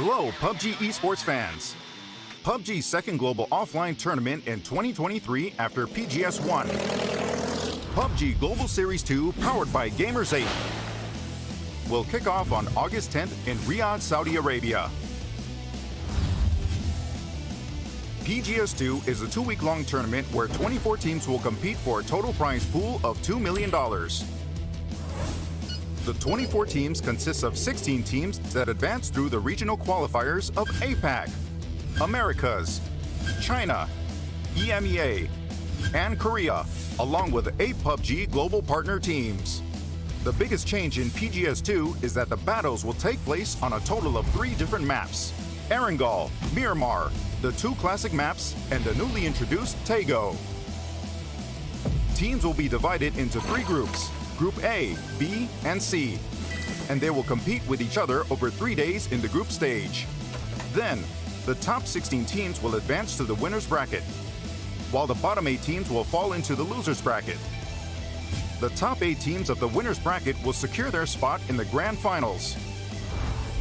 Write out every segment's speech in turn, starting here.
Hello, PUBG Esports fans. PUBG's second global offline tournament in 2023 after PGS1. PUBG Global Series 2, powered by Gamers 8, will kick off on August 10th in Riyadh, Saudi Arabia. PGS2 is a 2-week-long tournament where 24 teams will compete for a total prize pool of $2 million. The 24 teams consist of 16 teams that advance through the regional qualifiers of APAC, Americas, China, EMEA, and Korea, along with 8 PUBG global partner teams. The biggest change in PGS2 is that the battles will take place on a total of 3 different maps: Erangel, Miramar, the 2 classic maps, and the newly introduced Taego. Teams will be divided into 3 groups: Group A, B, and C, and they will compete with each other over 3 days in the group stage. Then, the top 16 teams will advance to the winner's bracket, while the bottom 8 teams will fall into the loser's bracket. The top 8 teams of the winner's bracket will secure their spot in the grand finals,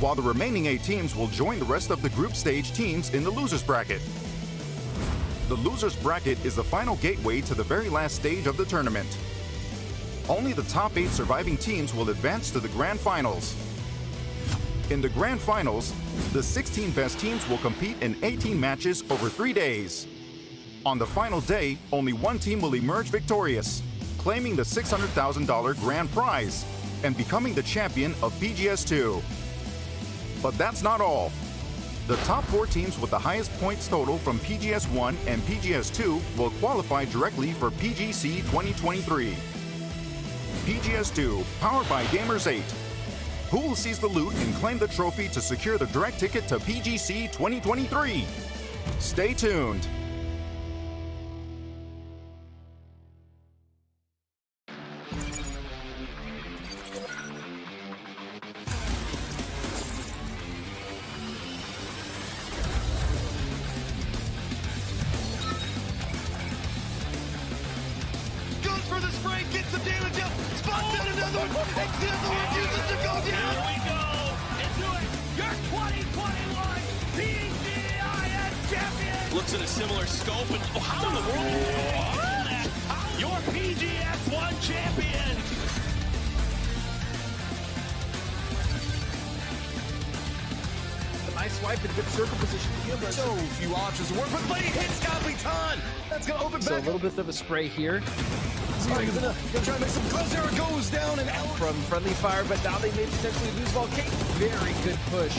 while the remaining 8 teams will join the rest of the group stage teams in the loser's bracket. The loser's bracket is the final gateway to the very last stage of the tournament. Only the top 8 surviving teams will advance to the grand finals. In the grand finals, the 16 best teams will compete in 18 matches over 3 days. On the final day, only 1 team will emerge victorious, claiming the $600,000 grand prize and becoming the champion of PGS2. But that's not all. The top 4 teams with the highest points total from PGS1 and PGS2 will qualify directly for PGC 2023. PGS2, powered by Gamers 8. Who will seize the loot and claim the trophy to secure the direct ticket to PGC 2023? Stay tuned. Goes for the spray, gets some damage up, spots out another one, and the other one refuses to go down. Here we go into it. Your 2021 PGS Champion. Looks at a similar scope and how in the world? Your PGS1 Champion. Nice swipe and good circle position to give us. So few options to work, but Blade hits Capitan. That's gonna open So a back little bit of a spray here. Gonna try to make some close. There it goes down and out. From friendly fire, but now they may potentially lose Volcano. Very good push.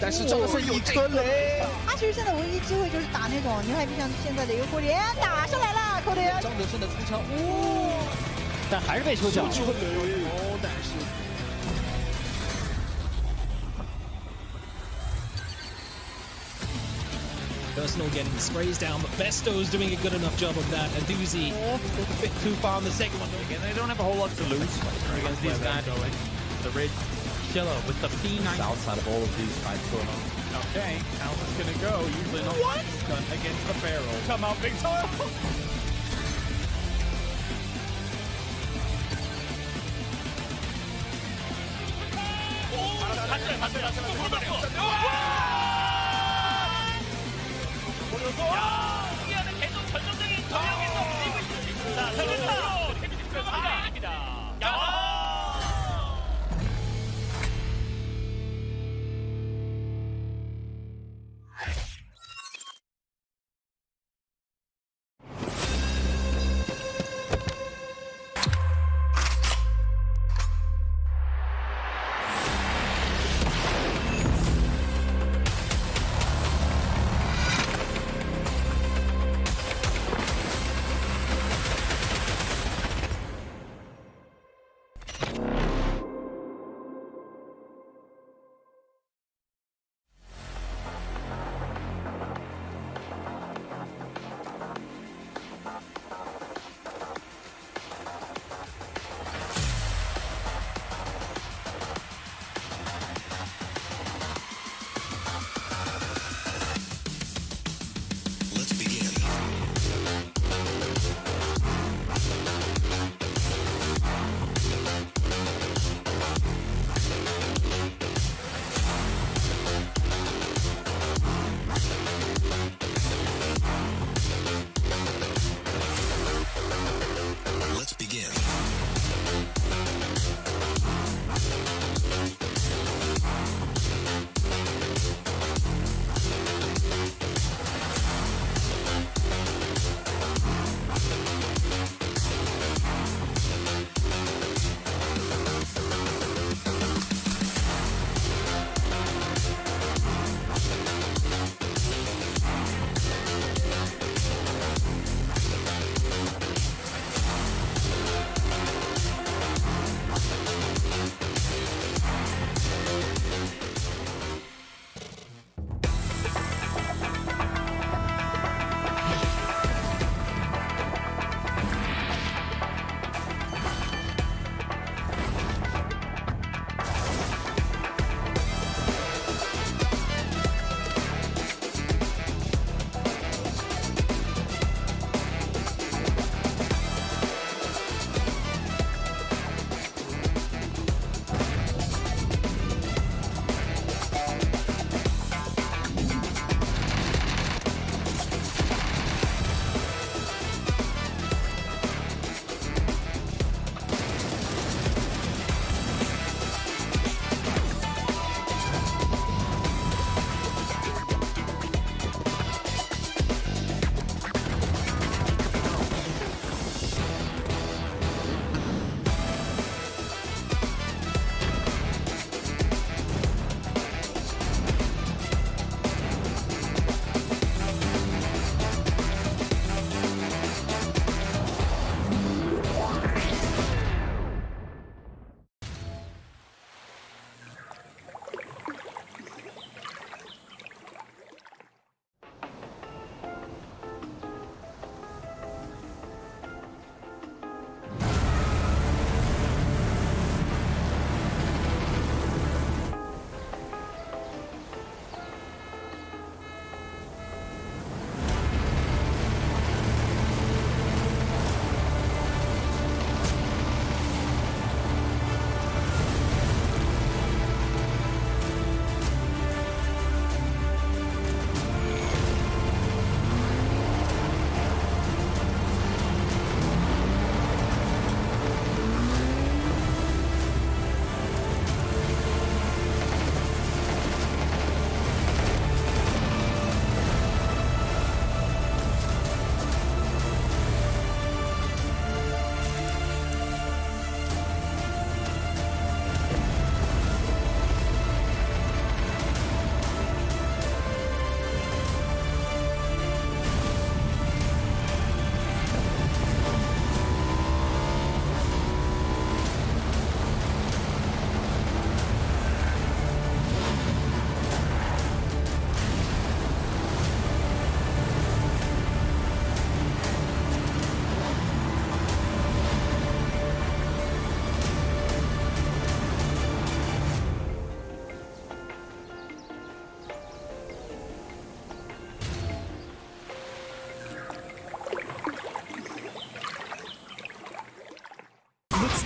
但是这是一颗雷。他其实现在唯一机会就是打那种，你看像现在的一个扣连打上来了，扣连。张德胜的出枪，但还是被抽奖。但是。Personal getting the sprays down, but Besto's doing a good enough job of that. And Doozy a bit too far on the second one. Again, they don't have a whole lot to lose against these guys. The red killer with the P9. Outside of all of these fights going on. Okay, how's this gonna go? Usually not done against the barrel. Come out, Victor! 이하는 계속 전성적인 전략에서 뛰고 있습니다. 자, 그렇죠. 들어갑니다. 야!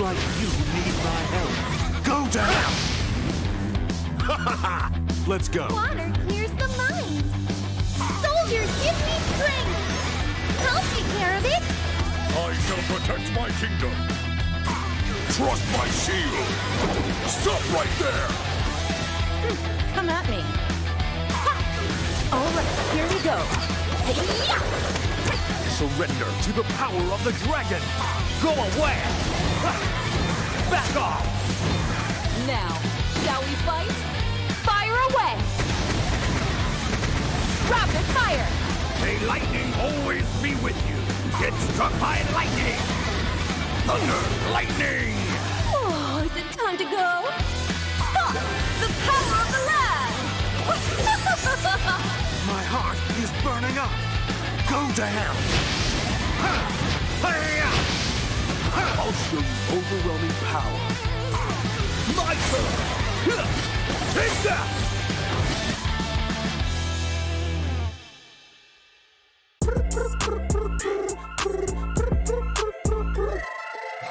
like you need my help. Go down! Let's go. Water clears the mind. Soldiers, give me strength. I'll take care of it. I shall protect my kingdom. Trust my shield. Stop right there. Come at me. All right, here we go. Hey-ya! Surrender to the power of the dragon. Go away. Back off. Now, shall we fight? Fire away! Rapid fire! May lightning always be with you. Get struck by lightning. Thunder, lightning. Oh, is it time to go? Ha! The power of the land! My heart is burning up. Go to hell. I'll show you overwhelming power. My turn. Take that.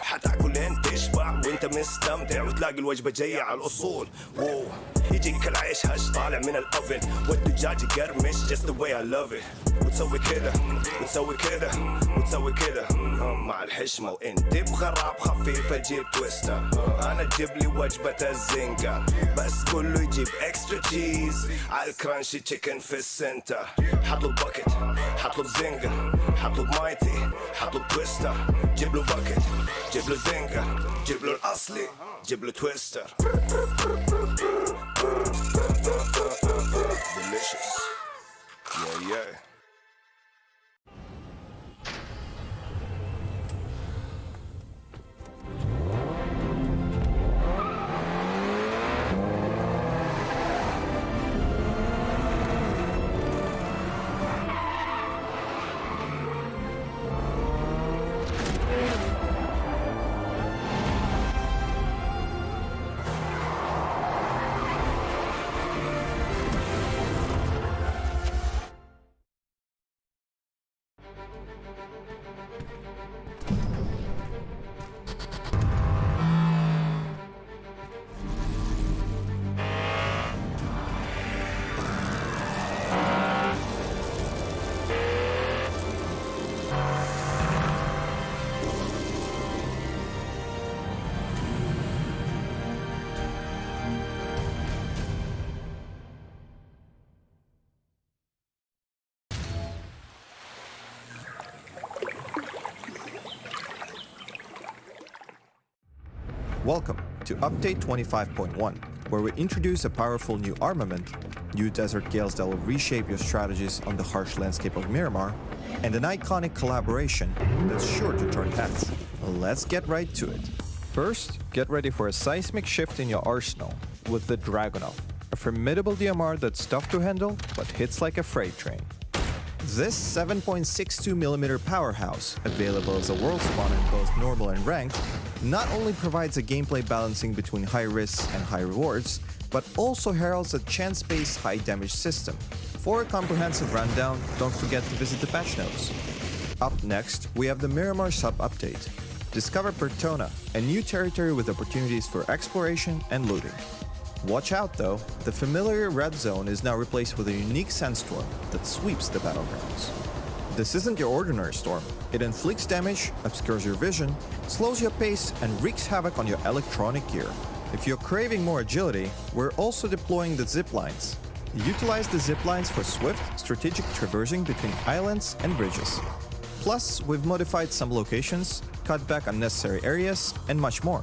حتاكل انت تشبع وانت مستمتع وتلاقي الوجبه جايه على الاصول. واو يجيك العيش هش طالع من الاوفن والدجاج يقرمش just the way I love it. وتسوي كده وتسوي كده وتسوي كده مع الحشمه وانت بغراب خفيفه جيب تويستر. انا تجيب لي وجبه الزنجر بس كله يجيب اكسترا تشيز على الكرانشي تشيكن في السنتر. حطلب باكيت حطلب زنجر حطلب مايتي حطلب تويستر. جيب له باكيت جيب له زنجر جيب له الاصلي جيب له تويستر. delicious. Yeah. Welcome to Update 25.1, where we introduce a powerful new armament, new desert gales that will reshape your strategies on the harsh landscape of Miramar, and an iconic collaboration that's sure to turn heads. Let's get right to it. First, get ready for a seismic shift in your arsenal with the Dragunov, a formidable DMR that's tough to handle but hits like a freight train. This 7.62mm powerhouse, available as a world spawn in both normal and ranked, not only provides a gameplay balancing between high risks and high rewards, but also heralds a chance-based high damage system. For a comprehensive rundown, don't forget to visit the patch notes. Up next, we have the Miramar sub-update. Discover Pertona, a new territory with opportunities for exploration and looting. Watch out though, the familiar red zone is now replaced with a unique sandstorm that sweeps the battlegrounds. This isn't your ordinary storm. It inflicts damage, obscures your vision, slows your pace, and wreaks havoc on your electronic gear. If you're craving more agility, we're also deploying the zip lines. Utilize the zip lines for swift, strategic traversing between islands and bridges. Plus, we've modified some locations, cut back unnecessary areas, and much more.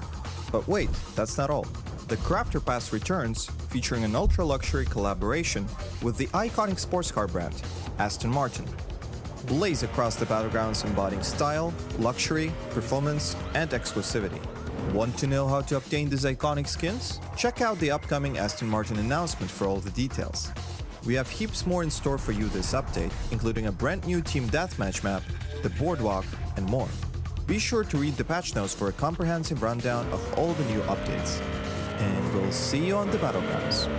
But wait, that's not all. The Crafter Pass returns, featuring an ultra-luxury collaboration with the iconic sports car brand, Aston Martin. Blaze across the battlegrounds embodying style, luxury, performance, and exclusivity. Want to know how to obtain these iconic skins? Check out the upcoming Aston Martin announcement for all the details. We have heaps more in store for you this update, including a brand new Team Deathmatch map, the Boardwalk, and more. Be sure to read the patch notes for a comprehensive rundown of all the new updates. And we'll see you on the battlegrounds.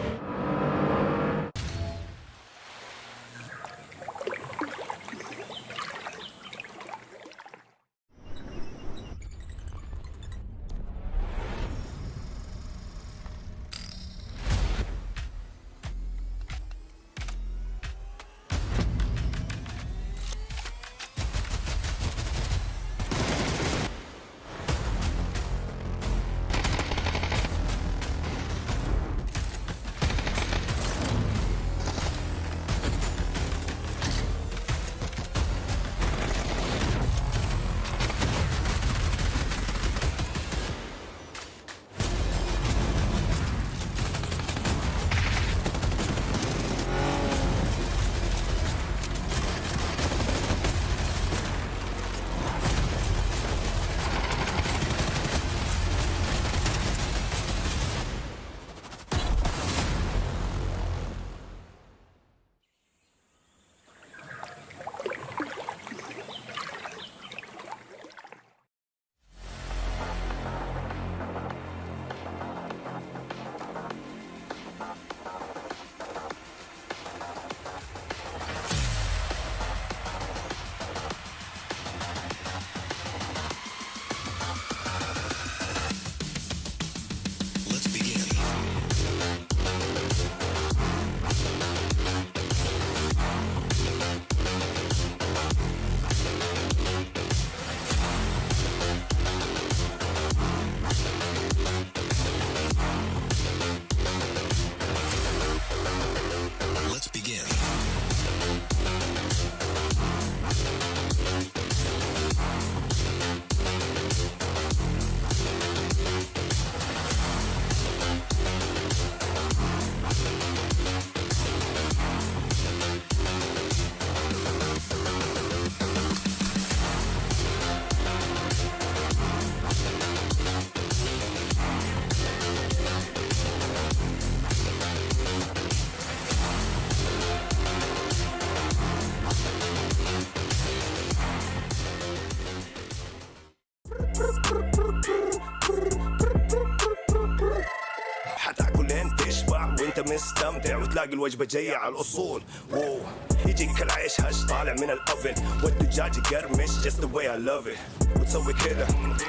وانت مستمتع وتلاقي الوجبة جاية على الأصول. واو يجيك العيش هش طالع من الأوفن والدجاج يقرمش just the way I love it. وتسوي كده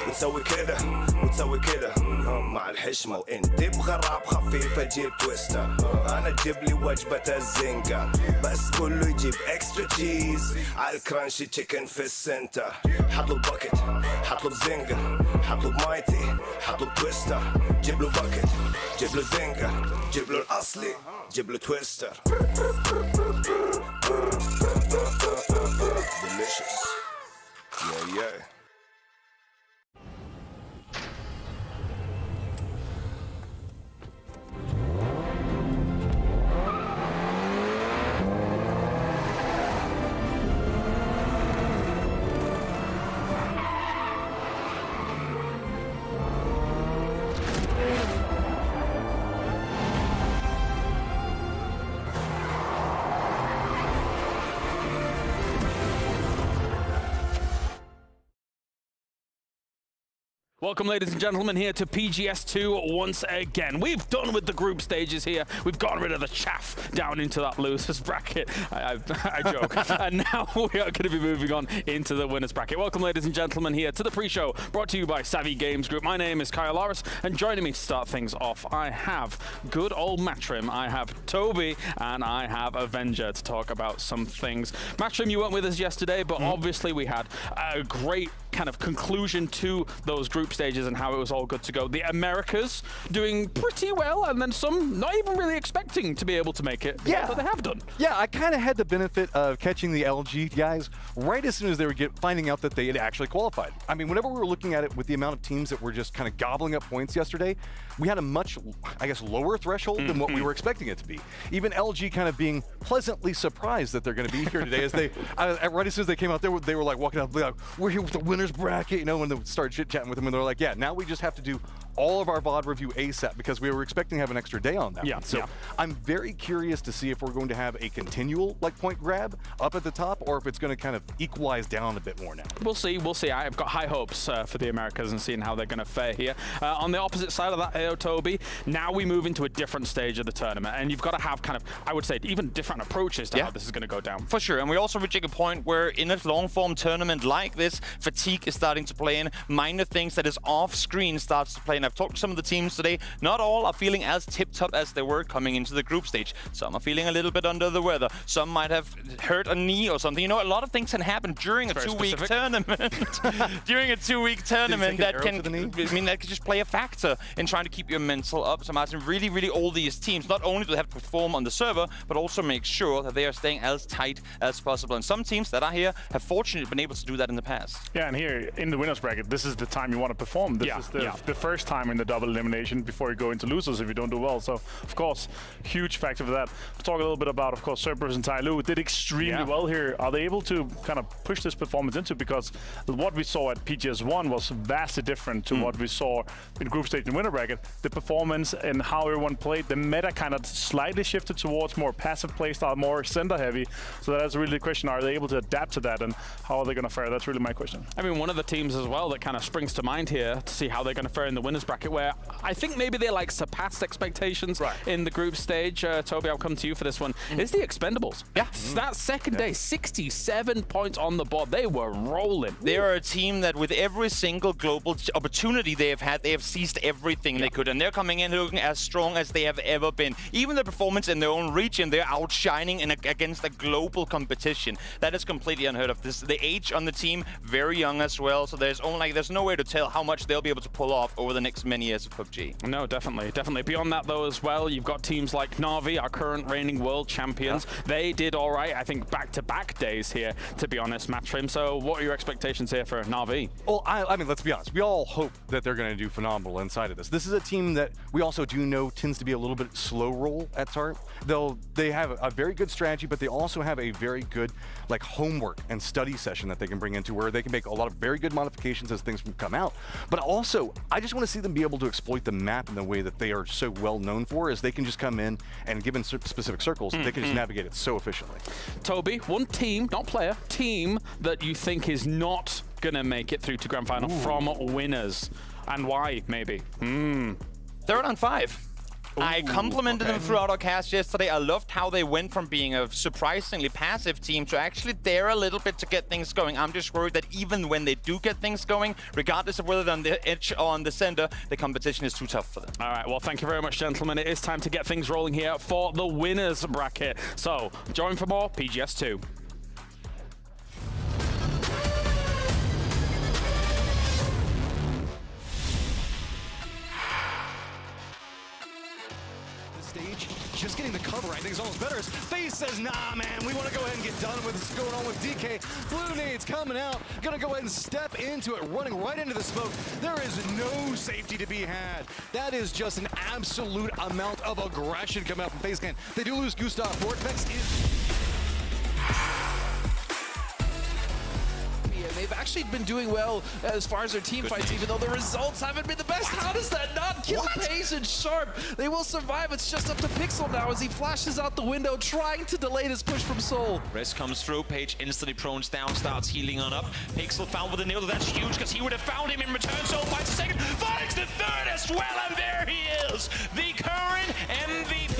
وتسوي كده وتسوي كده مع الحشمة وانت تبغى راب خفيف اجيب تويستر. انا اجيب لي وجبة الزنجر بس كله يجيب اكسترا تشيز على الكرانشي تشيكن في السنتر. حطلب باكت حطلب زنجر حطلب مايتي حطلب تويستر. جيب له باكت جيب له زنجر جيب له الاصلي جيب له تويستر. delicious yeah. Welcome, ladies and gentlemen, here to PGS2 once again. We've done with the group stages here. We've gotten rid of the chaff down into that losers bracket. I joke. And now we are going to be moving on into the winners bracket. Welcome, ladies and gentlemen, here to the pre-show brought to you by Savvy Games Group. My name is Kyle Loris, and joining me to start things off, I have good old Matrim, I have Toby, and I have Avenger to talk about some things. Matrim, you weren't with us yesterday, but obviously we had a great kind of conclusion to those group stages and how it was all good to go. The Americas doing pretty well, and then some not even really expecting to be able to make it. Yeah, but they have done. Yeah, I kind of had the benefit of catching the LG guys right as soon as they were finding out that they had actually qualified. I mean, whenever we were looking at it with the amount of teams that were just kind of gobbling up points yesterday, we had a much, I guess, lower threshold than what we were expecting it to be. Even LG kind of being pleasantly surprised that they're going to be here today, as they, right as soon as they came out, they were like walking out, like, we're here with the winners bracket, you know, when they started chit-chatting with them, and they're like, yeah, now we just have to do all of our VOD review ASAP because we were expecting to have an extra day on that. Yeah, so I'm very curious to see if we're going to have a continual like point grab up at the top, or if it's going to kind of equalize down a bit more now. We'll see. We'll see. I've got high hopes for the Americas and seeing how they're going to fare here. On the opposite side of that, Toby, now we move into a different stage of the tournament, and you've got to have kind of, I would say, even different approaches to how this is going to go down. For sure, and we're also reaching a point where in a long-form tournament like this, fatigue is starting to play in. Minor things that is off-screen starts to play in. I've talked to some of the teams today. Not all are feeling as tip-top as they were coming into the group stage. Some are feeling a little bit under the weather. Some might have hurt a knee or something. You know, a lot of things can happen during a two-week tournament. During a two-week tournament, that can just play a factor in trying to keep your mental up. So Martin, really all these teams, not only do they have to perform on the server, but also make sure that they are staying as tight as possible. And some teams that are here have fortunately been able to do that in the past. Yeah, and here in the winners bracket, this is the time you want to perform. This is the first time in the double elimination before you go into losers if you don't do well. So, of course, huge factor for that. We'll talk a little bit about, of course, Cerberus and Tai Lu did extremely well here. Are they able to kind of push this performance into? Because what we saw at PGS1 was vastly different to what we saw in group stage and winner bracket. The performance and how everyone played, the meta kind of slightly shifted towards more passive play style, more center heavy. So that's really the question. Are they able to adapt to that, and how are they going to fare? That's really my question. I mean, one of the teams as well that kind of springs to mind here to see how they're going to fare in the winners bracket, where I think maybe they like surpassed expectations in the group stage. Toby, I'll come to you for this one. Is the Expendables. Yeah. That second day, 67 points on the board. They were rolling. They are a team that with every single global opportunity they have had, they have seized everything they could. And they're coming in looking as strong as they have ever been. Even the performance in their own region, they're outshining against a global competition. That is completely unheard of. The age on the team, very young as well. So there's no way to tell how much they'll be able to pull off over the next many years of PUBG. No, definitely. Beyond that, though, as well, you've got teams like Na'Vi, our current reigning world champions. They did all right, I think, back-to-back days here, to be honest, Matrim. So what are your expectations here for Na'Vi? Well, I mean, let's be honest. We all hope that they're going to do phenomenal inside of this. This is a team that we also do know tends to be a little bit slow roll at start. They have a very good strategy, but they also have a very good like homework and study session that they can bring into where they can make a lot of very good modifications as things come out. But also, I just want to see them be able to exploit the map in the way that they are so well known for, is they can just come in and given specific circles, they can just navigate it so efficiently. Toby, one team, not player, team that you think is not going to make it through to grand final from winners, and why, maybe? Third on 5. I complimented them throughout our cast yesterday. I loved how they went from being a surprisingly passive team to actually dare a little bit to get things going. I'm just worried that even when they do get things going, regardless of whether they're on the edge or on the center, the competition is too tough for them. All right, well, thank you very much, gentlemen. It is time to get things rolling here for the winners bracket. So, join for more PGS2. Stage, just getting the cover, I think, is almost better. FaZe says, nah, man, we want to go ahead and get done with what's going on with DK. Blue nades coming out, gonna go ahead and step into it, running right into the smoke. There is no safety to be had. That is just an absolute amount of aggression coming out from FaZe Clan. They do lose Gustav. Vortex is... They've actually been doing well as far as their team fights, even though the results haven't been the best. How does that not kill Pace and Sharp? They will survive. It's just up to Pixel now as he flashes out the window, trying to delay this push from Soul. Rest comes through. Page instantly prones down, starts healing on up. Pixel found with a nail. That's huge because he would have found him in return. Soul finds the second, finds the third as well, and there he is, the current MVP.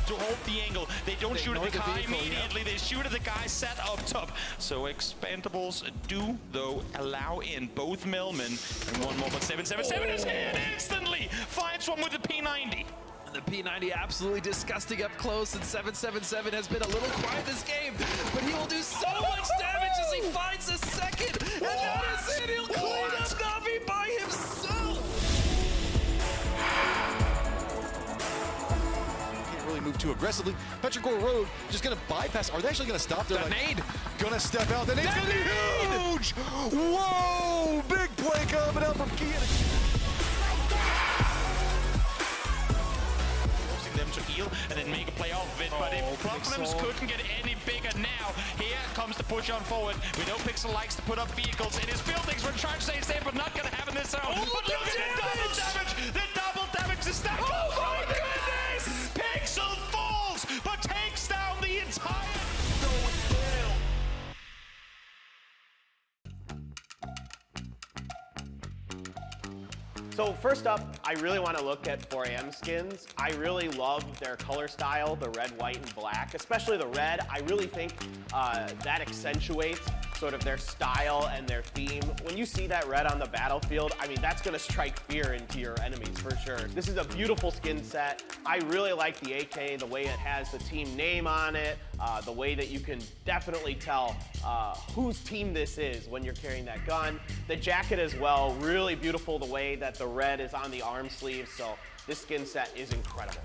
To hold the angle. They don't shoot at the guy immediately, they shoot at the guy set up top. So Expandables do, though, allow in both Melman. And one more, but 777 is hit instantly! Finds one with the P90. The P90 absolutely disgusting up close, and 777 has been a little quiet this game, but he will do so much damage as he finds a second, and that is it! He'll clean up Navi by himself! Move too aggressively. Petrichor Road just gonna bypass. Are they actually gonna stop there? That nade! Gonna step out. The nade's gonna be huge! Whoa! Big play coming out from Kian. Forcing them to heal and then make a play off of it, but if problems couldn't get any bigger now, here comes the push on forward. We know Pixel likes to put up vehicles in his buildings. We're trying to stay safe, but not gonna happen this round. Oh, but look at the double damage! The double damage is stacked. Oh my goodness! Pixel falls, but takes down the entire... So first up, I really want to look at 4AM skins. I really love their color style, the red, white, and black, especially the red. I really think that accentuates sort of their style and their theme. When you see that red on the battlefield, I mean, that's going to strike fear into your enemies for sure. This is a beautiful skin set. I really like the AK, the way it has the team name on it, the way that you can definitely tell whose team this is when you're carrying that gun. The jacket as well, really beautiful the way that the red is on the arm sleeve, so this skin set is incredible.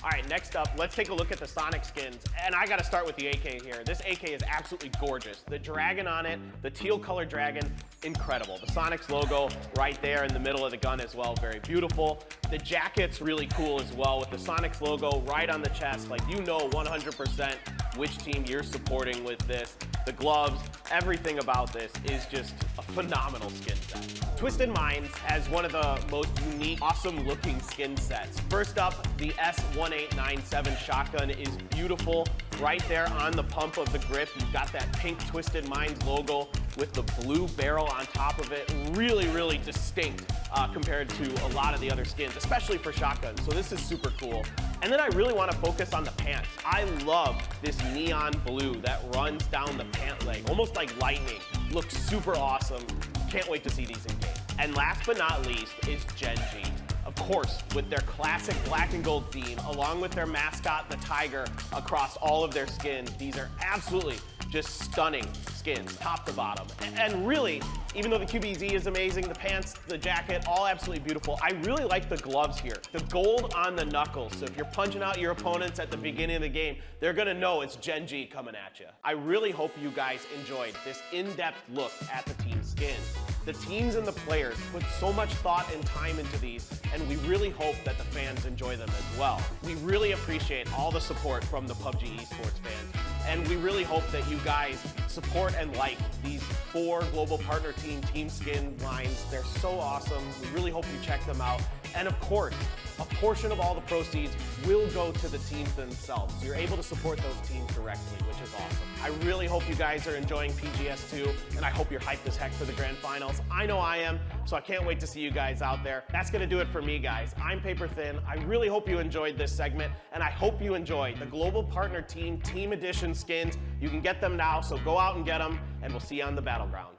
All right, next up, let's take a look at the Sonic skins. And I gotta start with the AK here. This AK is absolutely gorgeous. The dragon on it, the teal color dragon, incredible. The Sonic's logo right there in the middle of the gun as well, very beautiful. The jacket's really cool as well with the Sonic's logo right on the chest. Like, you know 100% which team you're supporting with this. The gloves, everything about this is just a phenomenal skin set. Twisted Minds has one of the most unique, awesome looking skin sets. First up, the S1897 shotgun is beautiful. Right there on the pump of the grip, you've got that pink Twisted Minds logo with the blue barrel on top of it. Really, really distinct compared to a lot of the other skins, especially for shotguns. So this is super cool. And then I really want to focus on the pants. I love this neon blue that runs down the pant leg, almost like lightning. Looks super awesome. Can't wait to see these in game. And last but not least is Gen G. Of course, with their classic black and gold theme, along with their mascot, the tiger, across all of their skins. These are absolutely just stunning skins, top to bottom. And really, even though the QBZ is amazing, the pants, the jacket, all absolutely beautiful, I really like the gloves here. The gold on the knuckles, so if you're punching out your opponents at the beginning of the game, they're gonna know it's Gen G coming at you. I really hope you guys enjoyed this in-depth look at the team skins. The teams and the players put so much thought and time into these, and we really hope that the fans enjoy them as well. We really appreciate all the support from the PUBG Esports fans, and we really hope that you guys support and like these 4 global partner team skin lines. They're so awesome. We really hope you check them out. And of course, a portion of all the proceeds will go to the teams themselves. So you're able to support those teams directly, which is awesome. I really hope you guys are enjoying PGS2, and I hope you're hyped as heck for the grand finals. I know I am, so I can't wait to see you guys out there. That's gonna do it for me, guys. I'm Paper Thin. I really hope you enjoyed this segment, and I hope you enjoyed the Global Partner Team Team Edition skins. You can get them now, so go out and get them, and we'll see you on the battlegrounds.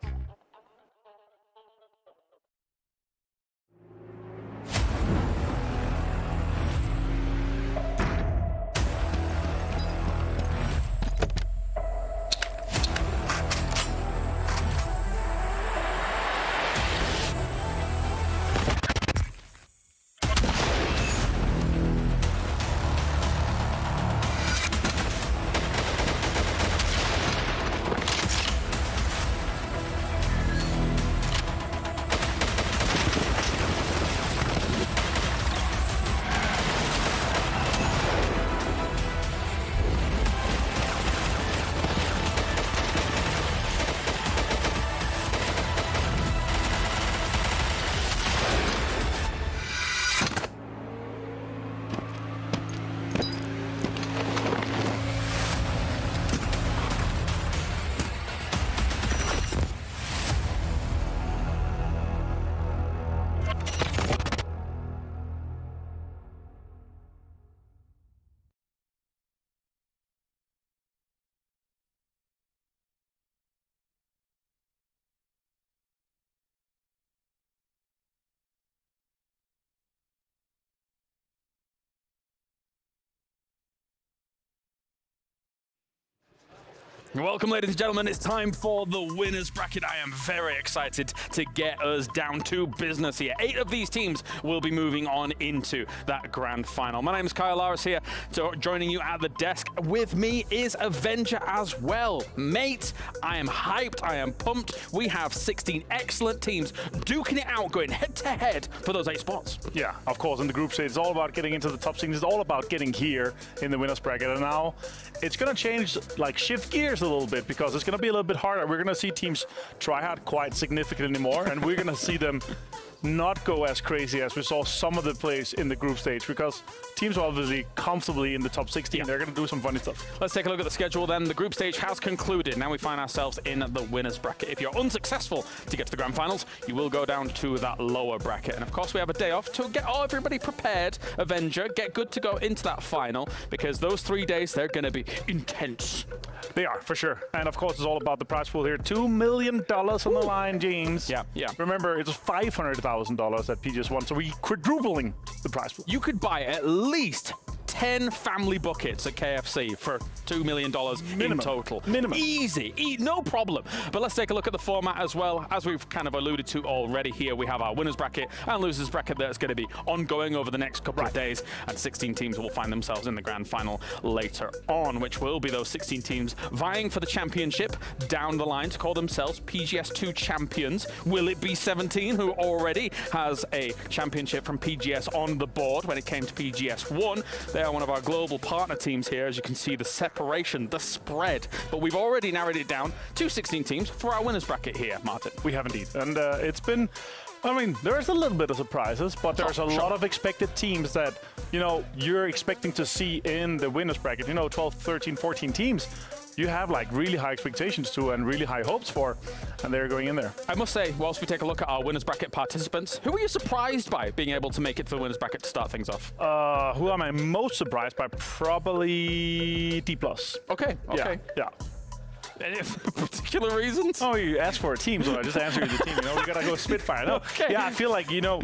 Welcome, ladies and gentlemen. It's time for the winners bracket. I am very excited to get us down to business here. 8 of these teams will be moving on into that grand final. My name is Kyle Laris here, so joining you at the desk. With me is Avenger as well. Mate, I am hyped. I am pumped. We have 16 excellent teams duking it out, going head-to-head for those 8 spots. Yeah, of course, in the group stage, it's all about getting into the top 16. It's all about getting here in the winners bracket. And now it's going to change, like, shift gears a little bit, because it's going to be a little bit harder. We're going to see teams try hard quite significantly more, and we're going to see them not go as crazy as we saw some of the plays in the group stage, because teams are obviously comfortably in the top 16. They're going to do some funny stuff. Let's take a look at the schedule then. The group stage has concluded. Now we find ourselves in the winners bracket. If you're unsuccessful to get to the grand finals, you will go down to that lower bracket. And of course, we have a day off to get everybody prepared. Avenger, get good to go into that final, because those 3 days, they're going to be intense. They are, for sure. And of course, it's all about the prize pool here. $2 million on the line, James. Yeah. Remember, it's $500,000 at PGS1, so we're quadrupling the prize pool. You could buy at least 10 family buckets at KFC for $2 million in total. Minimum. Easy, no problem. But let's take a look at the format as well. As we've kind of alluded to already here, we have our winners bracket and losers bracket that's going to be ongoing over the next couple of days, and 16 teams will find themselves in the grand final later on, which will be those 16 teams vying for the championship down the line to call themselves PGS2 Champions. Will it be 17 who already has a championship from PGS on the board when it came to PGS1? They are one of our global partner teams here. As you can see, the separation, the spread. But we've already narrowed it down to 16 teams for our winners bracket here, Martin. We have indeed. And it's been, I mean, there's a little bit of surprises, but there's a lot of expected teams that, you know, you're expecting to see in the winners bracket. You know, 12, 13, 14 teams. You have like really high expectations to and really high hopes for, and they're going in there. I must say, whilst we take a look at our winners bracket participants, who are you surprised by being able to make it to the winners bracket to start things off? Who am I most surprised by? Probably D+. Okay. Yeah. Any particular reasons? Oh, you asked for a team, so I just answered the team. You know, we gotta go Spitfire. No, okay. Yeah, I feel like, you know,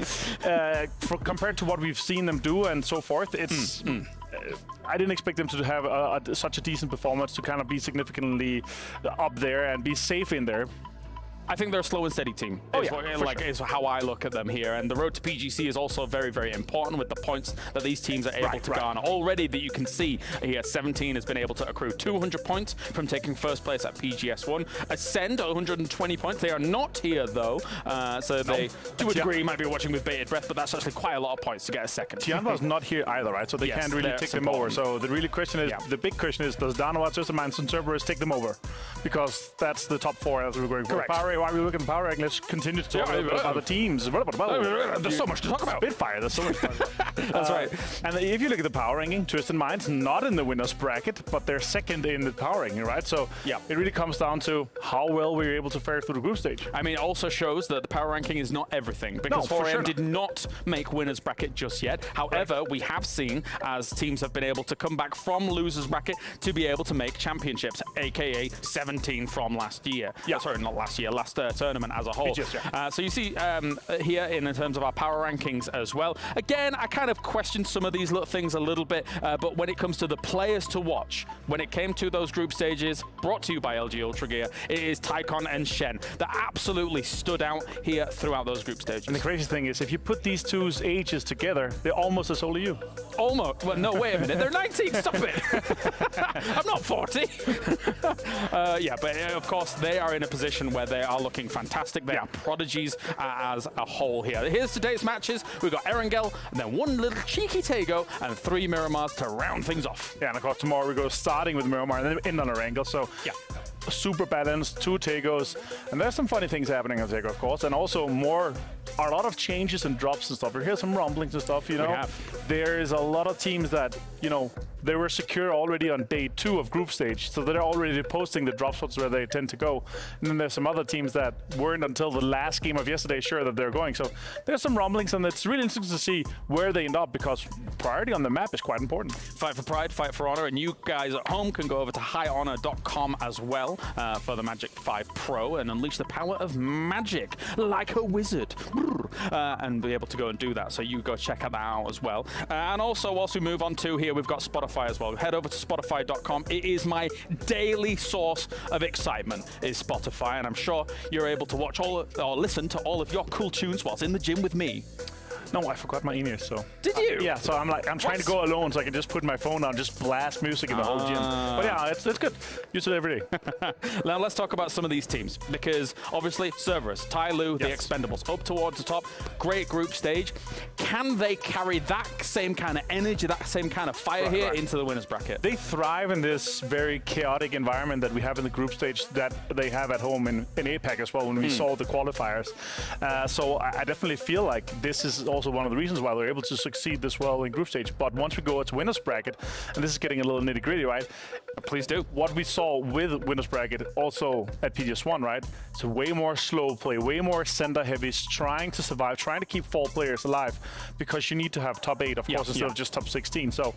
compared to what we've seen them do and so forth, it's. I didn't expect them to have such a decent performance to kind of be significantly up there and be safe in there. I think they're a slow and steady team. Is how I look at them here. And the road to PGC is also very, very important with the points that these teams are able to garner. Already that you can see here, 17 has been able to accrue 200 points from taking first place at PGS1. Ascend, 120 points. They are not here, though. So they, to a degree, might be watching with bated breath, but that's actually quite a lot of points to get a second. Tianva's not here either, right? So they can't really take them over. So the really question is, the big question is, does Danoa, Zustermans, and Cerberus take them over? Because that's the top 4 as we're going for. Why are we looking at Power Rank? Let's continue to talk about the teams. There's so much to talk about. Spitfire, there's so much to talk about. That's right. And if you look at the power ranking, Twisted Minds not in the winners bracket, but they're second in the power ranking, right? So yeah, it really comes down to how well we were able to fare through the group stage. I mean, it also shows that the power ranking is not everything, because 4AM did not make winners bracket just yet. However, we have seen as teams have been able to come back from losers bracket to be able to make championships, aka 17 from last year. Yeah, sorry, not last year, last tournament as a whole. PGS, yeah. So you see here in terms of our power rankings as well. Again, I kind of questioned some of these little things a little bit, but when it comes to the players to watch, when it came to those group stages, brought to you by LG Ultra Gear, it is Tycon and Shen that absolutely stood out here throughout those group stages. And the crazy thing is, if you put these two ages together, they're almost as old as you. Almost? Well, no, wait a minute. They're 19. Stop it. I'm not 40. Yeah, but of course, they are in a position where they are looking fantastic. They are prodigies as a whole here. Here's today's matches. We've got Erangel, and then one little cheeky Tego, and 3 Miramars to round things off. Yeah, and of course, tomorrow we go starting with Miramar and then end on Erangel. So yeah, super balanced, 2 Tegos, and there's some funny things happening on Tego, of course, and also a lot of changes and drops and stuff. We hear some rumblings and stuff, you know. There is a lot of teams that, you know, they were secure already on day 2 of group stage, so they're already posting the drop spots where they tend to go. And then there's some other teams that weren't until the last game of yesterday sure that they're going. So there's some rumblings, and it's really interesting to see where they end up, because priority on the map is quite important. Fight for pride, fight for honor, and you guys at home can go over to highhonor.com as well for the Magic 5 Pro and unleash the power of magic like a wizard, and be able to go and do that. So you go check that out as well. And also, whilst we move on to here, we've got Spotify as well. Head over to spotify.com. It is my daily source of excitement, is Spotify, and I'm sure you're able to watch or listen to all of your cool tunes whilst in the gym with me. No, I forgot my in-ears, so. Did you? Yeah, so I'm trying to go alone so I can just put my phone on, just blast music in the whole gym. But yeah, it's good. Use it every day. Now let's talk about some of these teams, because obviously Cerberus, Tyloo, the Expendables, up towards the top, great group stage. Can they carry that same kind of energy, that same kind of fire here into the winners bracket? They thrive in this very chaotic environment that we have in the group stage that they have at home in APAC as well when we saw the qualifiers. So I definitely feel like this is also one of the reasons why they're able to succeed this well in group stage. But once we go to winners bracket, and this is getting a little nitty gritty, right? Please do. What we saw with winners bracket also at PGS1, right? It's way more slow play, way more center heavies, trying to survive, trying to keep 4 players alive, because you need to have top 8, of course, instead of just top 16. So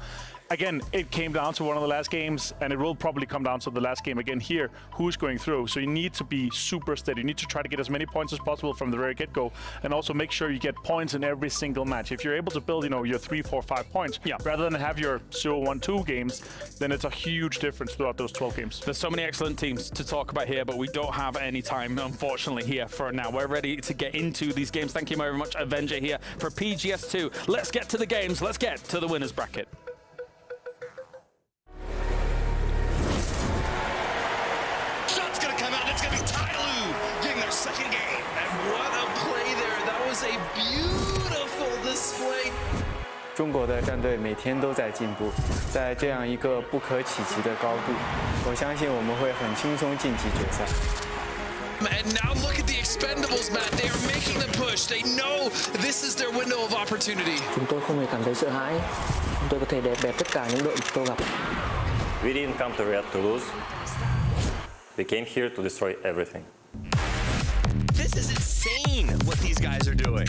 again, it came down to one of the last games, and it will probably come down to the last game again here, who's going through. So you need to be super steady. You need to try to get as many points as possible from the very get-go, and also make sure you get points in every single match. If you're able to build, you know, your 3, 4, 5 points, rather than have your 0-1-2 games, then it's a huge difference throughout those 12 games. There's so many excellent teams to talk about here, but we don't have any time, unfortunately, here for now. We're ready to get into these games. Thank you very much, Avenger, here for PGS2. Let's get to the games. Let's get to the winners bracket. Shot's gonna come out, and it's gonna be Tyloo getting their second game. And what a play there. That was a beautiful display. 中国的战队每天都在进步，在这样一个不可企及的高度，我相信我们会很轻松晋级决赛。 And now look at the Expendables, Matt. They are making the push. They know this is their window of opportunity. Chúng tôi không hề cảm thấy sợ hãi. Chúng tôi có thể đè bẹp tất cả những đội tôi gặp. We didn't come to Riyadh to lose. We came here to destroy everything. This is insane what these guys are doing.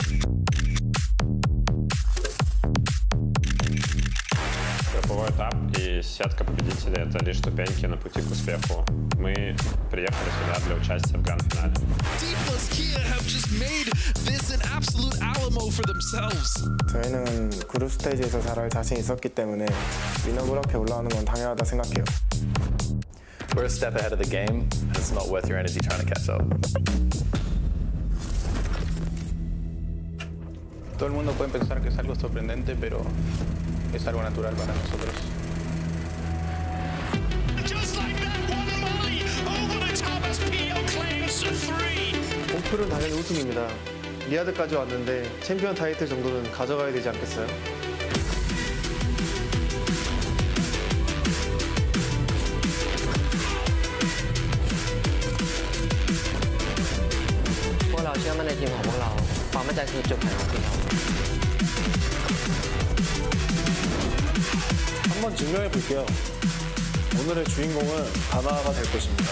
Групповой этап и сетка победителей — это лишь ступеньки на пути к успеху. Мы приехали сюда для участия в гранд-финале. D+Kia have just made this an absolute Alamo for themselves. 저희는 그룹 스테이지에서 잘할 자신 있었기 때문에 위너 브라켓 올라오는 건 당연하다 생각해요. We're a step ahead of the game, and it's not worth your energy trying to catch up. Todo el mundo puede pensar que es algo sorprendente, pero es algo natural para nosotros. Just like that, one Molly over the top as PO claims 3. 목표는 당연히 우승입니다. 리아드까지 왔는데 챔피언 타이틀 정도는 가져가야 되지 않겠어요? 증명해 볼게요. 오늘의 주인공은 바나가 될 것입니다.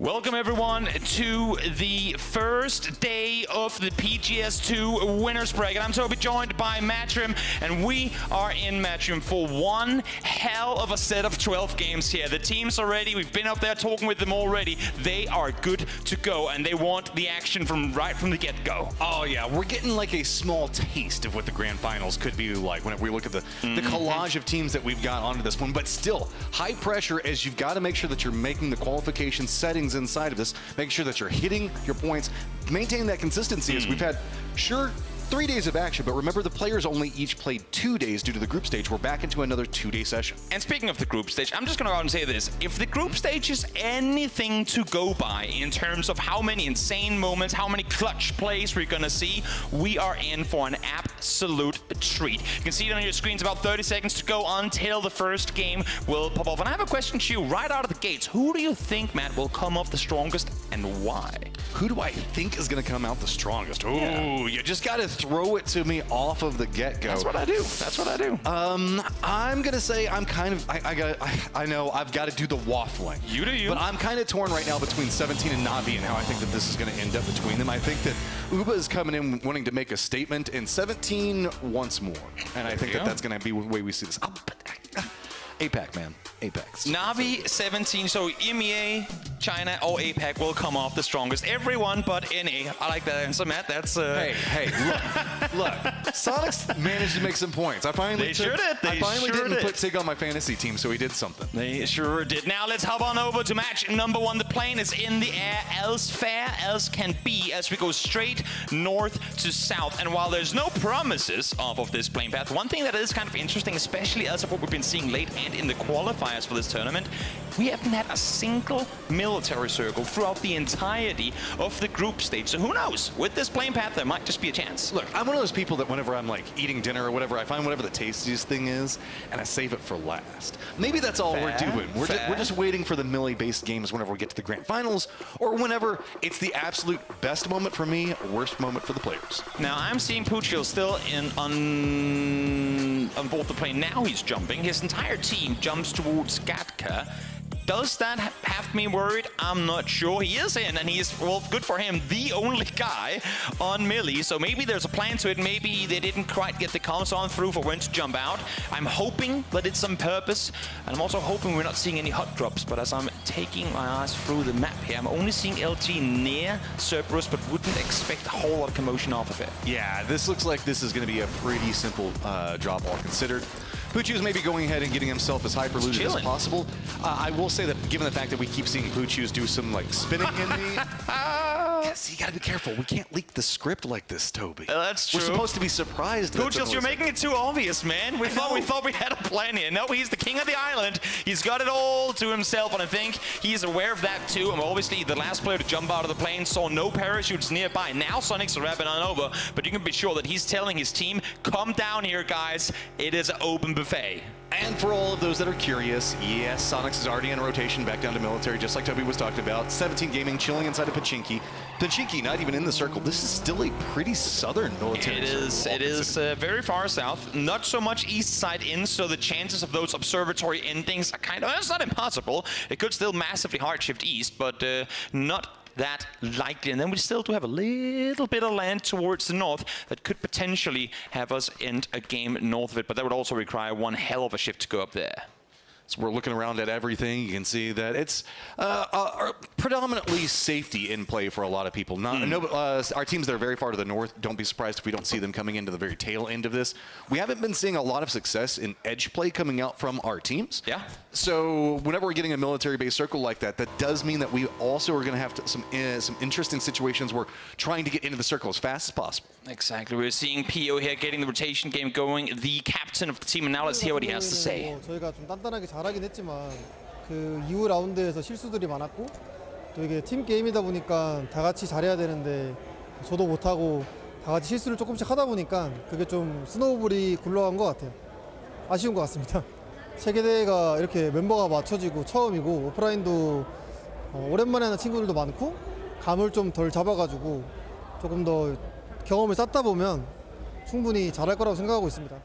Welcome everyone to the first day of the PGS2 winners bracket. I'm Toby, joined by Matchroom, and we are in Matchroom for one hell of a set of 12 games here. The teams are ready. We've been up there talking with them already. They are good to go, and they want the action from right from the get-go. Oh yeah, we're getting like a small taste of what the grand finals could be like whenever we look at the collage of teams that we've got onto this one. But still, high pressure, as you've got to make sure that you're making the qualification settings inside of this, making sure that you're hitting your points, maintaining that consistency as we've had, sure, 3 days of action, but remember the players only each played 2 days due to the group stage. We're back into another 2-day session. And speaking of the group stage, I'm just going to go out and say this. If the group stage is anything to go by in terms of how many insane moments, how many clutch plays we're going to see, we are in for an absolute treat. You can see it on your screens, about 30 seconds to go until the first game will pop off. And I have a question to you right out of the gates. Who do you think, Matt, will come off the strongest and why? Who do I think is going to come out the strongest? Ooh, you just got to throw it to me off of the get-go. That's what I do. That's what I do. I'm gonna say I'm kind of I know I've got to do the waffling. You do you. But I'm kind of torn right now between 17 and Navi and how I think that this is going to end up between them. I think that Uba is coming in wanting to make a statement, and 17 once more, and I think that that's going to be the way we see this. APAC, man. Apex. Navi 17, so EMEA, China, or APAC will come off the strongest. Everyone but NA. I like that answer, Matt. That's Hey, look. Sonics managed to make some points. I finally didn't put Sig on my fantasy team, so he did something. They sure did. Now let's hop on over to match number 1. The plane is in the air, as fair as can be, as we go straight north to south. And while there's no promises off of this plane path, one thing that is kind of interesting, especially as of what we've been seeing late and in the qualifiers for this tournament, we haven't had a single military circle throughout the entirety of the group stage. So who knows? With this plane path, there might just be a chance. Look, I'm one of those people that whenever I'm like eating dinner or whatever, I find whatever the tastiest thing is, and I save it for last. Maybe that's all we're doing. We're just waiting for the millie-based games whenever we get to the grand finals, or whenever it's the absolute best moment for me, worst moment for the players. Now, I'm seeing Puccio still on board the plane. Now he's jumping. His entire team jumps towards Gatka. Does that have me worried? I'm not sure. He is in, and he's, well, good for him, the only guy on Millie. So maybe there's a plan to it. Maybe they didn't quite get the comms on through for when to jump out. I'm hoping that it's on purpose, and I'm also hoping we're not seeing any hot drops. But as I'm taking my eyes through the map here, I'm only seeing LG near Cerberus, but wouldn't expect a whole lot of commotion off of it. Yeah, this looks like this is going to be a pretty simple drop, all considered. Pucciu's maybe going ahead and getting himself as hyper-looted as possible. I will say that given the fact that we keep seeing Pucciu's do some like spinning in the... Yes, you gotta be careful. We can't leak the script like this, Toby. That's true. We're supposed to be surprised. Puccius, you're making it too obvious, man. We thought we had a plan here. No, he's the king of the island. He's got it all to himself, and I think he's aware of that too. And obviously, the last player to jump out of the plane saw no parachutes nearby. Now Sonics are wrapping on over, but you can be sure that he's telling his team, come down here, guys. It is an open buffet. And for all of those that are curious, yes, Sonics is already in rotation back down to military, just like Toby was talking about. 17 Gaming chilling inside of Pachinki. Pachinki not even in the circle. This is still a pretty southern military circle. It is very far south, not so much east side in, so the chances of those observatory endings are kind of, it's not impossible. It could still massively hard shift east, but not that likely. And then we still do have a little bit of land towards the north that could potentially have us end a game north of it, but that would also require one hell of a shift to go up there. So we're looking around at everything. You can see that it's predominantly safety in play for a lot of people. Our teams that are very far to the north, don't be surprised if we don't see them coming into the very tail end of this. We haven't been seeing a lot of success in edge play coming out from our teams. Yeah. So whenever we're getting a military-based circle like that, that does mean that we also are going to have some interesting situations where trying to get into the circle as fast as possible. Exactly. We're seeing PO here getting the rotation game going, the captain of the team, and now let's hear what he has to say. 저희가 좀 단단하게 잘하긴 했지만 그 이후 라운드에서 실수들이 많았고 또 이게 팀 게임이다 보니까 다 같이 잘해야 되는데 저도 못하고 다 같이 실수를 조금씩 하다 보니까 그게 좀 스노우볼이 굴러간 것 같아요. 아쉬운 것 같습니다. 세계대회가 이렇게 멤버가 맞춰지고 처음이고 오프라인도 오랜만에 하는 친구들도 많고 감을 좀 덜 잡아가지고 조금 더 경험을 쌓다 보면 충분히 잘할 거라고 생각하고 있습니다.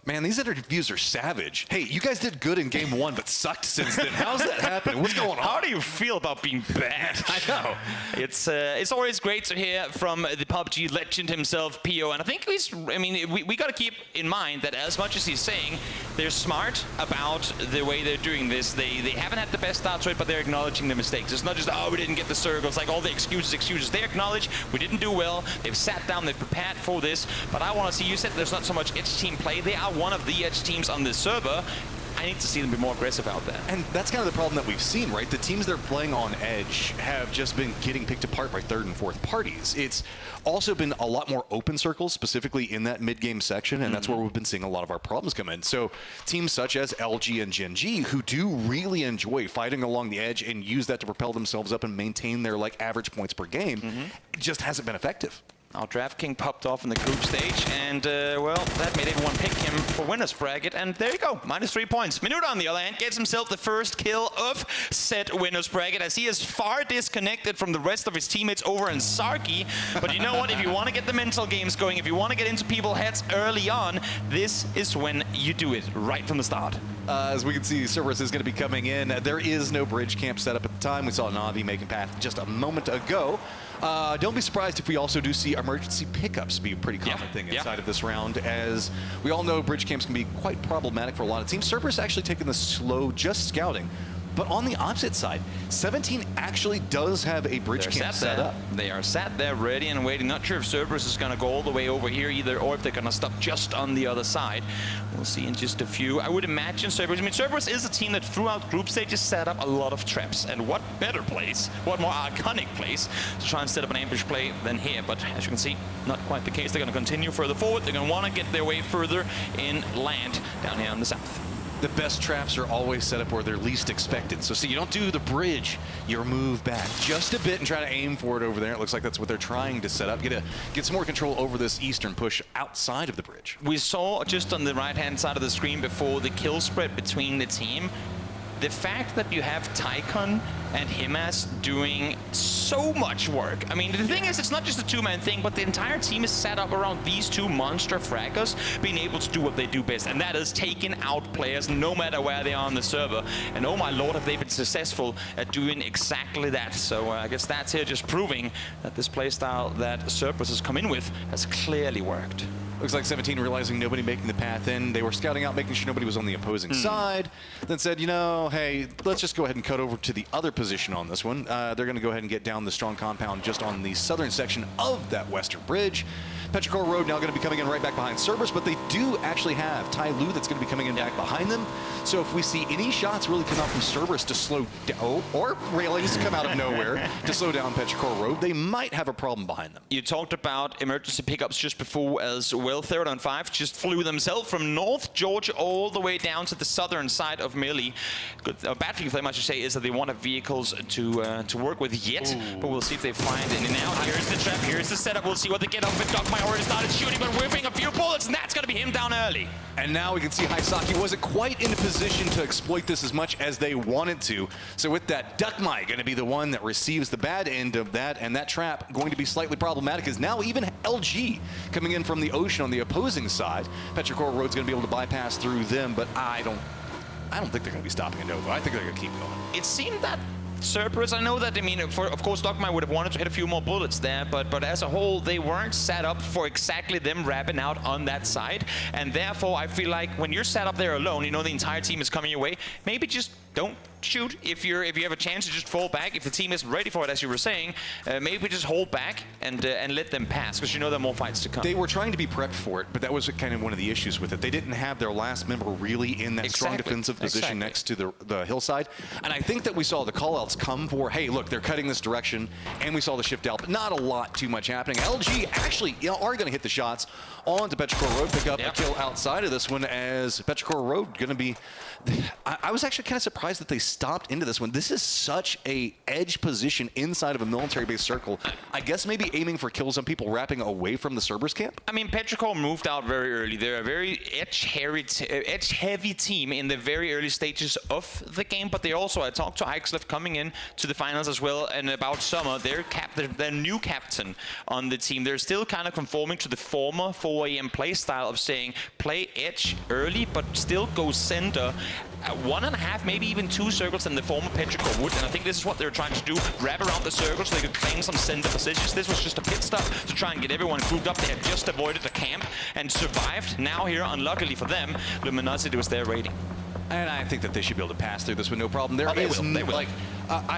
Man, these interviews are savage. Hey, you guys did good in game 1, but sucked since then. How's that happening? What's going on? How do you feel about being bad? I know. It's always great to hear from the PUBG legend himself, PO. And I think we got to keep in mind that as much as he's saying, they're smart about the way they're doing this. They haven't had the best start to it, but they're acknowledging the mistakes. It's not just, oh, we didn't get the circles, like all the excuses. They acknowledge we didn't do well. They've sat down, they've prepared for this. But I want to see, you said there's not so much edge team play. They are one of the edge teams on this server. I need to see them be more aggressive out there. And that's kind of the problem that we've seen, right? The teams that are playing on edge have just been getting picked apart by third and fourth parties. It's also been a lot more open circles, specifically in that mid-game section, and that's where we've been seeing a lot of our problems come in. So teams such as LG and Gen G, who do really enjoy fighting along the edge and use that to propel themselves up and maintain their average points per game, it just hasn't been effective. Now DraftKings popped off in the group stage, and well, that made everyone pick him for winner's bracket, and there you go, -3 points. Minuta, on the other hand, gets himself the first kill of said winner's bracket, as he is far disconnected from the rest of his teammates over in Sarki. But you know what, if you want to get the mental games going, if you want to get into people's heads early on, this is when you do it, right from the start. As we can see, Cerberus is going to be coming in. There is no bridge camp set up at the time. We saw Navi making path just a moment ago. Don't be surprised if we also do see emergency pickups be a pretty common thing inside of this round, as we all know bridge camps can be quite problematic for a lot of teams. Cerberus actually taking the slow, just scouting. But on the opposite side, 17 actually does have a bridge camp set up. They are sat there ready and waiting. Not sure if Cerberus is going to go all the way over here either, or if they're going to stop just on the other side. We'll see in just a few. I would imagine Cerberus, Cerberus is a team that throughout group stages set up a lot of traps. And what better place, what more iconic place to try and set up an ambush play than here. But as you can see, not quite the case. They're going to continue further forward. They're going to want to get their way further inland down here on the south. The best traps are always set up where they're least expected. So see, you don't do the bridge, you move back just a bit and try to aim for it over there. It looks like that's what they're trying to set up. Get some more control over this eastern push outside of the bridge. We saw just on the right-hand side of the screen before the kill spread between the team, the fact that you have Tycon and Himas doing so much work. I mean, the thing is, it's not just a two-man thing, but the entire team is set up around these two monster fraggers being able to do what they do best, and that is taking out players no matter where they are on the server. And oh my lord, have they been successful at doing exactly that. So I guess that's here just proving that this playstyle that Cerberus has come in with has clearly worked. Looks like 17 realizing nobody making the path in. They were scouting out, making sure nobody was on the opposing side. Then said, you know, hey, let's just go ahead and cut over to the other position on this one. They're going to go ahead and get down the strong compound just on the southern section of that western bridge. Petrichor Road now going to be coming in right back behind Cerberus, but they do actually have Tai Lu that's going to be coming in back behind them. So if we see any shots really come out from Cerberus to slow down, or railings come out of nowhere to slow down Petrichor Road, they might have a problem behind them. You talked about emergency pickups just before as well. Third on 5 just flew themselves from North Georgia all the way down to the southern side of Millie. Bad thing for them, I should say, is that they want have vehicles to work with yet, but we'll see if they find any now. Here's the trap, here's the setup. We'll see what they get up with. Dogma already started shooting, but whiffing a few bullets, and that's going to be him down early. And now we can see Haisaki wasn't quite in a position to exploit this as much as they wanted to. So with that, Duckmai going to be the one that receives the bad end of that, and that trap going to be slightly problematic, as now even LG coming in from the ocean on the opposing side. Petrichor Road's going to be able to bypass through them, but I don't think they're going to be stopping a Nova. I think they're going to keep going. It seemed that Cerberus, I know that, I mean, of course, Dogma would have wanted to hit a few more bullets there, but as a whole, they weren't set up for exactly them wrapping out on that side. And therefore, I feel like when you're set up there alone, you know the entire team is coming your way, maybe just don't shoot if you have a chance to just fall back. If the team isn't ready for it, as you were saying, maybe just hold back and let them pass, because you know there are more fights to come. They were trying to be prepped for it, but that was kind of one of the issues with it. They didn't have their last member really in that strong defensive position next to the hillside. And I think that we saw the callouts come for, hey, look, they're cutting this direction, and we saw the shift out, but not a lot too much happening. LG actually are going to hit the shots onto Petrichor Road, pick up a kill outside of this one, as Petrichor Road going to be... I was actually kind of surprised that they stopped into this one. This is such a edge position inside of a military-based circle. I guess maybe aiming for kills on people wrapping away from the Cerberus camp? I mean, Preshow moved out very early. They're a very edge-heavy team in the very early stages of the game, but they also, I talked to Ixlef coming in to the finals as well, and about Summer, their new captain on the team. They're still kind of conforming to the former 4AM play style of saying, play edge early, but still go center. 1.5, maybe even 2 circles than the former Preshow would, and I think this is what they're trying to do, wrap around the circle so they could claim some center positions. This was just a pit stop to try and get everyone grouped up. They had just avoided the camp and survived. Now here, unluckily for them, Luminosity was there raiding. And I think that they should be able to pass through this with no problem. They will. Like,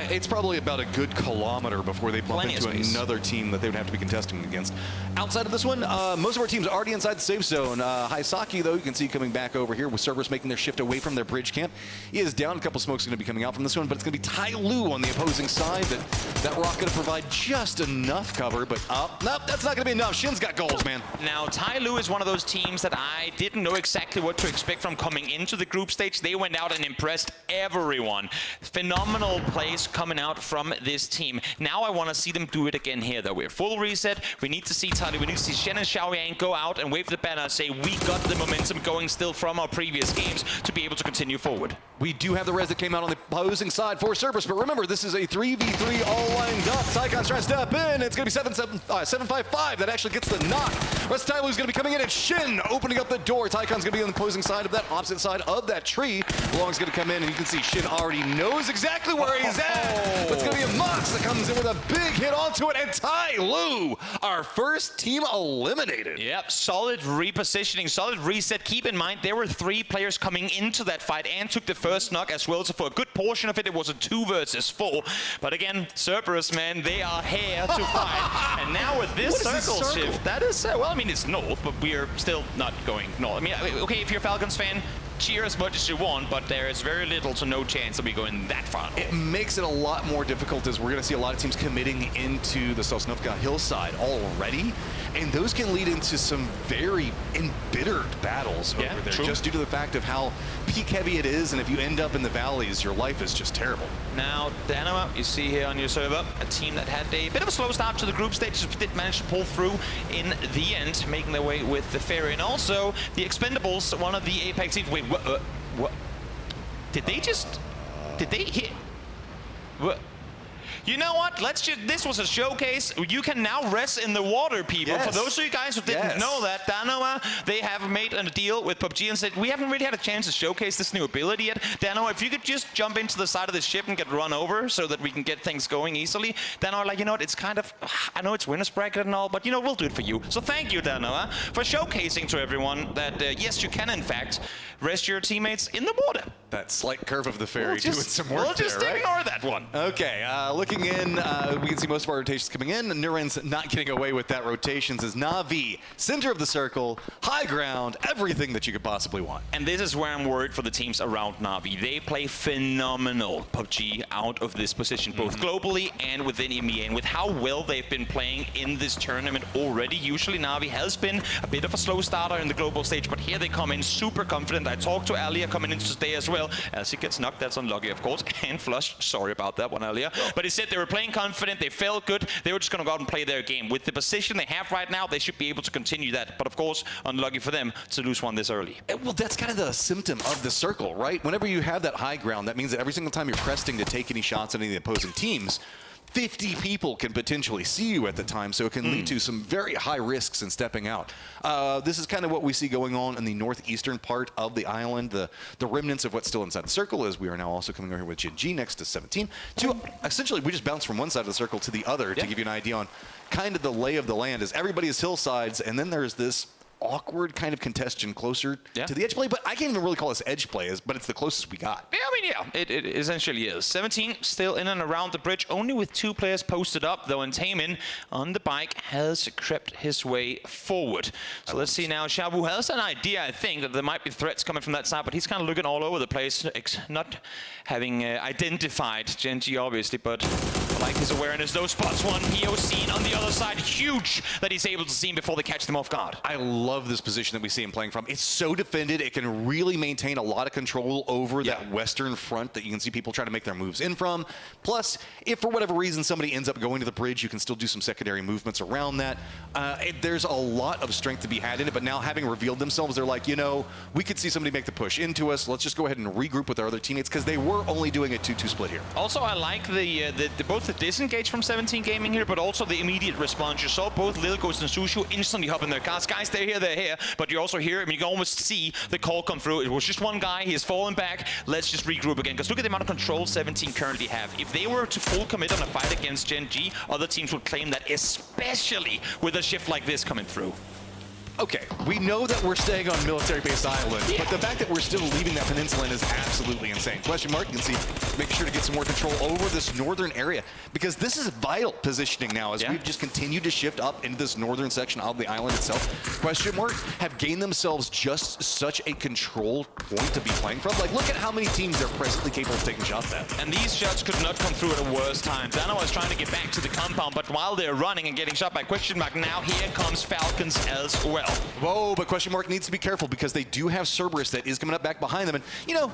it's probably about a good kilometer before they bump into another team that they would have to be contesting against. Outside of this one, most of our teams are already inside the safe zone. Haisaki, though, you can see coming back over here with Cerberus making their shift away from their bridge camp. He is down. A couple smokes going to be coming out from this one, but it's going to be Tai Lu on the opposing side. That rock going to provide just enough cover, but nope, that's not going to be enough. Shin's got goals, man. Now, Tai Lu is one of those teams that I didn't know exactly what to expect from coming into the group stage. They went out and impressed everyone. Phenomenal plays coming out from this team. Now I want to see them do it again here, though. We're full reset. We need to see Tai Lu. We need to see Shen and Xiaoyang go out and wave the banner and say, we got the momentum going still from our previous games to be able to continue forward. We do have the res that came out on the opposing side for Cerberus, but remember, this is a 3v3 all lined up. Tycon's trying to step in. It's going to be 7-5-5 that actually gets the knock. Rest Tai Lu's going to be coming in, and Shin opening up the door. Tycon's going to be on the opposing side of that, opposite side of that tree. Long's going to come in, and you can see Shin already knows exactly where he's at. But it's going to be a Mox that comes in with a big hit onto it, and Tai Lu, our first team eliminated. Yep, solid repositioning, solid reset. Keep in mind, there were 3 players coming into that fight and took the first knock as well. So for a good portion of it, it was a 2 versus 4. But again, Cerberus, man, they are here to fight. And now with this circle shift, that is, well, I mean, it's north, but we're still not going north. I mean, okay, if you're a Falcons fan, cheer as much as you want, but there is very little to no chance of we going that far. It makes it a lot more difficult as we're going to see a lot of teams committing into the Sosnovka hillside already, and those can lead into some very embittered battles over there, just due to the fact of how peak heavy it is, and if you end up in the valleys, your life is just terrible. Now, Danoa, you see here on your server, a team that had a bit of a slow start to the group stage, but did manage to pull through in the end, making their way with the ferry. And also, the Expendables, one of the Apex teams. Wait, what? Did they hit? What? You know what? This was a showcase. You can now rest in the water, people. Yes. For those of you guys who didn't know that, Danoa, they have made a deal with PUBG and said, we haven't really had a chance to showcase this new ability yet. Danoa, if you could just jump into the side of the ship and get run over so that we can get things going easily. Danoa, like, you know what? It's kind of, I know it's winner's bracket and all, but, you know, we'll do it for you. So thank you, Danoa, for showcasing to everyone that, yes, you can, in fact, rest your teammates in the water. That slight curve of the ferry doing some work We'll just ignore that one. Okay, looking in, we can see most of our rotations coming in. Nuren's not getting away with that rotations as Na'Vi, center of the circle, high ground, everything that you could possibly want. And this is where I'm worried for the teams around Na'Vi. They play phenomenal PUBG out of this position, both globally and within EMEA. And with how well they've been playing in this tournament already, usually Na'Vi has been a bit of a slow starter in the global stage, but here they come in super confident. I talked to Alia coming into today as well. As he gets knocked, that's unlucky, of course, and flushed. Sorry about that one, Alia. But he said they were playing confident, they felt good, they were just going to go out and play their game. With the position they have right now, they should be able to continue that. But of course, unlucky for them to lose one this early. Well, that's kind of the symptom of the circle, right? Whenever you have that high ground, that means that every single time you're cresting to take any shots at any of the opposing teams, 50 people can potentially see you at the time, so it can lead to some very high risks in stepping out. This is kind of what we see going on in the northeastern part of the island. The remnants of what's still inside the circle is we are now also coming over here with Jin G next to 17. Essentially, we just bounce from one side of the circle to the other to give you an idea on kind of the lay of the land. Is everybody is hillsides, and then there's this awkward kind of congestion closer to the edge play, but I can't even really call this edge play, but it's the closest we got. Yeah, I mean, yeah, it essentially is. 17 still in and around the bridge, only with 2 players posted up, though, and Taemin on the bike has crept his way forward. So let's see now. Shabu has an idea, I think, that there might be threats coming from that side, but he's kind of looking all over the place, not having identified Genji, obviously, but a like his awareness. Those spots one, PO seen on the other side. Huge that he's able to see him before they catch them off guard. I love this position that we see him playing from. It's so defended. It can really maintain a lot of control over that western front that you can see people trying to make their moves in from. Plus, if for whatever reason somebody ends up going to the bridge, you can still do some secondary movements around that. There's a lot of strength to be had in it, but now having revealed themselves, they're like, you know, we could see somebody make the push into us. Let's just go ahead and regroup with our other teammates, because they were only doing a 2-2 split here. Also, I like both the disengage from 17 Gaming here, but also the immediate response. You saw both Lil Ghost and Sushu instantly hop in their cars. Guys, they're here, but you also hear him. You can almost see the call come through. It was just one guy. He has fallen back. Let's just regroup again, because look at the amount of control 17 currently have. If they were to full commit on a fight against Gen G, other teams would claim that, especially with a shift like this coming through. Okay, we know that we're staying on military base island, but the fact that we're still leaving that peninsula is absolutely insane. Question mark, you can see, making sure to get some more control over this northern area, because this is vital positioning now as we've just continued to shift up into this northern section of the island itself. Question mark have gained themselves just such a control point to be playing from. Like, look at how many teams they're presently capable of taking shots at. And these shots could not come through at a worse time. Dano was trying to get back to the compound, but while they're running and getting shot by Question mark, now here comes Falcons as well. Whoa, but Question mark needs to be careful, because they do have Cerberus that is coming up back behind them. And, you know,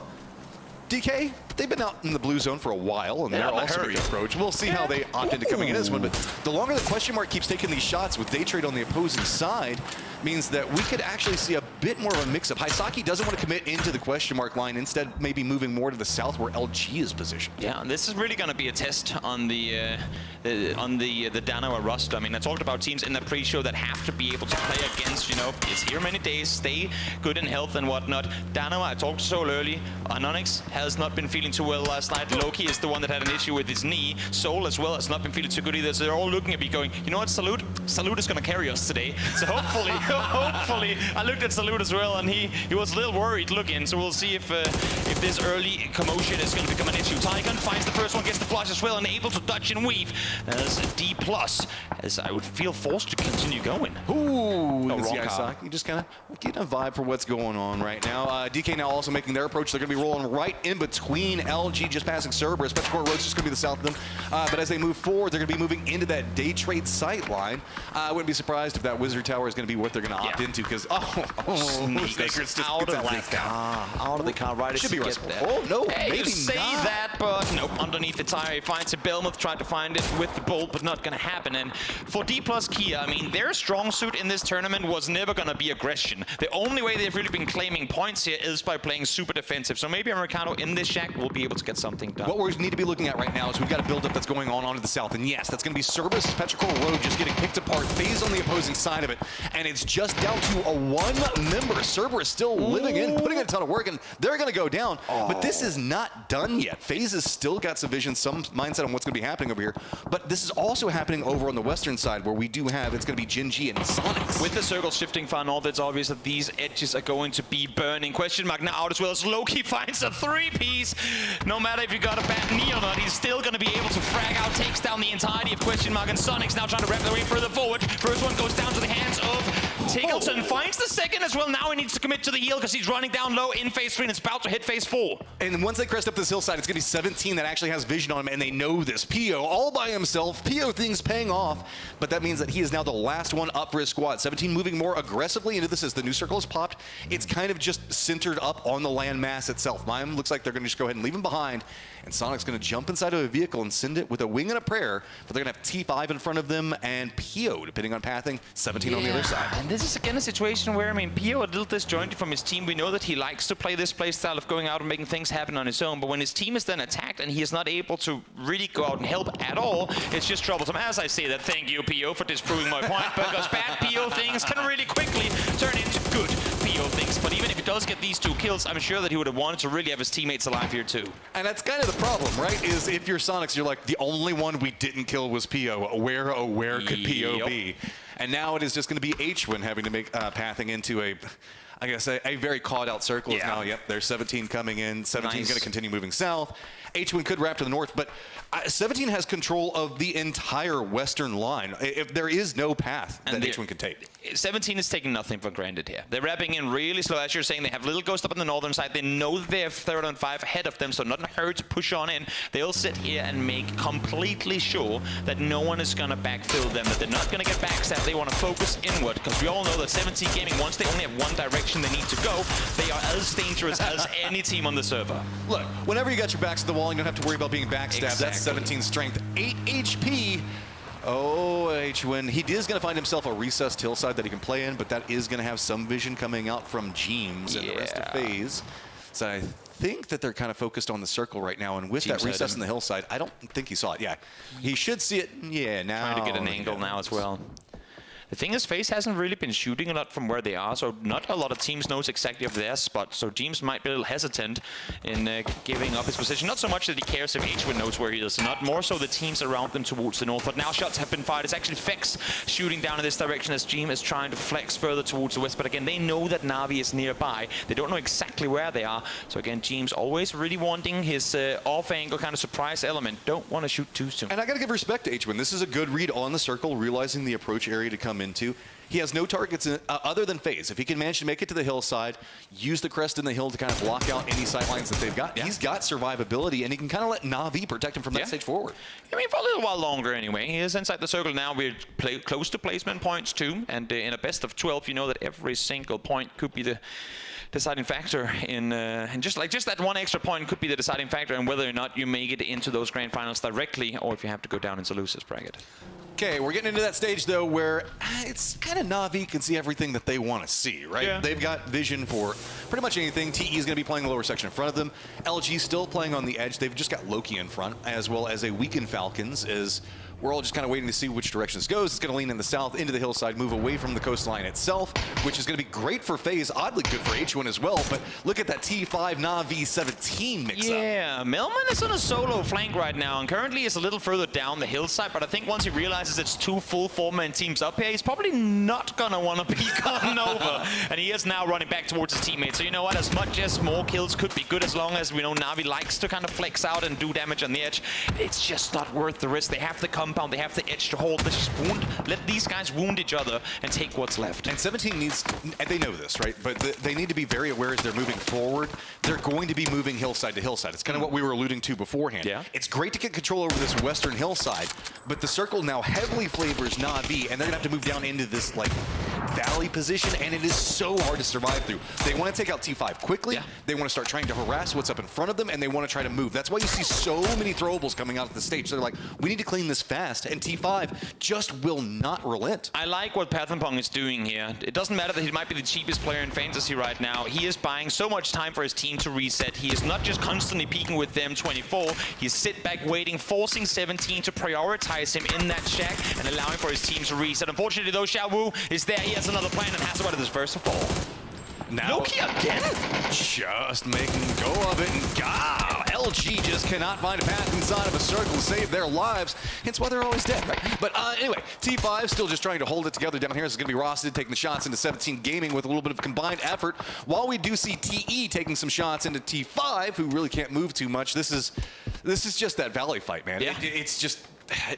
DK, they've been out in the blue zone for a while, and they're also making approach. We'll see how they opt into coming in this one, but the longer the Question mark keeps taking these shots with Daytrade on the opposing side, means that we could actually see a bit more of a mix-up. Haisaki doesn't want to commit into the Question mark line, instead maybe moving more to the south where LG is positioned. Yeah, and this is really going to be a test on the Dano roster. I mean, I talked about teams in the pre-show that have to be able to play against, you know, it's here many days, stay good in health and whatnot. Dano, I talked to Soul early. Anonix has not been feeling too well last night. Loki is the one that had an issue with his knee. Soul as well has not been feeling too good either. So they're all looking at me going, you know what, Salute is going to carry us today. So hopefully, hopefully, I looked at Salute as well, and he was a little worried looking. So we'll see if this early commotion is going to become an issue. Tygon finds the first one, gets the flush as well, and able to dodge and weave as a D+, as I would feel forced to continue going. Ooh, wrong Haisaki. You just kind of getting a vibe for what's going on right now. DK now also making their approach. They're going to be rolling right in between LG, just passing Cerberus. Petrichor Road's just going to be the south of them. But as they move forward, they're going to be moving into that day trade sight line. I wouldn't be surprised if that Wizard Tower is going to be what they're going to opt into, because, Sneakers just out of the car, right? Should be right. Oh, no, hey, maybe you say not. that, but nope, underneath the tire, he finds a Belmoth, tried to find it with the bolt, but not going to happen. And for D+ Kia, I mean, their strong suit in this tournament was never going to be aggression. The only way they've really been claiming points here is by playing super defensive. So maybe Americano in this shack will be able to get something done. What we need to be looking at right now is we've got a build-up that's going on to the south. And yes, that's going to be Cerberus, Petrichor Road just getting picked apart, FaZe on the opposing side of it. And it's just down to a one-member. Cerberus still living in, putting in a ton of work, and they're going to go down. But this is not done yet. FaZe has still got some vision, some mindset on what's going to be happening over here. But this is also happening over on the western side, where we do have, it's going to be Gen G and Sonics. With the circle shifting far north, it's obvious that these edges are going to be burning. Question mark now out as well as Loki finds a three-piece. No matter if you got a bad knee or not, he's still going to be able to frag out, takes down the entirety of Question mark, and Sonics now trying to wrap their way further forward. First one goes down to the hands of Tiggleton. Finds the second as well. Now he needs to commit to the heal because he's running down low in phase 3 and it's about to hit phase 4. And once they crest up this hillside, it's going to be 17 that actually has vision on him, and they know this. PO all by himself. PO things paying off, but that means that he is now the last one up for his squad. 17 moving more aggressively into this as the new circle is popped. It's kind of just centered up on the landmass itself. Mime looks like they're going to just go ahead and leave him behind, and Sonic's going to jump inside of a vehicle and send it with a wing and a prayer, but they're going to have T5 in front of them and PO, depending on pathing, 17 on the other side. And this is again a situation where, I mean, PO a little disjointed from his team. We know that he likes to play this play style of going out and making things happen on his own, but when his team is then attacked and he is not able to really go out and help at all, it's just troublesome. As I say that, thank you, PO, for disproving my point, because bad PO things can really quickly turn into good PO things. But even if he does get these 2 kills, I'm sure that he would have wanted to really have his teammates alive here too. And that's kind of the problem, right? Is if you're Sonics, you're like, the only one we didn't kill was PO. Where could PO be? And now it is just going to be H1 having to make pathing into a, I guess, a very caught out circle. Now, yep, there's 17 coming in. 17 is going to continue moving south. H1 could wrap to the north, but 17 has control of the entire western line. If there is no path that H1 can take. 17 is taking nothing for granted here. They're wrapping in really slow, as you're saying. They have little ghost up on the northern side. They know that they have 3rd and 5 ahead of them, so not in a hurry to push on in. They'll sit here and make completely sure that no one is going to backfill them, that they're not going to get backstabbed. They want to focus inward, because we all know that 17 Gaming, once they only have one direction they need to go, they are as dangerous as any team on the server. Look, whenever you got your backs to the wall, you don't have to worry about being backstabbed. That's 17's strength. 8 HP. Oh, H1. He is going to find himself a recessed hillside that he can play in, but that is going to have some vision coming out from James and the rest of FaZe. So I think that they're kind of focused on the circle right now, and with that recess in the hillside, I don't think he saw it. Yeah, he should see it. Yeah, now. Trying to get an angle now as well. The thing is, FaZe hasn't really been shooting a lot from where they are, so not a lot of teams knows exactly of their spot. So James might be a little hesitant in giving up his position. Not so much that he cares if H1 knows where he is, not more so the teams around them towards the north. But now shots have been fired. It's actually Fex shooting down in this direction as James is trying to flex further towards the west. But again, they know that Na'Vi is nearby. They don't know exactly where they are. So again, James always really wanting his off-angle kind of surprise element. Don't want to shoot too soon. And I got to give respect to H1. This is a good read on the circle, realizing the approach area to come into. He has no targets other than FaZe. If he can manage to make it to the hillside, use the crest in the hill to kind of block out any sightlines that they've got, he's got survivability, and he can kind of let Na'Vi protect him from that stage forward. I mean, for a little while longer anyway. He is inside the circle now. We're close to placement points too, and in a best of 12, you know that every single point could be the deciding factor in, and just that one extra point could be the deciding factor in whether or not you make it into those grand finals directly, or if you have to go down into losers bracket. Okay, we're getting into that stage, though, where it's kind of Na'Vi can see everything that they want to see, right? Yeah. They've got vision for pretty much anything. TE is going to be playing the lower section in front of them. LG still playing on the edge. They've just got Loki in front, as well as a weakened Falcons, as we're all just kind of waiting to see which direction this goes. It's going to lean in the south into the hillside, move away from the coastline itself, which is going to be great for FaZe, oddly good for H1 as well. But look at that T5 Na'Vi 17 mix-up. Yeah, Melman is on a solo flank right now, and currently is a little further down the hillside, but I think once he realizes it's 2 full 4-man teams up here, he's probably not going to want to be gotten over. And he is now running back towards his teammates. So you know what, as much as more kills could be good, as long as we know Na'Vi likes to kind of flex out and do damage on the edge, it's just not worth the risk. They have the compound, they have the edge to hold. Let's just let these guys wound each other and take what's left. And 17 needs, and they know this, right? But they need to be very aware as they're moving forward. They're going to be moving hillside to hillside. It's kind of what we were alluding to beforehand. Yeah. It's great to get control over this western hillside, but the circle now heavily flavors Na'Vi, and they're gonna have to move down into this like valley position, and it is so hard to survive through. They want to take out T5 quickly. They want to start trying to harass what's up in front of them, and they want to try to move. That's why you see so many throwables coming out of the stage. They're like, we need to clean this fast, and T5 just will not relent. I like what Pathenpong is doing here. It doesn't matter that he might be the cheapest player in Fantasy right now. He is buying so much time for his team to reset. He is not just constantly peeking with them 24. He's sit back waiting, forcing 17 to prioritize him in that shack and allowing for his team to reset. Unfortunately, though, Xiaowu is there. He has another plan and has about his first to fall. Now, Loki again? Just making go of it, and LG just cannot find a path inside of a circle to save their lives. Hence why they're always dead, right? But anyway, T5 still just trying to hold it together down here. This is going to be Rosted taking the shots into 17 Gaming with a little bit of combined effort. While we do see TE taking some shots into T5, who really can't move too much. This is just that valley fight, man. Yeah. It's just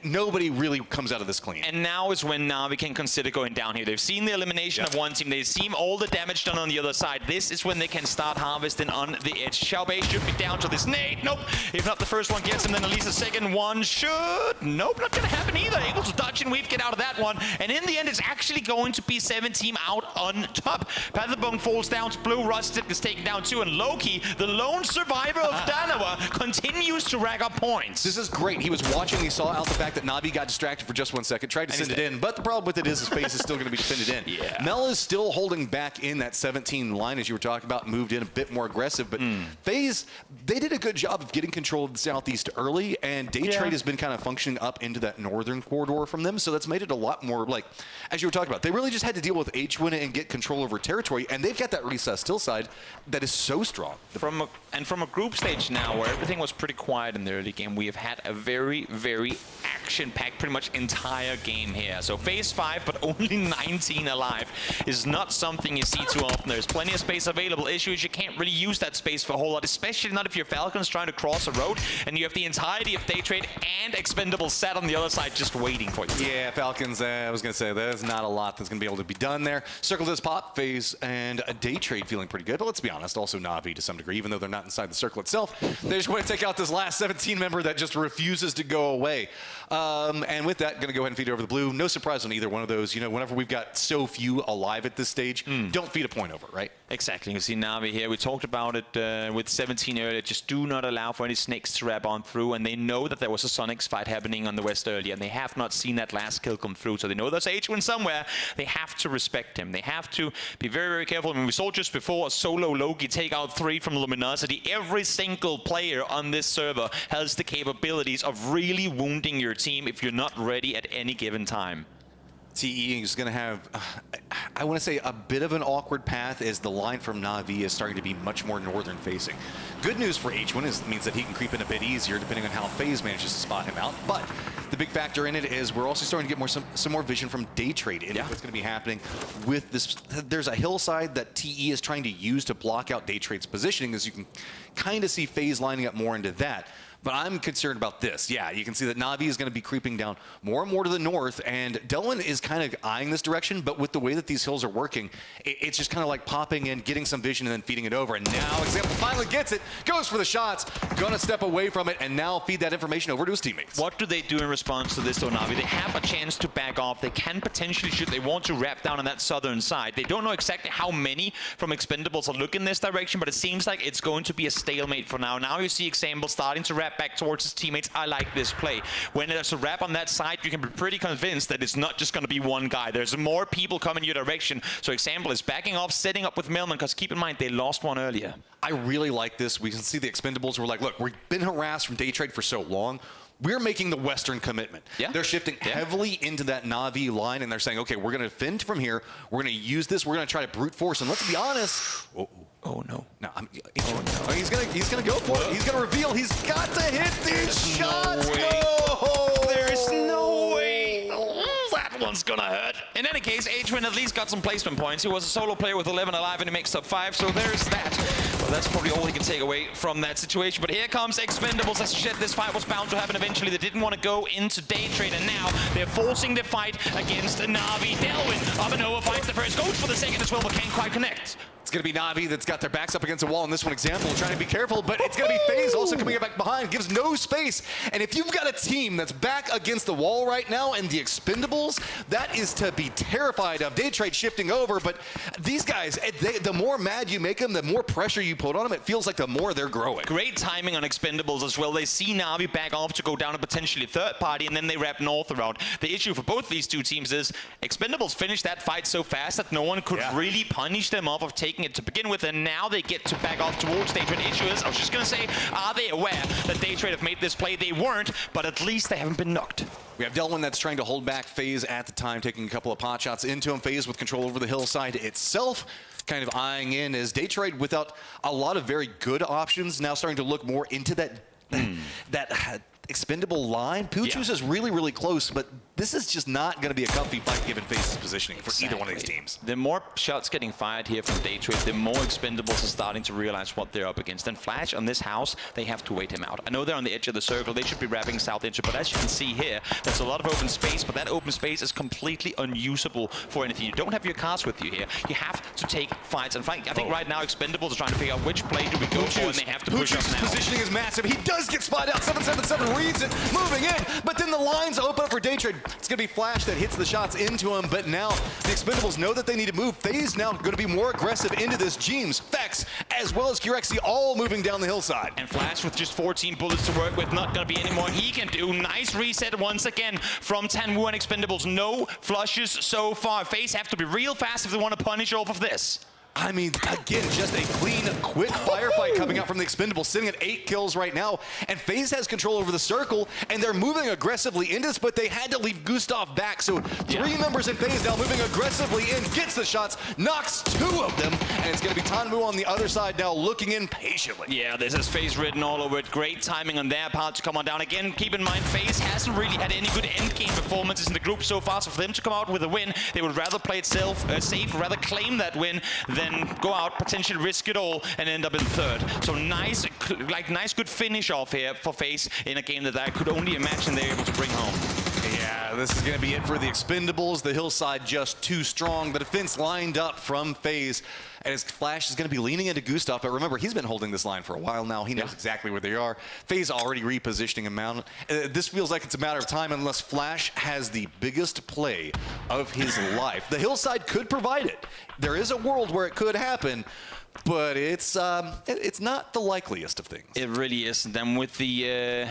nobody really comes out of this clean. And now is when Na'Vi can consider going down here. They've seen the elimination of one team. They've seen all the damage done on the other side. This is when they can start harvesting on the edge. Xiaobei should be down to this nade. Nope. If not the first one gets him, then at least the second one should. Nope, not going to happen either. Able to dodge and weave, get out of that one. And in the end, it's actually going to be 17 out on top. Pathenpong falls down to blue. Rusted is taken down too. And Loki, the lone survivor of Danawa, continues to rack up points. This is great. He was watching. He saw out the fact that Na'Vi got distracted for just 1 second, tried to send it in, but the problem with it is his face is still going to be defended in. Yeah. Mel is still holding back in that 17 line, as you were talking about, moved in a bit more aggressive, but FaZe, they did a good job of getting control of the southeast early, and day trade has been kind of functioning up into that northern corridor from them, so that's made it a lot more, like, as you were talking about, they really just had to deal with H1 and get control over territory, and they've got that recessed hillside that is so strong. From a group stage now, where everything was pretty quiet in the early game, we have had a very, very action-packed pretty much entire game here. So phase 5, but only 19 alive is not something you see too often. There's plenty of space available. Issue is you can't really use that space for a whole lot, especially not if you're Falcons trying to cross a road and you have the entirety of Day Trade and Expendables sat on the other side just waiting for you. Yeah, Falcons, I was going to say, there's not a lot that's going to be able to be done there. Circle does pop, phase, and a Day Trade feeling pretty good, but let's be honest, also Na'Vi to some degree, even though they're not inside the circle itself. They just want to take out this last 17 member that just refuses to go away. And with that, going to go ahead and feed it over the blue. No surprise on either one of those. You know, whenever we've got so few alive at this stage, don't feed a point over, right? Exactly. You see Na'Vi here. We talked about it with 17 earlier. Just do not allow for any snakes to wrap on through. And they know that there was a Sonics fight happening on the west earlier, and they have not seen that last kill come through. So they know there's H1 somewhere. They have to respect him. They have to be very, very careful. I mean, we saw just before a solo Loki take out 3 from Luminosity. Every single player on this server has the capabilities of really wounding your team if you're not ready at any given time. TE is going to have, I want to say, a bit of an awkward path as the line from Na'Vi is starting to be much more northern facing. Good news for H1 is means that he can creep in a bit easier depending on how FaZe manages to spot him out. But the big factor in it is we're also starting to get some more vision from Day Trade into what's going to be happening with this. There's a hillside that TE is trying to use to block out Day Trade's positioning, as you can kind of see FaZe lining up more into that. But I'm concerned about this. Yeah, you can see that Na'Vi is going to be creeping down more and more to the north, and Delwyn is kind of eyeing this direction, but with the way that these hills are working, it's just kind of like popping in, getting some vision, and then feeding it over. And now Example finally gets it, goes for the shots, going to step away from it, and now feed that information over to his teammates. What do they do in response to this, though, Na'Vi? They have a chance to back off. They can potentially shoot. They want to wrap down on that southern side. They don't know exactly how many from Expendables are looking this direction, but it seems like it's going to be a stalemate for now. Now you see Example starting to wrap back towards his teammates. I like this play. When there's a wrap on that side, you can be pretty convinced that it's not just going to be one guy. There's more people coming your direction. So Example is backing off, setting up with Millman, because keep in mind, they lost one earlier. I really like this. We can see the Expendables were like, look, we've been harassed from Day Trade for so long. We're making the Western commitment. Yeah. They're shifting heavily into that Na'Vi line, and they're saying, okay, we're going to defend from here. We're going to use this. We're going to try to brute force. And let's be honest. Oh no. No, he's gonna go for it. He's gonna reveal. He's got to hit these shots. No! There's no way. That one's gonna hurt. In any case, H1 at least got some placement points. He was a solo player with 11 alive and he makes top 5, so there's that. Well, that's probably all he can take away from that situation. But here comes Expendables. As shit, this fight was bound to happen eventually. They didn't want to go into Day Trade, and now they're forcing the fight against Na'Vi. Delwyn up and over, finds the first, goes for the second as well, but can't quite connect. It's going to be Na'Vi that's got their backs up against a wall in this one Example, trying to be careful, but it's going to be FaZe also coming back behind, gives no space. And if you've got a team that's back against the wall right now and the Expendables, that is to be terrified of. Day Trade shifting over, but these guys, the more mad you make them, the more pressure you put on them, it feels like the more they're growing. Great timing on Expendables as well. They see Na'Vi back off to go down a potentially third party, and then they wrap north around. The issue for both these two teams is Expendables finished that fight so fast that no one could really punish them off of taking it to begin with, and now they get to back off towards Day Trade. Issue is, I was just going to say, are they aware that Day Trade have made this play? They weren't, but at least they haven't been knocked. We have Delwyn that's trying to hold back FaZe at the time, taking a couple of pot shots into him. FaZe with control over the hillside itself, kind of eyeing in as Day Trade without a lot of very good options, now starting to look more into that expendable line. Puchus is really, really close, but this is just not going to be a comfy fight given FaZe's positioning for either one of these teams. The more shots getting fired here from Day Trade, the more Expendables are starting to realize what they're up against. And Flash on this house, they have to wait him out. I know they're on the edge of the circle. They should be wrapping south into, but as you can see here, there's a lot of open space, but that open space is completely unusable for anything. You don't have your cars with you here. You have to take fights and fight. I think right now Expendables are trying to figure out which play do we go for, and they have to push up now. Positioning is massive. He does get spotted out. 777 reads it, moving in, but then the lines open up for Day Trade. It's going to be Flash that hits the shots into him, but now the Expendables know that they need to move. FaZe now going to be more aggressive into this. James, Fex, as well as Kurexi all moving down the hillside. And Flash with just 14 bullets to work with, not going to be any more he can do. Nice reset once again from Tanwu and Expendables. No flushes so far. FaZe have to be real fast if they want to punish off of this. I mean, again, just a clean, quick firefight coming out from the Expendables, sitting at 8 kills right now. And FaZe has control over the circle, and they're moving aggressively into this, but they had to leave Gustav back. So 3 members in FaZe now moving aggressively in, gets the shots, knocks 2 of them, and it's going to be Tanmu on the other side now looking in patiently. Yeah, this is FaZe written all over it. Great timing on their part to come on down. Again, keep in mind, FaZe hasn't really had any good endgame performances in the group so far, so for them to come out with a win, they would rather play it safe, rather claim that win than go out, potentially risk it all, and end up in 3rd. So nice good finish off here for FaZe in a game that I could only imagine they're able to bring home. Yeah, this is going to be it for the Expendables. The hillside just too strong. The defense lined up from FaZe. And his Flash is going to be leaning into Gustav. But remember, he's been holding this line for a while now. He knows exactly where they are. FaZe already repositioning him out. This feels like it's a matter of time unless Flash has the biggest play of his life. The hillside could provide it. There is a world where it could happen. But it's not the likeliest of things. It really isn't. And with the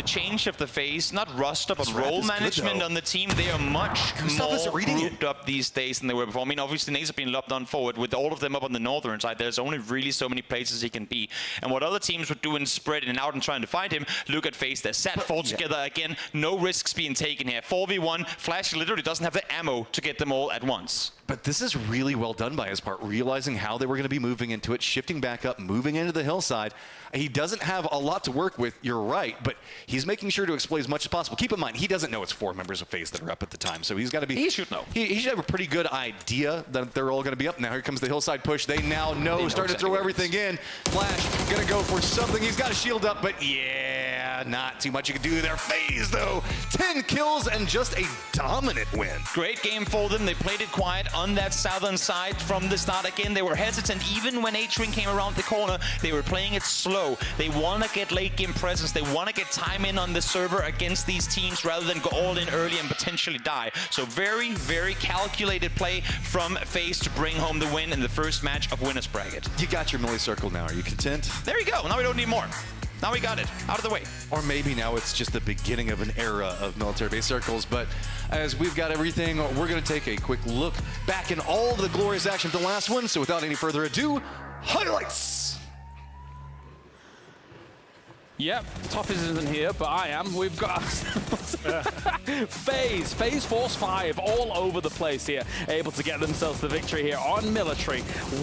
change of the phase, not roster, but role management on the team, they are much more grouped up these days than they were before. I mean, obviously, Naze have been lobbed on forward. With all of them up on the northern side, there's only really so many places he can be. And what other teams would do in spreading and out and trying to find him, look at FaZe. They're set full together again. No risks being taken here. 4v1. Flash literally doesn't have the ammo to get them all at once. But this is really well done by his part, realizing how they were going to be moving into it, shifting back up, moving into the hillside. He doesn't have a lot to work with, you're right, but he's making sure to exploit as much as possible. Keep in mind, he doesn't know it's 4 members of FaZe that are up at the time, so he's got to be... He should know. He should have a pretty good idea that they're all going to be up. Now here comes the hillside push. They now know, start to throw everything in. Flash going to go for something. He's got a shield up, but yeah, not too much you can do there. FaZe, though, 10 kills and just a dominant win. Great game for them. They played it quiet on that southern side from the start. Again, they were hesitant. Even when H-Wing came around the corner, they were playing it slow. They want to get late game presence. They want to get time in on the server against these teams rather than go all in early and potentially die. So very, very calculated play from FaZe to bring home the win in the first match of Winners Bracket. You got your melee circle now. Are you content? There you go. Now we don't need more. Now we got it out of the way. Or maybe now it's just the beginning of an era of military base circles. But as we've got everything, we're going to take a quick look back in all the glorious action from the last one. So without any further ado, highlights. Yep, Toffees isn't here, but I am. We've got FaZe Force 5 all over the place here, able to get themselves the victory here on military.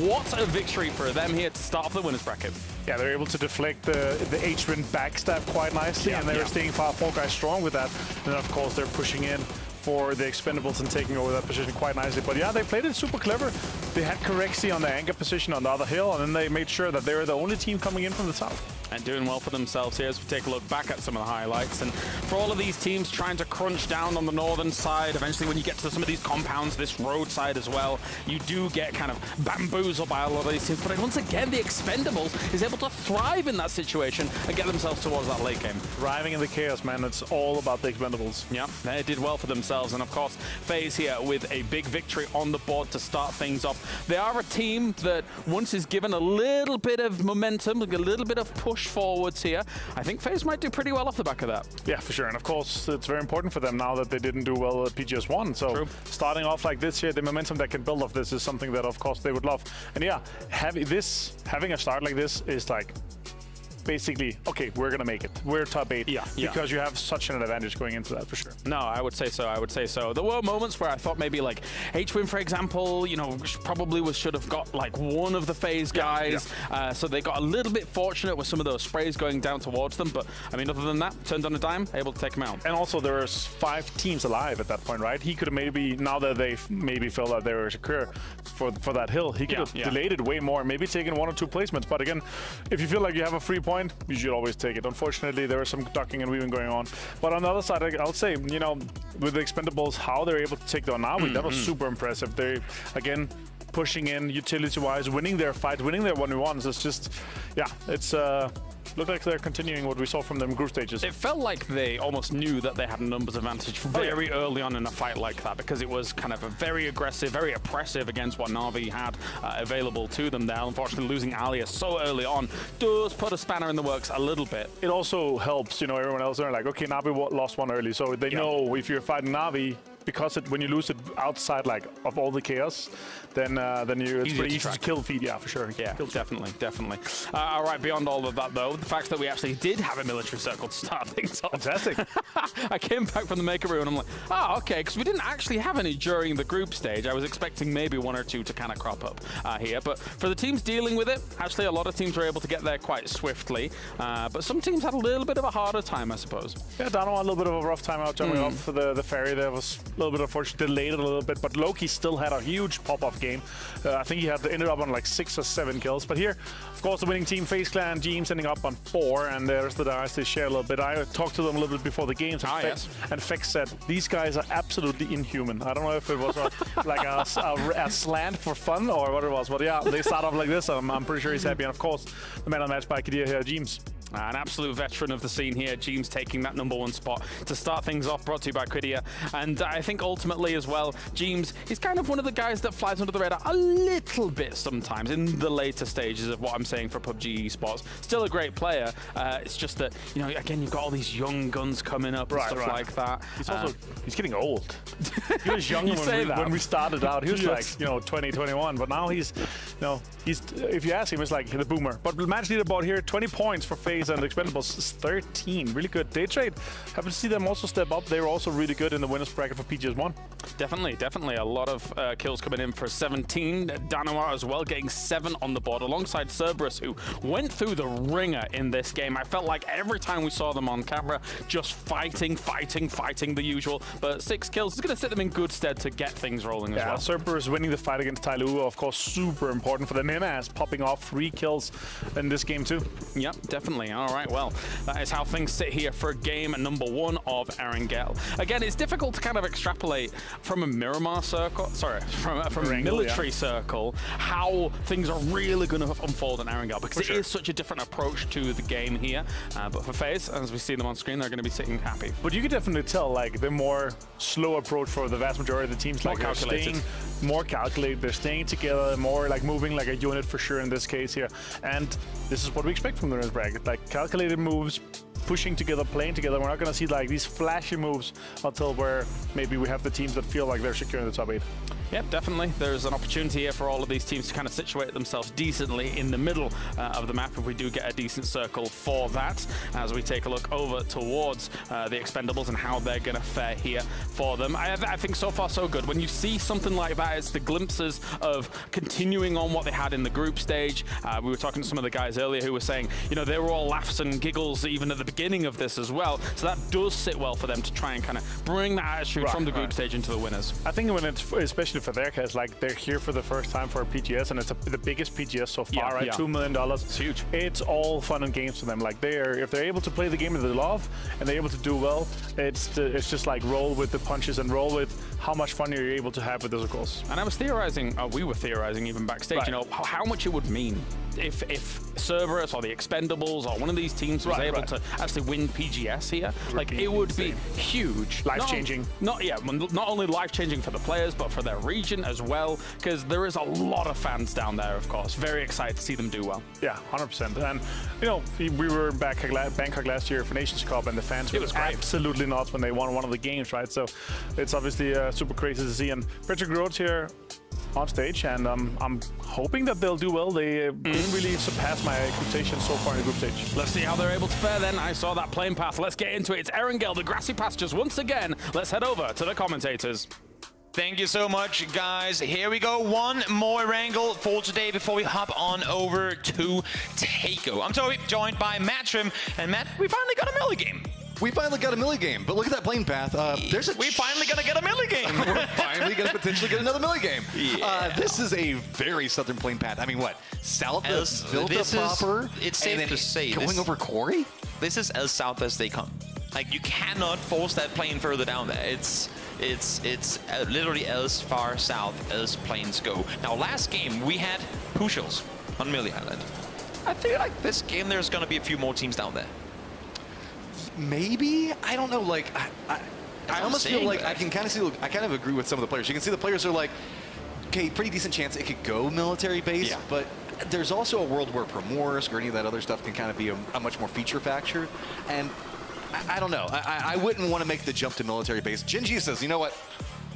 What a victory for them here to start off the winners bracket. Yeah, they're able to deflect the H-Win backstab quite nicely, and they were staying 4 guys strong with that. And then, of course, they're pushing in for the Expendables and taking over that position quite nicely. But yeah, they played it super clever. They had Corexi on the anchor position on the other hill, and then they made sure that they were the only team coming in from the south. And doing well for themselves here as we take a look back at some of the highlights. And for all of these teams trying to crunch down on the northern side, eventually when you get to some of these compounds, this roadside as well, you do get kind of bamboozled by a lot of these teams. But once again, the Expendables is able to thrive in that situation and get themselves towards that late game. Thriving in the chaos, man. It's all about the Expendables. Yeah, they did well for themselves. And of course, FaZe here with a big victory on the board to start things off. They are a team that once is given a little bit of momentum, a little bit of push forwards here, I think FaZe might do pretty well off the back of that. Yeah, for sure. And of course, it's very important for them now that they didn't do well at PGS1. So starting off like this here, the momentum that can build off this is something that, of course, they would love. And yeah, having a start like this is like, basically, okay, we're going to make it. We're top 8. Yeah. Because you have such an advantage going into that, for sure. No, I would say so. I would say so. There were moments where I thought maybe like H-Win, for example, you know, probably should have got like one of the FaZe guys. So they got a little bit fortunate with some of those sprays going down towards them. But I mean, other than that, turned on a dime, able to take him out. And also there was 5 teams alive at that point, right? He could have maybe, now that they maybe felt that they were secure for that hill, he could have delayed it way more, maybe taken 1 or 2 placements. But again, if you feel like you have a free point, you should always take it. Unfortunately, there was some ducking and weaving going on. But on the other side, I'll say, you know, with the Expendables, how they're able to take down Navi, that was super impressive. They, again, pushing in utility-wise, winning their fight, winning their 1v1s. It's just, yeah, it's looked like they're continuing what we saw from them in group stages. It felt like they almost knew that they had a numbers advantage very early on in a fight like that, because it was kind of a very aggressive, very oppressive against what Na'Vi had available to them there. Unfortunately, losing Alias so early on does put a spanner in the works a little bit. It also helps, you know, everyone else are like, okay, Na'Vi lost one early, so they know if you're fighting Na'Vi, because when you lose it outside like of all the chaos, then it's pretty easy to kill feed. Yeah, for sure. Yeah, definitely. All right, beyond all of that though, the fact that we actually did have a military circle to start things off. Fantastic. I came back from the maker room and I'm like, oh, okay, because we didn't actually have any during the group stage. I was expecting maybe 1 or 2 to kind of crop up here, but for the teams dealing with it, actually a lot of teams were able to get there quite swiftly, but some teams had a little bit of a harder time, I suppose. Yeah, Dano had a little bit of a rough time out jumping off for the ferry. There was a little bit unfortunate, delayed it a little bit, but Loki still had a huge pop-off game. I think he ended up on like 6 or 7 kills, but here, of course, the winning team, FaZe Clan, Jeems ending up on 4, and there's the guys they share a little bit. I talked to them a little bit before the games, and Fex said, these guys are absolutely inhuman. I don't know if it was like a slant for fun or what it was, but yeah, they start off like this, and I'm pretty sure he's happy. And of course, the man of the match by Kadir here, Jeems. An absolute veteran of the scene here, Jeems taking that #1 spot to start things off, brought to you by Quidia. And I think ultimately as well, Jeems, he's kind of one of the guys that flies under the radar a little bit sometimes in the later stages of what I'm saying for PUBG Esports. Still a great player. It's just that, you know, again, you've got all these young guns coming up and stuff like that. He's also, he's getting old. He was young when we started out. He was like, 20, 21, but now he's, if you ask him, it's like the boomer. But the match leaderboard here, 20 points for FaZe and Expendables is 13. Really good. Daytrade, happy to see them also step up. They were also really good in the winners bracket for PGS1. Definitely. A lot of kills coming in for 17. Danoir as well, getting 7 on the board, alongside Cerberus, who went through the ringer in this game. I felt like every time we saw them on camera, just fighting the usual. But 6 kills is going to set them in good stead to get things rolling as well. Cerberus winning the fight against Tyloo, of course, super important for them. immerse popping off 3 kills in this game too. Yep, definitely. All right, well, that is how things sit here for game #1 of Erangel. Again, it's difficult to kind of extrapolate from a Miramar circle, from a military circle, how things are really going to unfold in Erangel, because it is such a different approach to the game here. But for FaZe, as we see them on screen, they're going to be sitting happy. But you can definitely tell, like, the more slow approach for the vast majority of the teams, like they're staying more calculated, they're staying together, more like moving like a unit for sure in this case here. And this is what we expect from the winners bracket, like calculated moves, pushing together, playing together. We're not going to see like these flashy moves until where maybe we have the teams that feel like they're secure in the top 8. Yep, definitely. There's an opportunity here for all of these teams to kind of situate themselves decently in the middle of the map if we do get a decent circle for that, as we take a look over towards the Expendables and how they're going to fare here for them. I think so far so good. When you see something like that, it's the glimpses of continuing on what they had in the group stage. We were talking to some of the guys earlier who were saying, you know, they were all laughs and giggles even at the beginning of this as well. So that does sit well for them to try and kind of bring that attitude from the group stage into the winners. I think when it's, especially for their case, like they're here for the first time for a PGS, and it's the biggest PGS so far, right? $2 million. It's huge. It's all fun and games for them. Like if they're able to play the game that they love and they're able to do well, it's just like roll with the punches and roll with how much fun you're able to have with this, of course. And I was theorizing, we were theorizing even backstage, you know, how much it would mean if Cerberus or the Expendables or one of these teams was able to actually win PGS here. Like, it would be huge. Life-changing. Not only life-changing for the players, but for their region as well, because there is a lot of fans down there, of course. Very excited to see them do well. Yeah, 100%. And, you know, we were back at Bangkok last year for Nations Cup, and the fans were absolutely nuts when they won one of the games, right? So it's obviously super crazy to see. And Preshow Groats here on stage, and I'm hoping that they'll do well. They didn't really surpass my expectations so far in the group stage. Let's see how they're able to fare then. I saw that plane path. Let's get into it. It's Erangel, the grassy pastures once again. Let's head over to the commentators. Thank you so much, guys. Here we go. One more angle for today before we hop on over to Takeo. I'm Toby, joined by Matt Trim. And Matt, we finally got a melee game. We finally got a melee game, but look at that plane path. We finally gonna get a melee game. We're finally gonna potentially get another melee game. Yeah. This is a very southern plane path. I mean, what? South of Vilda proper? It's safe to say. Going over Quarry? This is as south as they come. Like, you cannot force that plane further down there. It's literally as far south as planes go. Now, last game, we had Pushels on Millie Island. I feel like this game, there's gonna be a few more teams down there. Maybe? I don't know, like, I almost feel like I can kind of see, I kind of agree with some of the players. You can see the players are like, okay, pretty decent chance it could go military base, but there's also a world where Primorsk or any of that other stuff can kind of be a much more feature factor. And I don't know. I wouldn't want to make the jump to military base. Genji says, you know what?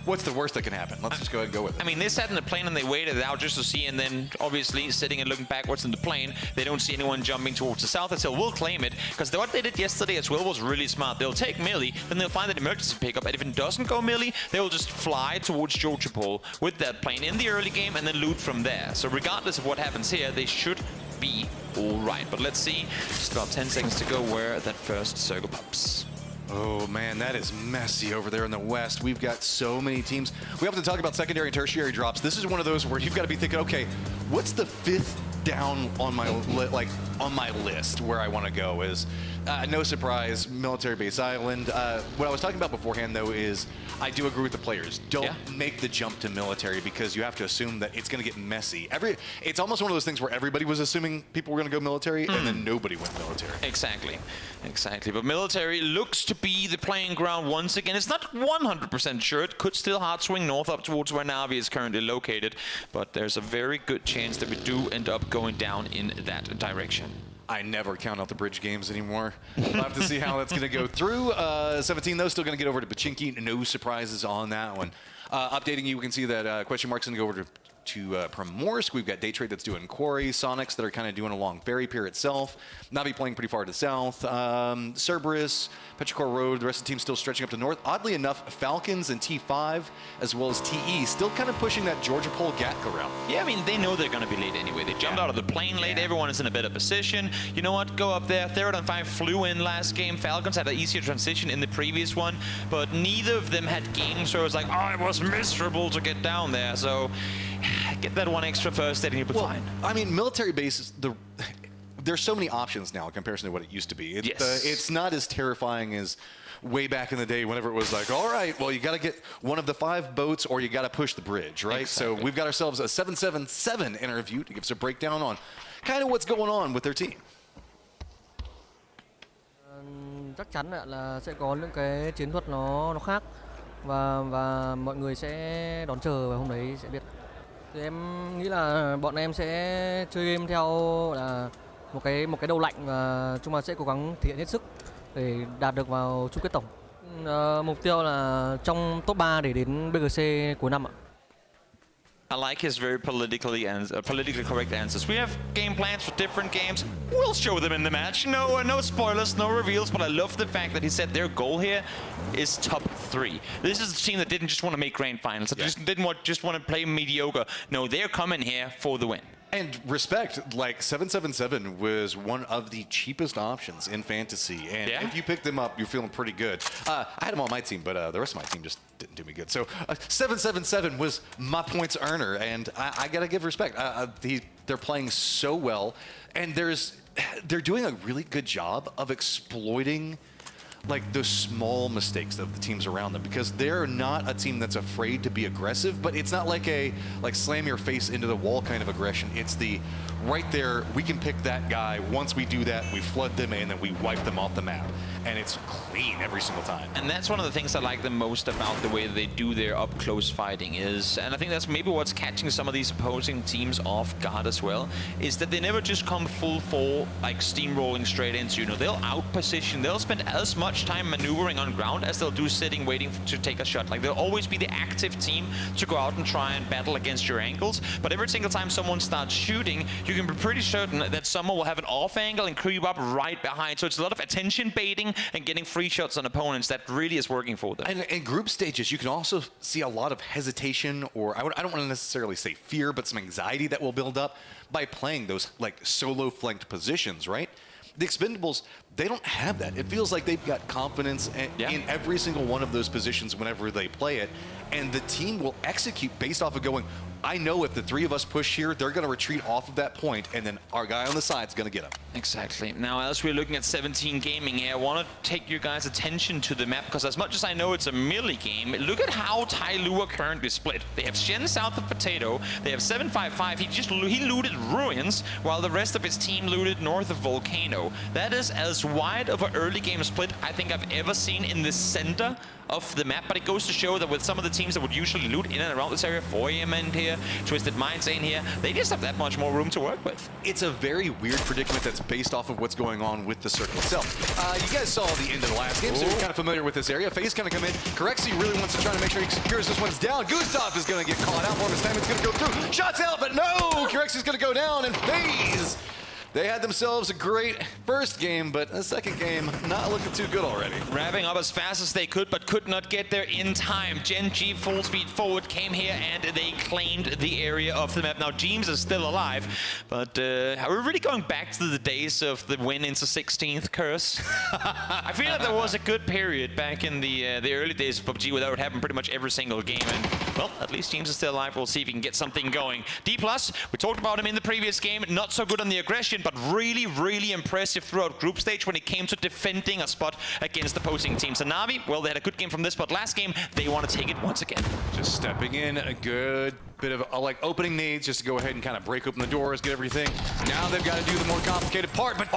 what's the worst that can happen? Let's just go ahead and go with it. I mean, they sat in the plane and they waited out just to see, and then obviously sitting and looking backwards in the plane, they don't see anyone jumping towards the south. They say, we'll claim it, because what they did yesterday as well was really smart. They'll take Millie, then they'll find an emergency pickup, and if it doesn't go Millie, they will just fly towards Georgia Pole with that plane in the early game and then loot from there. So regardless of what happens here, they should be all right. But let's see, just about 10 seconds to go where that first circle pops. Oh man, that is messy over there in the West. We've got so many teams. We have to talk about secondary and tertiary drops. This is one of those where you've got to be thinking, okay, what's the 5th down on my list where I want to go? Is no surprise, Military Base Island. What I was talking about beforehand though is I do agree with the players. Don't make the jump to military, because you have to assume that it's going to get messy. It's almost one of those things where everybody was assuming people were going to go military, and then nobody went military. Exactly. But military looks to be the playing ground once again. It's not 100% sure. It could still hard swing north up towards where Na'Vi is currently located, but there's a very good chance that we do end up going down in that direction. I never count out the bridge games anymore. We'll have to see how that's going to go through. 17, though, still going to get over to Pachinki. No surprises on that one. Updating you, we can see that Question Mark's going to go over to Primorsk. We've got Day Trade that's doing Quarry, Sonics that are kind of doing along Ferry Pier itself. Na'Vi playing pretty far to the south. Cerberus, Petrichor Road, the rest of the team still stretching up to north. Oddly enough, Falcons and T5 as well as TE still kind of pushing that Georgia Pole Gatka route. Yeah, I mean, they know they're going to be late anyway. They jumped out of the plane late. Everyone is in a better position. You know what? Go up there. Therodon 5 flew in last game. Falcons had an easier transition in the previous one, but neither of them had games where it was like, oh, it was miserable to get down there. So get that one extra first aid and you'll be fine. I mean, military bases, there's so many options now in comparison to what it used to be. It's not as terrifying as way back in the day whenever it was like, all right, well, you got to get one of the 5 boats or you got to push the bridge, right? Exactly. So we've got ourselves a 777 interview to give us a breakdown on kind of what's going on with their team. Chắc chắn là sẽ có những cái chiến thuật nó khác và mọi người sẽ đón chờ và hôm đấy sẽ biết. Thì em nghĩ là bọn em sẽ chơi game theo là một cái đầu lạnh và chúng ta sẽ cố gắng thể hiện hết sức để đạt được vào chung kết tổng. Mục tiêu là trong top 3 để đến PGS cuối năm ạ. I like his very politically correct answers. We have game plans for different games. We'll show them in the match. No spoilers, no reveals, but I love the fact that he said their goal here is top 3. This is a team that didn't just want to make grand finals. That didn't just want to play mediocre. No, they're coming here for the win. And respect, like 777 was one of the cheapest options in fantasy, and if you pick them up, you're feeling pretty good. I had them on my team, but the rest of my team just didn't do me good. So 777 was my points earner, and I gotta give respect. They're playing so well, and they're doing a really good job of exploiting like those small mistakes of the teams around them, because they're not a team that's afraid to be aggressive, but it's not like a slam your face into the wall kind of aggression. It's the right there, we can pick that guy. Once we do that, we flood them in and we wipe them off the map. And it's clean every single time. And that's one of the things I like the most about the way they do their up-close fighting is, and I think that's maybe what's catching some of these opposing teams off guard as well, is that they never just come full for like steamrolling straight into you. They'll out-position, they'll spend as much time maneuvering on ground as they'll do sitting waiting to take a shot. Like they'll always be the active team to go out and try and battle against your angles, but every single time someone starts shooting, you can be pretty certain that someone will have an off angle and creep up right behind. So it's a lot of attention baiting and getting free shots on opponents that really is working for them. And in group stages, you can also see a lot of hesitation, or I don't want to necessarily say fear, but some anxiety that will build up by playing those like solo flanked positions, right? The Expendables, they don't have that. It feels like they've got confidence in every single one of those positions whenever they play it, and the team will execute based off of going, I know if the 3 of us push here, they're going to retreat off of that point, and then our guy on the side is going to get him. Exactly. Now, as we're looking at 17 Gaming here, I want to take your guys' attention to the map, because as much as I know it's a melee game, look at how Tai Lu are currently split. They have Shen south of Potato, they have 755, he looted Ruins, while the rest of his team looted north of Volcano. That is as wide of an early game split I think I've ever seen in the center of the map, but it goes to show that with some of the teams that would usually loot in and around this area, 4am in here, Twisted Minds in here, they just have that much more room to work with. It's a very weird predicament that's based off of what's going on with the circle itself. You guys saw the end of the last game, so you're kind of familiar with this area. FaZe kind of come in. Corexy really wants to try to make sure he secures this one's down. Gustav is going to get caught out for him. His time it's going to go through. Shots out, but no! Corexy's going to go down, and FaZe, they had themselves a great first game, but the second game not looking too good already. Wrapping up as fast as they could, but could not get there in time. Gen G full speed forward came here and they claimed the area of the map. Now Jeems is still alive, but are we really going back to the days of the win into 16th curse? I feel like there was a good period back in the early days of PUBG where that would happen pretty much every single game, and well, at least Jeems is still alive. We'll see if he can get something going. D+, we talked about him in the previous game, not so good on the aggression, but really, really impressive throughout group stage when it came to defending a spot against the opposing team. So Na'Vi, well, they had a good game from this spot last game. They want to take it once again. Just stepping in, a good bit of like opening nades just to go ahead and kind of break open the doors, get everything. Now they've got to do the more complicated part, but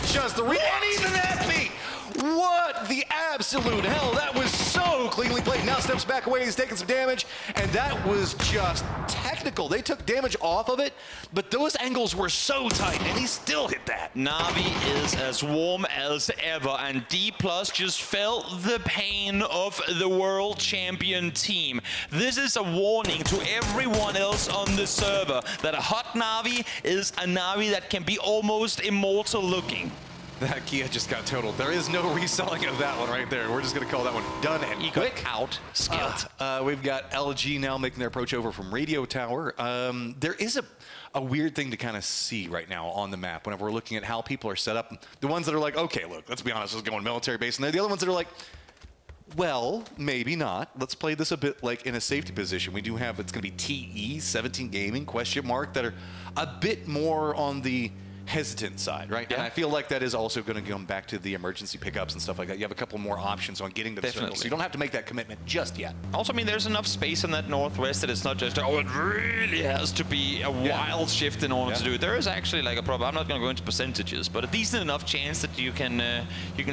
just the and even that beat. What the absolute hell? That was so cleanly played. Now steps back away, he's taking some damage, and that was just technical. They took damage off of it, but those angles were so tight, and he still hit that. Na'Vi is as warm as ever, and D+ just felt the pain of the world champion team. This is a warning to everyone else on the server that a hot Na'Vi is a Na'Vi that can be almost immortal looking. That Kia just got totaled. There is no reselling of that one right there. We're just going to call that one done and quick. Out skilled. We've got LG now making their approach over from Radio Tower. There is a weird thing to kind of see right now on the map whenever we're looking at how people are set up. The ones that are like, okay, look, let's be honest, let's go on military base. And they're the other ones that are like, well, maybe not. Let's play this a bit like in a safety position. We do have, it's going to be TE, 17 Gaming, question mark, that are a bit more on the hesitant side, right? Yeah. And I feel like that is also going to come back to the emergency pickups and stuff like that. You have a couple more options on getting to the circle, so you don't have to make that commitment just yet. Also, I mean, there's enough space in that northwest that it's not just, oh, it really has to be a wild shift in order to do it. There is actually like a problem. I'm not going to go into percentages, but a decent enough chance that you can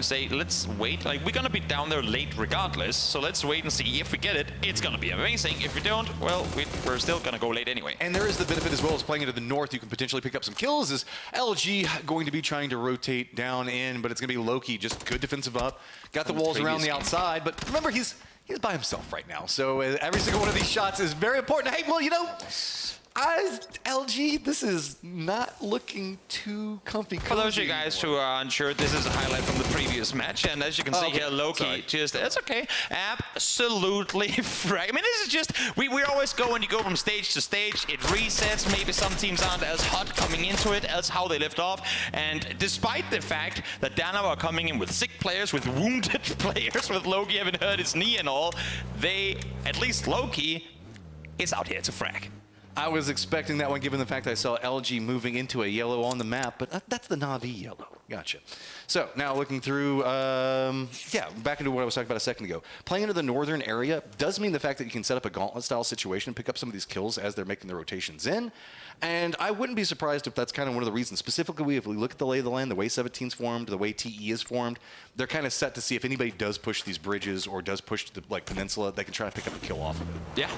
say, let's wait. Like, we're going to be down there late regardless, so let's wait and see. If we get it, it's going to be amazing. If we don't, well, we're still going to go late anyway. And there is the benefit as well as playing into the north. You can potentially pick up some kills. Is LG going to be trying to rotate down in, but it's going to be Loki, just good defensive up. Got the walls around the outside, but remember, he's by himself right now. So every single one of these shots is very important. Hey, well, you know, LG, this is not looking too comfy. For those of you guys who are unsure, this is a highlight from the previous match, and as you can see here, Loki just, it's okay, absolutely frag. I mean, this is just, we're always going, you go from stage to stage, it resets, maybe some teams aren't as hot coming into it as how they lift off, and despite the fact that Dana are coming in with sick players, with wounded players, with Loki having hurt his knee and all, they, at least Loki, is out here to frag. I was expecting that one given the fact that I saw LG moving into a yellow on the map, but that's the Na'Vi yellow. Gotcha. So now looking through, back into what I was talking about a second ago. Playing into the northern area does mean the fact that you can set up a gauntlet-style situation and pick up some of these kills as they're making the rotations in. And I wouldn't be surprised if that's kind of one of the reasons. Specifically, if we look at the lay of the land, the way 17's formed, the way TE is formed, they're kind of set to see if anybody does push these bridges or does push the peninsula, they can try to pick up a kill off of it. Yeah.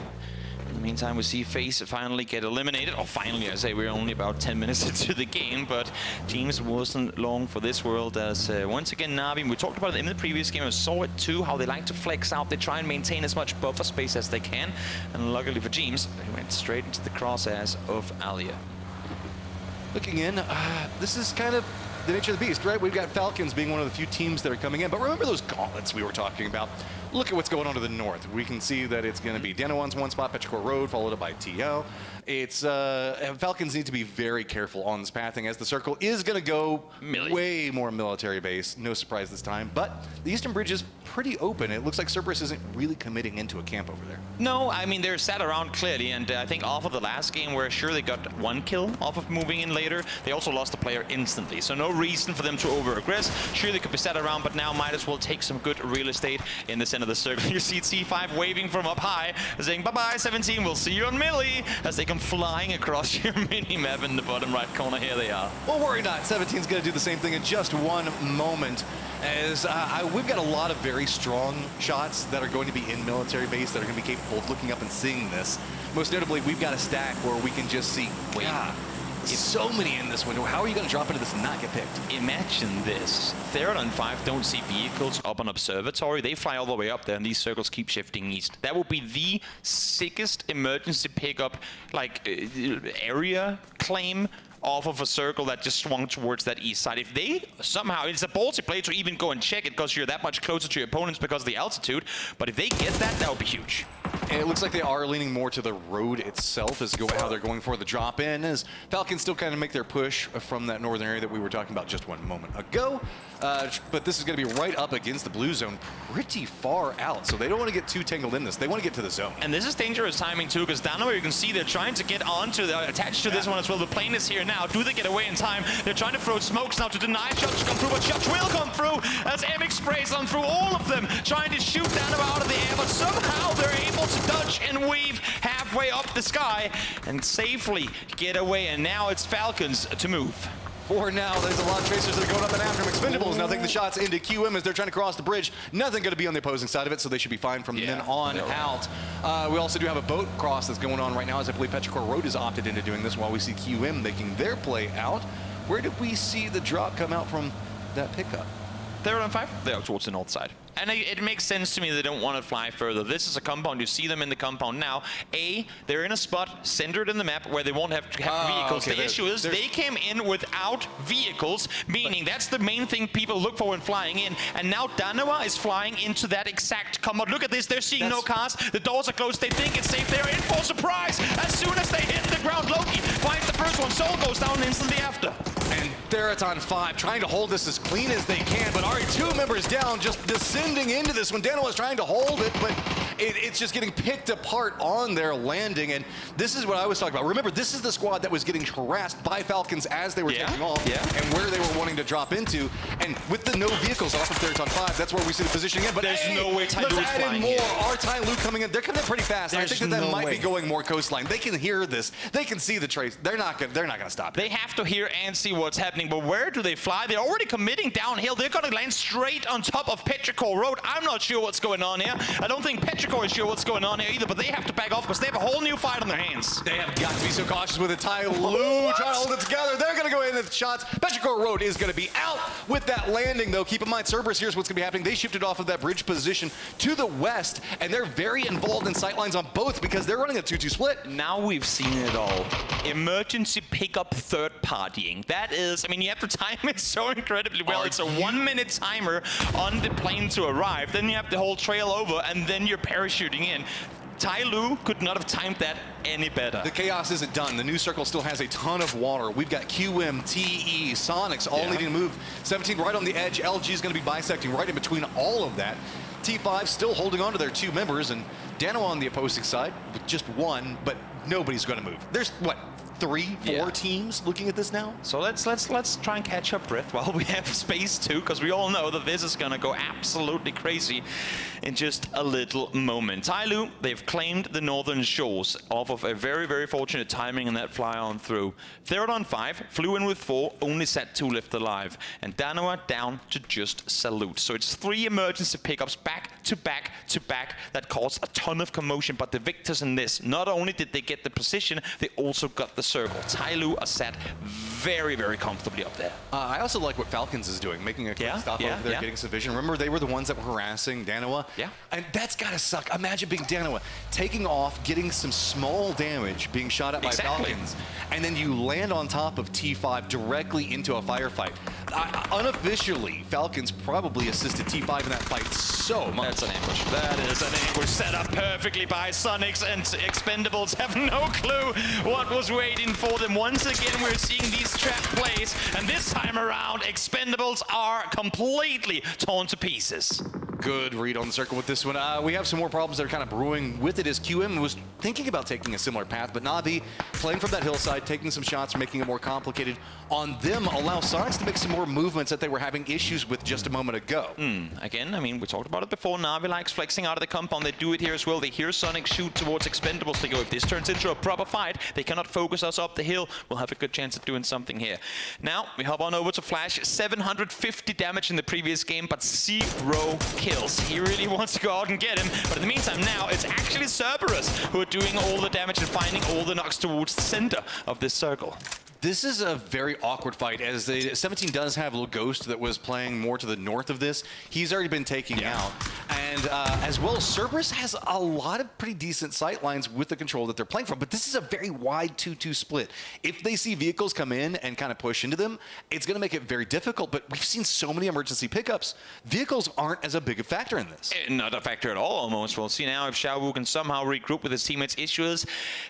In the meantime, we see FaZe finally get eliminated. Or finally, I say, we're only about 10 minutes into the game, but Teams wasn't long for this world as once again, Na'Vi, we talked about it in the previous game, I saw it too, how they like to flex out. They try and maintain as much buffer space as they can, and luckily for Teams, they went straight into the crosshairs of Alia. Looking in, this is kind of the nature of the beast, right? We've got Falcons being one of the few teams that are coming in, but remember those gauntlets we were talking about? Look at what's going on to the north. We can see that it's going to be Danawan's one spot, Petrichor Road, followed up by TL. It's Falcons need to be very careful on this pathing as the circle is going to go way more military base. No surprise this time, but the eastern bridge is pretty open. It looks like Cerberus isn't really committing into a camp over there. No, I mean, they're sat around clearly, and I think off of the last game where sure they got one kill off of moving in later, they also lost a player instantly. So no reason for them to over-aggress. Sure, they could be sat around, but now might as well take some good real estate in the center center of the circle. You see T5 waving from up high, saying bye-bye 17, we'll see you on Millie, as they come flying across your mini-map in the bottom right corner. Here they are. Well, worry not. 17's going to do the same thing in just one moment. As we've got a lot of very strong shots that are going to be in military base that are going to be capable of looking up and seeing this. Most notably, we've got a stack where we can just see, wow, so many in this window. How are you going to drop into this and not get picked? Imagine this. Theron 5 don't see vehicles up on observatory. They fly all the way up there, and these circles keep shifting east. That would be the sickest emergency pickup, like, area claim off of a circle that just swung towards that east side. If they somehow, it's a ballsy play to even go and check it because you're that much closer to your opponents because of the altitude, but if they get that, that would be huge. And it looks like they are leaning more to the road itself as how they're going for the drop in, as Falcons still kind of make their push from that northern area that we were talking about just one moment ago. But this is going to be right up against the blue zone, pretty far out. So they don't want to get too tangled in this. They want to get to the zone. And this is dangerous timing too, because down where you can see they're trying to get onto attached to this one as well. The plane is here now. Do they get away in time? They're trying to throw smokes now to deny shots to come through, but shots will come through as MX sprays on through all of them, trying to shoot Dano out of the air, but somehow they're able to dodge and weave halfway up the sky and safely get away. And now it's Falcons to move. For now, there's a lot of tracers that are going up and after him. Expendables now taking the shots into QM as they're trying to cross the bridge. Nothing going to be on the opposing side of it, so they should be fine from then on out. We also do have a boat cross that's going on right now, as I believe Petrichor Road has opted into doing this while we see QM making their play out. Where did we see the drop come out from that pickup? They're on 5. They're towards the north side. And it makes sense to me they don't want to fly further. This is a compound. You see them in the compound now. They're in a spot centered in the map where they won't have vehicles. Okay. The issue is they came in without vehicles, meaning that's the main thing people look for when flying in. And now Danoa is flying into that exact compound. Look at this. They're seeing no cars. The doors are closed. They think it's safe. They're in for a surprise. As soon as they hit the ground, Loki finds the first one. Soul goes down instantly after. And there it's on 5, trying to hold this as clean as they can, but already 2 members down, just descending into this one. Dano is trying to hold it, but it's just getting picked apart on their landing, and this is what I was talking about. Remember, this is the squad that was getting harassed by Falcons as they were taking off, and where they were wanting to drop into, and with the no vehicles off of third on 5, that's where we see the positioning in, but there's no way Tai Lu is add flying in more. in. Our Tai Lu coming in, they're coming in pretty fast. I think that might be going more coastline. They can hear this. They can see the trace. They're not gonna stop it. They have to hear and see what's happening, but where do they fly? They're already committing downhill. They're gonna land straight on top of Petrichor Road. I'm not sure what's going on here. I don't think Petrichor is sure what's going on here either, but they have to back off because they have a whole new fight on their hands. They have got to be so cautious with it. Tai Lu trying to hold it together. They're going to go in with shots. Petrichor Road is going to be out with that landing, though. Keep in mind, Cerberus, here's what's going to be happening. They shifted off of that bridge position to the west, and they're very involved in sightlines on both because they're running a 2-2 split. Now we've seen it all. Emergency pickup third partying. That is, I mean, you have to time it so incredibly well. It's a 1-minute timer on the plane to arrive. Then you have the whole trail over, and then you're parachuting in. Tai Lu could not have timed that any better. The chaos isn't done. The new circle still has a ton of water. We've got QM, TE, Sonics all needing to move. 17 right on the edge. LG is going to be bisecting right in between all of that. T5 still holding on to their 2 members, and Dano on the opposing side with just 1, but nobody's going to move. There's, what, 3, 4 teams looking at this now? So let's try and catch our breath while we have space too, because we all know that this is going to go absolutely crazy in just a little moment. Tai Lu, they've claimed the northern shores off of a very, very fortunate timing in that fly on through. Third on 5, flew in with 4, only set 2 left alive. And Danoa down to just salute. So it's 3 emergency pickups back to back to back that caused a ton of commotion. But the victors in this, not only did they get the position, they also got the circle. Tai Lu are set very, very comfortably up there. I also like what Falcons is doing, making a quick stop over there, getting some vision. Remember, they were the ones that were harassing Danoa? Yeah. And that's gotta suck. Imagine being Danoa, taking off, getting some small damage, being shot at by Falcons, and then you land on top of T5 directly into a firefight. Unofficially, Falcons probably assisted T5 in that fight so much. That's an ambush. That is an ambush set up perfectly by Sonics, and Expendables have no clue what was waiting for them. Once again, we're seeing these trap plays, and this time around, Expendables are completely torn to pieces. Good read on the circle with this one. We have some more problems that are kind of brewing with it as QM was thinking about taking a similar path, but Na'Vi playing from that hillside, taking some shots, making it more complicated on them, allow Sonics to make some more movements that they were having issues with just a moment ago. Again, I mean, we talked about it before. Na'Vi likes flexing out of the compound. They do it here as well. They hear Sonic shoot towards Expendables. They go, if this turns into a proper fight, they cannot focus us up the hill. We'll have a good chance at doing something here. Now, we hop on over to Flash. 750 damage in the previous game, but 0 kills. He really wants to go out and get him, but in the meantime now, it's actually Cerberus who are doing all the damage and finding all the knocks towards the center of this circle. This is a very awkward fight, as the 17 does have a little Ghost that was playing more to the north of this. He's already been taken out. And as well, Cerberus has a lot of pretty decent sight lines with the control that they're playing from, but this is a very wide 2-2 split. If they see vehicles come in and kind of push into them, it's going to make it very difficult, but we've seen so many emergency pickups. Vehicles aren't as a big a factor in this. Not a factor at all, almost. We'll see now if Xiaowu can somehow regroup with his teammates' issues.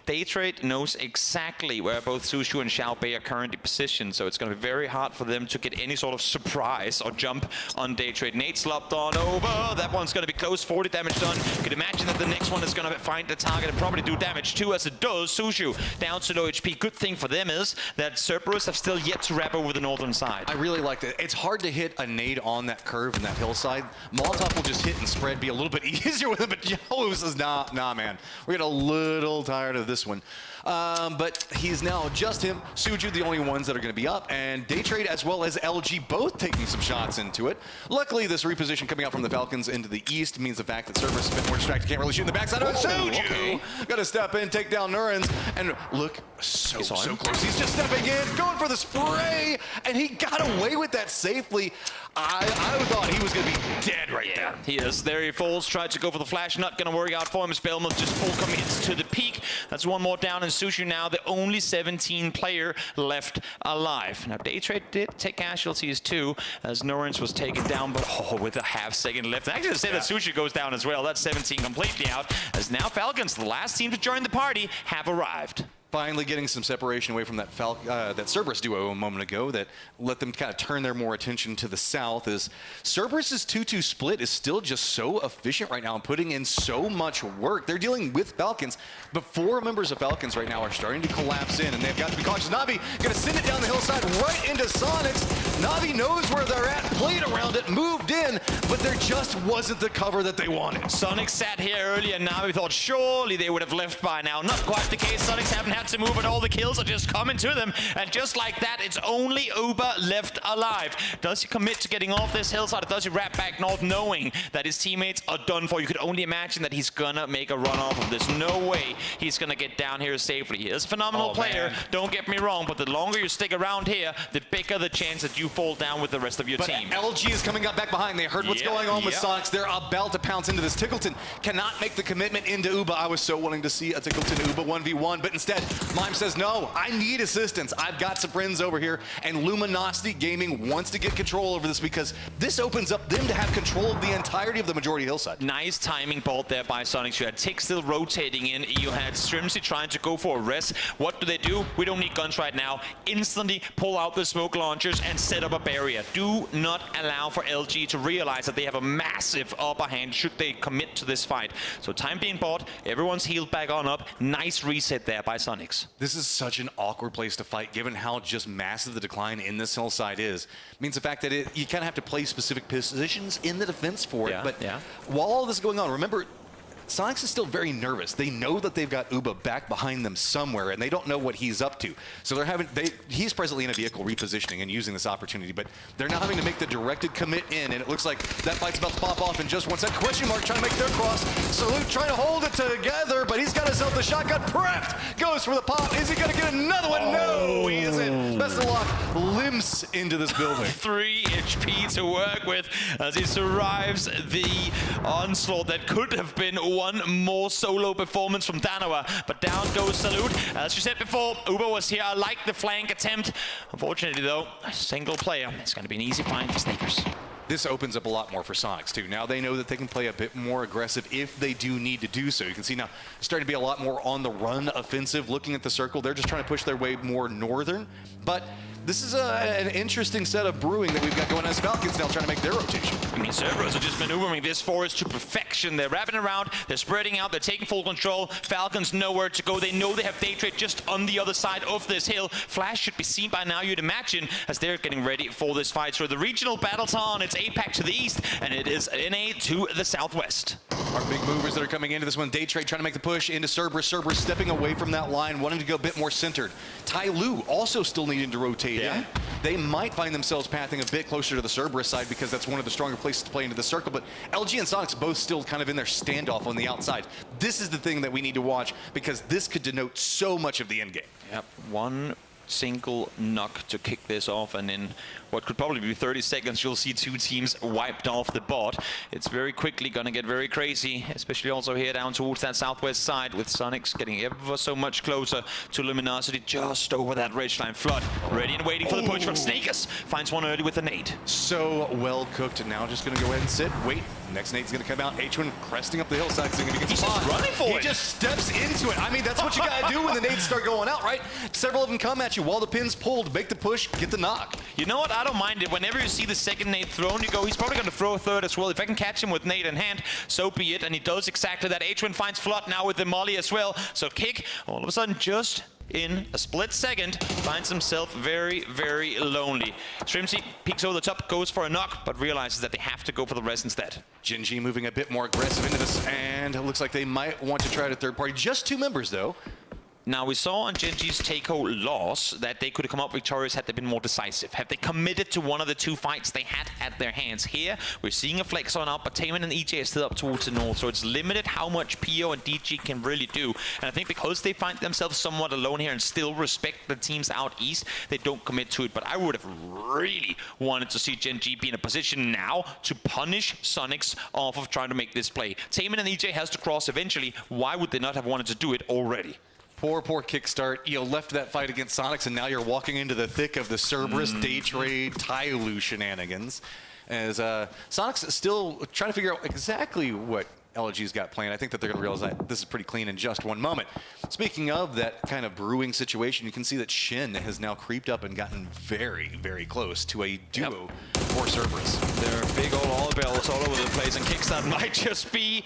Daytrade knows exactly where both Sushu and Xiao Bei are currently positioned, so it's going to be very hard for them to get any sort of surprise or jump on Daytrade. Nate slopped on over. That one's going to be close. 40 damage done. You could imagine that the next one is going to find the target and probably do damage too, as it does. Sushu down to low HP. Good thing for them is that Cerberus have still yet to wrap over the northern side. I really like that. It's hard to hit a nade on that curve and that hillside. Molotov will just hit and spread, be a little bit easier with it, but Yahoo says, nah, man. We're getting a little tired of this one. But he's now just him, Suju, the only ones that are going to be up, and Daytrade as well as LG both taking some shots into it. Luckily, this reposition coming out from the Falcons into the east means the fact that Cerberus is a bit more distracted, can't really shoot in the backside of it. Suju got to step in, take down Nurens, and look, so close. He's just stepping in, going for the spray, and he got away with that safely. I thought he was going to be dead right there. He is. There he falls, tried to go for the flash, not going to work out for him. Spellmuth just full commits to the peak. That's one more down, and Sushu now the only 17 player left alive. Now, Daytrade did take casualties too, as Norrens was taken down, but with a half second left. Actually, to say that Sushu goes down as well. That's 17 completely out, as now Falcons, the last team to join the party, have arrived. Finally getting some separation away from that that Cerberus duo a moment ago that let them kind of turn their more attention to the south. Is Cerberus's 2-2 split is still just so efficient right now and putting in so much work. They're dealing with Falcons, but 4 members of Falcons right now are starting to collapse in, and they've got to be cautious. Na'Vi going to send it down the hillside right into Sonics. Na'Vi knows where they're at, played around it, moved in, but there just wasn't the cover that they wanted. Sonics sat here earlier, and Na'Vi thought surely they would have left by now. Not quite the case. Sonics haven't had to move, and all the kills are just coming to them, and just like that, it's only Uber left alive. Does he commit to getting off this hillside, or does he wrap back north knowing that his teammates are done for? You could only imagine that he's gonna make a run off of this. No way he's gonna get down here safely. He is a phenomenal player, don't get me wrong, but the longer you stick around here, the bigger the chance that you fall down with the rest of your team. LG is coming up back behind. They heard what's going on with Sonics. They're about to pounce into this. Tickleton cannot make the commitment into Uba. I was so wanting to see a Tickleton Uba 1v1, but instead, Mime says, no, I need assistance. I've got some friends over here, and Luminosity Gaming wants to get control over this because this opens up them to have control of the entirety of the majority hillside. Nice timing bolt there by Sonics. You had Tick still rotating in. You had Strimsy trying to go for a rest. What do? We don't need guns right now. Instantly pull out the smoke launchers and set up a barrier. Do not allow for LG to realize that they have a massive upper hand should they commit to this fight. So time being bought, everyone's healed back on up. Nice reset there by Sonics. This is such an awkward place to fight, given how just massive the decline in this hillside is. It means the fact that you kind of have to play specific positions in the defense for it. But while all this is going on, remember, Sonics is still very nervous. They know that they've got Uba back behind them somewhere, and they don't know what he's up to. So he's presently in a vehicle repositioning and using this opportunity, but they're now having to make the directed commit in, and it looks like that fight's about to pop off in just 1 second. Question mark trying to make their cross. Salute trying to hold it together, but he's got himself the shotgun prepped. Goes for the pop. Is he going to get another one? No, he isn't. Best of luck. Limps into this building. 3 HP to work with as he survives the onslaught that could have been one more solo performance from Danawa, but down goes Salute. As you said before, Uber was here. I like the flank attempt. Unfortunately, though, a single player. It's going to be an easy find for Sneakers. This opens up a lot more for Sonics, too. Now they know that they can play a bit more aggressive if they do need to do so. You can see now starting to be a lot more on the run offensive. Looking at the circle, they're just trying to push their way more northern. But This is an interesting set of brewing that we've got going as Falcons now trying to make their rotation. I mean, Cerberus are just maneuvering this forest to perfection. They're wrapping around, they're spreading out, they're taking full control. Falcons nowhere to go. They know they have Day Trade just on the other side of this hill. Flash should be seen by now, you'd imagine, as they're getting ready for this fight. So the regional battle's on. It's APAC to the east, and it is NA to the southwest. Our big movers that are coming into this one, Day Trade trying to make the push into Cerberus. Cerberus stepping away from that line, wanting to go a bit more centered. Tai Lu also still needing to rotate in. They might find themselves pathing a bit closer to the Cerberus side because that's one of the stronger places to play into the circle. But LG and Sonics both still kind of in their standoff on the outside. This is the thing that we need to watch because this could denote so much of the end game. Yep, one single knock to kick this off, and in what could probably be 30 seconds, you'll see two teams wiped off the board. It's very quickly going to get very crazy, especially also here down towards that southwest side, with Sonics getting ever so much closer to Luminosity, just over that ridgeline. Flood ready and waiting for the push, but Sneakers finds one early with a nade. So well cooked, and now just going to go ahead and sit, wait. Next nade's going to come out. H1 cresting up the hillside, so he's just running for it. He just steps into it. I mean, that's what you got to do when the nades start going out, right? Several of them come at you while the pin's pulled, make the push, get the knock. You know what? I don't mind it. Whenever you see the second nade thrown, you go, he's probably going to throw a third as well. If I can catch him with nade in hand, so be it. And he does exactly that. H1 finds Flood now with the molly as well. So Kick, all of a sudden, just in a split second, finds himself very, very lonely. Shrimsy peeks over the top, goes for a knock, but realizes that they have to go for the res instead. Gen.G moving a bit more aggressive into this, and it looks like they might want to try to third party. Just 2 members, though. Now, we saw on Gen.G's Takeo loss that they could have come up victorious had they been more decisive. Had they committed to one of the 2 fights they had at their hands. Here, we're seeing a flex on up, but Taman and EJ are still up towards the north, so it's limited how much PO and DG can really do. And I think because they find themselves somewhat alone here and still respect the teams out east, they don't commit to it. But I would have really wanted to see Gen.G be in a position now to punish Sonics off of trying to make this play. Taman and EJ has to cross eventually. Why would they not have wanted to do it already? Poor kickstart. You left that fight against Sonics, and now you're walking into the thick of the Cerberus, Day Trade, Tai Lu shenanigans. As Sonics is still trying to figure out exactly what LG's got planned. I think that they're going to realize that this is pretty clean in just one moment. Speaking of that kind of brewing situation, you can see that Shin has now creeped up and gotten very, very close to a duo for Cerberus. There are big old all bells all over the place, and Kickstart might just be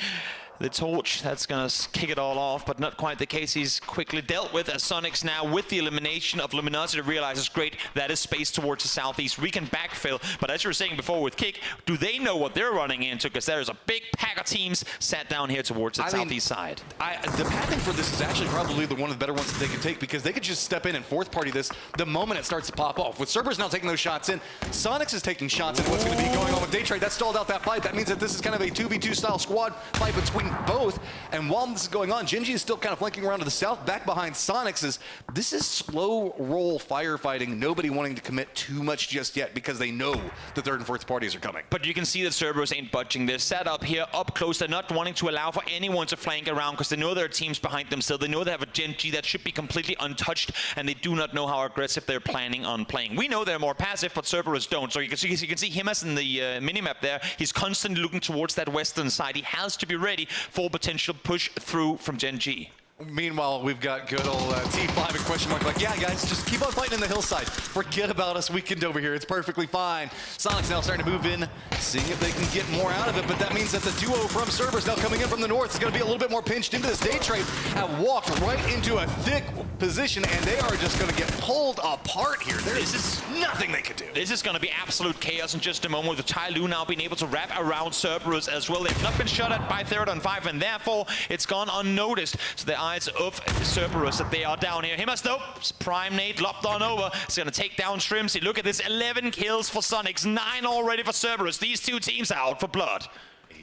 the torch that's going to kick it all off, but not quite the case. He's quickly dealt with as Sonics now, with the elimination of Luminosity, realizes, great, that is space towards the southeast. We can backfill, but as you were saying before with Kick, do they know what they're running into? Because there's a big pack of teams sat down here towards the southeast side. The pathing for this is actually probably one of the better ones that they can take, because they could just step in and fourth party this the moment it starts to pop off. With Cerberus now taking those shots in, Sonics is taking shots in what's going to be going on with Day Trade. That stalled out that fight. That means that this is kind of a 2v2 style squad fight between both. And while this is going on, Gen.G is still kind of flanking around to the south, back behind Sonics. This is slow roll firefighting, nobody wanting to commit too much just yet because they know the third and fourth parties are coming. But you can see that Cerberus ain't budging. They're set up here, up close. They're not wanting to allow for anyone to flank around because they know there are teams behind them still. They know they have a Gen.G that should be completely untouched, and they do not know how aggressive they're planning on playing. We know they're more passive, but Cerberus don't. So you can see him as in the minimap there. He's constantly looking towards that western side. He has to be ready for potential push through from Gen.G. Meanwhile, we've got good old T5 and question mark like, yeah, guys, just keep on fighting in the hillside. Forget about us weekend over here. It's perfectly fine. Sonic's now starting to move in, seeing if they can get more out of it, but that means that the duo from Cerberus now coming in from the north is going to be a little bit more pinched into this. Day Trade have walked right into a thick position, and they are just going to get pulled apart here. There is nothing they could do. This is going to be absolute chaos in just a moment, with Tai Lu now being able to wrap around Cerberus as well. They've not been shot at by third on 5, and therefore it's gone unnoticed. So the eyes of Cerberus that they are down here. Himmas though, prime nade lopped on over. It's going to take down Shrimsy. Look at this, 11 kills for Sonics, 9 already for Cerberus. These two teams are out for blood.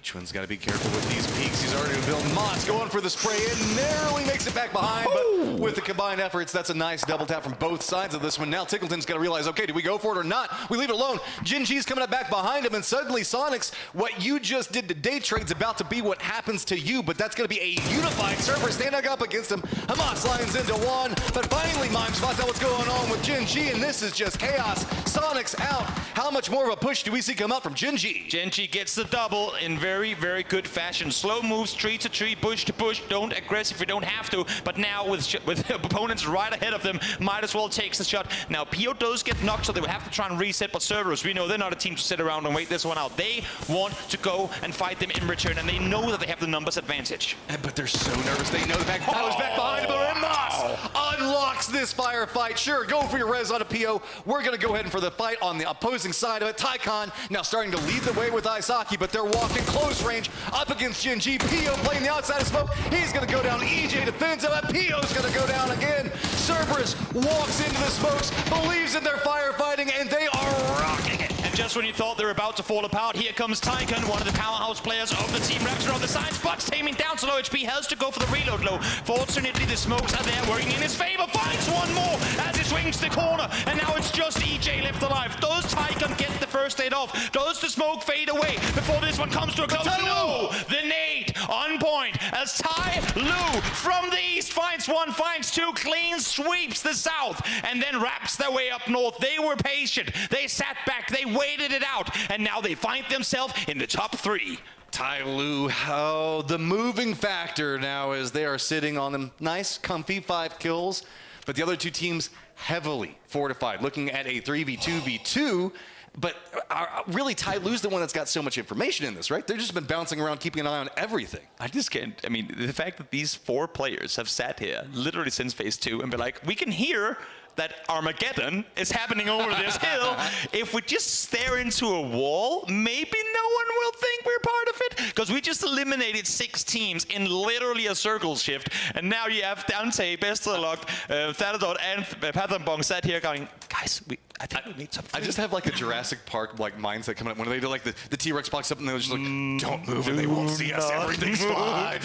H1's got to be careful with these peaks. He's already built Mott's going for the spray and narrowly makes it back behind, but with the combined efforts, that's a nice double tap from both sides of this one. Now Tickleton's got to realize, okay, do we go for it or not? We leave it alone. Gen.G's coming up back behind him, and suddenly Sonics, what you just did to Day Trade's about to be what happens to you, but that's going to be a unified Cerberus standing up against him. Hamas lines into one, but finally Mime spots out what's going on with Gen.G, and this is just chaos. Sonics out. How much more of a push do we see come up from Gen.G? Gen.G gets the double in very very, very good fashion. Slow moves, tree to tree, bush to bush. Don't aggress if you don't have to. But now with opponents right ahead of them, might as well take the shot. Now PO does get knocked, so they will have to try and reset. But Cerberus, we know they're not a team to sit around and wait this one out. They want to go and fight them in return, and they know that they have the numbers advantage. But they're so nervous. They know the fact that was back behind him. immerse unlocks this firefight. Sure, go for your res on a PO. We're going to go ahead and for the fight on the opposing side of it. Tycon now starting to lead the way with Isaki, but they're walking close range up against Jinji. PO playing the outside of smoke. He's going to go down. EJ defends him, and PO's going to go down again. Cerberus walks into the smokes, believes in their firefighting, and they are rocking it. And just when you thought they were about to fall apart, here comes Tycon, one of the powerhouse players of the team. Raptor on the side, Spots taming down to low HP, has to go for the reload low. Fortunately, the smokes are there, working in his favor. Finds one more as he swings the corner, and now it's just EJ left alive. Does Tycon get the first aid off? Does the smoke fade away before this one comes to a close? No! The nade on point as Ty Lu from the east finds one, finds two, clean sweeps the south, and then wraps their way up north. They were patient. They sat back. They waited it out, and now they find themselves in the top 3. Ty Lu, oh, the moving factor now is they are sitting on them. Nice, comfy 5 kills, but the other two teams heavily fortified, looking at a 3v2v2. But really, Ty Lu's the one that's got so much information in this, right? They've just been bouncing around, keeping an eye on everything. I just can't. I mean, the fact that these 4 players have sat here literally since phase 2 and been like, we can hear that Armageddon is happening over this hill. If we just stare into a wall, maybe no one will think we're part of it, because we just eliminated 6 teams in literally a circle shift, and now you have Dante, Bestelok, Thadadot, and Pathambong sat here going, guys, I think we need something. I just have like a Jurassic Park like mindset coming up when they do like the T-Rex box up and they're just like, don't move and they won't see us. Everything's fine.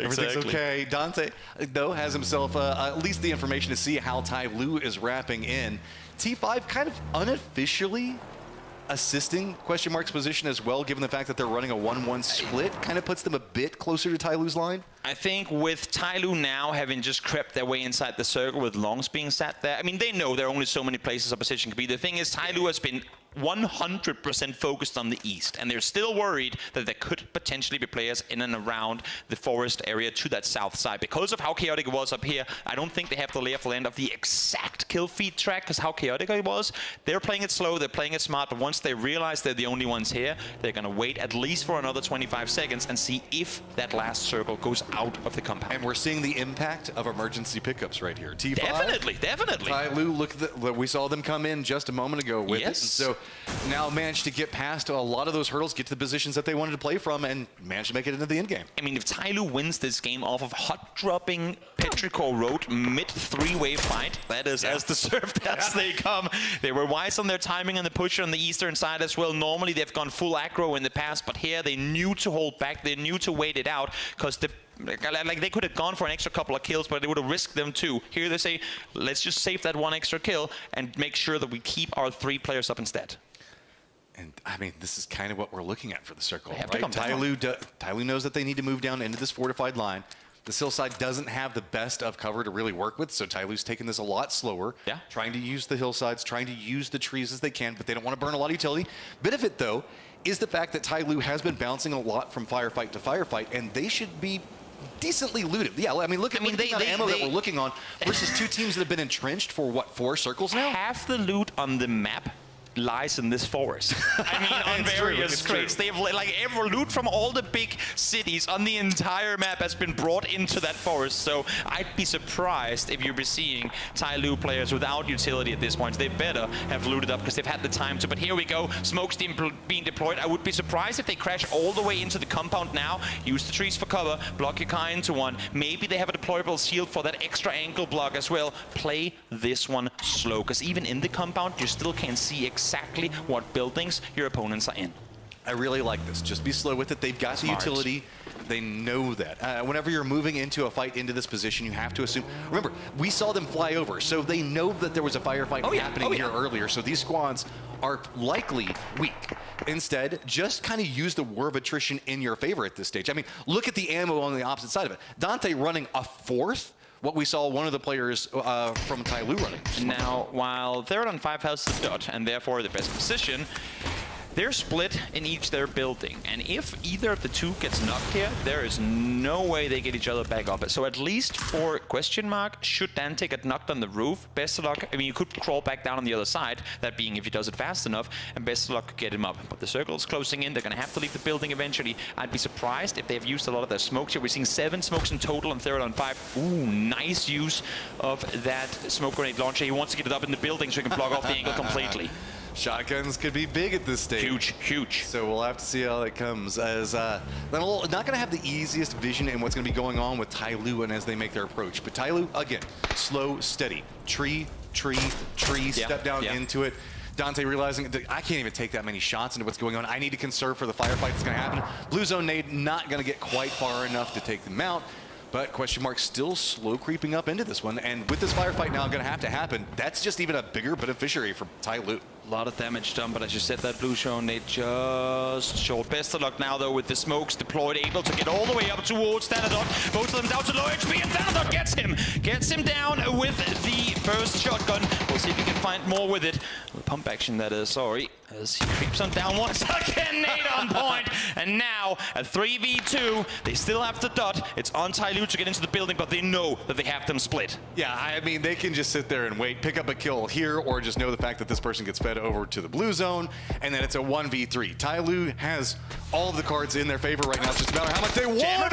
Everything's okay. Dante, though, has himself at least the information to see how Ty Lu is wrapping in. T5 kind of unofficially assisting question mark's position as well, given the fact that they're running a 1-1 split, kind of puts them a bit closer to Ty Lu's line. I think with Ty Lu now having just crept their way inside the circle with Longs being sat there, I mean, they know there are only so many places a position can be. The thing is, Ty Lu has been 100% focused on the east, and they're still worried that there could potentially be players in and around the forest area to that south side. Because of how chaotic it was up here, I don't think they have the lay of the land of the exact kill feed track, because how chaotic it was. They're playing it slow, they're playing it smart, but once they realize they're the only ones here, they're going to wait at least for another 25 seconds and see if that last circle goes out of the compound. And we're seeing the impact of emergency pickups right here. T5. Definitely. Ty Lu, look at we saw them come in just a moment ago with it. And so now managed to get past a lot of those hurdles, get to the positions that they wanted to play from, and managed to make it into the end game. I mean, if Ty Lu wins this game off of hot dropping Petrichor Road mid 3-wave fight, that is as deserved as they come. They were wise on their timing and the push on the eastern side as well. Normally they've gone full aggro in the past, but here they knew to hold back, they knew to wait it out, because like they could have gone for an extra couple of kills, but they would have risked them too. Here they say, let's just save that one extra kill and make sure that we keep our 3 players up instead. And I mean, this is kind of what we're looking at for the circle, right? Ty Lu knows that they need to move down into this fortified line. The hillside doesn't have the best of cover to really work with, so Ty Lu's taking this a lot slower, trying to use the hillsides, trying to use the trees as they can, but they don't want to burn a lot of utility. Benefit, though, is the fact that Ty Lu has been bouncing a lot from firefight to firefight, and they should be decently looted. Yeah, I mean, look at the ammo that we're looking on versus 2 teams that have been entrenched for, what, 4 circles now? Half the loot on the map lies in this forest. I mean, on various crates. They have like every loot from all the big cities on the entire map has been brought into that forest. So I'd be surprised if you'd be seeing Ty Lu players without utility at this point. They better have looted up because they've had the time to. But here we go. Smokes being deployed. I would be surprised if they crash all the way into the compound now. Use the trees for cover. Block your car into one. Maybe they have a deployable shield for that extra ankle block as well. Play this one slow, because even in the compound, you still can't see exactly what buildings your opponents are in. I really like this. Just be slow with it. They've got the utility. They know that. Whenever you're moving into a fight into this position, you have to assume. Remember, we saw them fly over, so they know that there was a firefight happening here earlier. So these squads are likely weak. Instead, just kind of use the war of attrition in your favor at this stage. I mean, look at the ammo on the opposite side of it. Dante running a 4th. What we saw one of the players from Ty Lu running. Now, while they're on 5 houses dot and therefore the best position, they're split in each their building, and if either of the two gets knocked here, there is no way they get each other back up. So at least for question mark, should Dante get knocked on the roof, best of luck. I mean, you could crawl back down on the other side, that being if he does it fast enough, and best of luck get him up. But the circle is closing in. They're going to have to leave the building eventually. I'd be surprised if they've used a lot of their smokes here. We're seeing 7 smokes in total on 3rd on 5. Ooh, nice use of that smoke grenade launcher. He wants to get it up in the building so he can block off the angle completely. Shotguns could be big at this stage. Huge, huge. So we'll have to see how that comes. As they're not going to have the easiest vision in what's going to be going on with Tyloo and as they make their approach. But Tyloo, again, slow, steady. Tree, step down into it. Dante realizing that I can't even take that many shots into what's going on. I need to conserve for the firefight that's going to happen. Blue zone nade not going to get quite far enough to take them out. But question mark still slow creeping up into this one. And with this firefight now going to have to happen, that's just even a bigger beneficiary for Tyloo. A lot of damage done, but as you said, that blue zone nade just short. Best of luck now, though, with the smokes deployed, able to get all the way up towards Thanatot. Both of them down to low HP, and Thanatot gets him down with the burst shotgun. We'll see if he can find more with it. The pump action, that is, sorry, as he creeps on down once again. Nade on point, and now a 3v2. They still have the dot. It's on Tyloo to get into the building, but they know that they have them split. Yeah, I mean, they can just sit there and wait, pick up a kill here, or just know the fact that this person gets fed over to the blue zone, and then it's a 1v3. Tyloo has all of the cards in their favor right now. It's just a matter of how much they want.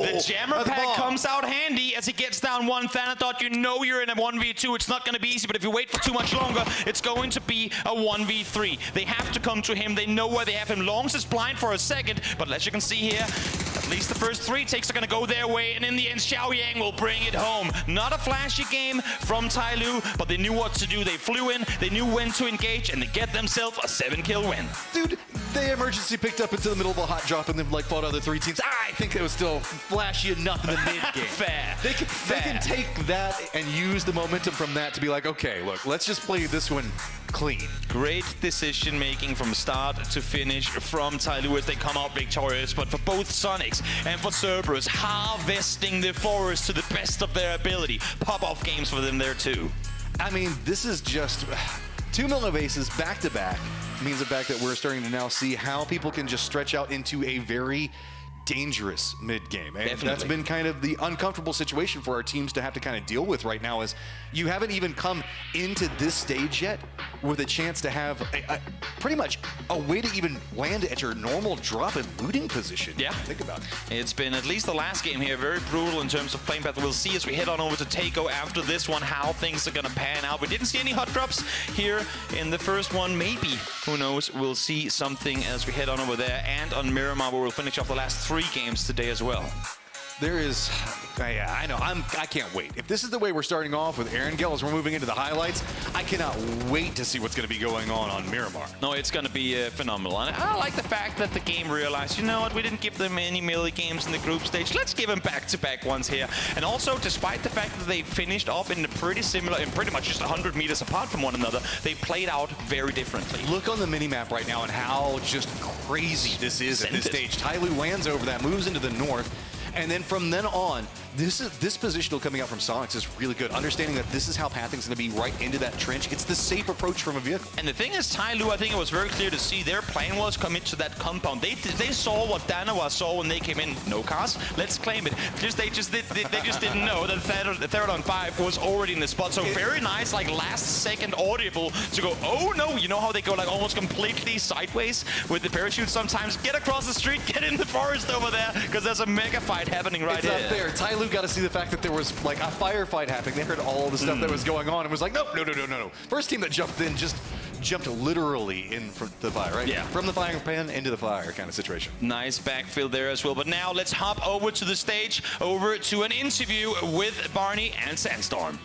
The jammer pack comes out handy as he gets down one Thanatot. You know you're in a 1v2. It's not going to be easy, but if you wait for too much longer, it's going to be a 1v3. They have to come to him. They know where they have him. Longs is blind for a second, but as you can see here, at least the first 3 takes are going to go their way, and in the end, Xiaoyang will bring it home. Not a flashy game from Tyloo, but they knew what to do. They flew in, they knew when to engage, and they get themselves a 7-kill win. Dude, they emergency picked up into the middle of a hot drop and then like fought other 3 teams. I think it was still flashy enough in the mid-game. Fair. They can take that and use the momentum from that to be like, okay, look, let's just play this one clean. Great decision making from start to finish from Tyloo as they come out victorious, but for both Sonics and for Cerberus, harvesting the forest to the best of their ability. Pop-off games for them there too. I mean, this is just 2 million aces back-to-back means the fact that we're starting to now see how people can just stretch out into a very dangerous mid-game. And that's been kind of the uncomfortable situation for our teams to have to kind of deal with right now, is you haven't even come into this stage yet with a chance to have pretty much a way to even land at your normal drop and looting position. Yeah. Think about it. It's been at least the last game here very brutal in terms of playing path. We'll see as we head on over to Takeo after this one how things are going to pan out. We didn't see any hot drops here in the first one. Maybe, who knows, we'll see something as we head on over there. And on Miramar, where we'll finish off the last 3 games today as well. There is, yeah, I know, I can't wait. If this is the way we're starting off with Erangel as we're moving into the highlights, I cannot wait to see what's going to be going on Miramar. No, it's going to be phenomenal. And I like the fact that the game realized, you know what, we didn't give them any melee games in the group stage. Let's give them back-to-back ones here. And also, despite the fact that they finished off in pretty similar, in pretty much just 100 meters apart from one another, they played out very differently. Look on the mini-map right now and how just crazy this is at this stage. Tyloo lands over that, moves into the north. And then from then on, this positional coming out from Sonics is really good. Understanding that this is how pathing's going to be right into that trench. It's the safe approach from a vehicle. And the thing is, Tyloo, I think it was very clear to see their plan was come into that compound. They saw what Danawa saw when they came in. No cars, let's claim it. They just didn't know that the third on 5 was already in the spot. So very nice, like last second audible to go, oh no, you know how they go like almost completely sideways with the parachute sometimes? Get across the street, get in the forest over there, because there's a mega fight happening right here. It's up there. Tyloo got to see the fact that there was like a firefight happening. They heard all the stuff that was going on and was like, no. First team that jumped in just jumped literally in from the fire, right? Yeah. From the frying pan into the fire kind of situation. Nice backfield there as well. But now let's hop over to the stage, over to an interview with Barney and Sandstorm.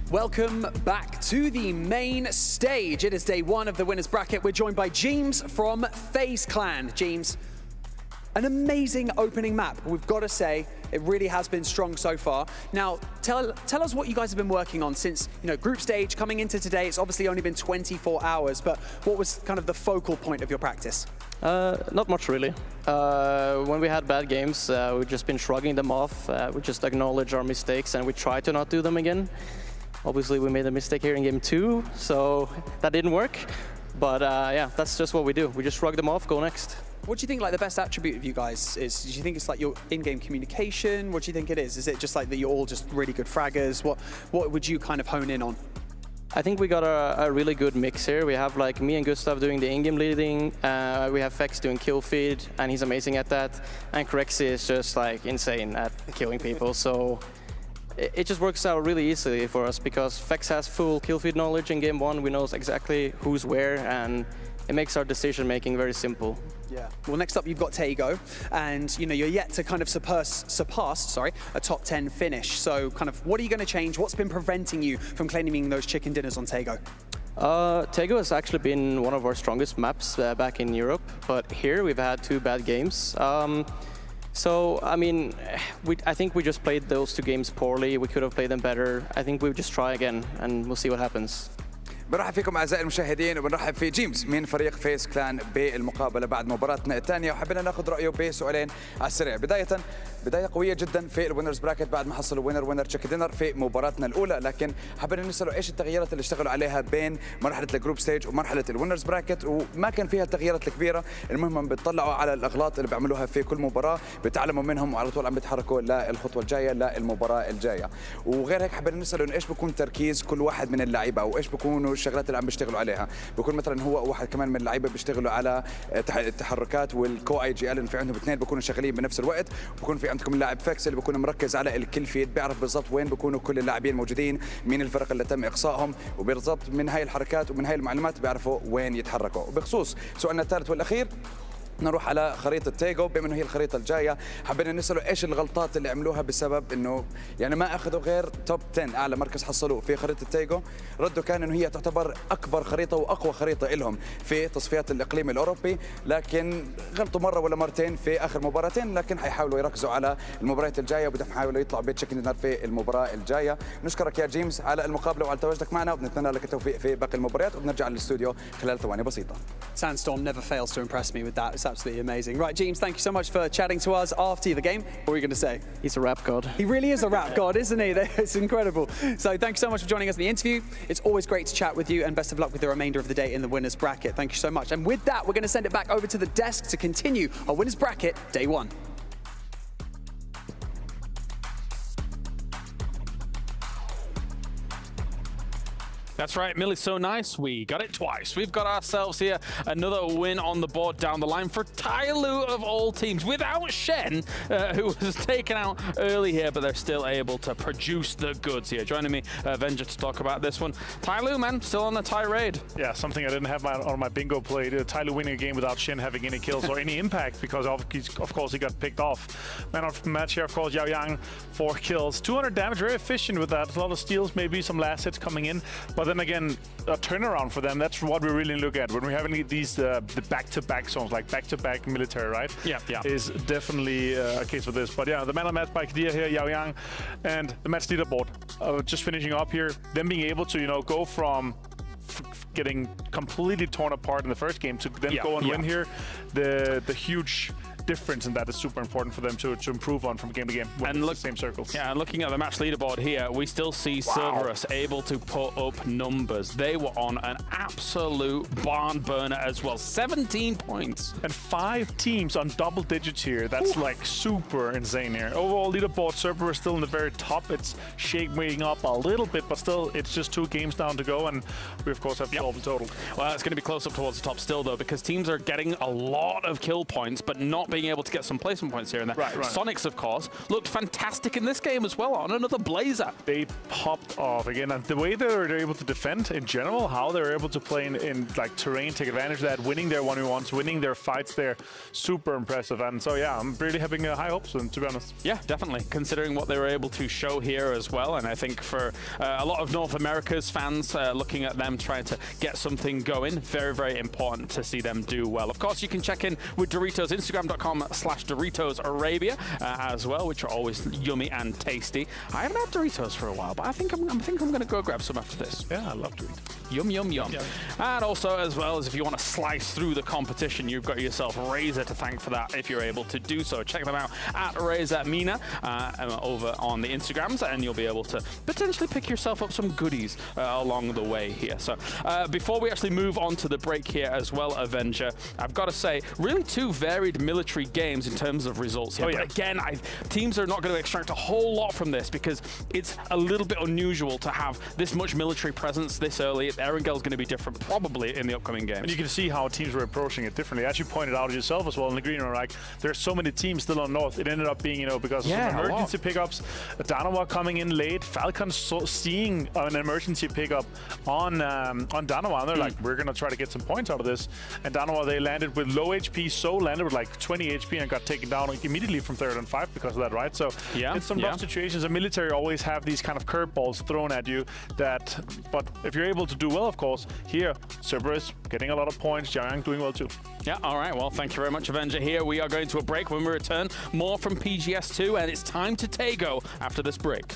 Welcome back to the main stage. It is day 1 of the winners bracket. We're joined by James from FaZe Clan. James, an amazing opening map, we've got to say. It really has been strong so far. Now, tell us what you guys have been working on since, you know, group stage coming into today. It's obviously only been 24 hours, but what was kind of the focal point of your practice? Not much really. When we had bad games, we've just been shrugging them off. We just acknowledge our mistakes and we try to not do them again. Obviously, we made a mistake here in game 2, so that didn't work. But yeah, that's just what we do. We just shrug them off, go next. What do you think like the best attribute of you guys is? Do you think it's like your in-game communication? What do you think it is? Is it just like that you're all just really good fraggers? What would you kind of hone in on? I think we got a really good mix here. We have like me and Gustav doing the in-game leading. We have Fex doing kill feed, and he's amazing at that. And Corexi is just like insane at killing people. So it just works out really easily for us because Fex has full kill feed knowledge in game 1. We know exactly who's where, and it makes our decision making very simple. Yeah. Well, next up you've got Tego, and you know you're yet to kind of surpass a top 10 finish. So, kind of, what are you going to change? What's been preventing you from claiming those chicken dinners on Tego? Tego has actually been one of our strongest maps back in Europe, but here we've had 2 bad games. So, I mean, I think we just played those 2 games poorly. We could have played them better. I think we'll just try again, and we'll see what happens. برحب فيكم اعزائي المشاهدين وبنرحب في جيمس من فريق فيس كلان بالمقابله بعد مباراتنا الثانيه وحبينا ناخذ رايه بسؤالين على السريع. بدايه قويه جدا في الوينرز براكت بعد ما حصلوا وينر تشيك دينر في مباراتنا الاولى، لكن حبينا نساله ايش التغييرات اللي اشتغلوا عليها بين مرحله الجروب ستيج ومرحله الوينرز براكت، وما كان فيها التغييرات الكبيره. المهم بتطلعوا على الاغلاط اللي بيعملوها في كل مباراه، بتعلموا منهم وعلى طول عم بيتحركوا للخطوه الجايه للمباراه الجايه. وغير هيك حبينا نساله انه ايش بيكون تركيز كل واحد من اللعيبه او ايش بيكونوا الشغلات اللي عم بيشتغلوا عليها. بيكون مثلا هو واحد كمان من اللعيبه بيشتغلوا على التحركات والكو اي جي ال، في عندهم 2 بيكونوا شغالين بنفس الوقت. بيكون في عندكم اللاعب فيكس اللي بيكون مركز على الكل فيد، بيعرف بالضبط وين بيكونوا كل اللاعبين موجودين، مين الفرق اللي تم اقصائهم، وبالضبط من هاي الحركات ومن هاي المعلومات بيعرفوا وين يتحركوا. وبخصوص سؤالنا الثالث والاخير، نروح على خريطة تيجو بما انه هي الخريطة الجاية. حبينا نسأله ايش الغلطات اللي عملوها بسبب انه يعني ما اخذوا غير توب 10 اعلى مركز حصلوه في خريطة تيجو. رده كان انه هي تعتبر اكبر خريطة واقوى خريطة لهم في تصفيات الاقليم الاوروبي، لكن غلطوا مرة ولا مرتين في اخر مباراتين، لكن حيحاولوا يركزوا على المباريات الجاية وبدهم يحاولوا يطلعوا بتشيكن دينر في المباراة الجاية. نشكرك يا جيمس على المقابلة وعلى تواجدك معنا، وبنتمنى لك التوفيق في باقي المباريات، وبنرجع للاستوديو خلال ثواني بسيطة. Sandstorm never fails to impress me with that. It's absolutely amazing. Right, James, thank you so much for chatting to us after the game. What were you going to say? He's a rap god. He really is a rap god, isn't he? It's incredible. So thank you so much for joining us in the interview. It's always great to chat with you, and best of luck with the remainder of the day in the winners bracket. Thank you so much. And with that, we're going to send it back over to the desk to continue our winners bracket day 1. That's right, Millie's so nice, we got it twice. We've got ourselves here another win on the board down the line for Tyloo of all teams, without Shen, who was taken out early here, but they're still able to produce the goods here. Joining me, Avenger, to talk about this one. Tyloo, man, still on a tirade. Yeah, something I didn't have on my bingo plate. Tyloo winning a game without Shen having any kills or any impact, because of course he got picked off. Man of the match here, of course, Yao Yang, 4 kills. 200 damage, very efficient with that. A lot of steals, maybe some last hits coming in, but then again, a turnaround for them. That's what we really look at when we have these the back-to-back zones, like back-to-back military, right? Yeah. Is definitely a case for this. But yeah, the man of the match by Kadir here, Yao Yang, and the match leaderboard. Just finishing up here, them being able to go from getting completely torn apart in the first game to then go and win here. The huge difference in that is super important for them to improve on from game to game. And look, same circles. Yeah, and looking at the match leaderboard here, we still see Cerberus able to put up numbers. They were on an absolute barn burner as well. 17 points. And 5 teams on double digits here. That's like super insane here. Overall leaderboard, Cerberus still in the very top. It's shaking up a little bit, but still it's just 2 games down to go, and we of course have 12 in total. Well, it's going to be close up towards the top still though, because teams are getting a lot of kill points, but not being able to get some placement points here and there. Right. Sonics, of course, looked fantastic in this game as well on another Blazer. They popped off again, and the way they're able to defend in general, how they're able to play in like terrain, take advantage of that, winning their 1v1s, winning their fights there, super impressive. And so yeah, I'm really having high hopes for them, to be honest. Yeah, definitely, considering what they were able to show here as well. And I think for a lot of North America's fans, looking at them trying to get something going, very, very important to see them do well. Of course, you can check in with Doritos, Instagram.com patreon.com/Doritos Arabia as well, which are always yummy and tasty. I haven't had Doritos for a while, but I think I'm going to go grab some after this. Yeah, I love Doritos. Yum, yum, yum. And also, as well as if you want to slice through the competition, you've got yourself Razer to thank for that if you're able to do so. Check them out at Razer Mina over on the Instagrams, and you'll be able to potentially pick yourself up some goodies along the way here. So before we actually move on to the break here as well, Avenger, I've got to say, really two varied military games in terms of results here. But again, teams are not going to extract a whole lot from this because it's a little bit unusual to have this much military presence this early. Erengel's going to be different probably in the upcoming games. And you can see how teams were approaching it differently. As you pointed out yourself as well in the green room, like there's so many teams still on North. It ended up being, because of some emergency pickups, Danawa coming in late, Falcon seeing an emergency pickup on Danawa, and they're like, we're going to try to get some points out of this. And Danawa, they landed with low HP, landed with like 20 HP and got taken down immediately from 3rd and 5 because of that, right? So it's some rough situations. The military always have these kind of curveballs thrown at you but if you're able to do well, of course, here, Cerberus getting a lot of points, Jiang doing well too. Yeah, all right, well, thank you very much, Avenger. Here we are going to a break. When we return, more from PGS2, and it's time to Tego after this break.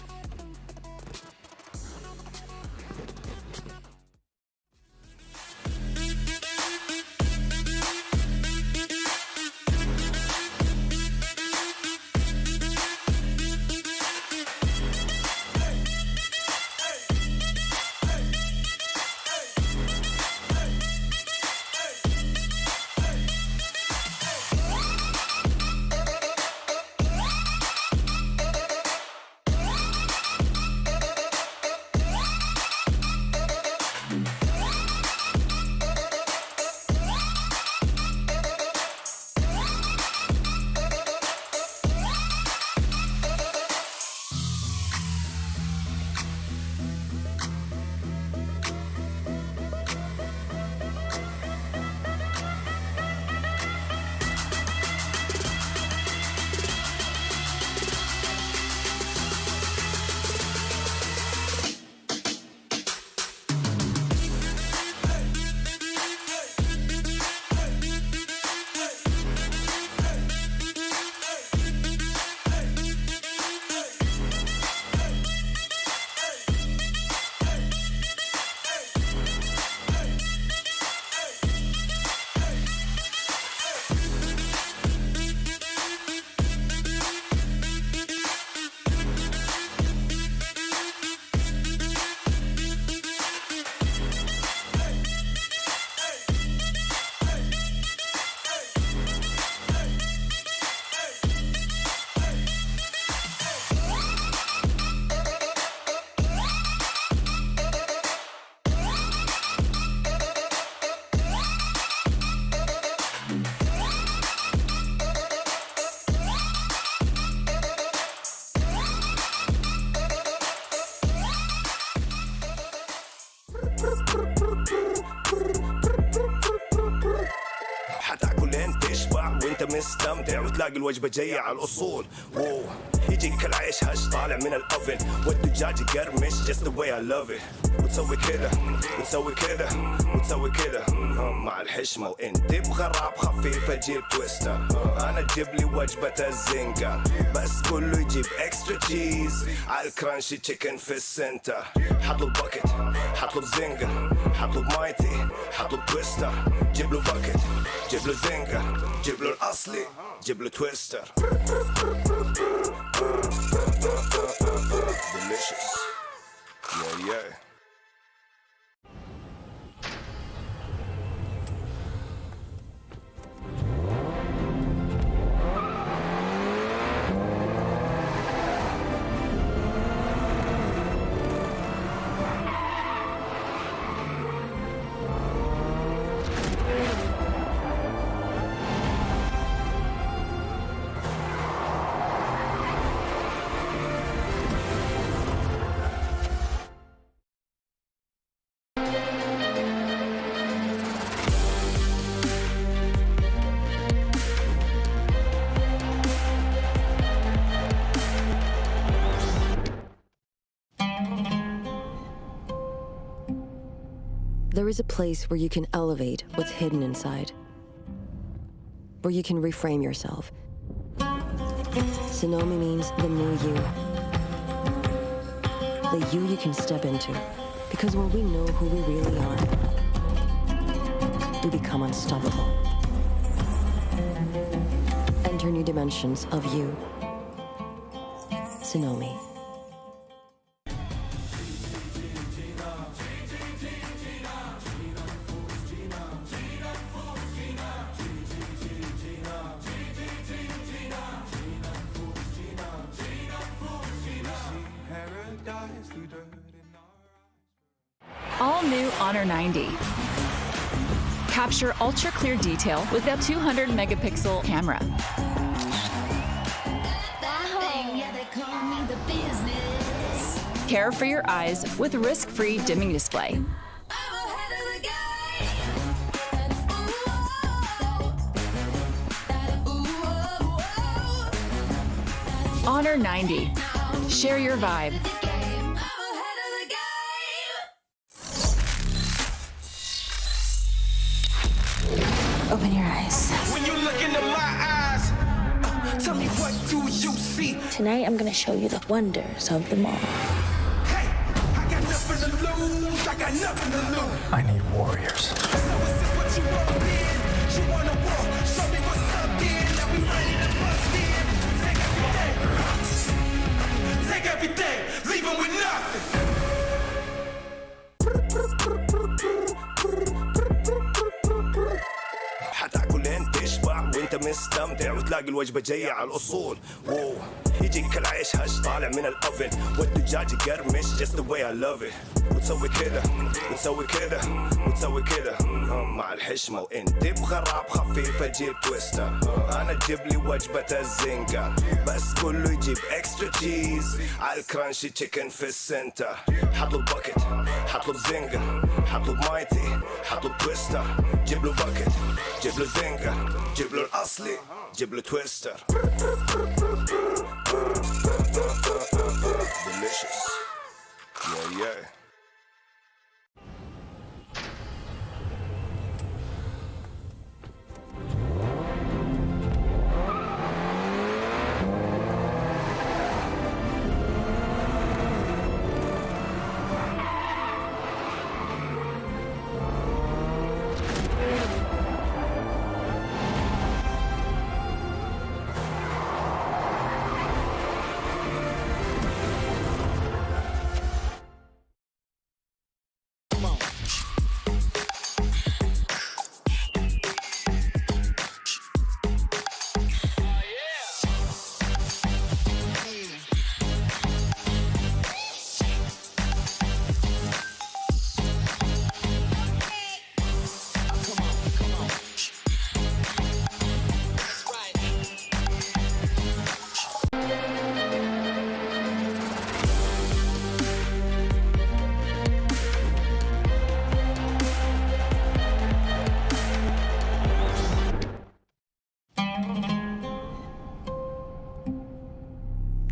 انت مستمتع وتلاقي الوجبه جايه على الاصول. واو يجيك العيش هش طالع من الاوفن والدجاج يقرمش just the way I love it. وتسوي كده وتسوي كده وتسوي كده مع الحشمه وانت بغراب خفيفه جيب تويستر. انا تجيب لي وجبه الزنجر بس كله يجيب اكسترا تشيز على الكرانشي تشيكن في السنتر. حطلب باكيت حطلب زنجر حطلب مايتي حطلب تويستر. جيب له باكيت جيب له زنجر جيب له الاصلي جيب له تويستر. delicious yeah. There is a place where you can elevate what's hidden inside. where you can reframe yourself. Tsunomi means the new you. The you can step into. Because when we know who we really are, we become unstoppable. Enter new dimensions of you. Tsunomi. All new Honor 90. Capture ultra clear detail with a 200 megapixel camera. Care for your eyes with risk-free dimming display. Honor 90. Share your vibe. Open your eyes. When you look into my eyes, tell me what do you see? Tonight, I'm gonna show you the wonders of the mall. Hey, I got nothing to lose. I got nothing to lose. I need warriors. So is this what you want, man? You wanna war? Show me what's up, then. Now we ready to bust in. Take everything, leave 'em with nothing. حتاكل انت تشبع وانت مستمتع وتلاقي الوجبه جايه على الاصول واو يجيك العيش هش طالع من الاوفن والدجاج يقرمش just the way I love it وتسوي كده وتسوي كده وتسوي كده مع الحشمه وانت بغراب خفيفه جيب تويستر انا تجيب لي وجبه الزنجر بس كله يجيب اكسترا تشيز على الكرانشي تشيكن في السنتر حطلب باكيت حطلب زنجر حطلب مايتي حطلب تويستر جيب له باكيت جيب له زنجر جيب له الاصلي جيب له تويستر delicious yeah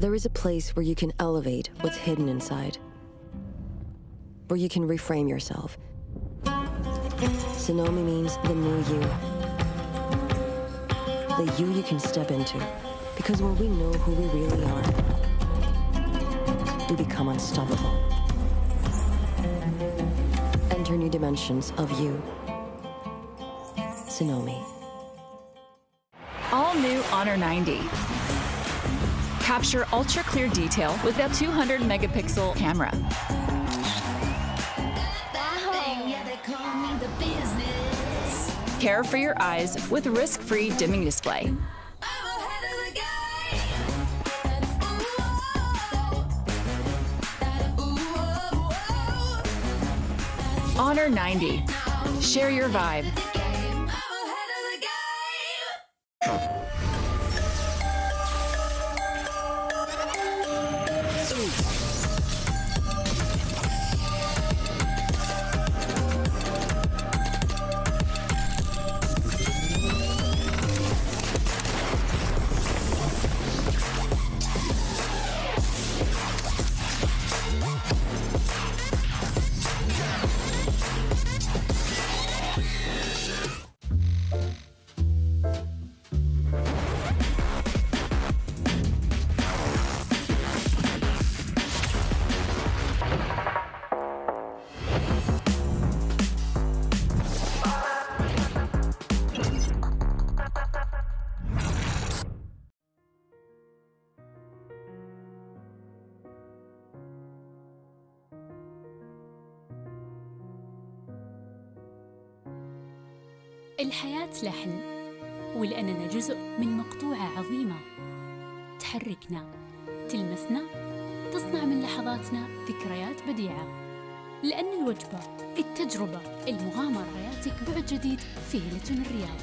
There is a place where you can elevate what's hidden inside, where you can reframe yourself. Tsunomi means the new you. The you can step into. Because when we know who we really are, we become unstoppable. Enter new dimensions of you. Tsunomi. All new Honor 90. Capture ultra clear detail with a 200 megapixel camera. Care for your eyes with risk-free dimming display. Honor 90. Share your vibe. الحياة لحن، ولأننا جزء من مقطوعة عظيمة تحركنا، تلمسنا، تصنع من لحظاتنا ذكريات بديعة. لأن الوجبة، التجربة، المغامرة، حياتك بعد جديد في هيلتون الرياض.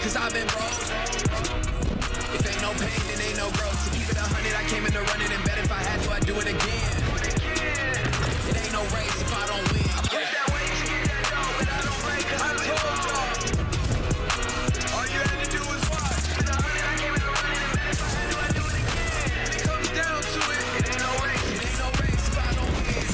Cause I've been broke. If ain't no pain, then ain't no growth. To keep it 100, I came in to run it and bet if I had to, I'd do it again. It ain't no race if I don't win. I push that way, you get that dough, but I don't break cause I told y'all. All you had to do was watch. Keep it 100, I came in to run it and bet if I had to, I'd do it again. When it comes down to it, it ain't no race. It ain't no race if I don't win.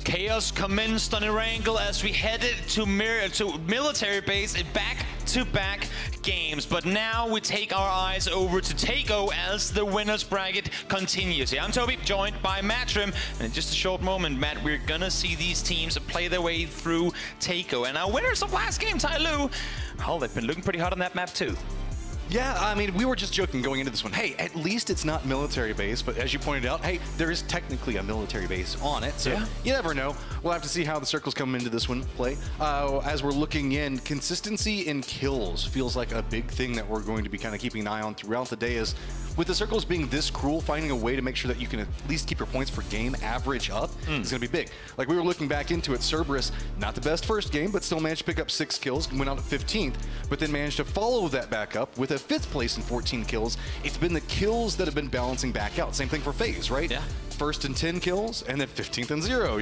Chaos commenced on Erangel as we headed to military base in back-to-back games. But now we take our eyes over to Takeo as the winners bracket continues. I'm Toby, joined by Matrim. And in just a short moment, Matt, we're gonna see these teams play their way through Takeo. And our winners of last game, Tyloo, well, they've been looking pretty hot on that map too. Yeah, I mean, we were just joking going into this one. Hey, at least it's not military base, but as you pointed out, hey, there is technically a military base on it, so you never know. We'll have to see how the circles come into this one play. As we're looking in, consistency in kills feels like a big thing that we're going to be kind of keeping an eye on throughout the day. Is with the circles being this cruel, finding a way to make sure that you can at least keep your points per game average up is going to be big. Like we were looking back into it, Cerberus, not the best first game, but still managed to pick up 6 kills, went out at 15th, but then managed to follow that back up with a 5th place and 14 kills. It's been the kills that have been balancing back out. Same thing for FaZe, right? Yeah. 1st and 10 kills, and then 15th and 0.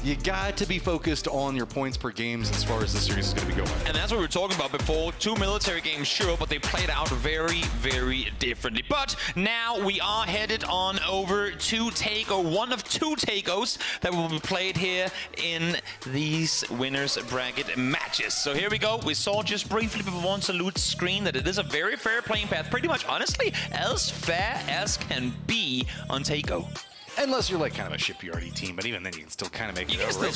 You got to be focused on your points per games as far as the series is going to be going. And that's what we were talking about before. 2 military games, sure, but they played out very, very differently. But now we are headed on over to Takeo, one of 2 Takeos that will be played here in these winners bracket matches. So here we go. We saw just briefly before one salute screen that it is a very fair playing path, pretty much, honestly, as fair as can be on Takeo. Unless you're like kind of a shipyardy team, but even then you can still kind of make it over.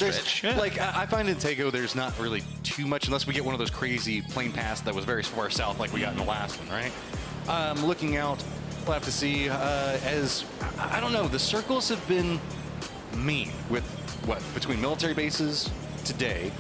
Yeah. Like I find in Takeo there's not really too much unless we get one of those crazy plane paths that was very far south like we got in the last one, right? Looking out, we'll have to see as, I don't know, the circles have been mean with what between military bases today,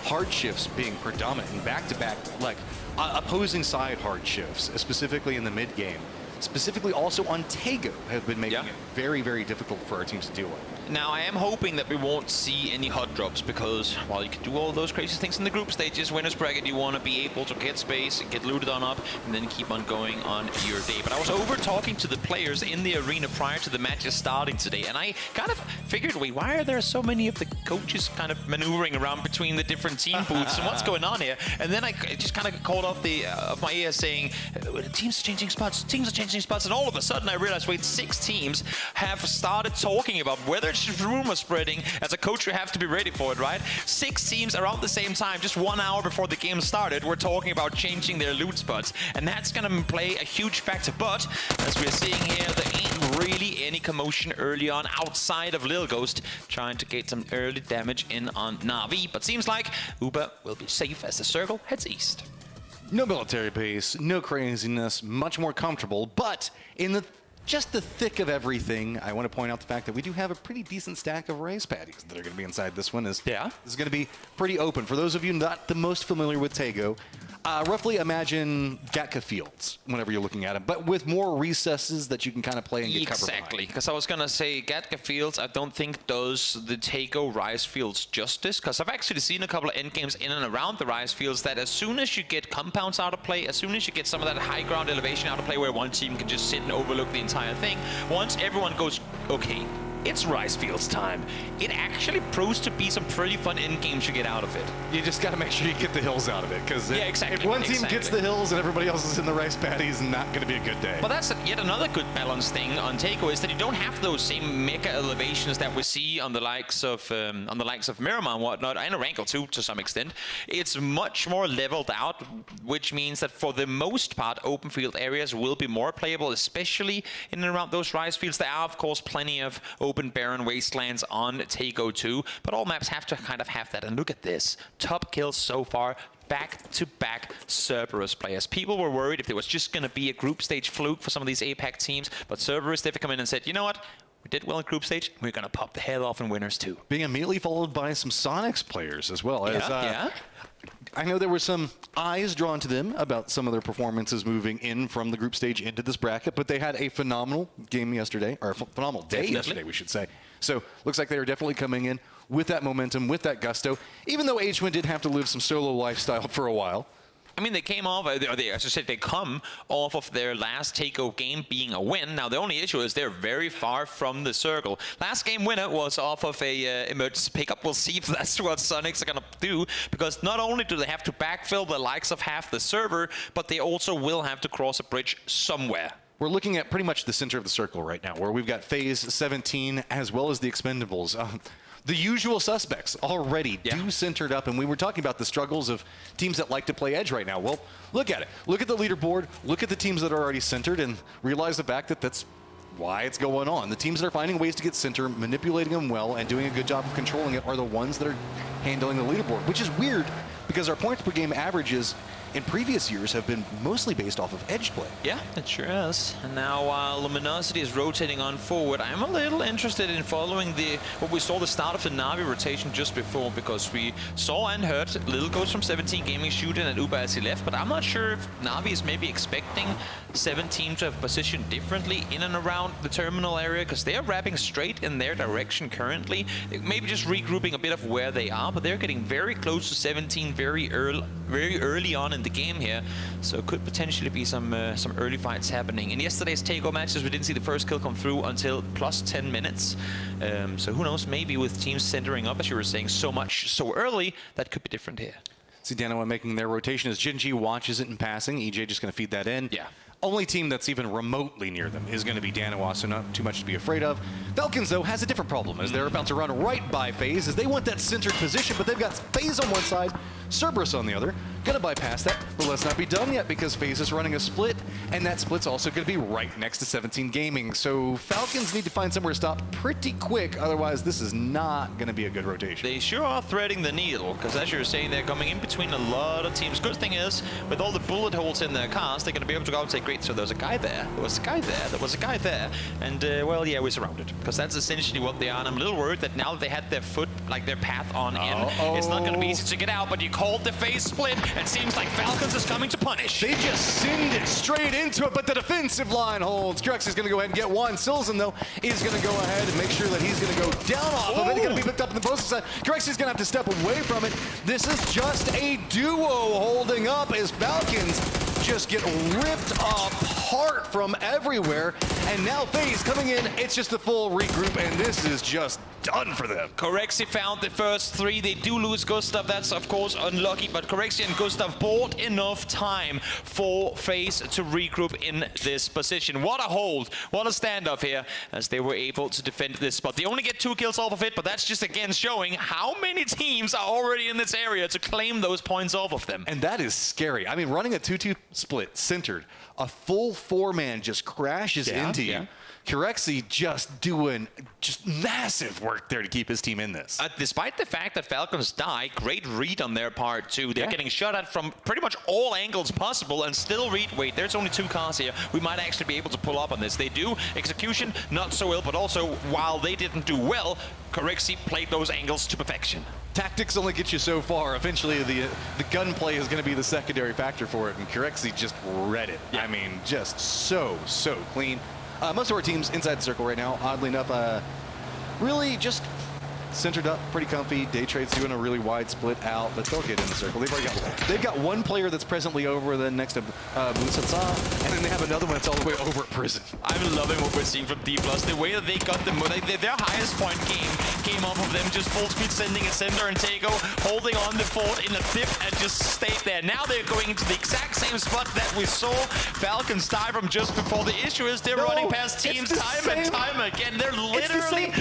hard shifts being predominant and back-to-back like opposing side hard shifts, specifically in the mid game, specifically also on Tego, have been making it very, very difficult for our teams to deal with. Now, I am hoping that we won't see any hot drops because, while you can do all those crazy things in the group stages, winners bracket, you want to be able to get space, get looted on up, and then keep on going on your day. But I was over talking to the players in the arena prior to the matches starting today, and I kind of figured, wait, why are there so many of the coaches kind of maneuvering around between the different team booths, and what's going on here? And then I just kind of called off of my ear saying, teams are changing spots, and all of a sudden I realized, wait, 6 teams have started talking about whether it's just rumor spreading. As a coach, you have to be ready for it, right? 6 teams around the same time, just 1 hour before the game started, were talking about changing their loot spots, and that's going to play a huge factor. But as we're seeing here, there ain't really any commotion early on outside of Lil Ghost trying to get some early damage in on Na'Vi, but seems like Uber will be safe as the circle heads east. No military base, no craziness, much more comfortable, but in just the thick of everything, I want to point out the fact that we do have a pretty decent stack of rice patties that are going to be inside this one. This is going to be pretty open. For those of you not the most familiar with Tego, roughly imagine Gatka Fields whenever you're looking at them, but with more recesses that you can kind of play and get cover behind. Exactly, because I was going to say Gatka Fields, I don't think does the Tego rice fields justice, because I've actually seen a couple of end games in and around the rice fields that as soon as you get compounds out of play, as soon as you get some of that high ground elevation out of play where one team can just sit and overlook the entire thing, once everyone goes, okay, it's rice fields time, it actually proves to be some pretty fun end games you get out of it. You just got to make sure you get the hills out of it, because if one team gets the hills and everybody else is in the rice paddies, not going to be a good day. But that's yet another good balance thing on Tego, is that you don't have those same mega elevations that we see on the likes of Miramar and whatnot, and Rankle too to some extent. It's much more leveled out, which means that for the most part, open field areas will be more playable, especially in and around those rice fields. There are, of course, plenty of open barren wastelands on Tego too, but all maps have to kind of have that. And look at this, top kills so far, back-to-back Cerberus players. People were worried if there was just going to be a group stage fluke for some of these APAC teams, but Cerberus, they've come in and said, you know what, we did well in group stage, we're going to pop the head off in winners too. Being immediately followed by some Sonics players as well. I know there were some eyes drawn to them about some of their performances moving in from the group stage into this bracket, but they had a phenomenal game yesterday, or a phenomenal day yesterday, we should say. So looks like they are definitely coming in with that momentum, with that gusto, even though HWin did have to live some solo lifestyle for a while. I mean, they came off, as I said, they come off of their last Tego game being a win. Now, the only issue is they're very far from the circle. Last game winner was off of a emergency pickup. We'll see if that's what Sonics are going to do, because not only do they have to backfill the likes of half the server, but they also will have to cross a bridge somewhere. We're looking at pretty much the center of the circle right now, where we've got Phase 17 as well as the Expendables. The usual suspects already do centered up, and we were talking about the struggles of teams that like to play Edge right now. Well, look at it. Look at the leaderboard. Look at the teams that are already centered, and realize the fact that that's why it's going on. The teams that are finding ways to get center, manipulating them well, and doing a good job of controlling it are the ones that are handling the leaderboard, which is weird because our points per game averages in previous years have been mostly based off of edge play. Yeah, it sure is. And now while Luminosity is rotating on forward, I'm a little interested in following what we saw the start of the Na'Vi rotation just before, because we saw and heard Lil Ghost from 17 Gaming shooting at Uber as he left, but I'm not sure if Na'Vi is maybe expecting 17 to have positioned differently in and around the terminal area, because they're wrapping straight in their direction currently. Maybe just regrouping a bit of where they are, but they're getting very close to 17 very early on in the game here, so it could potentially be some early fights happening. In yesterday's Tego matches, we didn't see the first kill come through until plus 10 minutes. So who knows, maybe with teams centering up, as you were saying, so much so early, that could be different here. See Danawa making their rotation as Jinji watches it in passing. EJ just going to feed that in. Yeah. Only team that's even remotely near them is going to be Danawa, so not too much to be afraid of. Falcons, though, has a different problem, as they're about to run right by FaZe, as they want that centered position, but they've got FaZe on one side, Cerberus on the other. Gonna bypass that, but let's not be done yet because FaZe is running a split, and that split's also gonna be right next to 17 Gaming. So Falcons need to find somewhere to stop pretty quick, otherwise this is not gonna be a good rotation. They sure are threading the needle, because as you're saying, they're coming in between a lot of teams. Good thing is, with all the bullet holes in their cars, they're gonna be able to go out and say, great, so there's a guy there, there was a guy there, there was a guy there, and well, yeah, we're surrounded, because that's essentially what they are, and I'm a little worried that now that they had their foot, like their path on in, it's not gonna be easy to get out, but you called the FaZe split, and seems like Falcons is coming to punish. They just send it straight into it, but the defensive line holds. Krex is going to go ahead and get one. Silzen, though, is going to go ahead and make sure that he's going to go down off of it. He's going to be picked up in the post side. Krex is going to have to step away from it. This is just a duo holding up as Falcons just get ripped apart from everywhere. And now FaZe coming in, it's just a full regroup, and this is just done for them. Corexi found the first three. They do lose Gustav. That's, of course, unlucky, but Corexi and Gustav bought enough time for FaZe to regroup in this position. What a hold. What a standoff here as they were able to defend this spot. They only get 2 kills off of it, but that's just, again, showing how many teams are already in this area to claim those points off of them. And that is scary. I mean, running a 2-2 split, centered, a full 4-man just crashes into you. Corexi just doing massive work there to keep his team in this. Despite the fact that Falcons die, great read on their part too. They're getting shot at from pretty much all angles possible and still read, wait, there's only 2 cars here. We might actually be able to pull up on this. They do. Execution, not so ill, but also while they didn't do well, Corexi played those angles to perfection. Tactics only get you so far. Eventually, the gunplay is going to be the secondary factor for it, and Corexi just read it. I mean, just so clean. Most of our teams inside the circle right now, oddly enough, really just centered up, pretty comfy. Day Trade's doing a really wide split out, but they'll get in the circle. They've got one player that's presently over the next to Musatsa, and then they have another one that's all the way over at Prison. I'm loving what we're seeing from D+. The way that they got them, their highest point came off of them just full speed sending a Cinder and Tego, holding on the fort in a dip and just stayed there. Now they're going into the exact same spot that we saw Falcons die from just before. The issue is they're running past teams time and time again. They're literally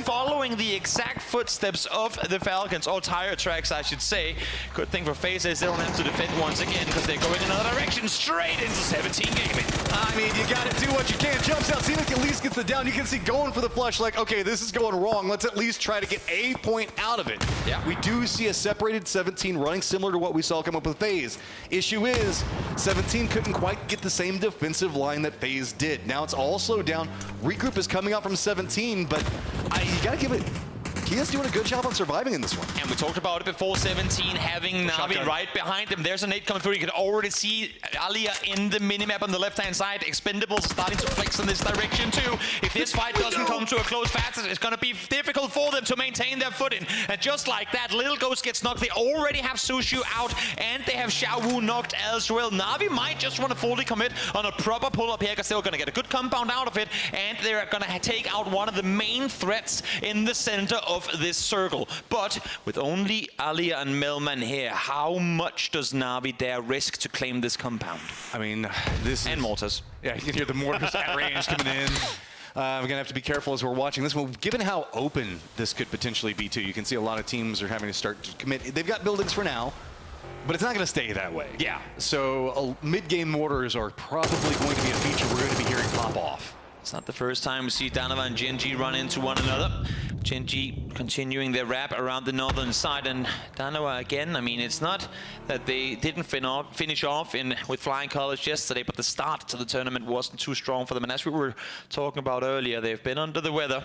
following the exact footsteps of the Falcons, or tire tracks, I should say. Good thing for FaZe is they don't have to defend once again because they're going in another direction, straight into 17 Gaming. I mean, you got to do what you can. Jumps out, Zenith at least gets the down. You can see going for the flush like, okay, this is going wrong. Let's at least try to get a point out of it. Yeah. We do see a separated 17 running similar to what we saw come up with FaZe. Issue is, 17 couldn't quite get the same defensive line that FaZe did. Now it's all slowed down. Regroup is coming out from 17, but you got to give it... Kia's doing a good job on surviving in this one. And we talked about it before, 17 having Na'Vi right behind him. There's a nade coming through. You can already see Alia in the minimap on the left-hand side. Expendables starting to flex in this direction too. If this fight doesn't come to a close fast, it's going to be difficult for them to maintain their footing. And just like that, Little Ghost gets knocked. They already have Sushu out, and they have Xiao Wu knocked as well. Na'Vi might just want to fully commit on a proper pull-up here because they're going to get a good compound out of it, and they're going to take out one of the main threats in the center of this circle. But with only Alia and Melman here, how much does Na'Vi dare risk to claim this compound? I mean, this and mortars. Yeah, you can hear the mortars at range coming in. We're going to have to be careful as we're watching this one. Given how open this could potentially be, too, you can see a lot of teams are having to start to commit. They've got buildings for now, but it's not going to stay that way. Yeah. So mid-game mortars are probably going to be a feature we're going to be hearing pop off. It's not the first time we see Danova and Genji run into one another. Genji continuing their wrap around the northern side, and Danova again. I mean, it's not that they didn't finish off with flying colors yesterday, but the start to the tournament wasn't too strong for them. And as we were talking about earlier, they've been under the weather.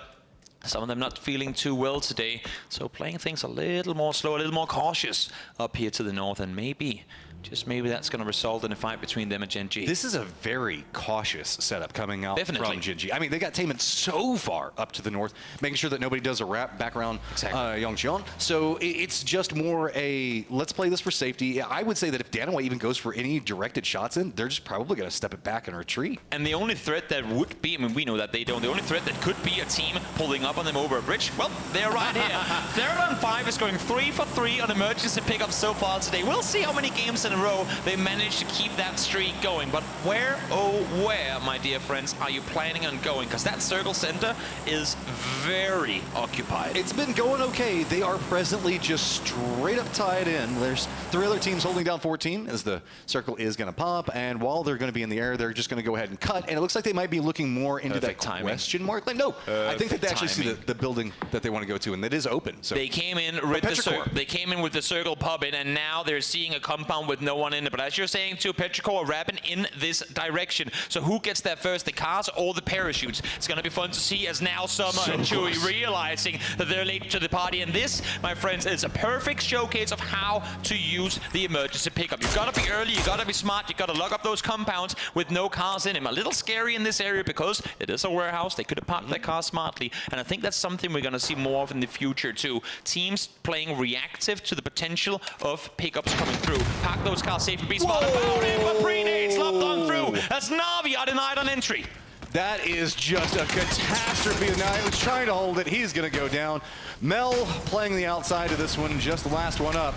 Some of them not feeling too well today, so playing things a little more slow, a little more cautious up here to the north, and maybe, just maybe that's going to result in a fight between them and Genji. This is a very cautious setup coming out from Genji. I mean, they got Taemin so far up to the north, making sure that nobody does a wrap back around Yongcheon. So it's just more a, let's play this for safety. I would say that if Danaway even goes for any directed shots in, they're just probably going to step it back and retreat. And the only threat that would be, I mean, we know that they don't, the only threat that could be a team pulling up on them over a bridge, well, they're right here. Third on 5 is going 3 for 3 on emergency pickups so far today. We'll see how many games in a row they manage to keep that streak going, but where, oh where, my dear friends, are you planning on going? Because that circle center is very occupied. It's been going okay. They are presently just straight up tied in. There's 3 other teams holding down 14 as the circle is going to pop. And while they're going to be in the air, they're just going to go ahead and cut. And it looks like they might be looking more into that question mark. Like, no, I think that they actually see the building that they want to go to, and it is open. So they came in with the circle popping, and now they're seeing a compound with no one in it. But as you're saying too, Petrichor are wrapping in this direction. So who gets there first, the cars or the parachutes? It's going to be fun to see as now Summer and Chewy realizing that they're late to the party. And this, my friends, is a perfect showcase of how to use the emergency pickup. You've got to be early, you've got to be smart, you've got to lock up those compounds with no cars in them. A little scary in this area because it is a warehouse. They could have parked their cars smartly. And I think that's something we're going to see more of in the future too. Teams playing reactive to the potential of pickups coming through. Park those cars safe and be smart about it, but pre-nades locked on through. That's Na'Vi are denied on entry. That is just a catastrophe. Now he was trying to hold it. He's going to go down. Mel playing the outside of this one, just the last one up.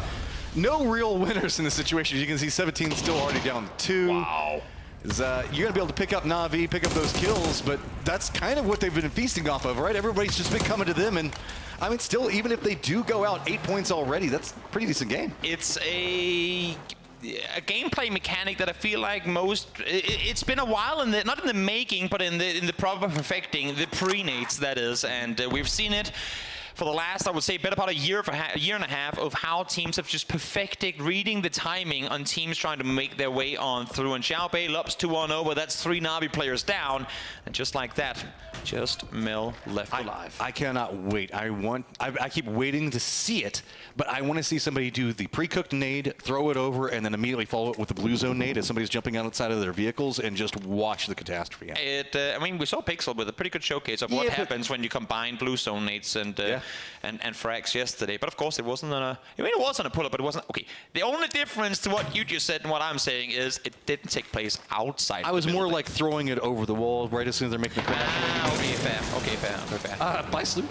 No real winners in this situation. You can see 17 still already down 2. Wow. You're going to be able to pick up Na'Vi, pick up those kills, but that's kind of what they've been feasting off of, right? Everybody's just been coming to them, and I mean, still, even if they do go out 8 points already, that's a pretty decent game. It's a gameplay mechanic that I feel like it's been a while not in the making, but in the proper perfecting, the pre-nades that is, and we've seen it for the last, I would say, better part of a year and a half of how teams have just perfected reading the timing on teams trying to make their way on through. And Xiaobei lops 2-1 but that's 3 Na'Vi players down. And just like that, just Mel left alive. I cannot wait. I keep waiting to see it, but I want to see somebody do the pre-cooked nade, throw it over, and then immediately follow it with the blue zone nade as somebody's jumping outside of their vehicles and just watch the catastrophe. I mean, we saw Pixel with a pretty good showcase of what happens when you combine blue zone nades and frags yesterday. But of course, it wasn't on it was on a pull-up, but it wasn't. Okay, the only difference to what you just said and what I'm saying is it didn't take place outside. I was more like throwing it over the wall right as soon as they're making the crash. Okay, fair. Bye, Sloop.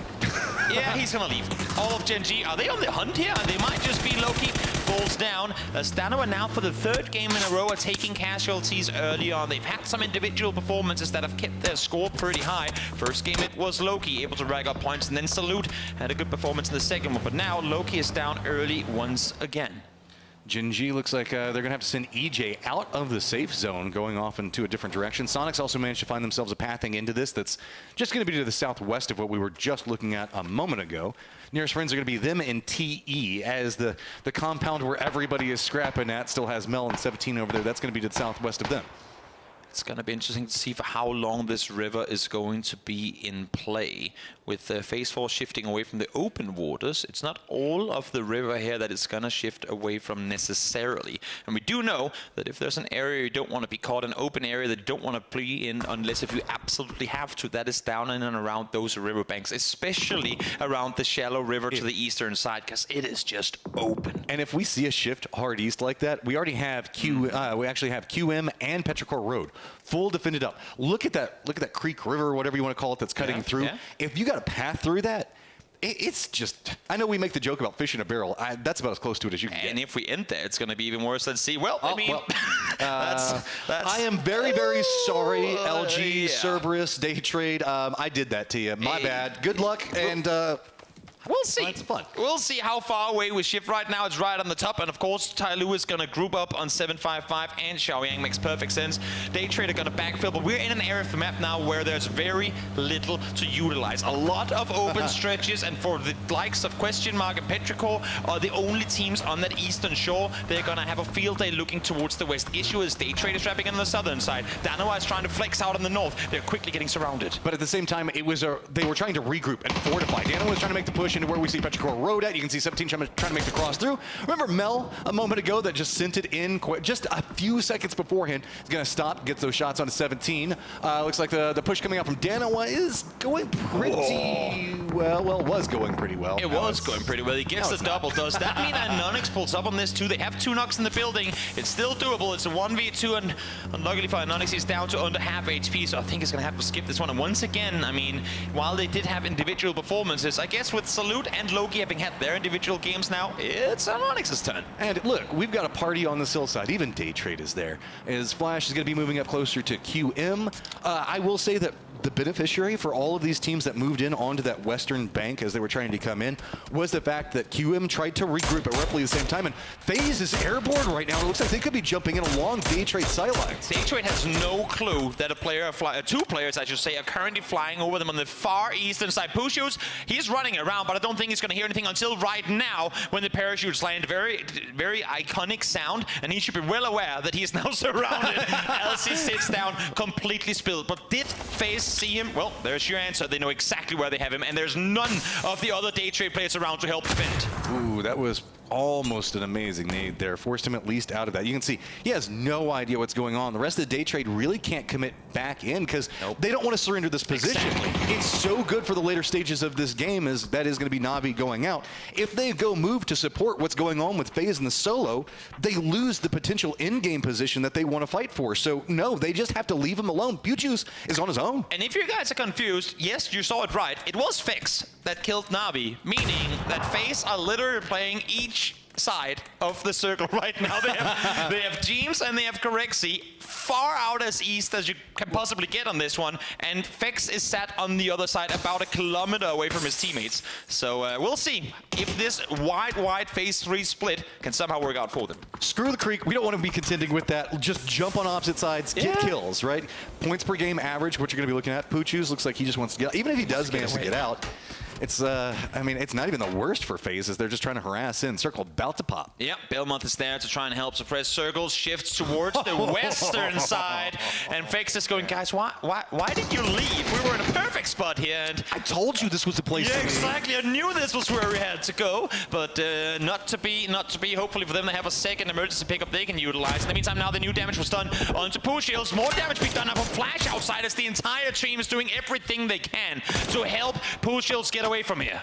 Yeah, he's gonna leave. All of Gen G, are they on the hunt here? They might just be Loki. Falls down. Stanoa now for the 3rd game in a row are taking casualties early on. They've had some individual performances that have kept their score pretty high. First game it was Loki, able to rag up points, and then Salute had a good performance in the second one. But now Loki is down early once again. Gen G looks like they're going to have to send EJ out of the safe zone, going off into a different direction. Sonics also managed to find themselves a pathing into this that's just going to be to the southwest of what we were just looking at a moment ago. Nearest friends are going to be them and TE, as the compound where everybody is scrapping at still has Mel and 17 over there. That's going to be to the southwest of them. It's going to be interesting to see for how long this river is going to be in play. With Phase 4 shifting away from the open waters, it's not all of the river here that it's going to shift away from necessarily. And we do know that if there's an area you don't want to be caught, an open area that you don't want to play in unless if you absolutely have to, that is down in and around those riverbanks, especially around the shallow river to the eastern side, because it is just open. And if we see a shift hard east like that, we already have we actually have QM and Petrichor Road full defended up. Look at that creek, river, whatever you want to call it, that's cutting through. Yeah. If you got a path through that, it's just, I know we make the joke about fish in a barrel. That's about as close to it as you can get. And if we end there, it's going to be even worse. Let's see. Well, I mean, that's I am very, very sorry, LG, Cerberus, Day Trade. I did that to you. My bad. Good luck, and we'll see. It's fun. We'll see how far away we shift. Right now, it's right on the top. And of course, Tai Lu is going to group up on 755 and Xiaoyang. Makes perfect sense. Day Trade are going to backfill. But we're in an area of the map now where there's very little to utilize. A lot of open stretches. And for the likes of Question Mark and Petrichor are the only teams on that eastern shore. They're going to have a field day looking towards the west. Issue is Day Trade is trapping on the southern side. Danoa is trying to flex out on the north. They're quickly getting surrounded. But at the same time, they were trying to regroup and fortify. Danoa was trying to make the push into where we see Petrichor Road at. You can see 17 trying to make the cross through. Remember Mel a moment ago that just sent it in just a few seconds beforehand. He's going to stop, gets those shots onto 17. Looks like the push coming out from Danoa is going pretty well. Well, it was going pretty well. It was going pretty well. He gets the double. Does that mean that Nonix pulls up on this too? They have 2 knocks in the building. It's still doable. It's a 1v2, and unluckily for Nonix, he's down to under half HP, so I think he's going to have to skip this one. And once again, I mean, while they did have individual performances, I guess with Salute and Loki having had their individual games now, it's on Onyx's turn. And look, we've got a party on this hillside. Even Day Trade is there. As Flash is going to be moving up closer to QM. I will say that the beneficiary for all of these teams that moved in onto that western bank as they were trying to come in was the fact that QM tried to regroup at roughly the same time. And FaZe is airborne right now. It looks like they could be jumping in along Day Trade sidelines. Day Trade has no clue that two players, I should say, are currently flying over them on the far eastern side. Pushos, he's running around, but I don't think he's going to hear anything until right now when the parachutes land. Very, very iconic sound, and he should be well aware that he is now surrounded as he sits down completely spilled. But did FaZe see him? Well, there's your answer. They know exactly where they have him, and there's none of the other Day Trade players around to help defend. Ooh, that was almost an amazing nade there. Forced him at least out of that. You can see he has no idea what's going on. The rest of the Day Trade really can't commit back in because they don't want to surrender this position. Exactly. It's so good for the later stages of this game as that is going to be Na'Vi going out. If they go move to support what's going on with FaZe in the solo, they lose the potential in-game position that they want to fight for. So no, they just have to leave him alone. Pujuice is on his own. And if you guys are confused, yes, you saw it right. It was Fix that killed Na'Vi, meaning that FaZe are literally playing each side of the circle right now. They have Jeems and they have Corexi far out as east as you can possibly get on this one, and Fex is sat on the other side about 1 kilometer away from his teammates. So we'll see if this wide phase 3 split can somehow work out for them. Screw the creek. We don't want to be contending with that. Just jump on opposite sides, get kills, right? Points per game average, what you're going to be looking at. Puchus looks like he just wants to get out. Even if he does manage to get out, it's, I mean, it's not even the worst for FaZe as they're just trying to harass in. Circle about to pop. Yeah, Belmont is there to try and help suppress Circles, shifts towards the western side, and Fex is going, guys, why did you leave? We were in a perfect spot here. And I told you this was the place to be. Exactly, I knew this was where we had to go, but not to be. Hopefully for them, they have a second emergency pickup they can utilize. In the meantime, now the new damage was done onto Pushields. More damage being done now from Flash outside as the entire team is doing everything they can to help Pushields get away from here.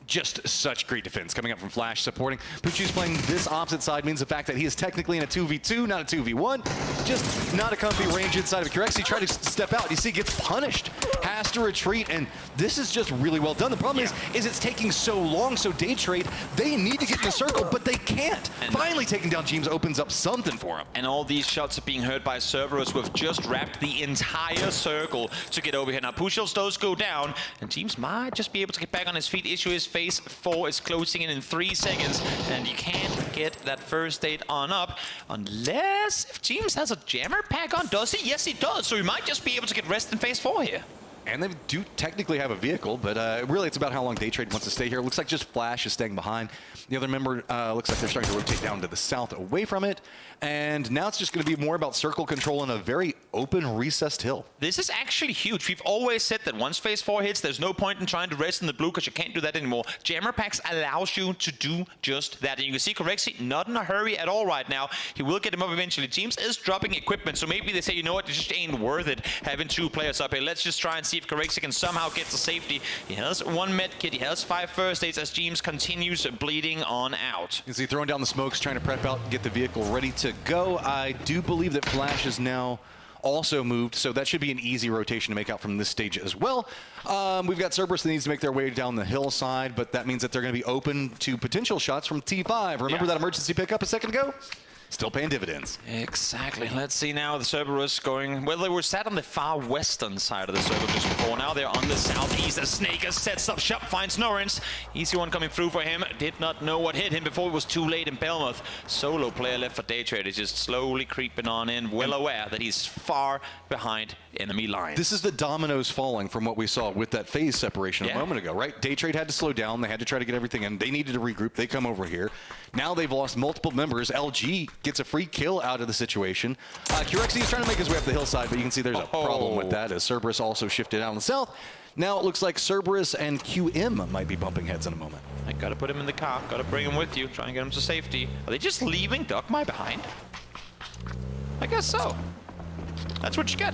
Just such great defense coming up from Flash supporting. Puchu's playing this opposite side means the fact that he is technically in a 2v2, not a 2v1. Just not a comfy range inside of Corexi. Tried to step out. You see, gets punished. Has to retreat, and this is just really well done. The problem is it's taking so long, so Day Trade, they need to get in the circle, but they can't. And finally taking down Jeems opens up something for him. And all these shots are being heard by Cerberus, who have just wrapped the entire circle to get over here. Now, Pushels does go down, and Jeems might just be able to get back on his feet. Issue is phase 4 is closing in 3 seconds, and you can't get that first date on up unless if Jeems has a jammer pack on. Does he? Yes, he does. So he might just be able to get rest in phase 4 here. And they do technically have a vehicle, but really it's about how long Day Trade wants to stay here. It looks like just Flash is staying behind. The other member looks like they're starting to rotate down to the south away from it. And now it's just going to be more about circle control on a very open, recessed hill. This is actually huge. We've always said that once phase 4 hits, there's no point in trying to rest in the blue because you can't do that anymore. Jammer packs allows you to do just that. And you can see Corexi not in a hurry at all right now. He will get him up eventually. Jeems is dropping equipment, so maybe they say, you know what, it just ain't worth it having 2 players up here. Let's just try and see if Corexi can somehow get to safety. He has 1 med kit, he has 5 first aids as Jeems continues bleeding on out. You see throwing down the smokes, trying to prep out, get the vehicle ready to go. I do believe that Flash is now also moved, so that should be an easy rotation to make out from this stage as well. We've got Cerberus that needs to make their way down the hillside, but that means that they're going to be open to potential shots from T5. Remember that emergency pickup a second ago? Still paying dividends. Exactly. Let's see now the Cerberus going... Well, they were sat on the far western side of the circle just before. Now they're on the southeast. The Snaker sets up shop, finds Norrens. Easy one coming through for him. Did not know what hit him before it was too late in Belmoth. Solo player left for Day Trade is just slowly creeping on in, well aware that he's far behind enemy lines. This is the dominoes falling from what we saw with that phase separation a moment ago, right? Day Trade had to slow down. They had to try to get everything in. They needed to regroup. They come over here. Now they've lost multiple members. LG gets a free kill out of the situation. Corexi is trying to make his way up the hillside, but you can see there's a problem with that as Cerberus also shifted out in the south. Now it looks like Cerberus and QM might be bumping heads in a moment. I gotta put him in the car. Gotta bring him with you. Try and get him to safety. Are they just leaving Dogmai behind? I guess so. That's what you get.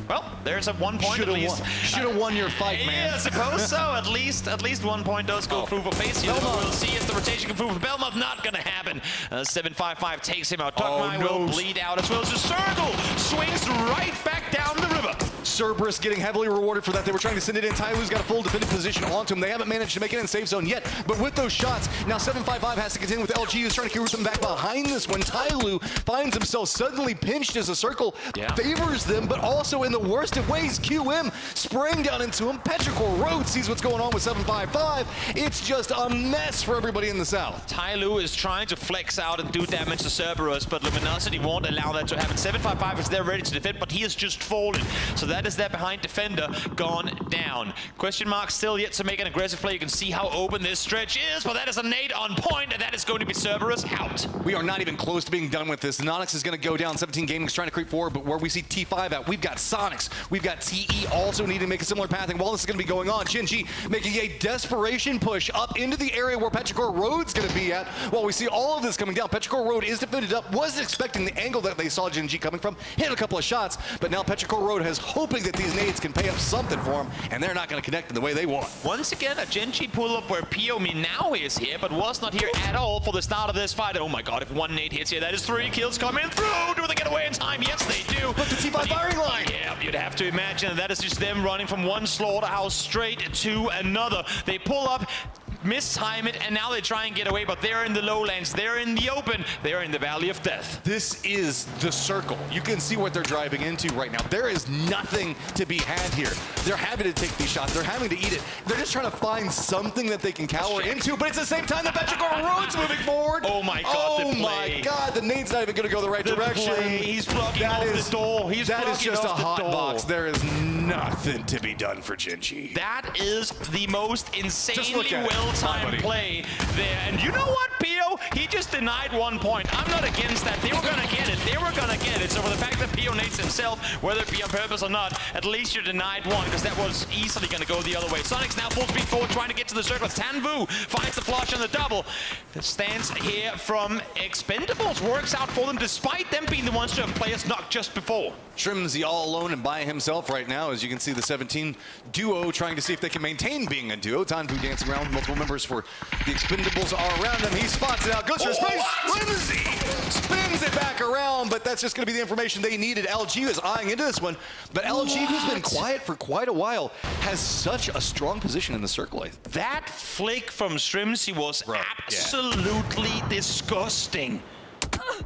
Well, there's a 1 point at least. Should have won your fight, man. Yeah, I suppose so. At least 1 point does go through for FaZe here. We'll see if the rotation can prove for Belmont. Not gonna happen. 755 takes him out. Dogmai will bleed out as well as the circle swings right back down the river. Cerberus getting heavily rewarded for that. They were trying to send it in. Tyloo's got a full defended position onto him. They haven't managed to make it in safe zone yet, but with those shots, now 755 has to contend with LG, who's trying to carry them back behind this one. Tyloo finds himself suddenly pinched as a circle favors them, but also in the worst of ways, QM spraying down into him. Petrichor Road sees what's going on with 755. It's just a mess for everybody in the south. Tyloo is trying to flex out and do damage to Cerberus, but Luminosity won't allow that to happen. 755 is there ready to defend, but he has just fallen. So that is their behind defender gone down. Question mark still yet to make an aggressive play. You can see how open this stretch is, but that is a nade on point, and that is going to be Cerberus out. We are not even close to being done with this. Nonyx is going to go down. 17 Gaming is trying to creep forward, but where we see T5 out, we've got Sonics, we've got TE also needing to make a similar path, and while this is going to be going on, Shinji making a desperation push up into the area where Petrichor Road's going to be at. While we see all of this coming down, Petrichor Road is defended up, wasn't expecting the angle that they saw Shinji coming from, hit a couple of shots, but now Petrichor Road is hoping that these nades can pay up something for him, and they're not going to connect in the way they want. Once again, a Genji pull-up where Piomi now is here, but was not here at all for the start of this fight. Oh my god, if one nade hits here, that is 3 kills coming through. Do they get away in time? Yes, they do. Look, the T5 firing line. Yeah, you'd have to imagine that is just them running from one slaughterhouse straight to another. They pull up, mistime it, and now they try and get away, but they're in the lowlands, they're in the open, they're in the Valley of Death. This is the circle. You can see what they're driving into right now. There is nothing to be had here. They're having to take these shots, they're having to eat it. They're just trying to find something that they can cower into, but it's the same time the Petrichor Road's moving forward. Oh my god, oh my god, the nade's not even going to go the right direction. He's blocking off the door. That is just a hot box. There is nothing to be done for Genji. That is the most insanely well-timed play there. And you know what, Pio? He just denied 1 point. I'm not against that. They were going to get it. They were going to get it. So for the fact that Pio nades himself, whether it be on purpose or not, at least you denied one, because that was easily going to go the other way. Sonic's now full speed forward, trying to get to the circle. Tanvu finds the flush on the double. The stance here from Expendables works out for them, despite them being the ones to have players knocked just before. Trimsy all alone and by himself right now, as you can see the 17 duo trying to see if they can maintain being a duo. Tanvu dancing around with multiple members for the Expendables are around him. He spots it out, goes for space. Trimsy spins it back around, but that's just going to be the information they needed. LG is eyeing into this one, but LG, who's been quiet for quite a while, has such a strong position in the circle. That flick from Trimsy was absolutely disgusting.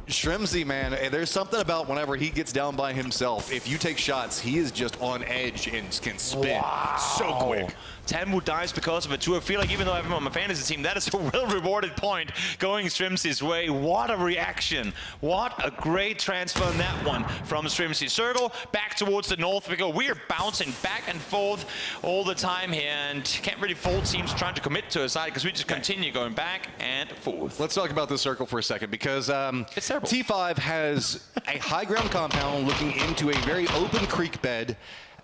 Shrimsy, man, there's something about whenever he gets down by himself, if you take shots, he is just on edge and can spin so quick. Tanvu dies because of it too. I feel like even though I have him on my fantasy team, that is a well-rewarded point going Strimsy's way. What a reaction. What a great transfer in that one from Strimsy's circle back towards the north. We're bouncing back and forth all the time here and can't really fault teams trying to commit to a side because we just continue going back and forth. Let's talk about the circle for a second because T5 has a high ground compound looking into a very open creek bed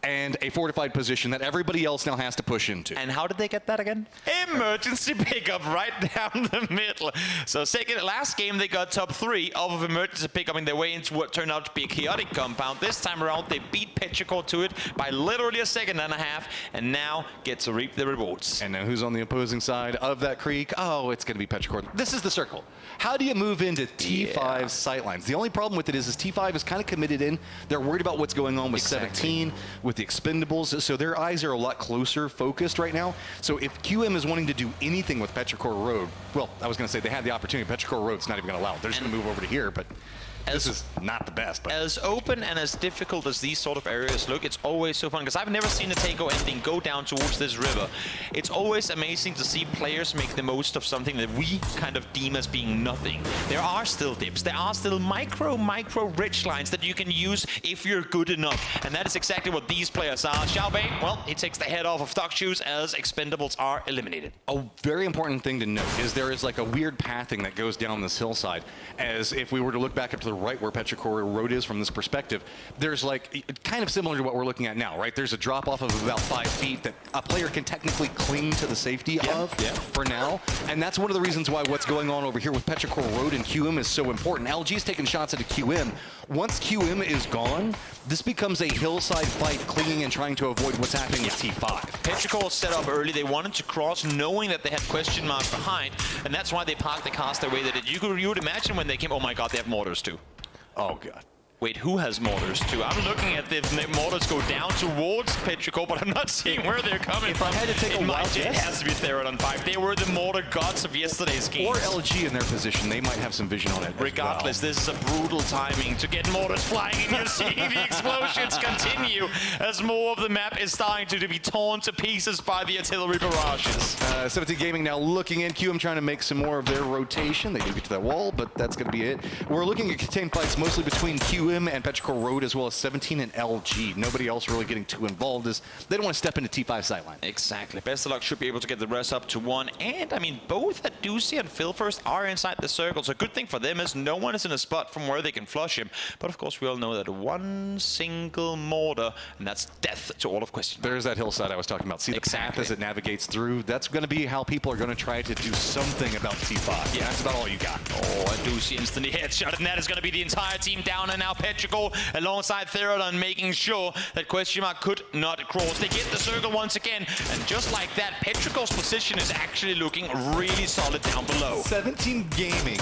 and a fortified position that everybody else now has to push into. And how did they get that again? Emergency pickup right down the middle. So last game they got top 3 of emergency pickup in their way into what turned out to be a chaotic compound. This time around they beat Petrichor to it by literally a second and a half and now get to reap the rewards. And now who's on the opposing side of that creek? Oh, it's going to be Petrichor. This is the circle. How do you move into T5's sightlines? The only problem with it is T5 is kind of committed in. They're worried about what's going on with 17, with the Expendables, so their eyes are a lot closer focused right now. So if QM is wanting to do anything with Petrichor Road, well, I was going to say they had the opportunity. Petrichor Road's not even going to allow it. They're just going to move over to here, but this is not the best. But as open and as difficult as these sort of areas look, it's always so fun because I've never seen a Takeo ending go down towards this river. It's always amazing to see players make the most of something that we kind of deem as being nothing. There are still dips. There are still micro ridge lines that you can use if you're good enough. And that is exactly what these players are. Xiaobei, well, he takes the head off of Stock Shoes as Expendables are eliminated. A very important thing to note is there is like a weird pathing that goes down this hillside. As if we were to look back up to the right where Petrichor Road is from this perspective, there's like kind of similar to what we're looking at now, right? There's a drop off of about 5 feet that a player can technically cling to the safety of for now. And that's one of the reasons why what's going on over here with Petrichor Road and QM is so important. LG's taking shots into QM. Once QM is gone, this becomes a hillside fight, clinging and trying to avoid what's happening with T5. Petrichor set up early. They wanted to cross knowing that they had question marks behind, and that's why they parked the cars the way they did. You would imagine when they came, oh my god, they have mortars too. Oh god. Wait, who has mortars too? I'm looking at the mortars go down towards Petrichor, but I'm not seeing where they're coming from. If I had to take a wild It guess, has to be Therodon 5. They were the mortar gods of yesterday's game. or LG in their position, they might have some vision on it. Regardless, this is a brutal timing to get mortars flying, and you're seeing the explosions continue as more of the map is starting to be torn to pieces by the artillery barrages. 17 Gaming now looking in. QM trying to make some more of their rotation. They did get to that wall, but that's going to be it. We're looking at contained fights mostly between QM and Petrichor Road, as well as 17 and LG. Nobody else really getting too involved as they don't want to step into T5 sightline. Exactly. Best of luck should be able to get the rest up to 1. And, I mean, both Adusi and Filfirst are inside the circle. So a good thing for them is no one is in a spot from where they can flush him. But, of course, we all know that one single mortar, and that's death to all of Question. There's that hillside I was talking about. See the path as it navigates through. That's going to be how people are going to try to do something about T5. Yeah, that's about all you got. Oh, Adusi instantly headshot, and that is going to be the entire team down, and now Petrichor alongside Therodon making sure that Question Mark could not cross. They get the circle once again, and just like that, Petrichor's position is actually looking really solid down below. 17 Gaming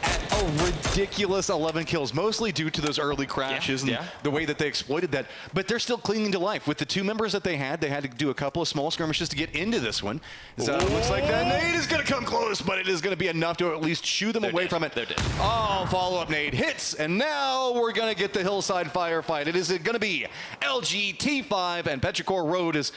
at a ridiculous 11 kills, mostly due to those early crashes and the way that they exploited that. But they're still clinging to life. With the 2 members that they had to do a couple of small skirmishes to get into this one. So it looks like that nade is going to come close, but it is going to be enough to at least shoo them away from it. They're dead. Oh, follow-up nade hits, and now we're going to get the hillside firefight. It is going to be LG, T5, and Petrichor Road is,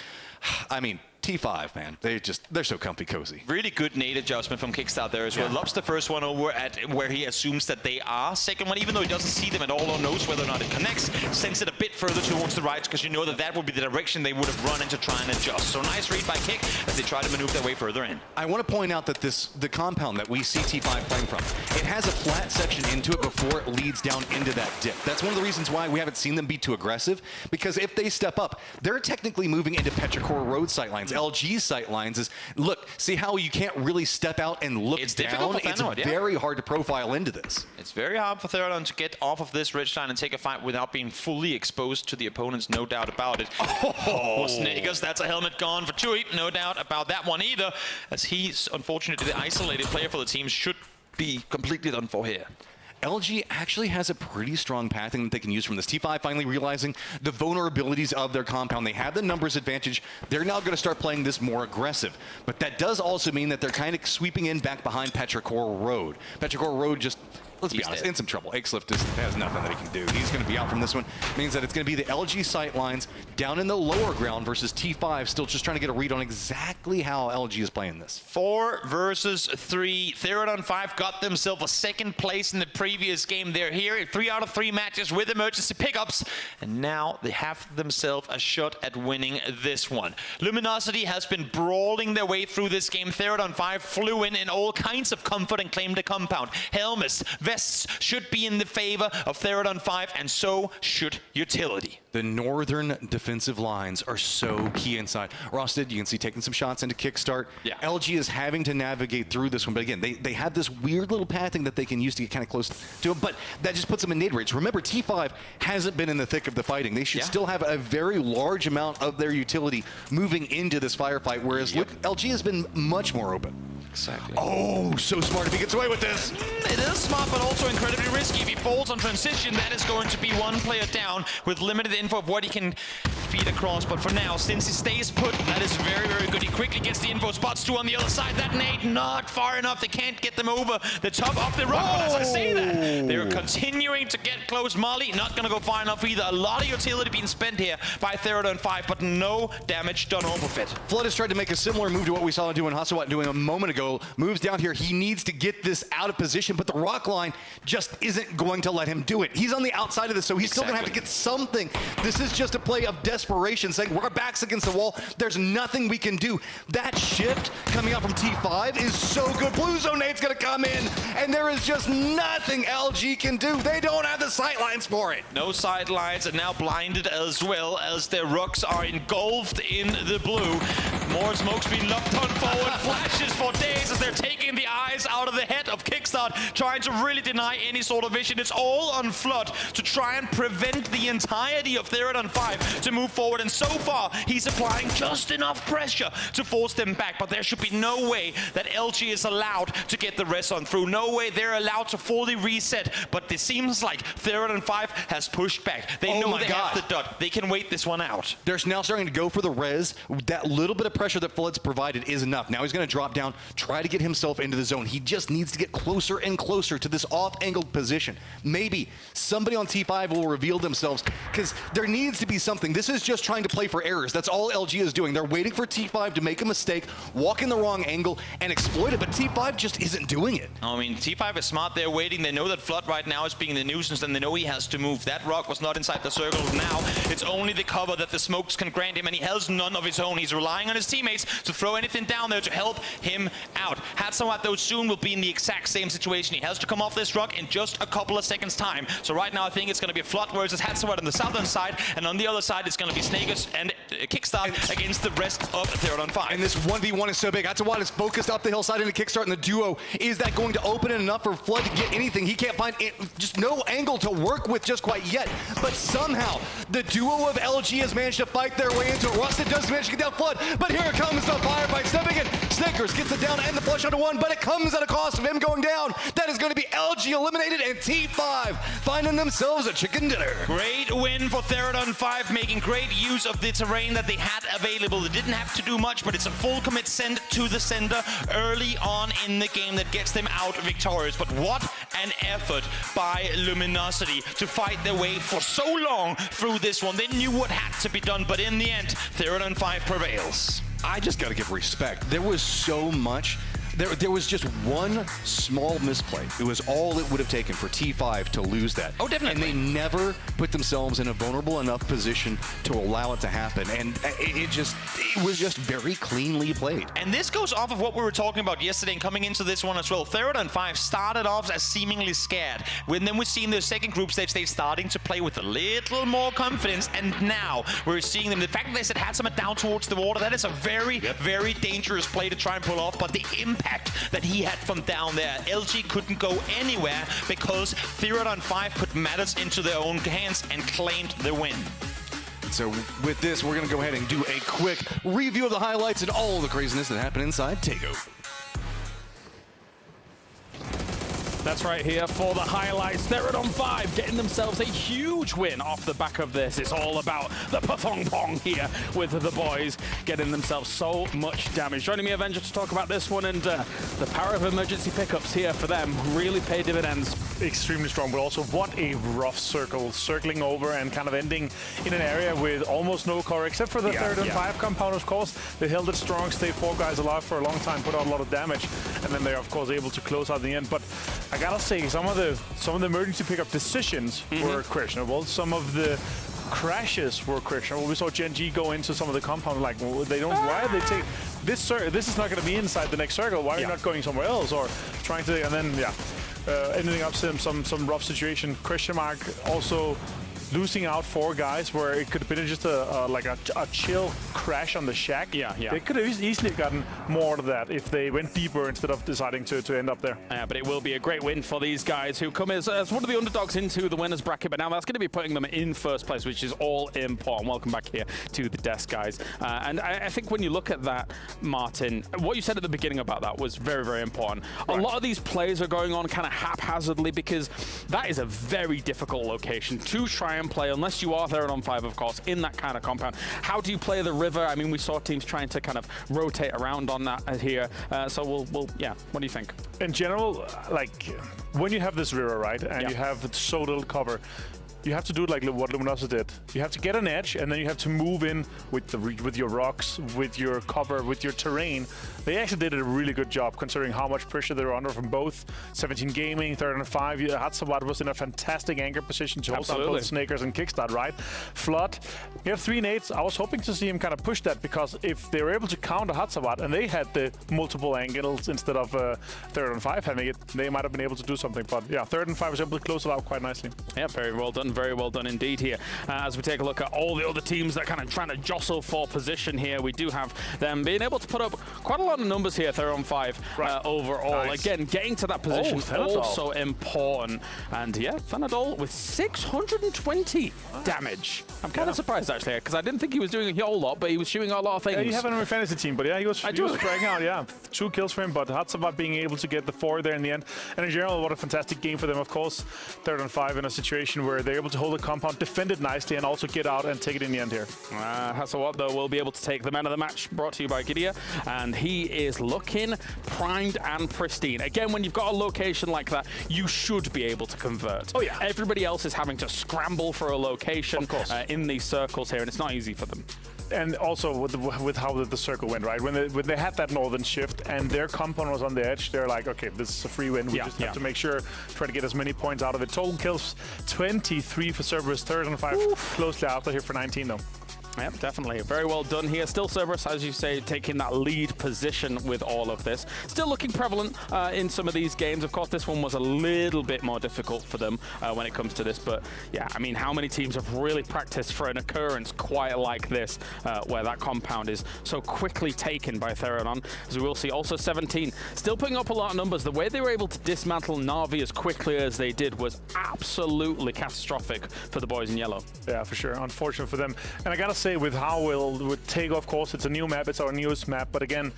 I mean, T5, man, they're so comfy cozy. Really good nade adjustment from Kickstart there as well. Lobs the first one over at where he assumes that they are. Second one, even though he doesn't see them at all or knows whether or not it connects, sends it a bit further towards the right because you know that that would be the direction they would have run in to try and adjust. So nice read by Kick as they try to maneuver their way further in. I want to point out that the compound that we see T5 playing from, it has a flat section into it before it leads down into that dip. That's one of the reasons why we haven't seen them be too aggressive, because if they step up, they're technically moving into Petrichor Road sightlines. LG's sightlines is, look, see how you can't really step out and look down? It's very hard to profile into this. It's very hard for Therodon to get off of this ridge line and take a fight without being fully exposed to the opponents, no doubt about it. Oh, Snakers, that's a helmet gone for Chewy, no doubt about that one either, as he's unfortunately the isolated player for the team, should be completely done for here. LG actually has a pretty strong pathing that they can use from this. T5 finally realizing the vulnerabilities of their compound. They have the numbers advantage. They're now going to start playing this more aggressive. But that does also mean that they're kind of sweeping in back behind Petrichor Road. Petrichor Road just, let's be honest, in some trouble. Axlift just has nothing that he can do. He's going to be out from this one. Means that it's going to be the LG sight lines down in the lower ground versus T5 still just trying to get a read on exactly how LG is playing this. 4 versus 3. Therodon 5 got themselves a second place in the previous game. They're here 3 out of 3 matches with emergency pickups, and now they have themselves a shot at winning this one. Luminosity has been brawling their way through this game. Therodon 5 flew in all kinds of comfort and claimed a compound. Helmets, vests should be in the favor of Therodon 5, and so should utility. The northern defensive lines are so key inside. Rosted, you can see taking some shots into Kickstart. Yeah. LG is having to navigate through this one, but again, they have this weird little pathing that they can use to get kind of close to him, but that just puts them in nade range. Remember, T5 hasn't been in the thick of the fighting. They should still have a very large amount of their utility moving into this firefight, whereas look, LG has been much more open. Exactly. Oh, so smart if he gets away with this. It is smart, but also incredibly risky. If he falls on transition, that is going to be one player down with limited info of what he can feed across. But for now, since he stays put, that is very, very good. He quickly gets the info. Spots 2 on the other side. That nade not far enough. They can't get them over the top of the rock. But as I say that, they're continuing to get close. Molly not going to go far enough either. A lot of utility being spent here by Therodon 5, but no damage done off of it. Flood has tried to make a similar move to what we saw doing Hasawat doing a moment ago. Moves down here. He needs to get this out of position, but the rock line just isn't going to let him do it. He's on the outside of this, so he's still going to have to get something. This is just a play of desperation, saying we're backs against the wall. There's nothing we can do. That shift coming out from T5 is so good. Blue Zone nade's going to come in, and there is just nothing LG can do. They don't have the sight lines for it. No sight lines, and now blinded as well as their rocks are engulfed in the blue. More smoke's been locked on forward. Flashes for days as they're taking the eyes out of the head of Kickstart. Kickstart trying to really deny any sort of vision. It's all on Flood to try and prevent the entirety of Therodon 5 to move forward. And so far, he's applying just enough pressure to force them back. But there should be no way that LG is allowed to get the rest on through. No way they're allowed to fully reset. But it seems like Therodon 5 has pushed back. They know they have the dot. They can wait this one out. They're now starting to go for the res. That little bit of pressure that Flood's provided is enough. Now he's going to drop down, try to get himself into the zone. He just needs to get closer and closer to this off-angled position. Maybe somebody on T5 will reveal themselves, because there needs to be something. This is just trying to play for errors. That's all LG is doing. They're waiting for T5 to make a mistake, walk in the wrong angle, and exploit it, but T5 just isn't doing it. I mean, T5 is smart. They're waiting. They know that Flood right now is being the nuisance, and they know he has to move. That rock was not inside the circle. Now it's only the cover that the smokes can grant him, and he has none of his own. He's relying on his teammates to throw anything down there to help him out. Hatsawat, though, soon will be in the exact same situation. He has to come off this rock in just a couple of seconds' time. So right now, I think it's going to be Flood versus Hatsawat on the southern side, and on the other side, it's going to be Snakers and Kickstart against the rest of Therodon 5. And this 1v1 is so big. Hatsawat is focused up the hillside into Kickstart, and the duo, is that going to open it enough for Flood to get anything? He can't find just no angle to work with just quite yet. But somehow, the duo of LG has managed to fight their way into it. Rusted does manage to get down Flood, but here comes the firefight. Stepping in, Snickers gets it down and the flush onto one, but it comes at a cost of him going down. That is going to be LG eliminated, and T5 finding themselves a chicken dinner. Great win for Therodon 5, making great use of the terrain that they had available. They didn't have to do much, but it's a full commit send to the center early on in the game that gets them out victorious. But what an effort by Luminosity to fight their way for so long through this one. They knew what had to be done, but in the end, Therodon 5 prevails. I just got to give respect. There was so much. There was just one small misplay. It was all it would have taken for T5 to lose that. Oh, definitely. And they never put themselves in a vulnerable enough position to allow it to happen. And it was just very cleanly played. And this goes off of what we were talking about yesterday and coming into this one as well. Therodon 5 started off as seemingly scared. Then we see in the second group stage, they're starting to play with a little more confidence. And now we're seeing them. The fact that they said Hatsama down towards the water, that is a very, very dangerous play to try and pull off. But the impact that he had from down there, LG couldn't go anywhere because Therodon 5 put matters into their own hands and claimed the win. So with this, we're going to go ahead and do a quick review of the highlights and all the craziness that happened inside TakeOver. That's right here for the highlights. Therodon 5 getting themselves a huge win off the back of this. It's all about the pong here with the boys getting themselves so much damage. Joining me, Avenger, to talk about this one, and the power of emergency pickups here for them really pay dividends. Extremely strong, but also what a rough circle, circling over and kind of ending in an area with almost no cover, except for the Therodon 5 compound, of course. They held it strong, stayed 4 guys alive for a long time, put out a lot of damage, and then they're, of course, able to close out the end. But I gotta say, some of the emergency pickup decisions were questionable. Some of the crashes were questionable. We saw Gen G go into some of the compound, like, they don't, why did they take this this is not going to be inside the next circle, why are you not going somewhere else, or trying to, and then ending up some rough situation. Question mark also losing out 4 guys where it could have been just like a chill crash on the shack. They could have easily gotten more of that if they went deeper instead of deciding to end up there. Yeah, but it will be a great win for these guys who come as one of the underdogs into the winners bracket, but now that's going to be putting them in first place, which is all important. Welcome back here to the desk, guys. And I think when you look at that, Martin, what you said at the beginning about that was very, very important. A lot of these plays are going on kind of haphazardly because that is a very difficult location to try and play, unless you are Therodon 5, of course, in that kind of compound. How do you play the river? I mean, we saw teams trying to kind of rotate around on that here. So we'll yeah, what do you think? In general, like, when you have this river, right, and you have so little cover, you have to do like what Luminosity did. You have to get an edge, and then you have to move in with your rocks, with your cover, with your terrain. They actually did a really good job considering how much pressure they were under from both 17 Gaming, Therodon 5. Hatsawat was in a fantastic anchor position to hold down both Snakers and Kickstart, right? Flood, you have 3 nades. I was hoping to see him kind of push that, because if they were able to counter Hatsawat and they had the multiple angles instead of Therodon 5 having it, they might have been able to do something. But yeah, Therodon 5 was able to close it out quite nicely. Yeah, very well done. Very well done indeed here. As we take a look at all the other teams that are kind of trying to jostle for position here, we do have them being able to put up quite a lot of numbers here, 3 on 5 overall. Nice. Again, getting to that position is also important. And yeah, Fanadol with 620 damage. I'm kind of surprised actually, because I didn't think he was doing a whole lot, but he was shooting a lot of things. Yeah, you have him on your fantasy team, but yeah, he was dragging out. Yeah, 2 kills for him, but Hatsabat being able to get the 4 there in the end. And in general, what a fantastic game for them, of course. 3rd on 5 in a situation where they're able to hold the compound, defend it nicely, and also get out and take it in the end here. Hatsabat, though, will be able to take the man of the match, brought to you by Gidia, and he is looking primed and pristine. Again, when you've got a location like that, you should be able to convert. Oh, yeah. Everybody else is having to scramble for a location in these circles here, and it's not easy for them. And also with how the circle went, right? When they had that northern shift and their compound was on the edge, they're like, okay, this is a free win. We just have to make sure, try to get as many points out of it. Total kills 23 for Cerberus, 3rd on 5, closely after here for 19 though. Yep, definitely. Very well done here. Still Cerberus, as you say, taking that lead position with all of this. Still looking prevalent in some of these games. Of course, this one was a little bit more difficult for them when it comes to this. But yeah, I mean, how many teams have really practiced for an occurrence quite like this, where that compound is so quickly taken by Theranon? As we will see, also 17. Still putting up a lot of numbers. The way they were able to dismantle Na'Vi as quickly as they did was absolutely catastrophic for the boys in yellow. Yeah, for sure. Unfortunate for them. And I gotta say, with how with Take, of course, it's a new map, it's our newest map, but again,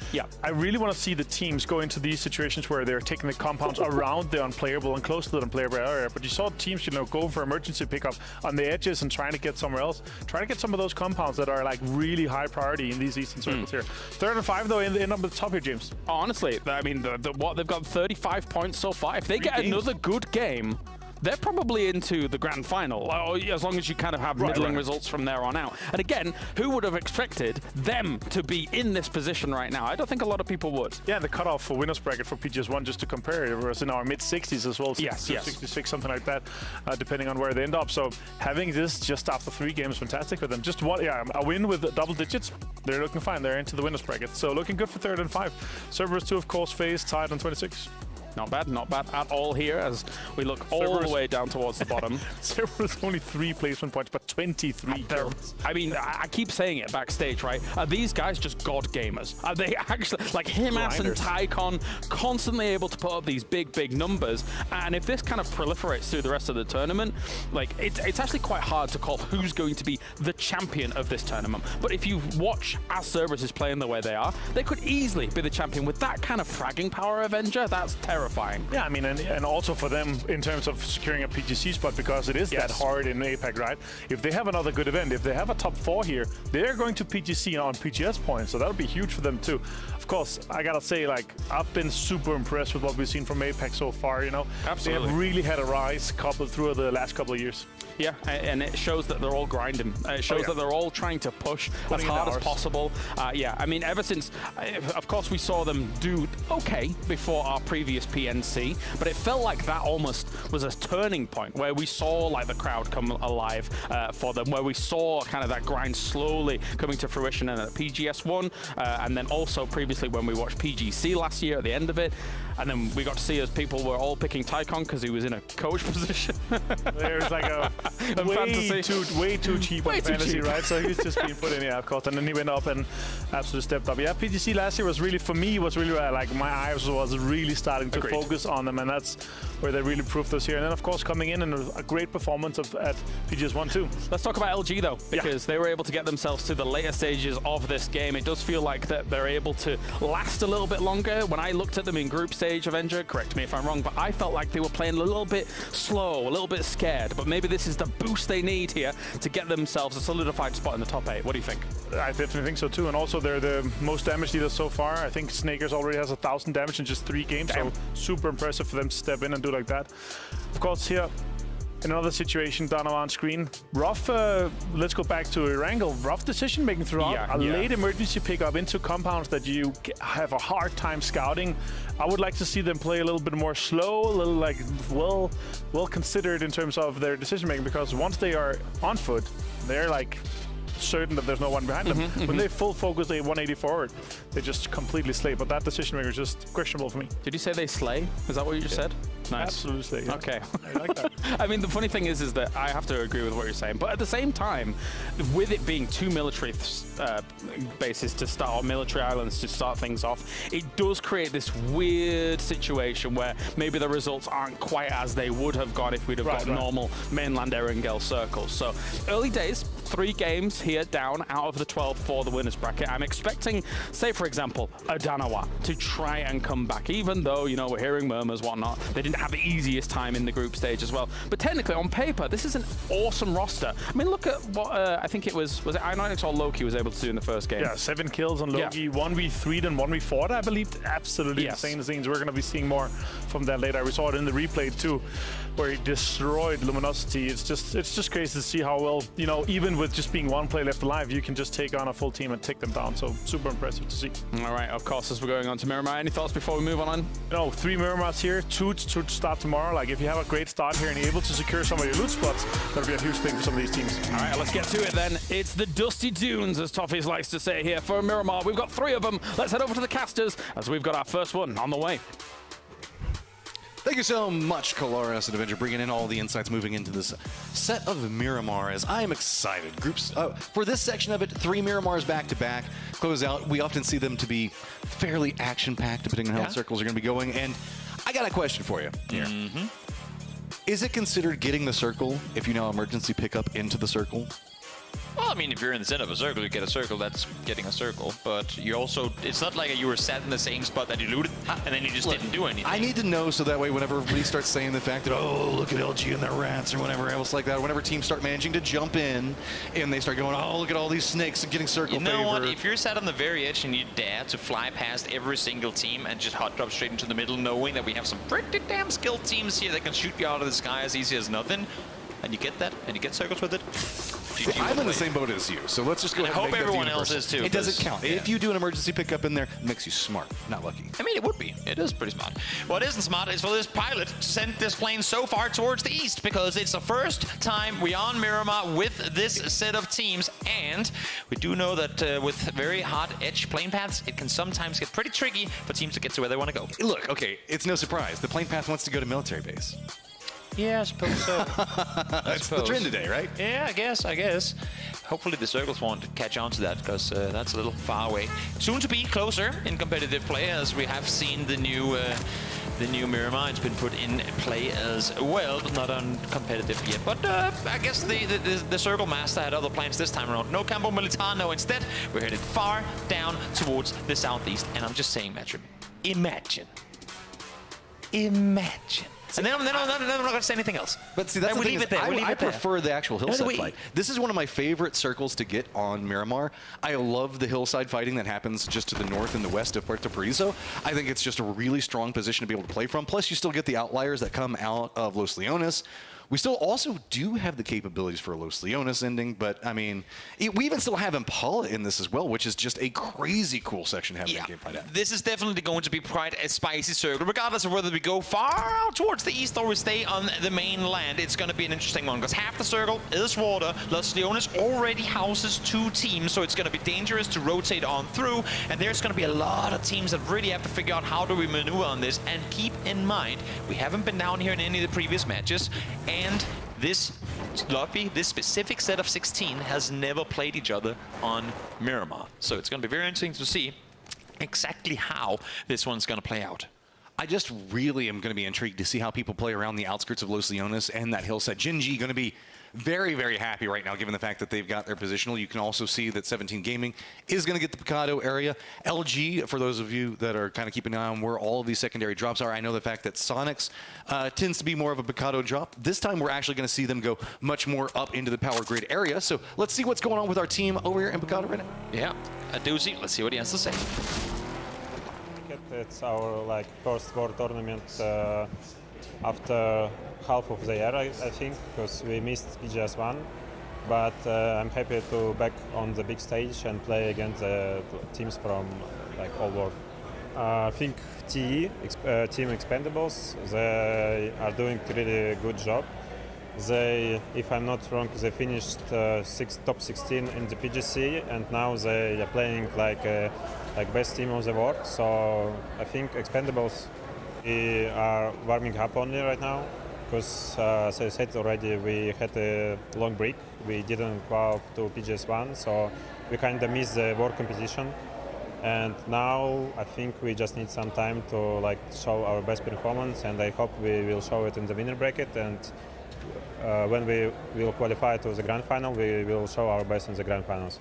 I really want to see the teams go into these situations where they're taking the compounds around the unplayable and close to the unplayable area. But you saw teams, you know, go for emergency pickup on the edges and trying to get somewhere else, trying to get some of those compounds that are like really high priority in these eastern circles here. 3rd and 5 though, end up at the top here, James. Honestly, I mean, what they've got 35 points so far. If they get another good game, they're probably into the grand final, as long as you kind of have middling results from there on out. And again, who would have expected them to be in this position right now? I don't think a lot of people would. Yeah, the cutoff for winners bracket for PGS1, just to compare, it was in our mid-60s as well. Yes. 66, something like that, depending on where they end up. So having this just after 3 games, fantastic for them. Just a win with double digits, they're looking fine. They're into the winners bracket. So looking good for 3rd and 5. Cerberus 2, of course, phase tied on 26. Not bad at all here as we look all the way down towards the bottom. Cerberus only 3 placement points, but 23 kills. I mean, I keep saying it backstage, right? Are these guys just god gamers? Are they actually, like Himas and Tycon, constantly able to put up these big numbers? And if this kind of proliferates through the rest of the tournament, like it's actually quite hard to call who's going to be the champion of this tournament. But if you watch as Cerberus is playing the way they are, they could easily be the champion with that kind of fragging power Avenger. That's terrifying. Yeah, I mean, and also for them in terms of securing a PGC spot, because it is that hard in APAC, right? If they have another good event, if they have a top 4 here, they're going to PGC on PGS points, so that'll be huge for them too. Of course, I gotta say, like, I've been super impressed with what we've seen from APAC so far, you know? Absolutely. They have really had a rise through the last couple of years. Yeah, and it shows that they're all grinding. It shows that they're all trying to push as hard as possible. Yeah, I mean, ever since, of course, we saw them do okay before our previous PNC, but it felt like that almost was a turning point where we saw like the crowd come alive for them, where we saw kind of that grind slowly coming to fruition and at PGS1, and then also previously when we watched PGC last year at the end of it. And then we got to see as people were all picking Tycon because he was in a coach position. There's like a way too cheap on fantasy, right? So he's just being put in the outcourt, and then he went up and absolutely stepped up. Yeah, PGC last year was really, for me, like my eyes was really starting to focus on them, and that's where they really proved us here. And then, of course, coming in and a great performance at PGS1 too. Let's talk about LG though, because they were able to get themselves to the later stages of this game. It does feel like that they're able to last a little bit longer. When I looked at them in group stage, Avenger, correct me if I'm wrong, but I felt like they were playing a little bit slow, a little bit scared. But maybe this is the boost they need here to get themselves a solidified spot in the top 8. What do you think? I definitely think so too. And also they're the most damage dealers so far. I think Snakers already has 1,000 damage in just 3 games. Damn. So super impressive for them to step in and do like that. Of course, here in another situation, down on screen, rough, let's go back to Erangel. Rough decision making throughout. Late emergency pickup into compounds that you have a hard time scouting. I would like to see them play a little bit more slow, a little like well considered in terms of their decision making, because once they are on foot, they're like certain that there's no one behind them. When they full focus, they 180 forward, they just completely slay. But that decision maker is just questionable for me. Did you say they slay? Is that what you just said? Nice. Absolutely. Yes. Okay. I like that. I mean, the funny thing is that I have to agree with what you're saying, but at the same time, with it being two military bases to start, or military islands to start things off, it does create this weird situation where maybe the results aren't quite as they would have gone if we'd have got normal mainland Erangel circles. So early days, 3 games here down out of the 12 for the winners bracket. I'm expecting, say for example, Adanawa to try and come back, even though, you know, we're hearing murmurs, whatnot. They didn't have the easiest time in the group stage as well. But technically, on paper, this is an awesome roster. I mean, look at what I think it was it Ionix or Loki was able to do in the first game? Yeah, 7 kills on Loki, 1v3'd and 1v4'd, I believe. Absolutely insane scenes. We're going to be seeing more from that later. We saw it in the replay too, where he destroyed Luminosity. It's just crazy to see how well, you know, even with just being 1 player left alive, you can just take on a full team and take them down. So super impressive to see. All right, of course, as we're going on to Miramar, any thoughts before we move on? No, 3 Miramars here, 2 to start tomorrow. Like, if you have a great start here and you're able to secure some of your loot spots, that'll be a huge thing for some of these teams. All right, let's get to it then. It's the Dusty Dunes, as Toffees likes to say here for Miramar. We've got 3 of them. Let's head over to the casters as we've got our first one on the way. Thank you so much, Colares and Avenger, bringing in all the insights moving into this set of Miramar. As I am excited. Groups for this section of it, 3 Miramars back-to-back close out. We often see them to be fairly action-packed, depending on how the circles are going to be going. And I got a question for you here. Is it considered getting the circle if you now emergency pick up into the circle? Well, I mean, if you're in the center of a circle, you get a circle, that's getting a circle. But you also, it's not like you were sat in the same spot that you looted, and then you just didn't do anything. I need to know so that way whenever we start saying the fact that, oh, look at LG and their rats or whatever else like that, whenever teams start managing to jump in and they start going, oh, look at all these snakes and getting circle favor. You know what? If you're sat on the very edge and you dare to fly past every single team and just hot drop straight into the middle, knowing that we have some pretty damn skilled teams here that can shoot you out of the sky as easy as nothing, and you get that, and you get circles with it. I'm in the same boat as you, so let's just go ahead and make that the everyone else is too. It doesn't count. Yeah. If you do an emergency pickup in there, it makes you smart, not lucky. I mean, it would be. It is pretty smart. What isn't smart is for this pilot to send this plane so far towards the east, because it's the first time we're on Miramar with this set of teams, and we do know that with very hard edge plane paths, it can sometimes get pretty tricky for teams to get to where they want to go. Look, okay, it's no surprise. The plane path wants to go to military base. Yeah, I suppose so. That's the trend today, right? Yeah, I guess. Hopefully the circles won't catch on to that, because that's a little far away. Soon to be closer in competitive play, as we have seen the new Miramar. It's been put in play as well, but not on competitive yet. But I guess the Circle Master had other plans this time around. No Campo Militar, no. Instead, we're headed far down towards the southeast. And I'm just saying, Matrim, imagine. And then I'm not going to say anything else. But see, that's the thing. I prefer the actual hillside fight. This is one of my favorite circles to get on Miramar. I love the hillside fighting that happens just to the north and the west of Puerto Paraiso. I think it's just a really strong position to be able to play from. Plus, you still get the outliers that come out of Los Leones. We still also do have the capabilities for a Los Leones ending, but I mean, we even still have Impala in this as well, which is just a crazy cool section to have that game fight at. This is definitely going to be quite a spicy circle, regardless of whether we go far out towards the east or we stay on the mainland. It's going to be an interesting one, because half the circle is water. Los Leones already houses 2 teams, so it's going to be dangerous to rotate on through, and there's going to be a lot of teams that really have to figure out how do we maneuver on this. And keep in mind, we haven't been down here in any of the previous matches, and this lobby, this specific set of 16, has never played each other on Miramar. So it's going to be very interesting to see exactly how this one's going to play out. I just really am going to be intrigued to see how people play around the outskirts of Los Leones and that hillside. Jinji going to be very, very happy right now, given the fact that they've got their positional. You can also see that 17 Gaming is going to get the Picado area. LG, for those of you that are kind of keeping an eye on where all of these secondary drops are, I know the fact that Sonics tends to be more of a Picado drop. This time, we're actually going to see them go much more up into the power grid area. So let's see what's going on with our team over here in Picado right now. Yeah, a doozy. Let's see what he has to say. It's our first World Tournament after half of the year, I think, because we missed PGS1. But I'm happy to back on the big stage and play against the teams from all world. I think TE, Team Expendables, they are doing really good job. They, if I'm not wrong, they finished top 16 in the PGC, and now they are playing like best team of the world. So I think Expendables We are warming up only right now because, as I said already, we had a long break. We didn't qualify to PGS1, so we kind of missed the world competition. And now I think we just need some time to show our best performance, and I hope we will show it in the winner bracket. And when we will qualify to the grand final, we will show our best in the grand finals.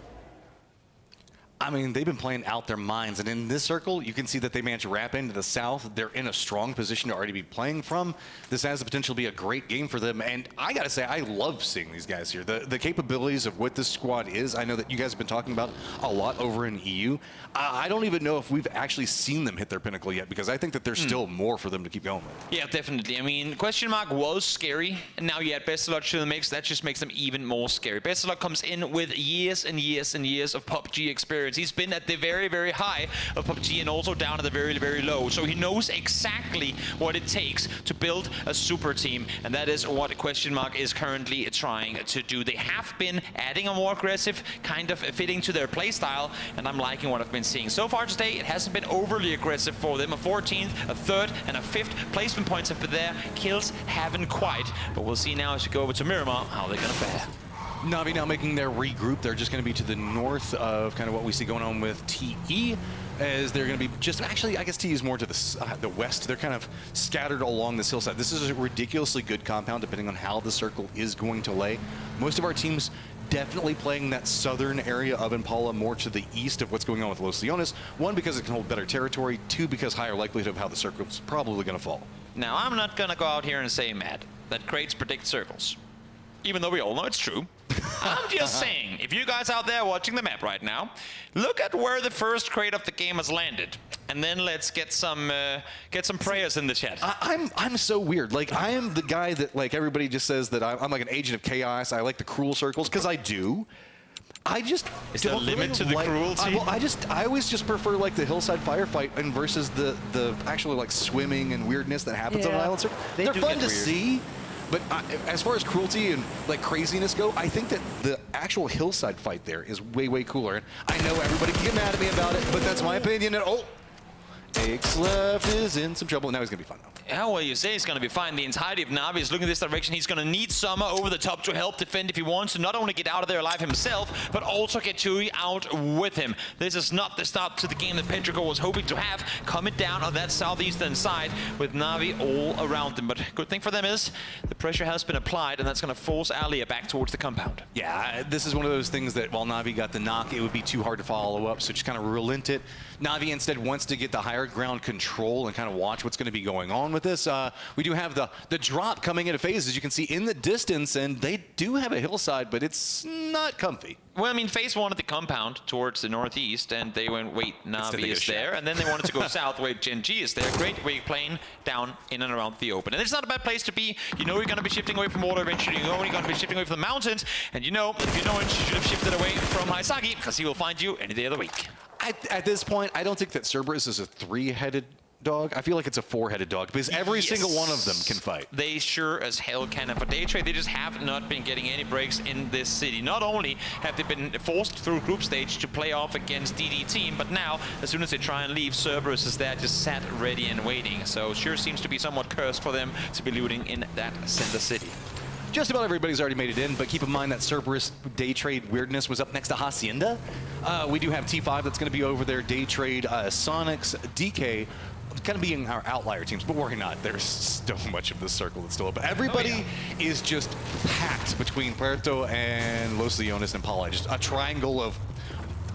I mean, they've been playing out their minds, and in this circle, you can see that they managed to wrap into the south. They're in a strong position to already be playing from. This has the potential to be a great game for them, and I gotta say, I love seeing these guys here. The capabilities of what this squad is, I know that you guys have been talking about a lot over in EU. I don't even know if we've actually seen them hit their pinnacle yet, because I think that there's still more for them to keep going with. Yeah, definitely. I mean, Question Mark was scary, and now you add Bestelot to the mix, that just makes them even more scary. Bestelot comes in with years and years and years of PUBG experience. He's been at the very, very high of PUBG and also down at the very, very low. So he knows exactly what it takes to build a super team, and that is what Question Mark is currently trying to do. They have been adding a more aggressive, kind of fitting to their playstyle, and I'm liking what I've been seeing. So far today, it hasn't been overly aggressive for them. A 14th, a 3rd, and a 5th. Placement points have been there. Kills haven't quite. But we'll see now as we go over to Miramar how they're going to fare. Na'Vi now making their regroup. They're just going to be to the north of kind of what we see going on with TE, as they're going to be just, actually, I guess TE is more to the west. They're kind of scattered along this hillside. This is a ridiculously good compound, depending on how the circle is going to lay. Most of our teams definitely playing that southern area of Impala, more to the east of what's going on with Los Leones. One, because it can hold better territory. Two, because higher likelihood of how the circle's probably going to fall. Now, I'm not going to go out here and say, Matt, that crates predict circles. Even though we all know it's true. I'm just saying, if you guys out there watching the map right now, look at where the first crate of the game has landed, and then let's get some prayers in the chat. I'm so weird. Like, I am the guy that, like, everybody just says that I'm like an agent of chaos. I like the cruel circles, because I do. I just is there a limit to the cruelty? I always just prefer like the hillside firefight and versus the actual like swimming and weirdness that happens on an island circle. They're fun to see. But as far as cruelty and like craziness go, I think that the actual hillside fight there is way, way cooler. And I know everybody can get mad at me about it, but that's my opinion. And oh, Aix left is in some trouble. Now he's going to be fine though. Yeah, well, you say he's going to be fine. The entirety of Na'Vi is looking this direction. He's going to need Summer over the top to help defend if he wants to not only get out of there alive himself, but also get Tui out with him. This is not the start to the game that Petrico was hoping to have, coming down on that southeastern side with Na'Vi all around them. But good thing for them is the pressure has been applied, and that's going to force Alia back towards the compound. Yeah, this is one of those things that while Na'Vi got the knock, it would be too hard to follow up, so just kind of relent it. Na'Vi instead wants to get the higher ground control and kind of watch what's going to be going on with this. We do have the drop coming into phase, as you can see in the distance, and they do have a hillside, but it's not comfy. Well, I mean, phase one of the compound towards the northeast, and they went, wait, Na'Vi is there, and then they wanted to go south, wait, Gen G is there. Great way playing down in and around the open. And it's not a bad place to be. You know you're going to be shifting away from water eventually. You know you're going to be shifting away from the mountains, and you know, if you know it, you should have shifted away from Haisagi, because he will find you any day of the week. At this point, I don't think that Cerberus is a three-headed dog. I feel like it's a four-headed dog, because every single one of them can fight. They sure as hell can. And for Daytrade, they just have not been getting any breaks in this city. Not only have they been forced through group stage to play off against DD team, but now, as soon as they try and leave, Cerberus is there just sat ready and waiting. So sure seems to be somewhat cursed for them to be looting in that center city. Just about everybody's already made it in, but keep in mind that Cerberus day trade weirdness was up next to Hacienda. We do have T5 that's going to be over there, day trade, Sonics, DK, kind of being our outlier teams, but worry not. There's so much of this circle that's still open. Everybody is just packed between Puerto and Los Leones and Impala. Just a triangle of,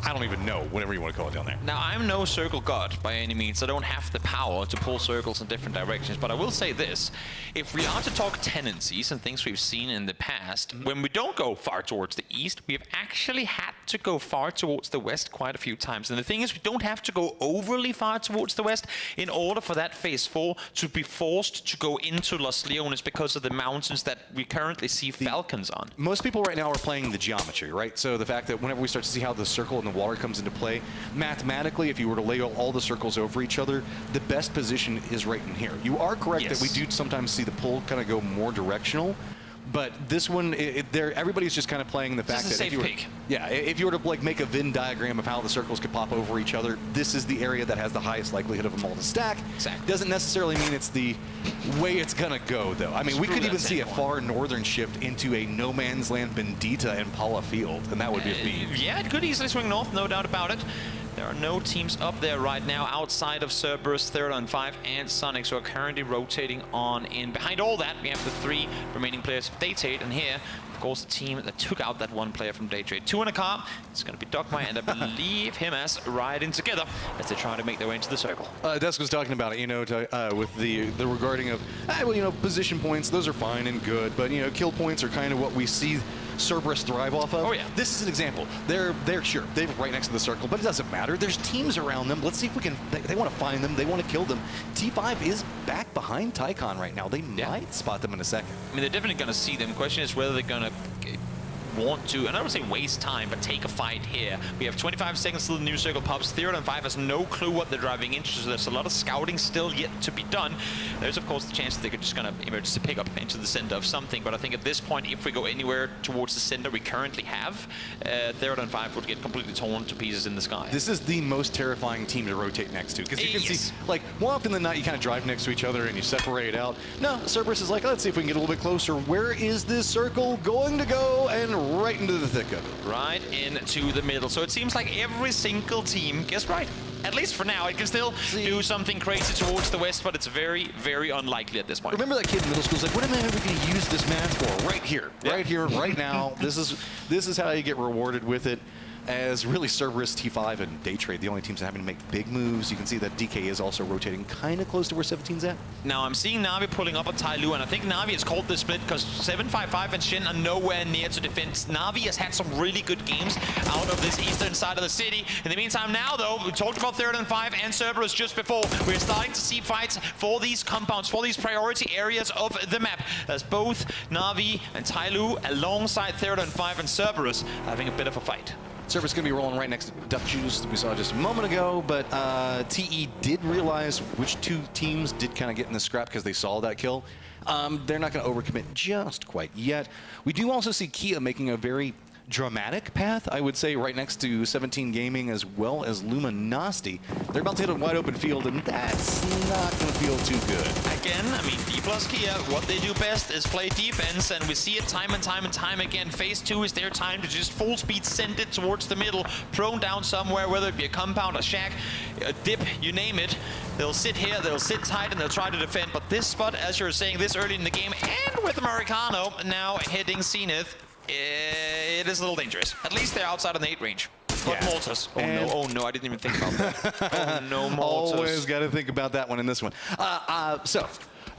I don't even know, whatever you want to call it down there. Now, I'm no circle god by any means. I don't have the power to pull circles in different directions, but I will say this. If we are to talk tendencies and things we've seen in the past, when we don't go far towards the east, we've actually had to go far towards the west quite a few times. And the thing is, we don't have to go overly far towards the west in order for that phase 4 to be forced to go into Los Leones because of the mountains that we currently see Falcons on. Most people right now are playing the geometry, right? So the fact that whenever we start to see how the circle and the water comes into play, mathematically, if you were to lay all the circles over each other, the best position is right in here. You are correct that we do sometimes see the pull kind of go more directional, But this one, everybody's just kind of playing the fact that if you were to like make a Venn diagram of how the circles could pop over each other, this is the area that has the highest likelihood of them all to stack. Exactly. Doesn't necessarily mean it's the way it's gonna go, though. I mean, we could even see a far northern shift into a no man's land Bendita and Paula Field, and that would be a feat. Yeah, it could easily swing north, no doubt about it. There are no teams up there right now outside of Cerberus, Third on 5, and Sonic, who are currently rotating on in. Behind all that, we have the 3 remaining players of Daytrade, and here, of course, the team that took out that 1 player from Daytrade. 2 in a car. It's going to be Dogmire and I believe him as riding together as they try to make their way into the circle. Desk was talking about it, you know, with the regarding of, well, you know, position points, those are fine and good, but, you know, kill points are kind of what we see Cerberus thrive off of. Oh, yeah. This is an example. They're sure, they're right next to the circle, but it doesn't matter. There's teams around them. Let's see if we can, they want to find them. They want to kill them. T5 is back behind Tycon right now. They might spot them in a second. I mean, they're definitely going to see them. Question is whether they're going to want to, and I don't say waste time, but take a fight here. We have 25 seconds till the new circle pops. Third on 5 has no clue what they're driving into, so there's a lot of scouting still yet to be done. There's, of course, the chance that they could just kind of emergency pick up into the center of something, but I think at this point, if we go anywhere towards the center we currently have, Third on 5 would get completely torn to pieces in the sky. This is the most terrifying team to rotate next to, because you can see, like, more often than not, you kind of drive next to each other and you separate out. No, Cerberus is like, let's see if we can get a little bit closer. Where is this circle going to go? And right into the thick of it. Right into the middle. So it seems like every single team gets right. At least for now, it can still do something crazy towards the west, but it's very, very unlikely at this point. Remember that kid in middle school who's like, what am I ever going to use this match for? Right here, right now. This is how you get rewarded with it. As really Cerberus, T5, and Daytrade, the only teams having to make big moves. You can see that DK is also rotating kind of close to where 17's at. Now I'm seeing Na'Vi pulling up a Tyloo, and I think Na'Vi has called this split because 755 and Shin are nowhere near to defend. Na'Vi has had some really good games out of this eastern side of the city. In the meantime now, though, we talked about Third and 5 and Cerberus just before. We're starting to see fights for these compounds, for these priority areas of the map. As both Na'Vi and Tyloo alongside Third and 5 and Cerberus having a bit of a fight. Cerberus going to be rolling right next to Duck Juice that we saw just a moment ago, but TE did realize which 2 teams did kind of get in the scrap because they saw that kill. They're not going to overcommit just quite yet. We do also see Kia making a very dramatic path, I would say, right next to 17 Gaming as well as Luminosity. They're about to hit a wide open field, and that's not going to feel too good. Again, I mean, D plus Kia, what they do best is play defense, and we see it time and time and time again. Phase 2 is their time to just full speed send it towards the middle, prone down somewhere, whether it be a compound, a shack, a dip, you name it. They'll sit here, they'll sit tight, and they'll try to defend. But this spot, as you're saying, this early in the game, and with Americano now hitting Zenith, it is a little dangerous. At least they're outside of the 8 range. But Mortis. Oh no, I didn't even think about that. Oh no, Mortis. Always got to think about that one in this one. So,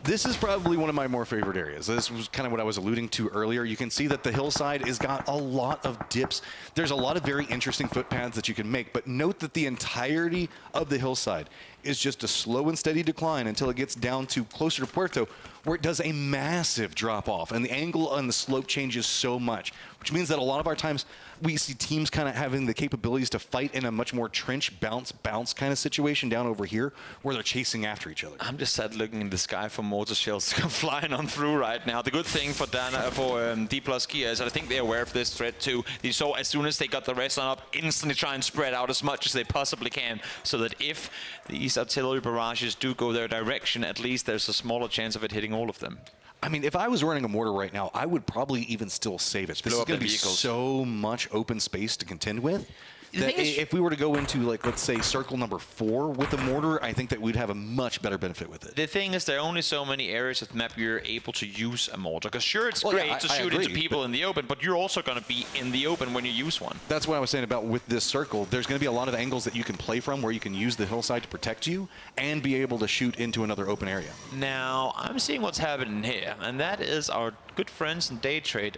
this is probably one of my more favorite areas. This was kind of what I was alluding to earlier. You can see that the hillside has got a lot of dips. There's a lot of very interesting footpaths that you can make, but note that the entirety of the hillside is just a slow and steady decline until it gets down to closer to Puerto, where it does a massive drop off, and the angle on the slope changes so much, which means that a lot of our times we see teams kind of having the capabilities to fight in a much more trench bounce kind of situation down over here, where they're chasing after each other. I'm just sad looking in the sky for mortar shells to come flying on through right now. The good thing for D plus Kia is that I think they're aware of this threat too. They saw as soon as they got the rest on up, instantly try and spread out as much as they possibly can, so that if these artillery barrages do go their direction, at least there's a smaller chance of it hitting all of them. I mean, if I was running a mortar right now, I would probably even still save it. This is going to be so much open space to contend with. That if we were to go into, like, let's say, circle number 4 with a mortar, I think that we'd have a much better benefit with it. The thing is, there are only so many areas of the map you're able to use a mortar. Because sure, it's great to shoot into people in the open, but you're also going to be in the open when you use one. That's what I was saying about with this circle. There's going to be a lot of angles that you can play from where you can use the hillside to protect you and be able to shoot into another open area. Now, I'm seeing what's happening here, and that is our good friends in Daytrade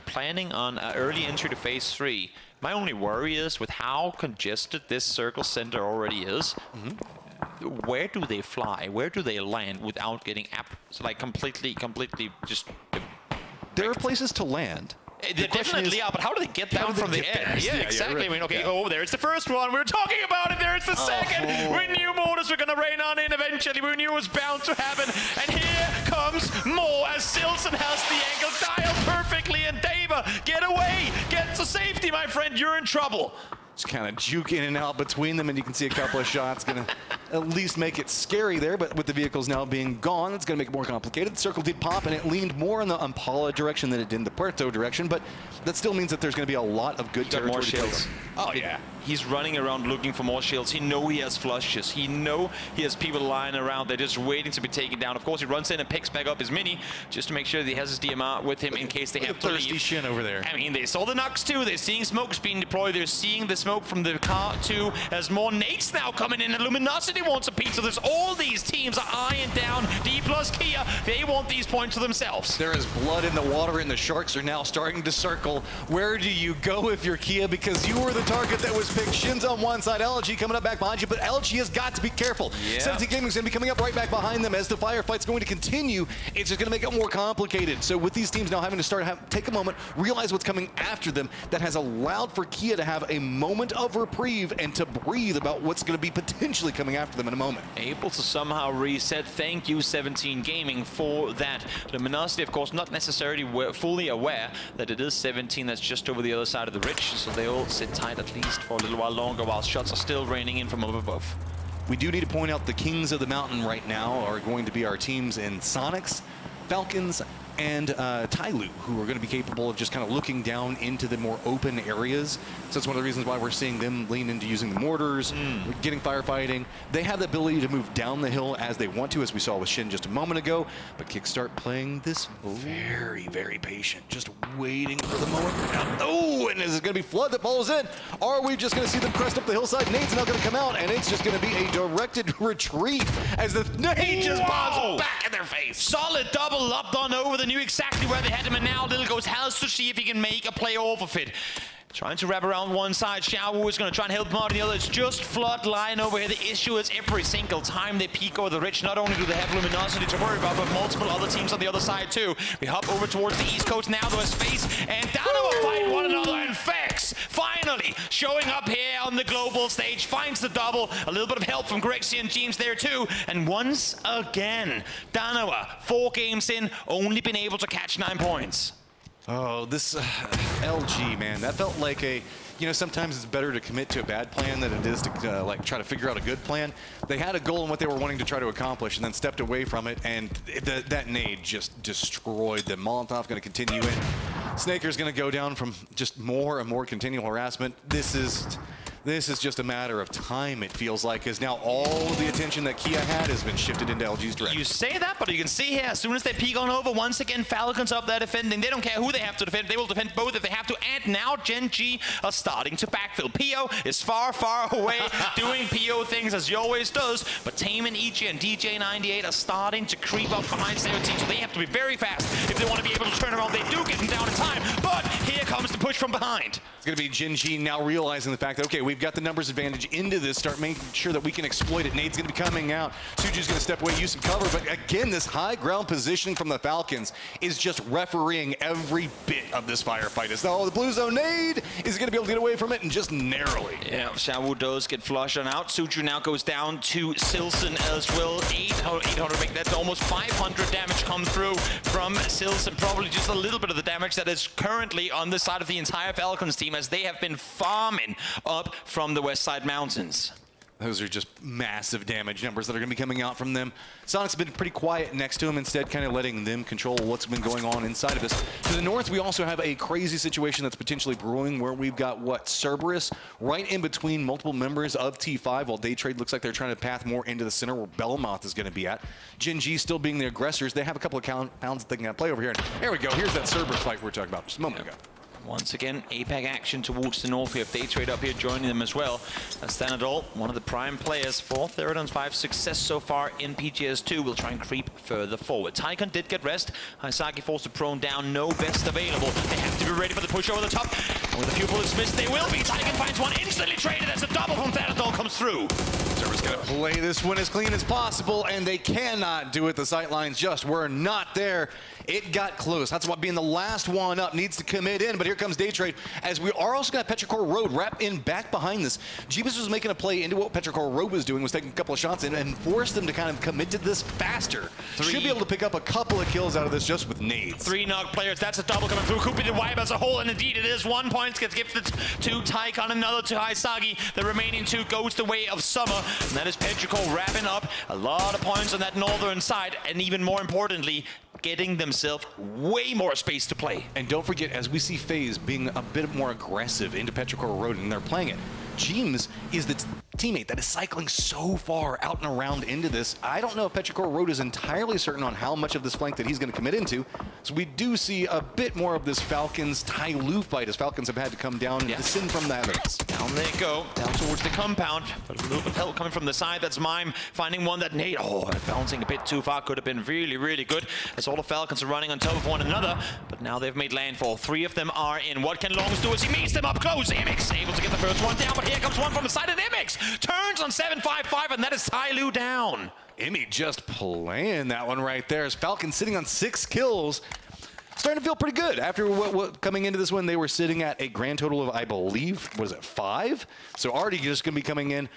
planning on an early entry to phase 3. My only worry is with how congested this circle center already is, where do they fly? Where do they land without getting completely just... There are places to land, They definitely are, but how do they get down from the air? Yeah, exactly. I mean, okay, there's the first one. We were talking about it. There's the second. We knew mortars were going to rain on in eventually. We knew it was bound to happen. And here comes more as Silson has the angle dialed perfectly. And Dava, get away. Get to safety, my friend. You're in trouble. Just kind of juke in and out between them, and you can see a couple of shots going to at least make it scary there, but with the vehicles now being gone, it's going to make it more complicated. The circle did pop, and it leaned more in the Impala direction than it did in the Puerto direction, but that still means that there's going to be a lot of good territory. More shields. Oh, yeah. He's running around looking for more shields. He knows he has flushes. He knows he has people lying around. They're just waiting to be taken down. Of course, he runs in and picks back up his mini just to make sure that he has his DMR with him in case they have to leave. Thirsty shin over there. I mean, they saw the Nux too. They're seeing smokes being deployed. They're seeing the smoke from the car too. There's more nades now coming in. And Luminosity wants a piece of this. All these teams are eyeing down D plus Kia. They want these points for themselves. There is blood in the water, and the sharks are now starting to circle. Where do you go if you're Kia? Because you were the target that was picked. Shin's on one side, LG coming up back behind you, but LG has got to be careful. Yeah. 17 Gaming's going to be coming up right back behind them as the firefight's going to continue. It's just going to make it more complicated. So with these teams now having to take a moment, realize what's coming after them, that has allowed for Kia to have a moment of reprieve and to breathe about what's going to be potentially coming after them in a moment. Able to somehow reset. Thank you, 17 Gaming, for that. Luminosity, of course, not necessarily fully aware that it is 17 that's just over the other side of the ridge, so they all sit tight at least for a little while longer while shots are still raining in from above. We do need to point out the Kings of the Mountain right now are going to be our teams in Sonics, Falcons, and Tyloo, who are going to be capable of just kind of looking down into the more open areas. So that's one of the reasons why we're seeing them lean into using the mortars, getting firefighting. They have the ability to move down the hill as they want to, as we saw with Shin just a moment ago. But Kickstart playing this very, very patient, just waiting for the moment. Oh, and is it going to be Flood that follows in? Are we just going to see them crest up the hillside? Nade's now going to come out, and it's just going to be a directed retreat as the nade just bombs back in their face. Solid double up on over. They knew exactly where they had him, and now Little Ghost has to see if he can make a play off of it. Trying to wrap around one side. Xiaowu is going to try and help him out on the other. It's just Flood lying over here. The issue is every single time they peek over the ridge, not only do they have Luminosity to worry about, but multiple other teams on the other side too. We hop over towards the East Coast now. There's space, and Dynamo fight one another, and Fex finally showing up here on the global stage. Finds the double. A little bit of help from Grexy and James there too. And once again, Dynamo, 4 games in, only been able to catch 9 points. Oh, this LG, man, that felt like a, sometimes it's better to commit to a bad plan than it is to like try to figure out a good plan. They had a goal in what they were wanting to try to accomplish and then stepped away from it, and that nade just destroyed them. Molotov going to continue in. Snaker's going to go down from just more and more continual harassment. This is just a matter of time, it feels like, as now all the attention that Kia had has been shifted into LG's direction. You say that, but you can see here, as soon as they peek on over, once again, Falcons up there defending. They don't care who they have to defend. They will defend both if they have to. And now Gen G are starting to backfill. PO is far, far away, doing PO things as he always does. But Tame and EG and DJ98 are starting to creep up behind 17, so they have to be very fast if they want to be able to turn around. They do get them down in time, but here comes the push from behind. It's going to be Gen G now realizing the fact that, okay, we've got the numbers advantage into this, start making sure that we can exploit it. Nade's going to be coming out. Suju's going to step away, use some cover, but again, this high ground positioning from the Falcons is just refereeing every bit of this firefight. As though the blue zone nade is going to be able to get away from it, and just narrowly. Yeah, Xiaowu does get flushed on out. Suju now goes down to Silson as well. 800 make that almost 500 damage come through from Silson. Probably just a little bit of the damage that is currently on the side of the entire Falcons team, as they have been farming up from the west side mountains. Those are just massive damage numbers that are going to be coming out from them. Sonic's been pretty quiet next to him, instead kind of letting them control what's been going on inside of us. To the north, we also have a crazy situation that's potentially brewing, where we've got, Cerberus right in between multiple members of T5, while Daytrade looks like they're trying to path more into the center where Bellamoth is going to be at. Gen G still being the aggressors. They have a couple of pounds that they can play over here. And there we go. Here's that Cerberus fight we were talking about just a moment ago. Once again, APAC action towards the north. We have Daytrade up here joining them as well. Stanadol, one of the prime players for Therodon's 5 success so far in PGS2, will try and creep further forward. Tycon did get rest. Haisaki forced to prone down, no best available. They have to be ready for the push over the top. And with a few bullets missed, they will be. Tygan finds one, instantly traded as a double from Thanathol comes through. Server's gonna play this one as clean as possible, and they cannot do it. The sight lines just were not there. It got close. That's why being the last one up needs to commit in, but here comes Daytrade, as we are also got Petrichor Road wrapped in back behind this. Jeebus was making a play into what Petrichor Road was doing, was taking a couple of shots in and forced them to kind of commit to this faster. Should be able to pick up a couple of kills out of this just with nades. 3 knock players, that's a double coming through. Cupid and Vibe as a whole, and indeed it is. 1 point gets gifted to Tycon, another to Haisagi. The remaining 2 goes the way of Summer, and that is Petrichor wrapping up a lot of points on that northern side, and even more importantly, getting themselves way more space to play. And don't forget, as we see FaZe being a bit more aggressive into Petrichor Road and they're playing it, Jeems is the teammate that is cycling so far out and around into this. I don't know if Petrichor Road is entirely certain on how much of this flank that he's going to commit into. So we do see a bit more of this Falcons Tyloo fight, as Falcons have had to come down and descend from the heavens. Down they go, down towards the compound. But a little bit of help coming from the side. That's Mime finding one that nade. Oh, bouncing a bit too far. Could have been really, really good, as all the Falcons are running on top of one another. But now they've made landfall. 3 of them are in. What can Longs do as he meets them up close? Imix able to get the first one down, but here comes one from the side, and Imix turns on 755, and that is Tyloo down. Immy just playing that one right there, as Falcons sitting on 6 kills. Starting to feel pretty good. After what coming into this one, they were sitting at a grand total of, I believe, was it 5? So already just going to be coming in,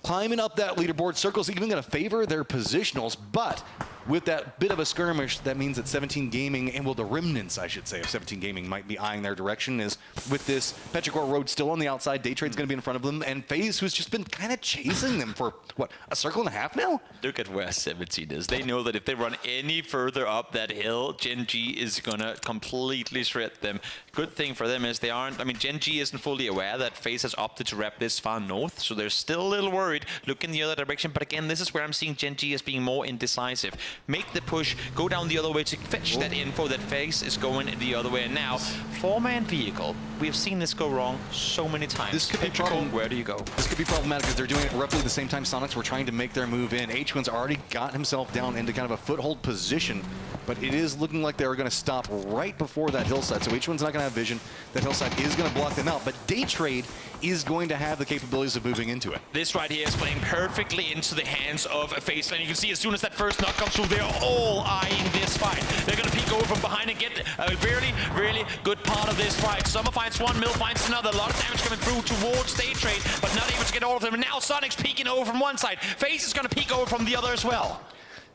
climbing up that leaderboard. Circle's even going to favor their positionals, but with that bit of a skirmish, that means that 17 Gaming, and well, the remnants, I should say, of 17 Gaming might be eyeing their direction, is with this Petrichor Road still on the outside, Daytrade's going to be in front of them, and FaZe, who's just been kind of chasing them for, what, a circle and a half now? Look at where 17 is. They know that if they run any further up that hill, Gen G is going to completely shred them. Good thing for them is they aren't, I mean, Gen G isn't fully aware that FaZe has opted to wrap this far north, so they're still a little worried, look in the other direction, but again, this is where I'm seeing Gen G as being more indecisive. Make the push, go down the other way to fetch that info that FaZe is going the other way. And now, 4-man vehicle. We have seen this go wrong so many times. This could be problem. Where do you go? This could be problematic because they're doing it roughly the same time Sonics were trying to make their move in. H1's already got himself down into kind of a foothold position, but it is looking like they're going to stop right before that hillside. So H1's not going to have vision. That hillside is going to block them out, but Daytrade is going to have the capabilities of moving into it. This right here is playing perfectly into the hands of FaZe, and you can see as soon as that first knock comes through, they're all eyeing this fight. They're going to peek over from behind and get a really, really good part of this fight. Summer finds one, Mill finds another. A lot of damage coming through towards Daytrade, but not able to get all of them. And now Sonic's peeking over from one side. FaZe is going to peek over from the other as well.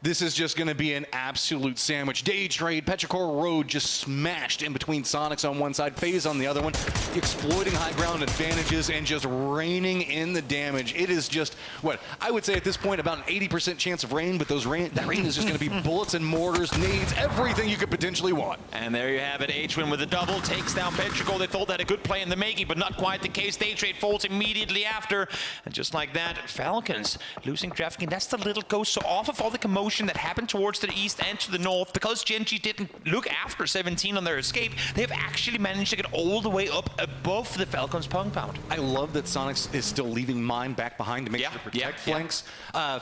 This is just going to be an absolute sandwich. Daytrade, Petrichor Road just smashed in between Sonics on one side, FaZe on the other one, exploiting high ground advantages and just raining in the damage. It is just, what, I would say at this point about an 80% chance of rain, but that rain is just going to be bullets and mortars, nades, everything you could potentially want. And there you have it. H-Win with a double takes down Petrichor. They thought they had a good play in the making, but not quite the case. Daytrade falls immediately after. And just like that, Falcons losing trafficking. That's the little ghost. So off of all the commotion that happened towards the east and to the north, because Gen G didn't look after 17 on their escape, they've actually managed to get all the way up above the Falcons compound. I love that Sonics is still leaving Mime back behind to make sure to protect flanks.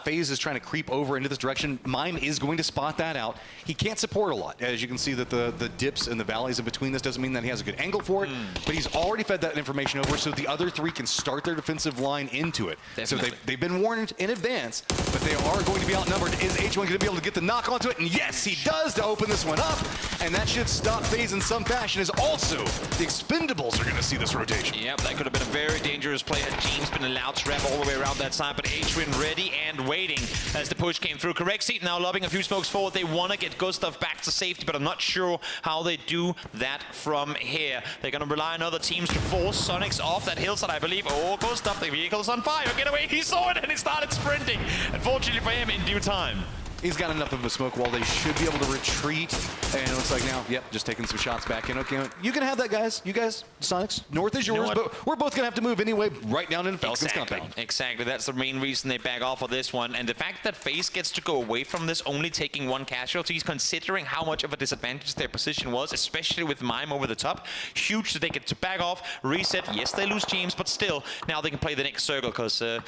FaZe is trying to creep over into this direction. Mime is going to spot that out. He can't support a lot. As you can see that the dips and the valleys in between this doesn't mean that he has a good angle for it, but he's already fed that information over so the other 3 can start their defensive line into it. Definitely. So they've been warned in advance, but they are going to be outnumbered. Is H1 going to be able to get the knock onto it? And yes, he does to open this one up, and that should stop FaZe in some fashion. Is also the Expendables are going to see this rotation. Yep, that could have been a very dangerous play had Jean's been allowed to wrap all the way around that side, but H-Win ready and waiting as the push came through. Correct seat now lobbing a few smokes forward. They want to get Gustav back to safety, but I'm not sure how they do that from here. They're going to rely on other teams to force Sonics off that hillside, I believe. Oh, Gustav, the vehicle's on fire. Get away. He saw it and he started sprinting. Unfortunately for him, in due time. He's got enough of a smoke wall. They should be able to retreat. And it looks like now, yep, just taking some shots back in. Okay, you can have that, guys. You guys, Sonics, north is yours, but we're both going to have to move anyway right down into Falcons compound. Exactly. That's the main reason they back off of this one. And the fact that FaZe gets to go away from this, only taking 1 casualty, considering how much of a disadvantage their position was, especially with Mime over the top, huge that they get to back off, reset. Yes, they lose James, but still, now they can play the next circle because they're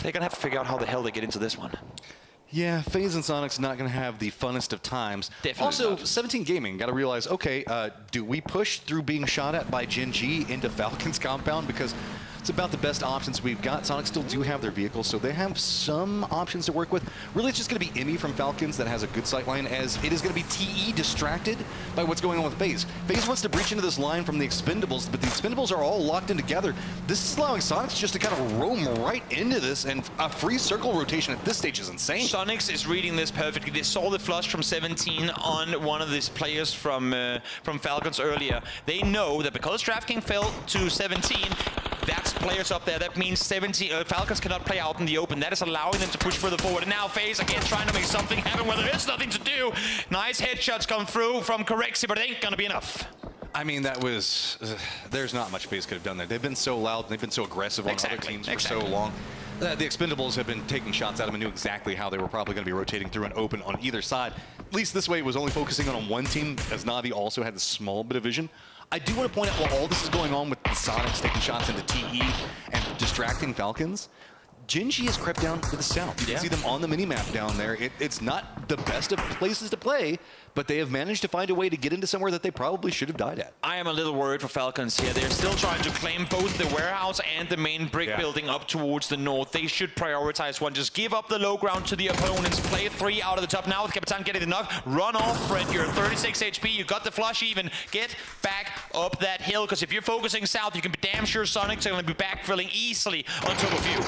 going to have to figure out how the hell they get into this one. Yeah, FaZe and Sonic's not going to have the funnest of times. Definitely also, not. 17 Gaming got to realize, okay, do we push through being shot at by Gen G into Falcon's compound? Because it's about the best options we've got. Sonic still do have their vehicles, so they have some options to work with. Really, it's just going to be Emmy from Falcons that has a good sightline, as it is going to be TE distracted by what's going on with FaZe. FaZe wants to breach into this line from the Expendables, but the Expendables are all locked in together. This is allowing Sonics just to kind of roam right into this, and a free circle rotation at this stage is insane. Sonics is reading this perfectly. They saw the flush from 17 on one of these players from Falcons earlier. They know that because DraftKings fell to 17, that's players up there. That means Falcons cannot play out in the open. That is allowing them to push further forward. And now FaZe again trying to make something happen where there is nothing to do. Nice headshots come through from Corexi, but it ain't gonna be enough. I mean, that was... there's not much FaZe could have done there. They've been so loud, they've been so aggressive on other teams for so long. The Expendables have been taking shots at them and knew exactly how they were probably going to be rotating through and open on either side. At least this way it was only focusing on one team, as Na'Vi also had a small bit of vision. I do want to point out, while all this is going on with the Sonics taking shots into TE and distracting Falcons, Gen G has crept down to the south. You can see them on the mini-map down there. It's not the best of places to play, but they have managed to find a way to get into somewhere that they probably should have died at. I am a little worried for Falcons here. They're still trying to claim both the warehouse and the main brick building up towards the north. They should prioritize one. Just give up the low ground to the opponents. Play 3 out of the top. Now with Capitan getting the knock, run off, Fred. You're 36 HP. You got the flush even. Get back up that hill, because if you're focusing south, you can be damn sure Sonics are going to be backfilling easily on top of you.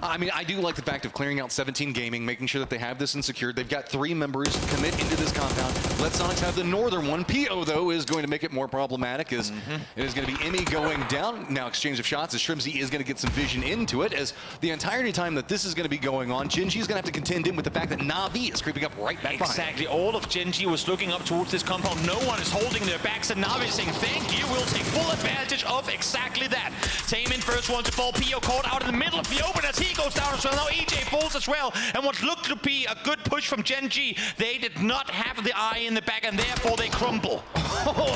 I mean, I do like the fact of clearing out 17 Gaming, making sure that they have this unsecured. They've got 3 members commit into this compound. Let Sonics have the northern one. PO, though, is going to make it more problematic, as it is going to be Emmy going down. Now, exchange of shots, as Shrimzy is going to get some vision into it, as the entirety time that this is going to be going on, Gen G is going to have to contend in with the fact that Na'Vi is creeping up right back behind. Exactly. All of Gen G was looking up towards this compound. No one is holding their backs, and Na'Vi is saying, thank you, we'll take full advantage of exactly that. Taemin first one to fall. PO caught out in the middle of the open as he goes down as well. Now EJ falls as well, and what looked to be a good push from Gen G, they did not have the eye in the back, and therefore they crumble.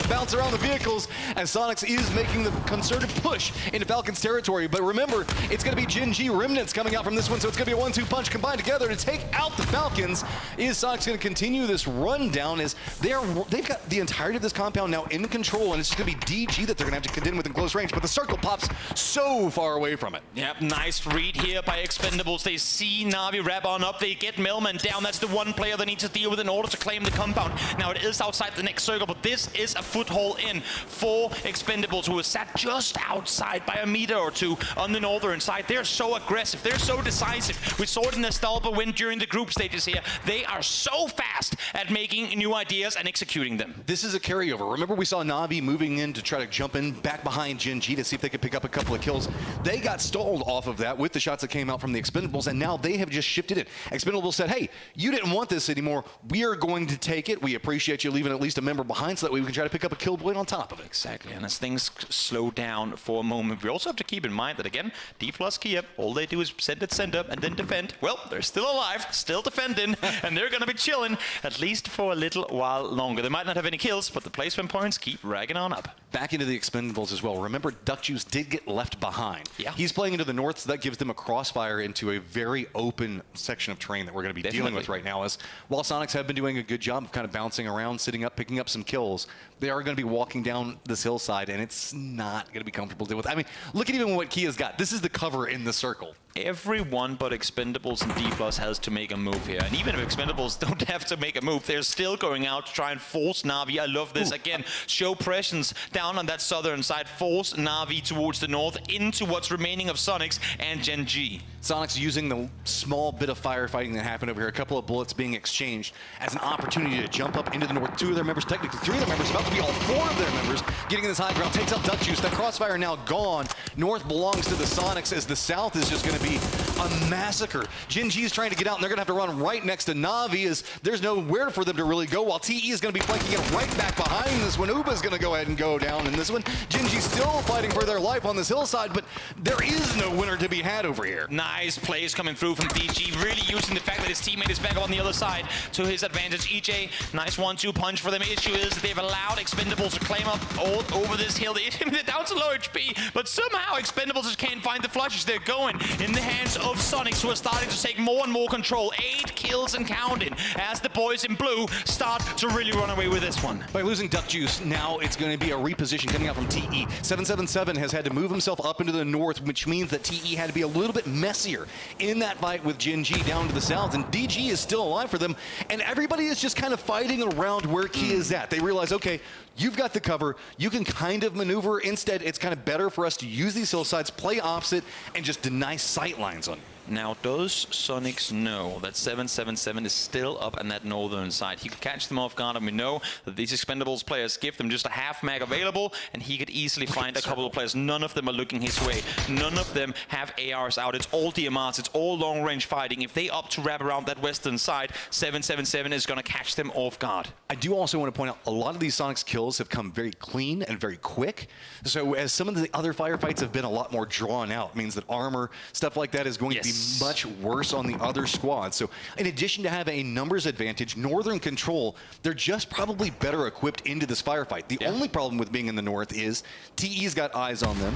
Bounce around the vehicles, and Sonics is making the concerted push into Falcons territory. But remember, it's going to be Gen G remnants coming out from this one, so it's going to be a 1-2 punch combined together to take out the Falcons. Is Sonics going to continue this rundown? As they've got the entirety of this compound now in control, and it's just going to be DG that they're going to have to contend with in close range. But the circle pops so far away from it. Yep, nice read here by Expendables. They see Na'Vi wrap on up. They get Millman down. That's the one player they need to deal with in order to claim the compound. Now it is outside the next circle, but this is a foothold in for Expendables, who is sat just outside by a meter or two on the northern side. They're so aggressive. They're so decisive. We saw it in the Stalpa win during the group stages here. They are so fast at making new ideas and executing them. This is a carryover. Remember, we saw Na'Vi moving in to try to jump in back behind Gen G to see if they could pick up a couple of kills. They got stalled off of that with the shots that came out from the Expendables, and now they have just shifted it. Expendables said, hey, you didn't want this anymore. We are going to take it. We appreciate you leaving at least a member behind so that way we can try to pick up a kill point on top of it. Exactly, and as things slow down for a moment, we also have to keep in mind that, again, D plus Kiev, all they do is send up, and then defend. Well, they're still alive, still defending, and they're going to be chilling at least for a little while longer. They might not have any kills, but the placement points keep ragging on up. Back into the Expendables as well. Remember, Duck Juice did get left behind. Yeah. He's playing into the north, so that gives them a crossfire into a very open section of terrain that we're going to be dealing with right now. As while Sonics have been doing a good job of kind of bouncing around, sitting up, picking up some kills, they are going to be walking down this hillside, and it's not going to be comfortable to deal with. I mean, look at even what Kia's got. This is the cover in the circle. Everyone but Expendables and D+ has to make a move here. And even if Expendables don't have to make a move, they're still going out to try and force Na'Vi. I love this. Again, show presence down on that southern side. Force Na'Vi towards the north into what's remaining of Sonics and Gen G. Sonics using the small bit of firefighting that happened over here, a couple of bullets being exchanged as an opportunity to jump up into the north. 2 of their members, technically 3 of their members, about to be all 4 of their members, getting in this high ground, takes out Duck Juice. That crossfire now gone. North belongs to the Sonics, as the south is just going to be a massacre. Gen G is trying to get out, and they're going to have to run right next to Na'Vi, as there's nowhere for them to really go, while TE is going to be flanking it right back behind this one. Uba's going to go ahead and go down in this one. Gen G still fighting for their life on this hillside, but there is no winner to be had over here. Nice plays coming through from DG, really using the fact that his teammate is back up on the other side to his advantage. EJ, nice 1-2 punch for them. Issue is that they've allowed Expendables to claim up all over this hill. They're down to low HP, but somehow Expendables just can't find the flushes. They're going in the hands of Sonics, who are starting to take more and more control. 8 kills and counting as the boys in blue start to really run away with this one. By losing Duck Juice, now it's going to be a reposition coming out from TE. 777 has had to move himself up into the north, which means that TE had to be a little bit messier in that fight with Gen G down to the south, and DG is still alive for them, and everybody is just kind of fighting around where Kia is at. They realize, okay, you've got the cover, you can kind of maneuver. Instead, it's kind of better for us to use these hillsides, play opposite, and just deny sight lines on. Now, does Sonics know that 777 is still up on that northern side? He could catch them off guard, and we know that these Expendables players give them just a half mag available, and he could easily find a couple of players. None of them are looking his way. None of them have ARs out. It's all DMRs. It's all long-range fighting. If they opt to wrap around that western side, 777 is going to catch them off guard. I do also want to point out, a lot of these Sonics kills have come very clean and very quick. So as some of the other firefights have been a lot more drawn out, it means that armor, stuff like that is going to be much worse on the other squads. So in addition to having a numbers advantage, Northern Control, they're just probably better equipped into this firefight. The only problem with being in the north is TE's got eyes on them.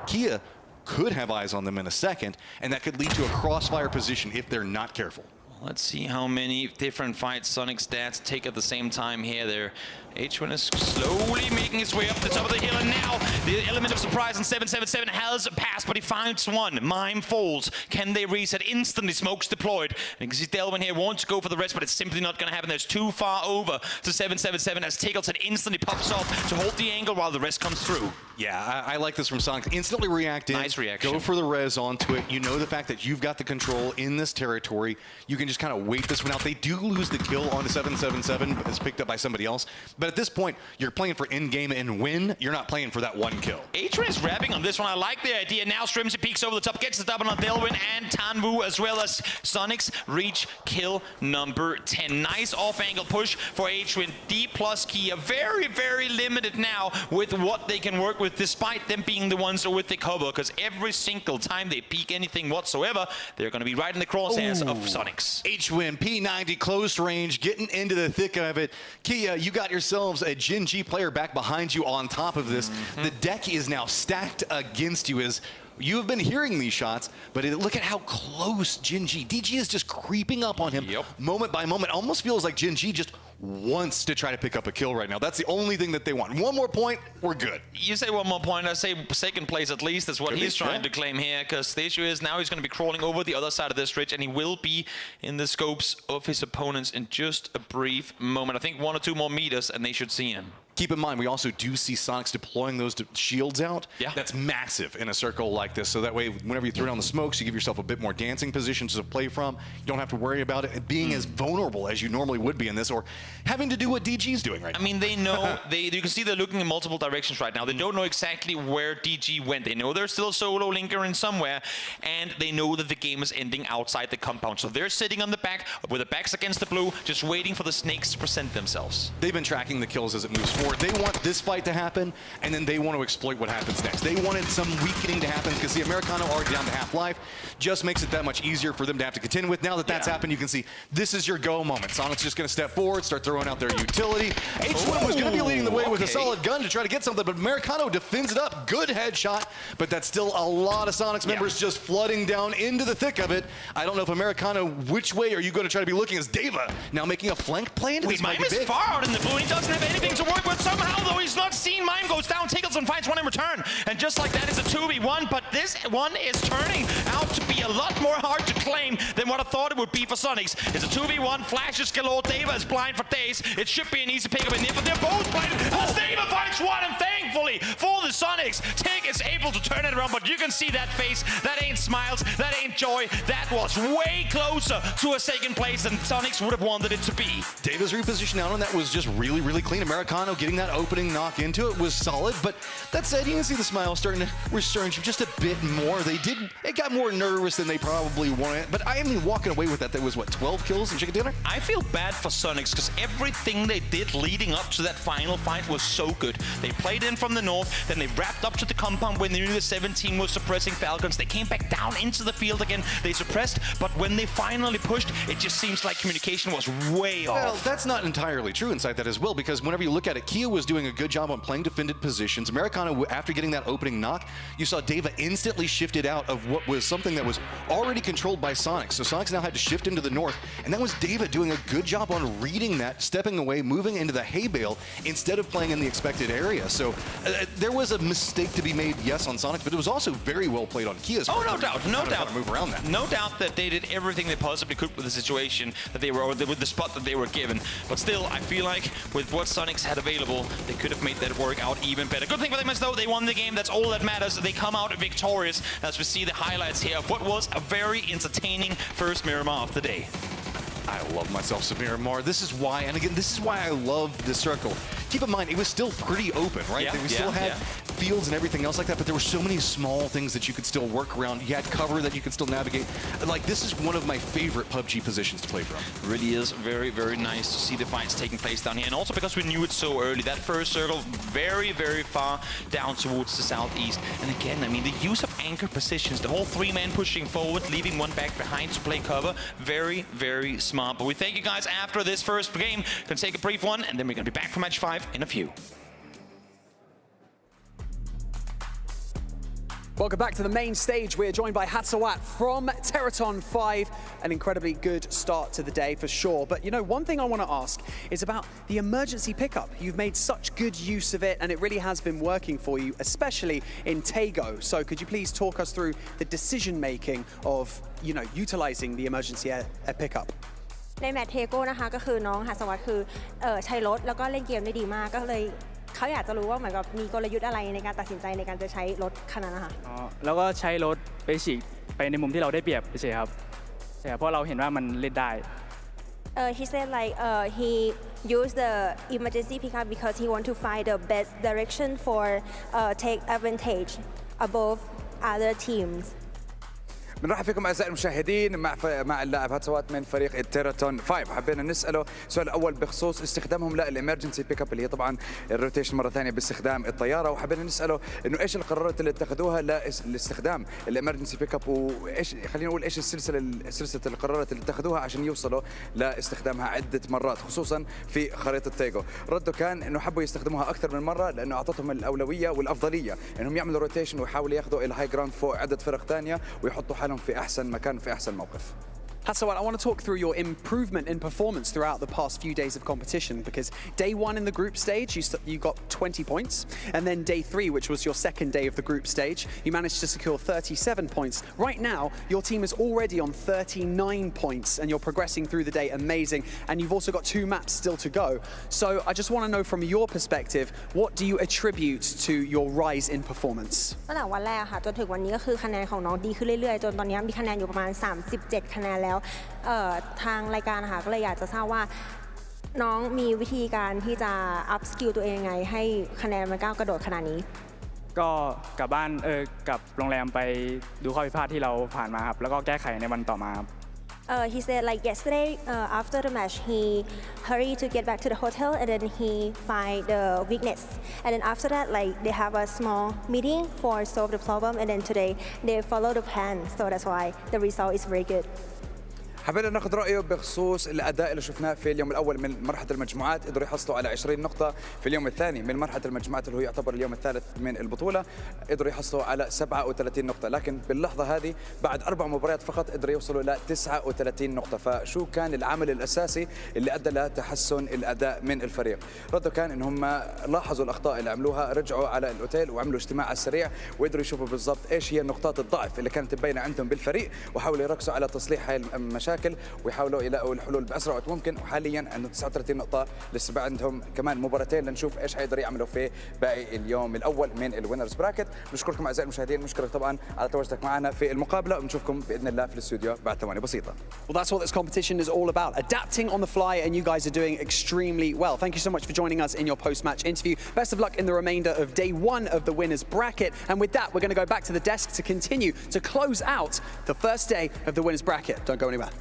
Kia could have eyes on them in a second, and that could lead to a crossfire position if they're not careful. Let's see how many different fights Sonic's stats take at the same time here. There, H1 is slowly making his way up the top of the hill, and now the element of surprise on 777 has passed, but he finds one. Mime falls. Can they reset? Instantly, smokes deployed. And you can see Delvin here wants to go for the rest, but it's simply not going to happen. There's too far over to 777 as Tickleton instantly pops off to hold the angle while the rest comes through. Yeah, I like this from Sonic. Instantly react in. Nice reaction. Go for the res onto it. You know the fact that you've got the control in this territory. You can just kind of wait this one out. They do lose the kill onto 777, but it's picked up by somebody else. But at this point, you're playing for in-game and win. You're not playing for that one kill. H1 is wrapping on this one. I like the idea. Now Strimsy peeks over the top, gets the double on Delvin and Tanvu, as well as Sonics reach kill number 10. Nice off-angle push for H1. D plus Kia, very, very limited now with what they can work with, despite them being the ones with the cover, because every single time they peek anything whatsoever, they're going to be right in the crosshairs of Sonics. H-Win, P90, close range, getting into the thick of it. Kia, you got yourselves a Gen G player back behind you on top of this. The deck is now stacked against you as you have been hearing these shots, but look at how close Gen G. DG is just creeping up on him moment by moment. Almost feels like Gen G just wants to try to pick up a kill right now. That's the only thing that they want. One more point, we're good. You say one more point, I say second place at least. That's what he's trying to claim here, because the issue is now he's going to be crawling over the other side of this ridge, and he will be in the scopes of his opponents in just a brief moment. I think 1 or 2 more meters, and they should see him. Keep in mind, we also do see Sonics deploying those shields out. Yeah. That's massive in a circle like this. So that way, whenever you throw down the smokes, you give yourself a bit more dancing positions to play from. You don't have to worry about it being as vulnerable as you normally would be in this, or having to do what DG's doing right now. I mean, they know, you can see they're looking in multiple directions right now. They don't know exactly where DG went. They know there's still a solo linker in somewhere, and they know that the game is ending outside the compound. So they're sitting on the back, with their backs against the blue, just waiting for the snakes to present themselves. They've been tracking the kills as it moves forward. They want this fight to happen, and then they want to exploit what happens next. They wanted some weakening to happen, because the Americano already down to half-life just makes it that much easier for them to have to contend with. Now that that's happened, you can see this is your go moment. Sonic's just going to step forward, start throwing out their utility. H1 was going to be leading the way with a solid gun to try to get something, but Americano defends it up. Good headshot, but that's still a lot of Sonics members just flooding down into the thick of it. I don't know if Americano, which way are you going to try to be looking, as Deva now making a flank play into this. Mime is far out in the blue. He doesn't have anything to work with somehow, though. He's not seen. Mime goes down. Tickleton finds one in return. And just like that, it's a 2v1, but this one is turning out to be a lot more hard to claim than what I thought it would be for Sonics. It's a 2v1. Flashes galore. Deva is blind for days. It should be an easy pick up in here, but they're both blinded. As Deva finds one, and thankfully for the Sonics, Tig is able to turn it around, but you can see that face. That ain't smiles. That ain't joy. That was way closer to a second place than Sonics would have wanted it to be. Davis reposition out on that was just really, really clean. Americano getting that opening knock into it was solid, but that said, you can see the smile starting to resurge just a bit more. It got more nervous than they probably wanted, but I mean, walking away with that was, what, 12 kills in chicken dinner? I feel bad for Sonics, because everything they did leading up to that final fight was so good. They played in from the north, then they wrapped up to the compound when they knew the 17 was suppressing Falcons. They came back down into the field again. They suppressed, but when they finally pushed, it just seems like communication was way off. Well, that's not entirely true inside that as well, because whenever you look at it, Kia was doing a good job on playing defended positions. Americano, after getting that opening knock, you saw Deva in instantly shifted out of what was something that was already controlled by Sonic. So Sonic's now had to shift into the north, and that was David doing a good job on reading that, stepping away, moving into the hay bale instead of playing in the expected area. So there was a mistake to be made, yes, on Sonic, but it was also very well played on Kia's part. Oh, no doubt, no doubt. Move around that. No doubt that they did everything they possibly could with the situation that they were, or with the spot that they were given. But still, I feel like with what Sonics had available, they could have made that work out even better. Good thing for them is though, they won the game. That's all that matters. They come out victorious as we see the highlights here of what was a very entertaining first Miramar of the day. I love myself some Miramar. This is why, and again, this is why I love this circle. Keep in mind, it was still pretty open, right? Yeah, we still had fields and everything else like that, but there were so many small things that you could still work around. You had cover that you could still navigate. Like, this is one of my favorite PUBG positions to play from. It really is very, very nice to see the fights taking place down here. And also because we knew it so early. That first circle very, very far down towards the southeast. And again, I mean, the use of anchor positions, the whole three-man pushing forward, leaving one back behind to play cover, very, very smart. But we thank you guys after this first game. Gonna take a brief one, and then we're gonna be back for match 5 in a few. Welcome back to the main stage. We're joined by Hatsawat from Teraton 5. An incredibly good start to the day for sure. But you know, one thing I want to ask is about the emergency pickup. You've made such good use of it and it really has been working for you, especially in Tego. So could you please talk us through the decision making of, you know, utilizing the emergency air pickup? ในแมตช์เทโก้นะคะก็คือน้องหัสวัสดิ์คือใช้รถแล้วก็เล่นเกมได้ดีมากก็เลยเขาอยากจะรู้ว่าเหมือนกับมีกลยุทธ์อะไรในการตัดสินใจในการจะใช้รถคันนั้นนะคะแล้วก็ใช้รถไปฉีกไปในมุมที่เราได้เปรียบเฉยๆครับใช่เพราะเราเห็นว่ามันเล่นได้ he said like he used the emergency pickup because he want to find the best direction for take advantage above other teams. بنرحب فيكم اعزائي المشاهدين مع اللاعب هاتسوات من فريق التيراتون 5. حبينا نساله السؤال الاول بخصوص استخدامهم للامرجنسي بيك اب اللي هي طبعا الروتيشن مره ثانيه باستخدام الطياره، وحبينا نساله انه ايش القرارات اللي اتخذوها لاستخدام الامرجنسي بيك اب، وايش خلينا نقول ايش سلسله القرارات اللي اتخذوها عشان يوصلوا لاستخدامها عده مرات خصوصا في خريطه تيجو. رده كان انه حبوا يستخدموها اكثر من مره لانه اعطتهم الاولويه والافضليه انهم يعملوا روتيشن ويحاولوا ياخذوا الهاي جراوند فوق عده فرق ثانيه ويحطوا حالهم في أحسن مكان في أحسن موقف. Hatsawat, I want to talk through your improvement in performance throughout the past few days of competition, because day 1 in the group stage, you got 20 points, and then day 3, which was your second day of the group stage, you managed to secure 37 points. Right now, your team is already on 39 points, and you're progressing through the day amazing, and you've also got 2 maps still to go. So I just want to know from your perspective, what do you attribute to your rise in performance? ตั้งแต่วันแรกค่ะจนถึงวันนี้ก็คือคะแนนของน้องดีขึ้นเรื่อยๆจนตอนนี้มีคะแนนอยู่ประมาณ37คะแนนแล้วทางรายการนะคะก็เลยอยากจะทราบว่าน้องมีวิธีการที่จะอัพสกิลตัวเองยังไงให้คะแนนมันก้าวกระโดดขนาดนี้ก็กลับบ้านกลับโรงแรมไปดูข้อผิดพลาดที่เราผ่านมาครับแล้วก็แก้ไขในวันต่อมาครับhe said like yesterday after the match he hurried to get back to the hotel and then he find the weakness and then after that like they have a small meeting for solve the problem and then today they follow the plan so that's why the result is very good. حبينا ناخذ رايه بخصوص الاداء اللي شفناه في اليوم الاول من مرحله المجموعات، قدروا يحصلوا على 20 نقطه، في اليوم الثاني من مرحله المجموعات اللي هو يعتبر اليوم الثالث من البطوله قدروا يحصلوا على 37 نقطه، لكن باللحظه هذه بعد 4 مباريات فقط قدروا يوصلوا ل 39 نقطه، فشو كان العامل الاساسي اللي ادى لتحسن الاداء من الفريق؟ رده كان ان هم لاحظوا الاخطاء اللي عملوها، رجعوا على الاوتيل وعملوا اجتماع على السريع وقدروا يشوفوا بالضبط ايش هي نقاط الضعف اللي كانت مبينه عندهم بالفريق وحاولوا يركزوا على تصليح هاي المشاكل ويحاولوا يلاقوا الحلول باسرع وقت ممكن، وحاليا انه 39 نقطه لسه عندهم كمان مباراتين لنشوف ايش حيقدروا يعملوا في باقي اليوم الاول من الوينرز براكت. بنشكركم اعزائي المشاهدين، بنشكرك طبعا على تواجدك معنا في المقابله ونشوفكم باذن الله في الاستوديو بعد ثواني بسيطه. Well, that's what this competition is all about, adapting on the fly, and you guys are doing extremely well. Thank you so much for joining us in your post-match interview. Best of luck in the remainder of day 1 of the winners bracket, and with that we're going to go back to the desk to continue to close out the first day of the winners bracket. Don't go anywhere.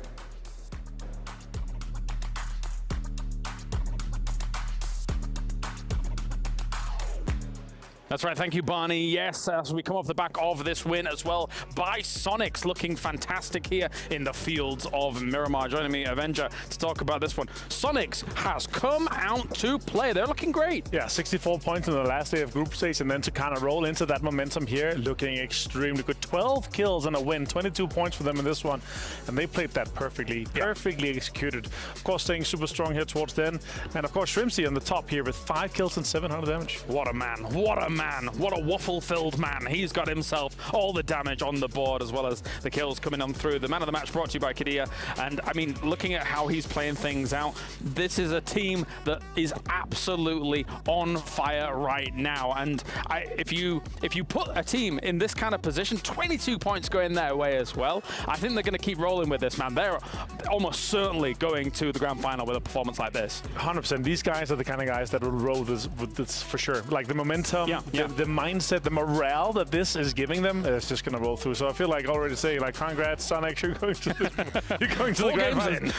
That's right. Thank you, Barney. Yes, as we come off the back of this win as well by Sonics, looking fantastic here in the fields of Miramar. Joining me, Avenger, to talk about this one. Sonics has come out to play. They're looking great. Yeah, 64 points in the last day of group stage, and then to kind of roll into that momentum here, looking extremely good. 12 kills and a win, 22 points for them in this one, and they played that perfectly, perfectly executed. Of course, staying super strong here towards the end, and of course, Shrimpsy on the top here with 5 kills and 700 damage. What a man. What a man. What a waffle-filled man. He's got himself all the damage on the board as well as the kills coming on through. The man of the match brought to you by Kadia. And I mean, looking at how he's playing things out, this is a team that is absolutely on fire right now. And if you put a team in this kind of position, 22 points going their way as well, I think they're going to keep rolling with this, man. They're almost certainly going to the grand final with a performance like this. 100%. These guys are the kind of guys that will roll this with this for sure. Like the momentum, the mindset, the morale that this is giving them is just going to roll through. So I feel like already saying, like, congrats, Sonic, you're going to the grand final.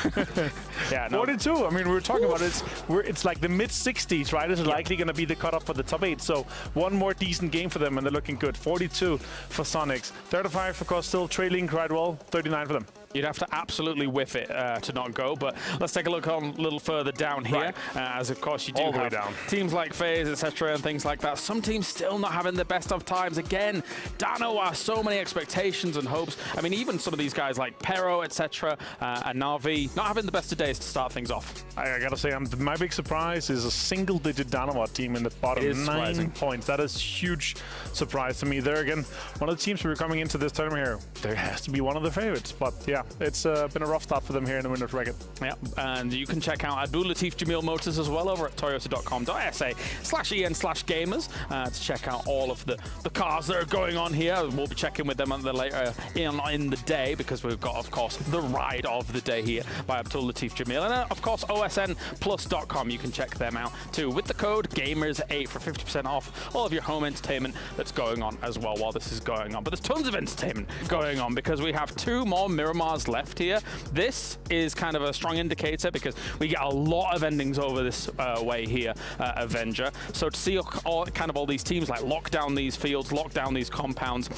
Yeah, 42. I mean, we were talking about it. It's like the mid-60s, right? It's likely going to be the cutoff for the top 8. So one more decent game for them, and they're looking good. 42 for Sonics. 35, of course, still trailing quite well. 39 for them. You'd have to absolutely whiff it to not go, but let's take a look on a little further down here, as of course you do have teams like FaZe, etc., and things like that. Some teams still not having the best of times. Again, Dano are so many expectations and hopes. I mean, even some of these guys like Pero, etc., and Na'Vi not having the best of days to start things off. I gotta say, my big surprise is a single-digit Dano team in the bottom 9 points. That is huge surprise to me. There again, one of the teams who are coming into this tournament here, there has to be one of the favorites, but yeah. It's been a rough start for them here in the winners bracket. Yeah, and you can check out Abdul Latif Jamil Motors as well over at toyota.com.sa/en/gamers to check out all of the cars that are going on here. We'll be checking with them later in the day because we've got, of course, the ride of the day here by Abdul Latif Jamil. And of course, osnplus.com. You can check them out too with the code GAMERS8 for 50% off all of your home entertainment that's going on as well while this is going on. But there's tons of entertainment going on because we have 2 more Miramars left here. This is kind of a strong indicator because we get a lot of endings over this way here, Avenger. So to see all these teams like lock down these fields, lock down these compounds,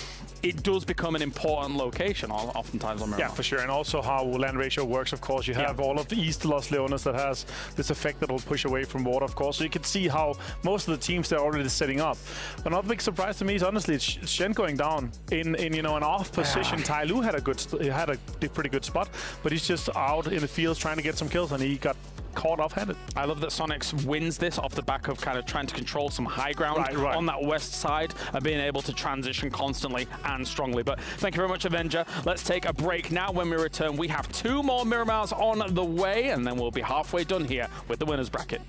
it does become an important location oftentimes on Miramar. Yeah, for sure. And also how land ratio works, of course. You have all of the East Los Leones that has this effect that will push away from water, of course. So you can see how most of the teams they're already setting up. But not a big surprise to me is honestly it's Shen going down in an off position. Tai Lu had a pretty good spot, but he's just out in the fields trying to get some kills, and he got caught off-handed. I love that Sonics wins this off the back of kind of trying to control some high ground on that west side and being able to transition constantly and strongly. But thank you very much, Avenger. Let's take a break now. When we return, we have 2 more Miramars on the way, and then we'll be halfway done here with the winners bracket.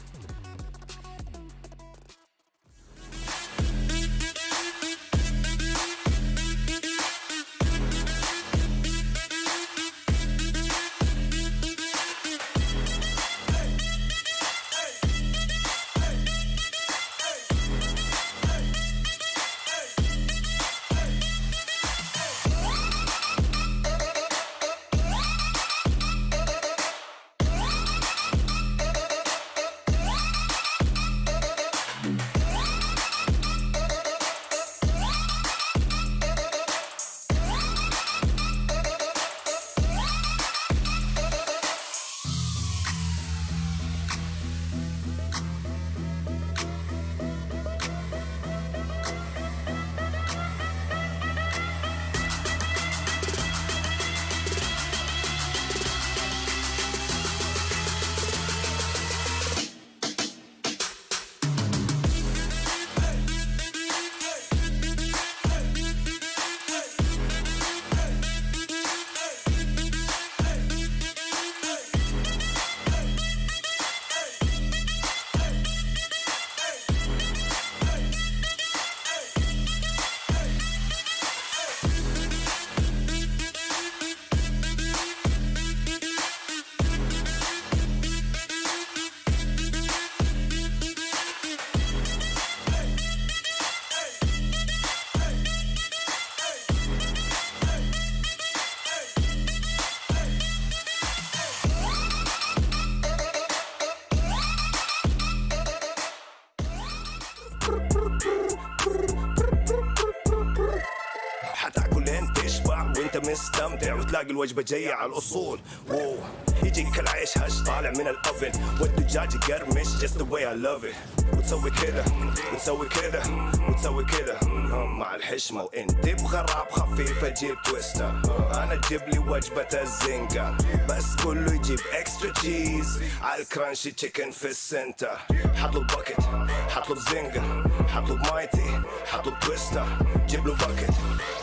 مستمتع وتلاقي الوجبة جاية على الأصول. واو يجيك العيش هش طالع من الأوفن والدجاج يقرمش just the way I love it. وتسوي كده وتسوي كده وتسوي كده مع الحشمة وانت بغراب خفيفة جيب تويستر. أنا جيب لي وجبة الزنجر بس كله يجيب اكسترا تشيز على الكرانشي تشيكن في السنتر. حطوا الباكت حطوا الزنجر حطوا مايتي حطوا تويستر. جيب له باكت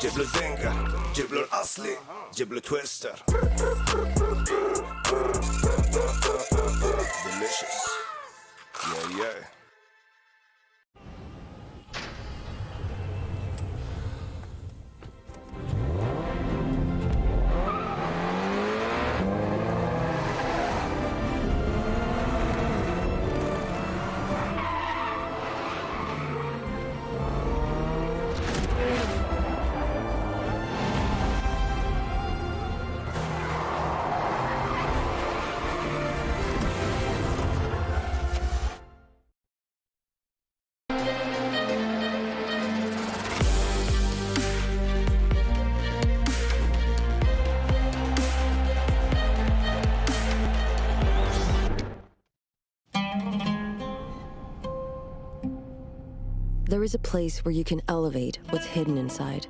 جيب له زنجر جيب له الأصلي جيب له تويستر. Delicious. Yeah, yeah. There is a place where you can elevate what's hidden inside,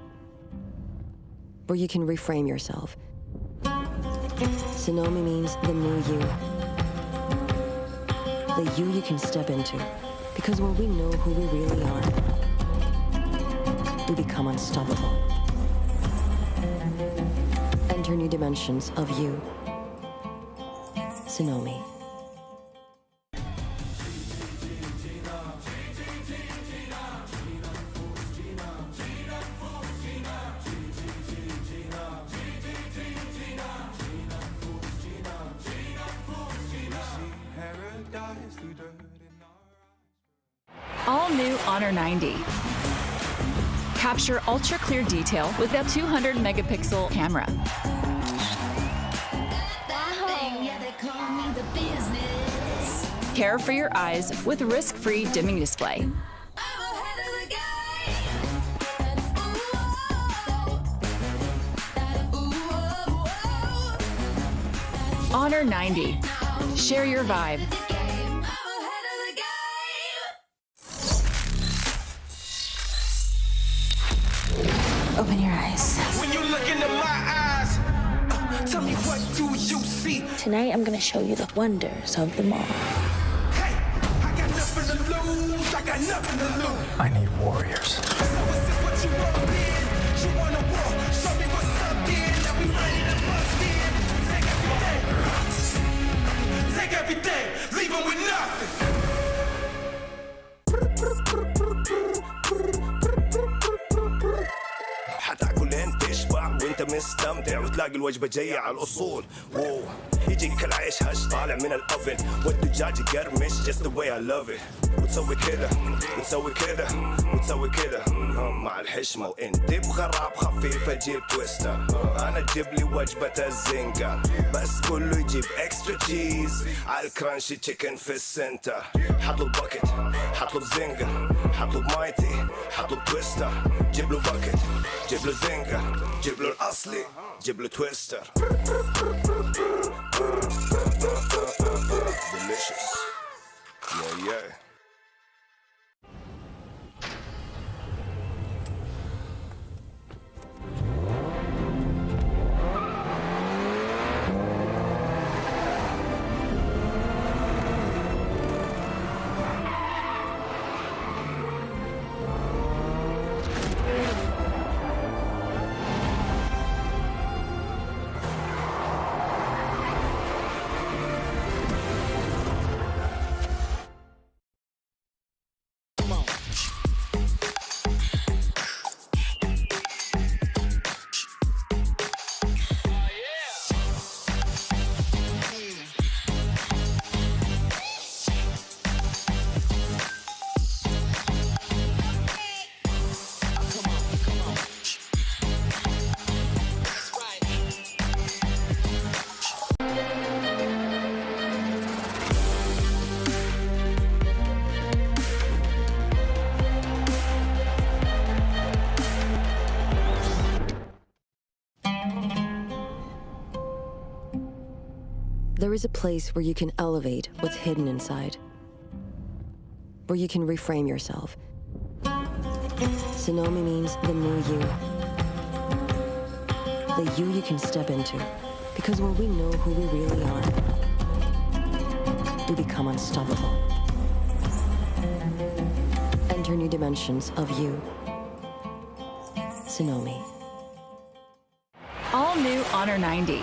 where you can reframe yourself. Sonomi means the new you. The you can step into. Because when we know who we really are, we become unstoppable. Enter new dimensions of you. Sonomi. All new Honor 90. Capture ultra clear detail with that 200 megapixel camera. Care for your eyes with risk-free dimming display. Honor 90. Share your vibe. Open your eyes. When you look into my eyes, tell me what do you see? Tonight I'm gonna show you the wonders of the mall. I got nothing to lose. I got nothing to lose. I need warriors. So is this what you want in? You wanna war? Show me what's up then. Now we ready to bust in. Take everything. Leave them with nothing. حتاكل انت تشبع وانت مستمتع وتلاقي الوجبة جاية على الأصول. واو يجيك العيش هش طالع من الأوفن والدجاج يقرمش just the way I love it. وتسوي كده وتسوي كده وتسوي كده مع الحشمة وانت بغراب خفيفة جيب تويستر. أنا جيب لي وجبة الزنجر بس كله يجيب اكسترا تشيز على الكرانشي تشيكن في السنتر. حطوا الباكت حطوا الزنجر حطوا مايتي حطوا تويستر. جيب له باكت جيب له زنجر جيب له الأصلي جيب له تويستر. Delicious. Yeah, yeah. There is a place where you can elevate what's hidden inside, where you can reframe yourself. Sonomi means the new you. The you can step into. Because when we know who we really are, we become unstoppable. Enter new dimensions of you. Sonomi. All new Honor 90.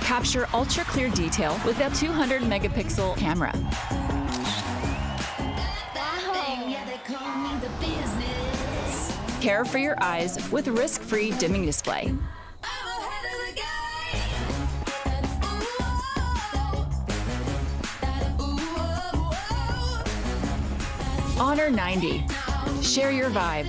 Capture ultra clear detail with a 200 megapixel camera. Care for your eyes with risk-free dimming display. Honor 90. Share your vibe.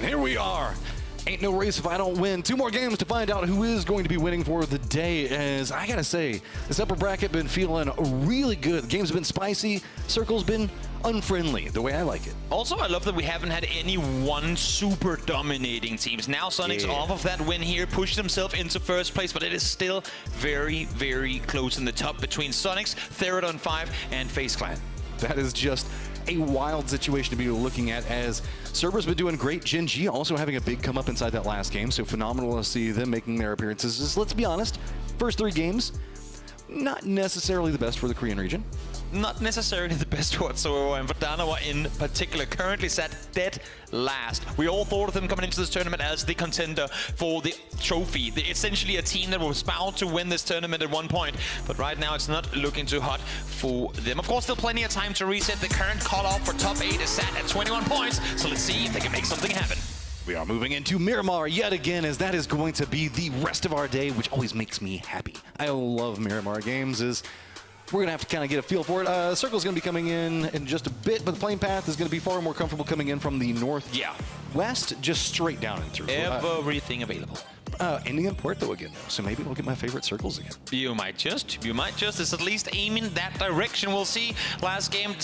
Here we are. Ain't no race if I don't win. 2 more games to find out who is going to be winning for the day. As I gotta say, this upper bracket been feeling really good. The games have been spicy. Circle's been unfriendly, the way I like it. Also, I love that we haven't had any one super dominating teams. Now Sonic's off of that win here, pushed himself into first place, but it is still very, very close in the top between Sonics, Therodon 5, and FaZe Clan. That is just a wild situation to be looking at, as Cerber's been doing great. Gen G also having a big come up inside that last game, so phenomenal to see them making their appearances. Just, let's be honest, first 3 games, not necessarily the best for the Korean region. Not necessarily the best whatsoever, and Verdana in particular currently sat dead last. We all thought of them coming into this tournament as the contender for the trophy. Essentially a team that was bound to win this tournament at one point, but right now it's not looking too hot for them. Of course, still plenty of time to reset. The current cutoff for top 8 is set at 21 points, so let's see if they can make something happen. We are moving into Miramar yet again, as that is going to be the rest of our day, which always makes me happy. I love Miramar games. We're going to have to kind of get a feel for it. Circle's going to be coming in just a bit, but the playing path is going to be far more comfortable coming in from the north. Yeah. West, just straight down and through. Everything available. ending in Puerto again, though, so maybe we'll get my favorite circles again. You might just. It's at least aiming that direction. We'll see. Last game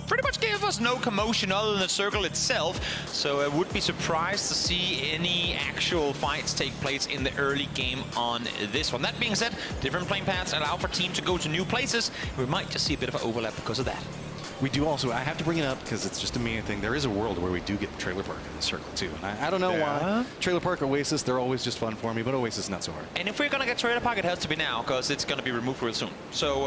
pretty much gave us no commotion other than the circle itself, so I would be surprised to see any actual fights take place in the early game on this one. That being said, different playing paths allow for teams to go to new places. We might just see a bit of an overlap because of that. We do also, I have to bring it up because it's just a me thing. There is a world where we do get the trailer park in the circle too. And I don't know why. Trailer park, Oasis, they're always just fun for me, but Oasis not so hard. And if we're going to get trailer park, it has to be now because it's going to be removed real soon. So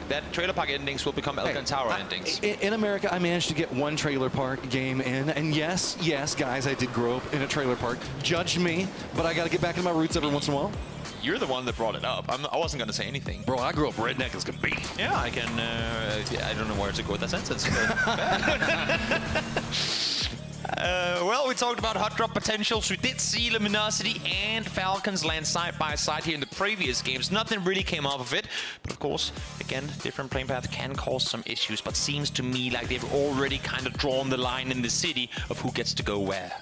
that trailer park endings will become Alcantara endings. In America, I managed to get one trailer park game in. And yes, guys, I did grow up in a trailer park. Judge me, but I got to get back to my roots every once in a while. You're the one that brought it up. I wasn't going to say anything. Bro, I grew up redneck as can be. Yeah, I can. I don't know where to go with that sentence. Well, we talked about hot drop potentials. We did see Luminosity and Falcons land side by side here in the previous games. Nothing really came off of it. But of course, again, different playing path can cause some issues. But seems to me like they've already kind of drawn the line in the city of who gets to go where.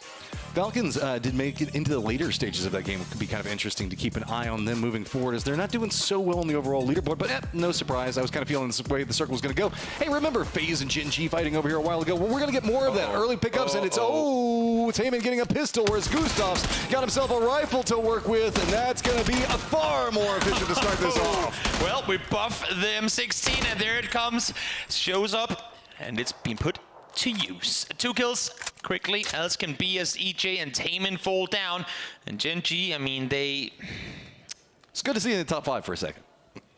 Falcons did make it into the later stages of that game. It could be kind of interesting to keep an eye on them moving forward as they're not doing so well on the overall leaderboard, but no surprise. I was kind of feeling this way the circle was going to go. Hey, remember FaZe and Gen G fighting over here a while ago? Well, we're going to get more of that. Early pickups, and it's Heyman getting a pistol, whereas Gustav's got himself a rifle to work with, and that's going to be far more efficient to start this off. Well, we buff them 16, and there it comes. Shows up, and it's been put to use. 2 kills quickly as can be as EJ and Heyman fall down. And Gen G, I mean, it's good to see in the top 5 for a second.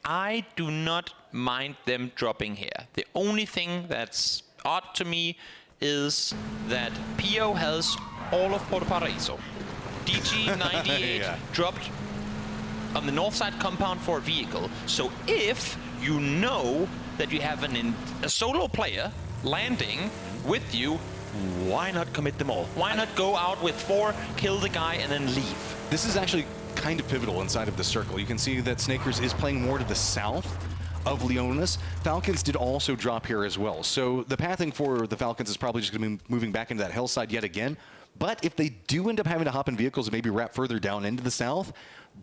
I do not mind them dropping here. The only thing that's odd to me is that PO has all of Puerto Paraíso. DG98 dropped on the north side compound for a vehicle. So if you know that you have a solo player landing with you, why not commit them all? Why not go out with 4, kill the guy, and then leave? This is actually kind of pivotal inside of the circle. You can see that Snakers is playing more to the south of Leonis. Falcons did also drop here as well. So the pathing for the Falcons is probably just going to be moving back into that hillside yet again. But if they do end up having to hop in vehicles and maybe wrap further down into the south,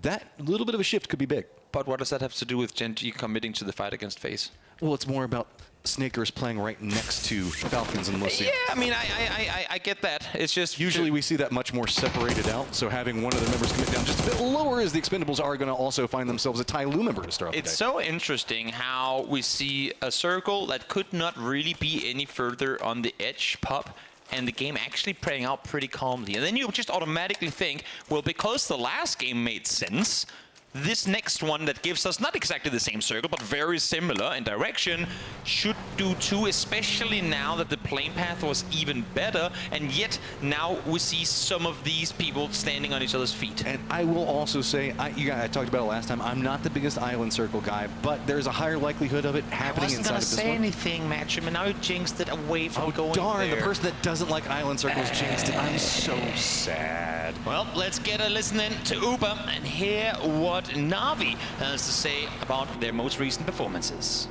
that little bit of a shift could be big. But what does that have to do with Gen G committing to the fight against FaZe? Well, it's more about Snakers playing right next to Falcons and Lucy. Yeah, I mean, I get that. It's just usually we see that much more separated out. So having one of the members commit down just a bit lower, as the Expendables are going to also find themselves a Tyloo member to start. It's so interesting how we see a circle that could not really be any further on the edge pop, and the game actually playing out pretty calmly. And then you just automatically think, well, because the last game made sense, this next one that gives us not exactly the same circle, but very similar in direction, should do too, especially now that the playing path was even better, and yet now we see some of these people standing on each other's feet. And I will also say, I talked about it last time, I'm not the biggest island circle guy, but there's a higher likelihood of it happening inside of this one. I wasn't going to say anything, Matcham, and now you jinxed it away from going darn, there. The person that doesn't like island circles jinxed it. I'm so sad. Well, let's get a listen in to Uber and hear what Na'Vi has to say about their most recent performances.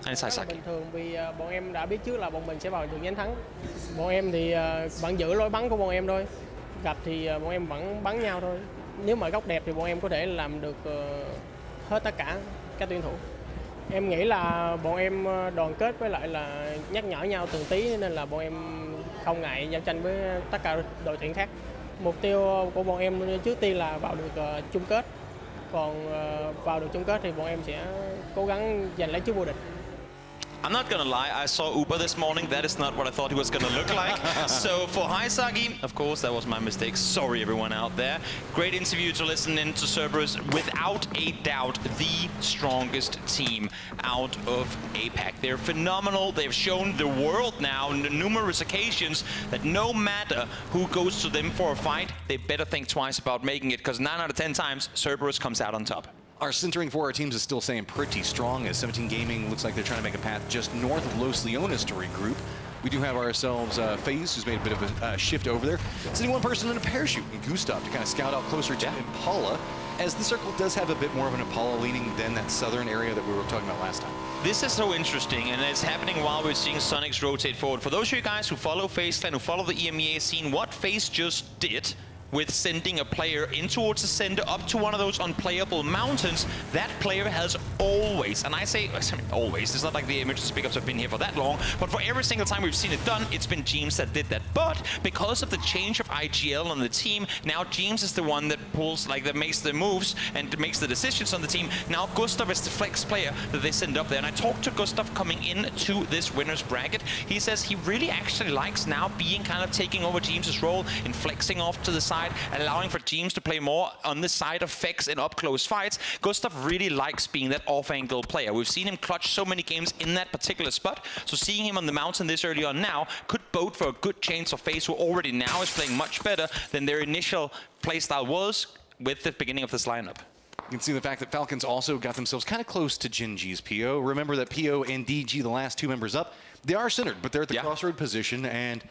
Anh Sai Saki. Bình thường vì bọn em đã biết trước là bọn mình sẽ vào đường giành thắng. Bọn em thì vẫn giữ lối bắn của bọn em thôi. Gặp thì bọn em vẫn bắn nhau thôi. Nếu mà góc đẹp thì bọn em có thể làm được hết tất cả các tuyển thủ. Em nghĩ là bọn em đoàn kết với lại là nhắc nhở nhau từng tí nên là bọn em không ngại giao tranh với tất cả đội tuyển khác. Mục tiêu của bọn em trước tiên là vào được chung kết. Còn vào được chung kết thì bọn em sẽ cố gắng giành lấy chức vô địch. I'm not gonna lie, I saw Uber this morning. That is not what I thought he was gonna look like. So for Haisagi, of course, that was my mistake. Sorry, everyone out there. Great interview to listen in to Cerberus. Without a doubt, the strongest team out of APAC. They're phenomenal. They've shown the world now on numerous occasions that no matter who goes to them for a fight, they better think twice about making it, because 9 out of 10 times, Cerberus comes out on top. Our centering for our teams is still staying pretty strong, as 17 Gaming looks like they're trying to make a path just north of Los Leones to regroup. We do have ourselves FaZe, who's made a bit of a shift over there. Sending one person in a parachute, and Gustav to kind of scout out closer to Impala, as the circle does have a bit more of an Impala leaning than that southern area that we were talking about last time. This is so interesting, and it's happening while we're seeing Sonics rotate forward. For those of you guys who follow FaZe Clan, who follow the EMEA scene, what FaZe just did with sending a player in towards the center up to one of those unplayable mountains, that player has always, and I say always, it's not like the emergency pickups have been here for that long, but for every single time we've seen it done, it's been James that did that. But because of the change of IGL on the team, now James is the one that pulls, like that makes the moves and makes the decisions on the team. Now Gustav is the flex player that they send up there. And I talked to Gustav coming into this winner's bracket. He says he really actually likes now being kind of taking over James's role in flexing off to the side, allowing for James to play more on the side of Fex in up-close fights. Gustav really likes being that off-angle player. We've seen him clutch so many games in that particular spot, so seeing him on the mountain this early on now could bode for a good chance of FaZe, who already now is playing much better than their initial playstyle was with the beginning of this lineup. You can see the fact that Falcons also got themselves kind of close to Gen.G's PO. Remember that PO and DG, the last two members up, they are centered, but they're at the crossroad position, and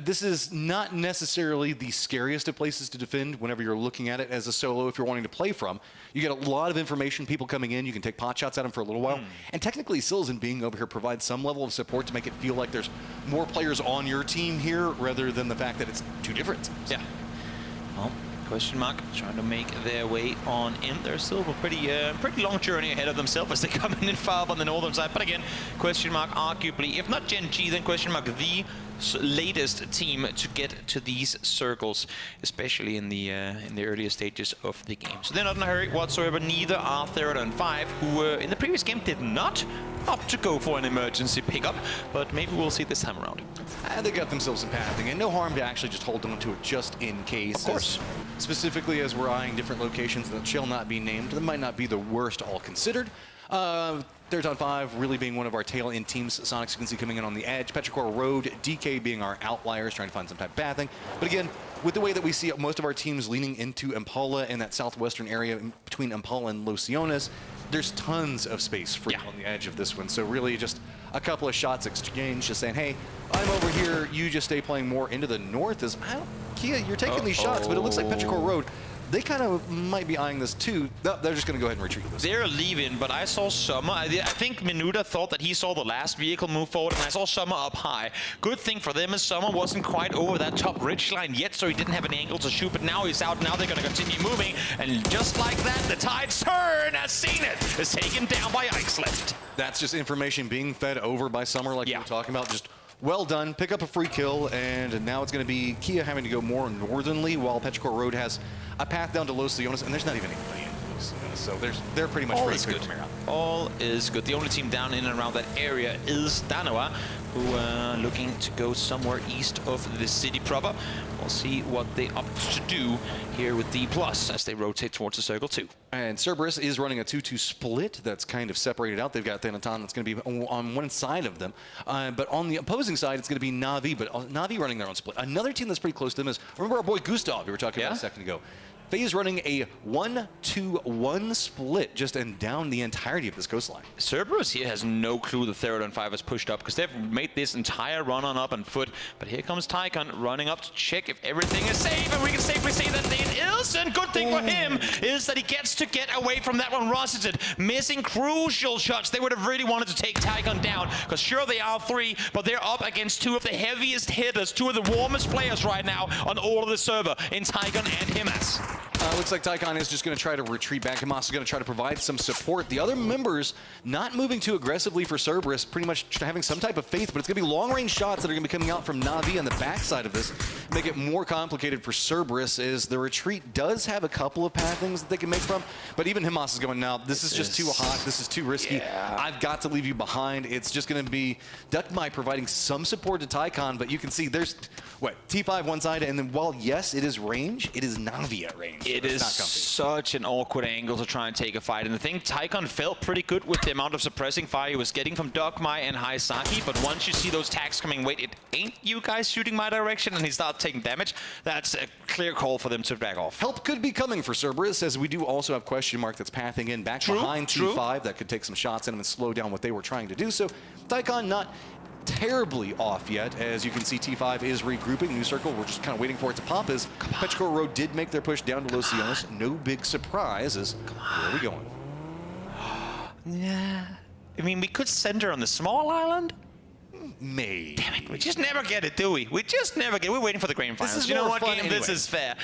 this is not necessarily the scariest of places to defend whenever you're looking at it as a solo if you're wanting to play from. You get a lot of information, people coming in, you can take pot shots at them for a little while. And technically, Silzen being over here provides some level of support to make it feel like there's more players on your team here rather than the fact that it's two different teams. Yeah. Well, question mark trying to make their way on in. There's still a pretty long journey ahead of themselves as they come in far up on the northern side. But again, question mark arguably, if not Gen.G, then question mark the latest team to get to these circles, especially in the earlier stages of the game. So they're not in a hurry whatsoever. Neither are Third and 5, who in the previous game did not opt to go for an emergency pickup, but maybe we'll see this time around. They got themselves some pathing, and no harm to actually just hold on to it just in case. Of course. Specifically, as we're eyeing different locations that shall not be named, that might not be the worst all considered. Third on 5 really being one of our tail end teams. Sonics you can see coming in on the edge. Petrichor Road, DK being our outliers, trying to find some type of pathing. But again, with the way that we see most of our teams leaning into Impala in that southwestern area between Impala and Lociones, there's tons of space free on the edge of this one. So really just a couple of shots exchanged, just saying, hey, I'm over here, you just stay playing more into the north. Kia, you're taking these shots, but it looks like Petrichor Road, they kind of might be eyeing this too. No, they're just going to go ahead and retreat this. They're leaving, but I saw Summer. I think Minuta thought that he saw the last vehicle move forward, and I saw Summer up high. Good thing for them is Summer wasn't quite over that top ridge line yet, so he didn't have an angle to shoot, but now he's out. Now they're going to continue moving, and just like that, the Tide's turn has seen it. Is taken down by Ixleft. That's just information being fed over by Summer, like you were talking about. Just well done, pick up a free kill, and now it's going to be Kia having to go more northernly, while Petrichor Road has a path down to Los Leones, and there's not even anybody in Los Leones, so they're pretty much ready to come out. All is good. The only team down in and around that area is Danoa, who are looking to go somewhere east of the city proper. We'll see what they opt to do here with D+ as they rotate towards the Circle 2. And Cerberus is running a 2-2 split that's kind of separated out. They've got Thanaton that's going to be on one side of them. But on the opposing side, it's going to be Na'Vi, but Na'Vi running their own split. Another team that's pretty close to them is, remember our boy Gustav we were talking about a second ago. FaZe running a 1-2-1 split just and down the entirety of this coastline. Cerberus here has no clue the Third and 5 has pushed up because they've made this entire run on up on foot. But here comes Tycon running up to check if everything is safe, and we can safely say that it is. And good thing for him is that he gets to get away from that one. Rossiter missing crucial shots. They would have really wanted to take Tycon down because sure they are 3, but they're up against 2 of the heaviest hitters, 2 of the warmest players right now on all of the server in Tycon and Himas. Looks like Tycon is just going to try to retreat back. Hamas is going to try to provide some support. The other members not moving too aggressively for Cerberus, pretty much having some type of faith, but it's going to be long-range shots that are going to be coming out from Na'Vi on the backside of this. Make it more complicated for Cerberus as the retreat does have a couple of pathings that they can make from, but even Hamas is going, now this is just too hot, this is too risky. I've got to leave you behind. It's just going to be Duckmai providing some support to Tycon, but you can see there's, what, T5 one side, and then while yes, it is range, it is Na'Vi at range. It is such an awkward angle to try and take a fight. And the thing, Tycon felt pretty good with the amount of suppressing fire he was getting from Dogmai and Haisaki, but once you see those tags coming, wait, it ain't you guys shooting my direction, and he starts taking damage, that's a clear call for them to back off. Help could be coming for Cerberus, as we do also have question mark that's pathing in back behind T5 that could take some shots in him and slow down what they were trying to do. So Tycon not terribly off yet. As you can see, T5 is regrouping. New circle, we're just kind of waiting for it to pop as Petrichor Road did make their push down to Los Leones. No big surprises. Where are we going? Yeah. I mean, we could center on the small island. May. Damn it, we just never get it, do we? We just never get it. We're waiting for the grand finals. This is you know more what, fun game? anyway. This is fair.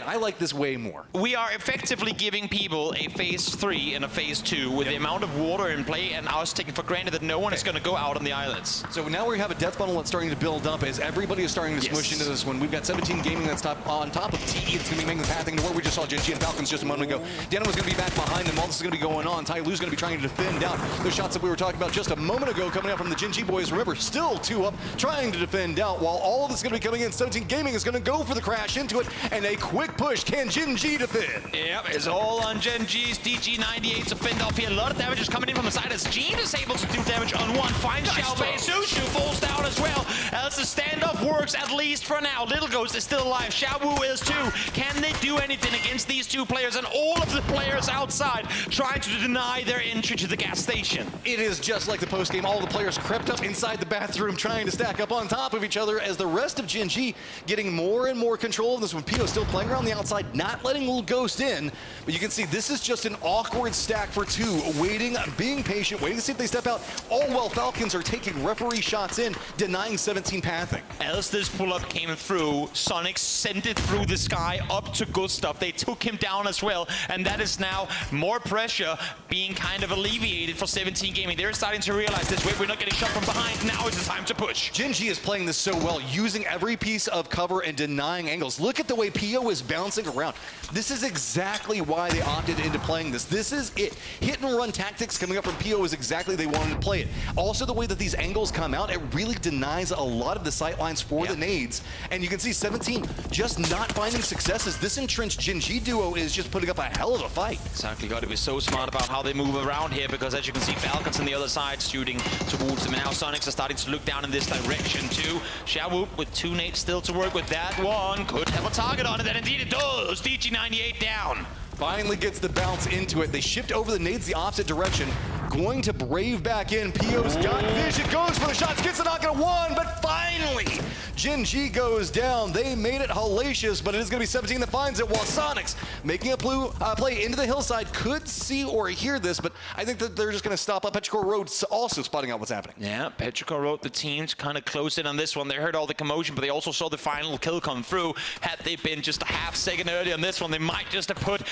I like this way more. We are effectively giving people a phase 3 and a phase 2 with the amount of water in play and us taking for granted that no one is going to go out on the islands. So now we have a death funnel that's starting to build up as everybody is starting to smush into this one. We've got 17 Gaming that's on top of TE. It's going to be making the pathing to where we just saw Gen G and Falcons just a moment ago. Dano was going to be back behind them. All this is going to be going on. Tai Lu's going to be trying to defend down those shots that we were talking about just a moment ago coming out from the Gen G boys. Remember, still 2 up, trying to defend out while all of this is going to be coming in. 17 Gaming is going to go for the crash into it, and a quick push. Can Gen G defend? Yep, it's all on Gen G's DG98 to fend off here. A lot of damage is coming in from the side as Gene is able to do damage on one. Finds Xiao Bei. Sushu falls down as well. As the standoff works, at least for now. Little Ghost is still alive. Xiao Wu is too. Can they do anything against these 2 players and all of the players outside trying to deny their entry to the gas station? It is just like the postgame. All the players crept up inside the bathroom trying to stack up on top of each other as the rest of Gen G getting more and more control of this one. Pio still playing around the outside, not letting Little Ghost in. But you can see this is just an awkward stack for 2, waiting, being patient, waiting to see if they step out. All while Falcons are taking referee shots in, denying 17 pathing. As this pull-up came through, Sonic sent it through the sky up to Gustav. They took him down as well, and that is now more pressure being kind of alleviated for 17 Gaming. They're starting to realize this. Wait, we're not getting shot from behind. Now is the time to push. Gen G is playing this so well, using every piece of cover and denying angles. Look at the way Pio is bouncing around. This is exactly why they opted into playing this. This is it. Hit and run tactics coming up from Pio is exactly they wanted to play it. Also, the way that these angles come out, it really denies a lot of the sight lines for the nades. And you can see 17 just not finding successes. This entrenched Gen G duo is just putting up a hell of a fight. Exactly, got to be so smart about how they move around here because as you can see, Falcons on the other side shooting towards them. And now Sonics are starting to look down in this direction too. Xiaowu with 2 nades still to work with. That one could have a target on it, and indeed it does. DG98 down. Finally gets the bounce into it. They shift over the nades the opposite direction. Going to Brave back in. Pio's got vision, goes for the shots, gets the knock at 1, but finally, Gen G goes down. They made it hellacious, but it is going to be 17 that finds it, while Sonics making a play into the hillside. Could see or hear this, but I think that they're just going to stop up. Petrichor Road also spotting out what's happening. Yeah, Petrichor Road, the team to kind of close in on this one. They heard all the commotion, but they also saw the final kill come through. Had they been just a half second early on this one, they might just have put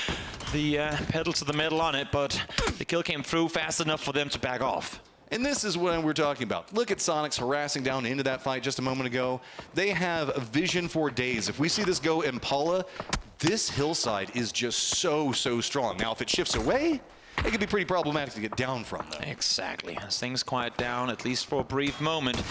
the pedal to the metal on it, but the kill came through fast enough for them to back off. And this is what we're talking about. Look at Sonics harassing down into that fight just a moment ago. They have a vision for days. If we see this go Impala, this hillside is just so strong. Now, if it shifts away, it could be pretty problematic to get down from, though. Exactly. As things quiet down, at least for a brief moment,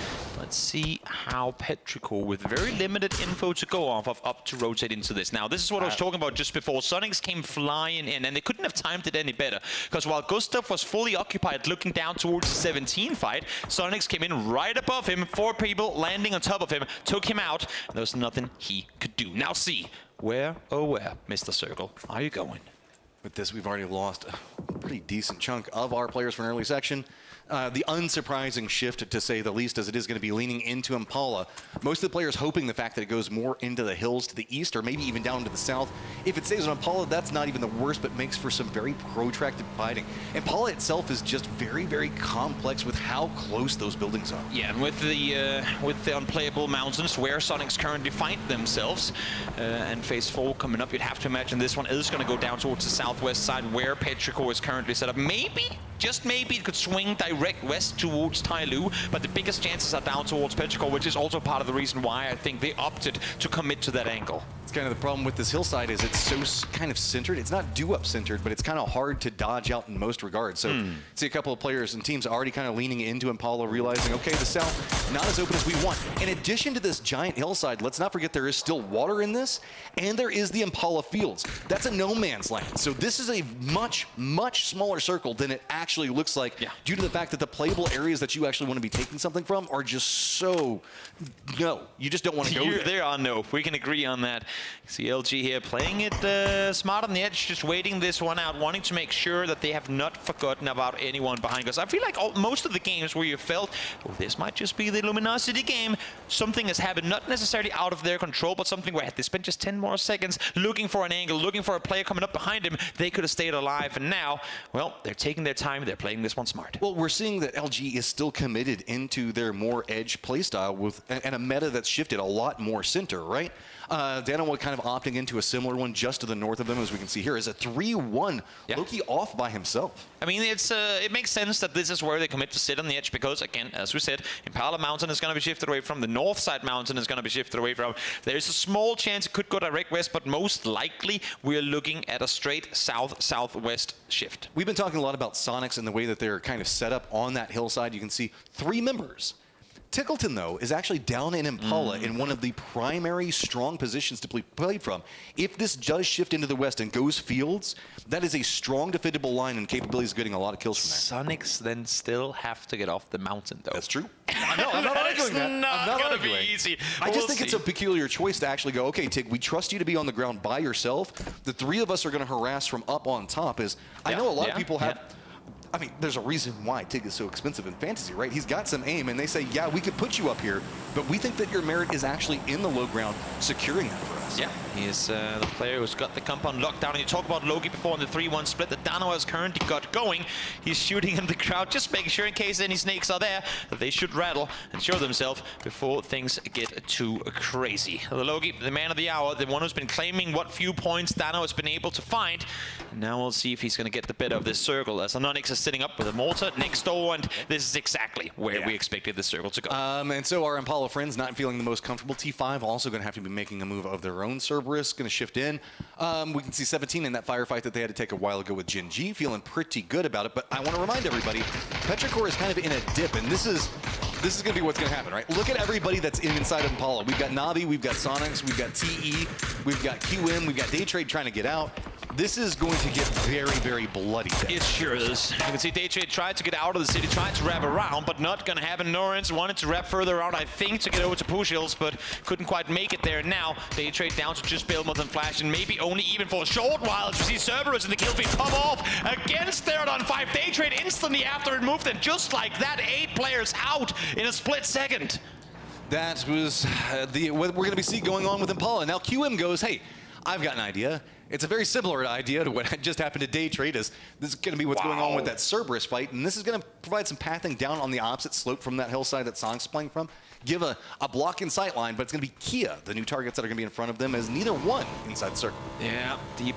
let's see how Petrichor, with very limited info to go off of, up to rotate into this. Now, this is what I was talking about just before. Sonics came flying in, and they couldn't have timed it any better, because while Gustav was fully occupied looking down towards the 17 fight, Sonics came in right above him, 4 people landing on top of him, took him out, and there was nothing he could do. Now see, where, oh where, Mr. Circle, are you going? With this, we've already lost a pretty decent chunk of our players from an early section. The unsurprising shift, to say the least, as it is going to be leaning into Impala. Most of the players hoping the fact that it goes more into the hills to the east, or maybe even down to the south. If it stays on Impala, that's not even the worst, but makes for some very protracted fighting. Impala itself is just very complex with how close those buildings are. Yeah, and with the unplayable mountains where Sonics currently find themselves, and phase 4 coming up, you'd have to imagine this one is going to go down towards the southwest side where Petrichor is currently set up. Maybe, just maybe, it could swing direct west towards Tai Lu, but the biggest chances are down towards Petrichor, which is also part of the reason why I think they opted to commit to that angle. It's kind of the problem with this hillside is it's so kind of centered. It's not due-up centered, but it's kind of hard to dodge out in most regards. So see a couple of players and teams already kind of leaning into Impala, realizing, okay, the south, not as open as we want. In addition to this giant hillside, let's not forget there is still water in this, and there is the Impala Fields. That's a no man's land. So this is a much smaller circle than it actually looks like, due to the fact that the playable areas that you actually want to be taking something from are just so, no, you just don't want to go there. There are no, we can agree on that. See LG here playing it smart on the edge, just waiting this one out, wanting to make sure that they have not forgotten about anyone behind us. I feel like most of the games where you felt, oh, this might just be the Luminosity game, something has happened, not necessarily out of their control, but something where had they spent just 10 more seconds looking for an angle, looking for a player coming up behind him, they could have stayed alive. And now, well, they're taking their time, they're playing this one smart. Well, we're seeing that LG is still committed into their more edge playstyle with and a meta that's shifted a lot more center, right? Dano kind of opting into a similar one just to the north of them, as we can see here, is a 3-1. Yeah. Loki off by himself. I mean, it makes sense that this is where they commit to sit on the edge because, again, as we said, Impala Mountain is going to be shifted away from, the north side mountain is going to be shifted away from. There's a small chance it could go direct west, but most likely we're looking at a straight south-southwest shift. We've been talking a lot about Sonics and the way that they're kind of set up on that hillside. You can see 3 members. Tickleton, though, is actually down in Impala in one of the primary strong positions to be played from. If this does shift into the west and goes fields, that is a strong defendable line and capabilities of getting a lot of kills from there. Sonics then still have to get off the mountain, though. That's true. No, I'm not arguing that. Not I'm not gonna arguing. be easy. I just think it's a peculiar choice to actually go, okay, Tig, we trust you to be on the ground by yourself. The 3 of us are going to harass from up on top. I know a lot of people have... I mean, there's a reason why Tig is so expensive in fantasy, right? He's got some aim, and they say, yeah, we could put you up here, but we think that your merit is actually in the low ground, securing that for us. Yeah, he is the player who's got the compound locked down. And you talk about Loki before in the 3-1 split that Dano has currently got going. He's shooting in the crowd, just making sure in case any snakes are there, that they should rattle and show themselves before things get too crazy. The Loki, the man of the hour, the one who's been claiming what few points Dano has been able to find. And now we'll see if he's going to get the better of this circle, as Anonix is sitting up with a mortar next door, and this is exactly where we expected the circle to go. And so our Impala friends not feeling the most comfortable. T5 also going to have to be making a move of their own. Cerberus going to shift in. We can see 17 in that firefight that they had to take a while ago with Jin G, feeling pretty good about it. But I want to remind everybody, Petrichor is kind of in a dip, and this is going to be what's going to happen, right? Look at everybody that's inside of Impala. We've got Navi, we've got Sonics, we've got TE, we've got QM, we've got Daytrade trying to get out. This is going to get very, very bloody. It sure is. You can see Daytrade tried to get out of the city, tried to wrap around, but not going to happen. Norrens wanted to wrap further around, I think, to get over to Push Hills, but couldn't quite make it there. Now, Daytrade down to just Bilmoth and Flash, and maybe only even for a short while, as we see Cerberus in the kill feed come off against Third on 5. Daytrade instantly after it moved, and just like that, 8 players out in a split second. That was what we're going to be seeing going on with Impala. Now QM goes, hey, I've got an idea. It's a very similar idea to what just happened to Daytrade. This is going to be what's going on with that Cerberus fight, and this is going to provide some pathing down on the opposite slope from that hillside that Sonic's playing from. Give a block in sight line, but it's going to be Kia, the new targets that are going to be in front of them, as neither one inside the circle. Yeah, D+.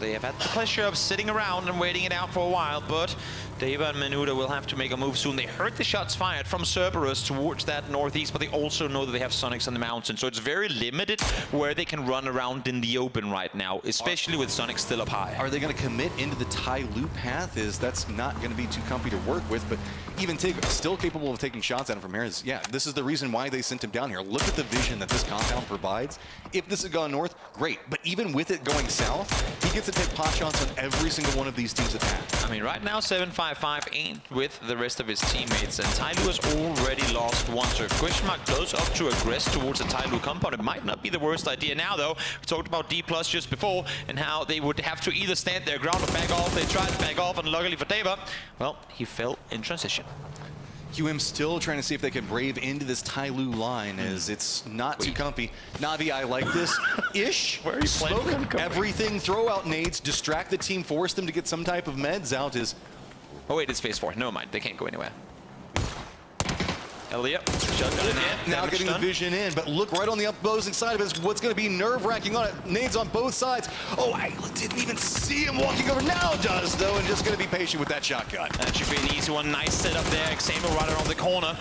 They have had the pleasure of sitting around and waiting it out for a while, but Deva and Menuda will have to make a move soon. They heard the shots fired from Cerberus towards that northeast, but they also know that they have Sonics on the mountain, so it's very limited where they can run around in the open right now, especially with Sonics still up high. Are they going to commit into the Tai Lu path? That's not going to be too comfy to work with, but even Tig still capable of taking shots at him from here. Yeah, this is the reason why they sent him down here. Look at the vision that this compound provides. If this had gone north, great, but even with it going south, he gets to take pot shots on every single one of these teams' attacks. I mean, right now 755 ain't with the rest of his teammates, and Tai Lu has already lost one. So if Question Mark goes up to aggress towards the Tai Lu compound, it might not be the worst idea now, though. We talked about D+ just before, and how they would have to either stand their ground or back off. They tried to back off, and luckily for Deva, well, he fell in transition. QM still trying to see if they can brave into this Tai Lu line, as it's not too comfy. Navi, I like this. Ish, where are you smoke everything, throw out nades, distract the team, force them to get some type of meds out. Oh wait, it's phase 4. Never mind, they can't go anywhere. Elliot, shutdown again. Now getting the vision in, but look right on the opposing side of it is what's going to be nerve-wracking on it. Nades on both sides. Oh, I didn't even see him walking over. Now does, though, and just going to be patient with that shotgun. That should be an easy one. Nice setup there. Xamer right around the corner,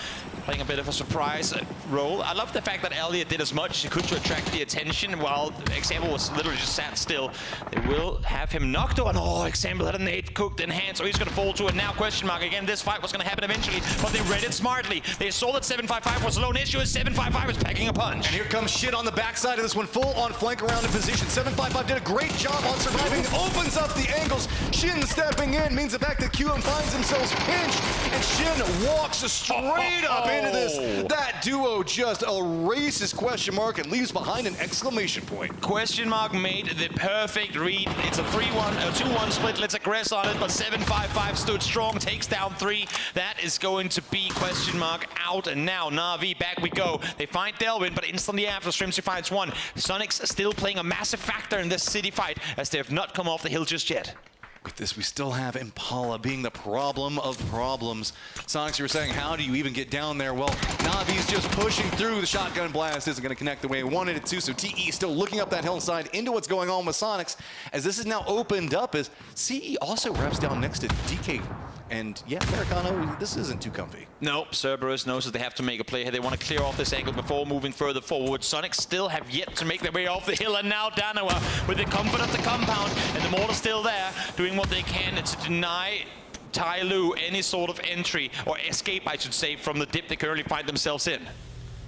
playing a bit of a surprise role. I love the fact that Elliot did as much as he could to attract the attention, while Xamer was literally just sat still. They will have him knocked on. Oh, Xamer had a nade cooked in hand, so he's going to fall to it now. Question mark again. This fight was going to happen eventually, but they read it smartly. They saw that 755 was a lone issue, as 755 is packing a punch. And here comes Shin on the backside of this one, full on flank around in position. 755 did a great job on surviving, opens up the angles. Shin stepping in means the fact that QM finds themselves pinched, and Shin walks straight up into this. That duo just erases question mark and leaves behind an exclamation point. Question mark made the perfect read. It's a 2-1 split. Let's aggress on it, but 755 stood strong, takes down 3. That is going to be question mark out, and now Na'Vi, back we go. They find Delvin, but instantly after, Strimsy finds 1. Sonics still playing a massive factor in this city fight, as they have not come off the hill just yet. With this, we still have Impala being the problem of problems. Sonics, you were saying, how do you even get down there? Well, Navi's just pushing through. The shotgun blast isn't going to connect the way he wanted it to, so TE still looking up that hillside into what's going on with Sonics, as this is now opened up as CE also wraps down next to DK. And yeah, Americano, this isn't too comfy. No, Cerberus knows that they have to make a play here. They want to clear off this angle before moving further forward. Sonics still have yet to make their way off the hill, and now Danawa with the comfort of the compound, and the mortar still there, doing what they can to deny Tyloo any sort of entry, or escape, I should say, from the dip they currently find themselves in.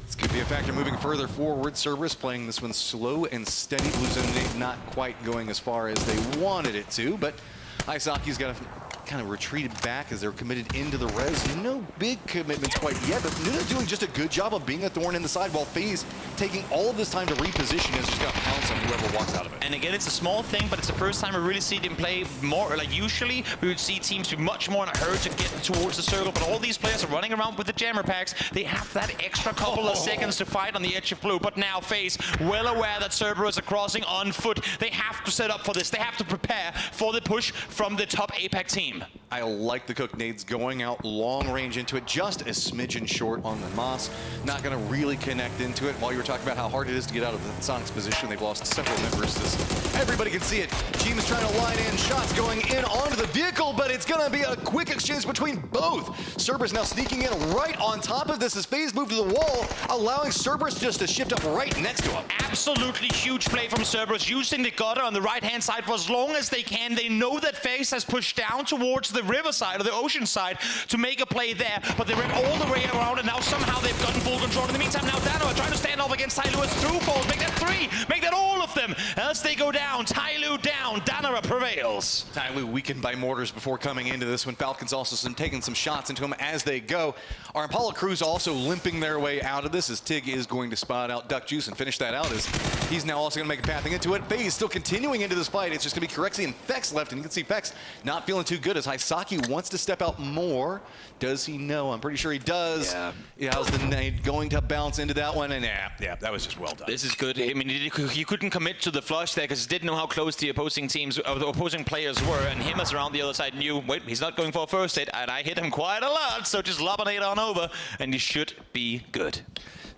This could be a factor moving further forward. Cerberus playing this one slow and steady. Blue Zone not quite going as far as they wanted it to, but Isaki's got to kind of retreated back as they're committed into the res. No big commitments quite yet, but Nuna doing just a good job of being a thorn in the side, while FaZe taking all of this time to reposition and just gonna pounce on whoever walks out of it. And again, it's a small thing, but it's the first time we really see them play more. Like usually, we would see teams be much more in a hurry to get towards the circle, but all these players are running around with the jammer packs. They have that extra couple of seconds to fight on the edge of blue, but now FaZe, well aware that Cerberus are crossing on foot. They have to set up for this. They have to prepare for the push from the top APAC team. I like the Cook nades going out long range into it, just a smidgen short on the Moss. Not going to really connect into it. While you were talking about how hard it is to get out of the Sonics position, they've lost several members. Everybody can see it. Team is trying to line in, shots going in onto the vehicle, but it's going to be a quick exchange between both. Cerberus now sneaking in right on top of this as FaZe move to the wall, allowing Cerberus just to shift up right next to him. Absolutely huge play from Cerberus, using the gutter on the right-hand side for as long as they can. They know that FaZe has pushed down towards the river side or the ocean side to make a play there, but they ran all the way around, and now somehow they've gotten full control. In the meantime, now Danawa trying to stand off against Tyloo. It's through falls. Make that 3, make that all of them. As they go down, Tyloo down, Danawa prevails. Tyloo weakened by mortars before coming into this one. Falcons also taking some shots into him as they go. Our Impala crews also limping their way out of this, as Tig is going to spot out Duck Juice and finish that out, as he's now also going to make a pathing into it. FaZe still continuing into this fight. It's just going to be Corexy and Fex left, and you can see Fex not feeling too good as Hisaki wants to step out more. Does he know? I'm pretty sure he does. Yeah, how's the nade going to bounce into that one? And yeah, that was just well done. This is good. I mean, he couldn't commit to the flush there because he didn't know how close the opposing teams, or the opposing players were, and him as around the other side knew, wait, he's not going for a first hit, and I hit him quite a lot, so just lob a nade on over, and he should be good.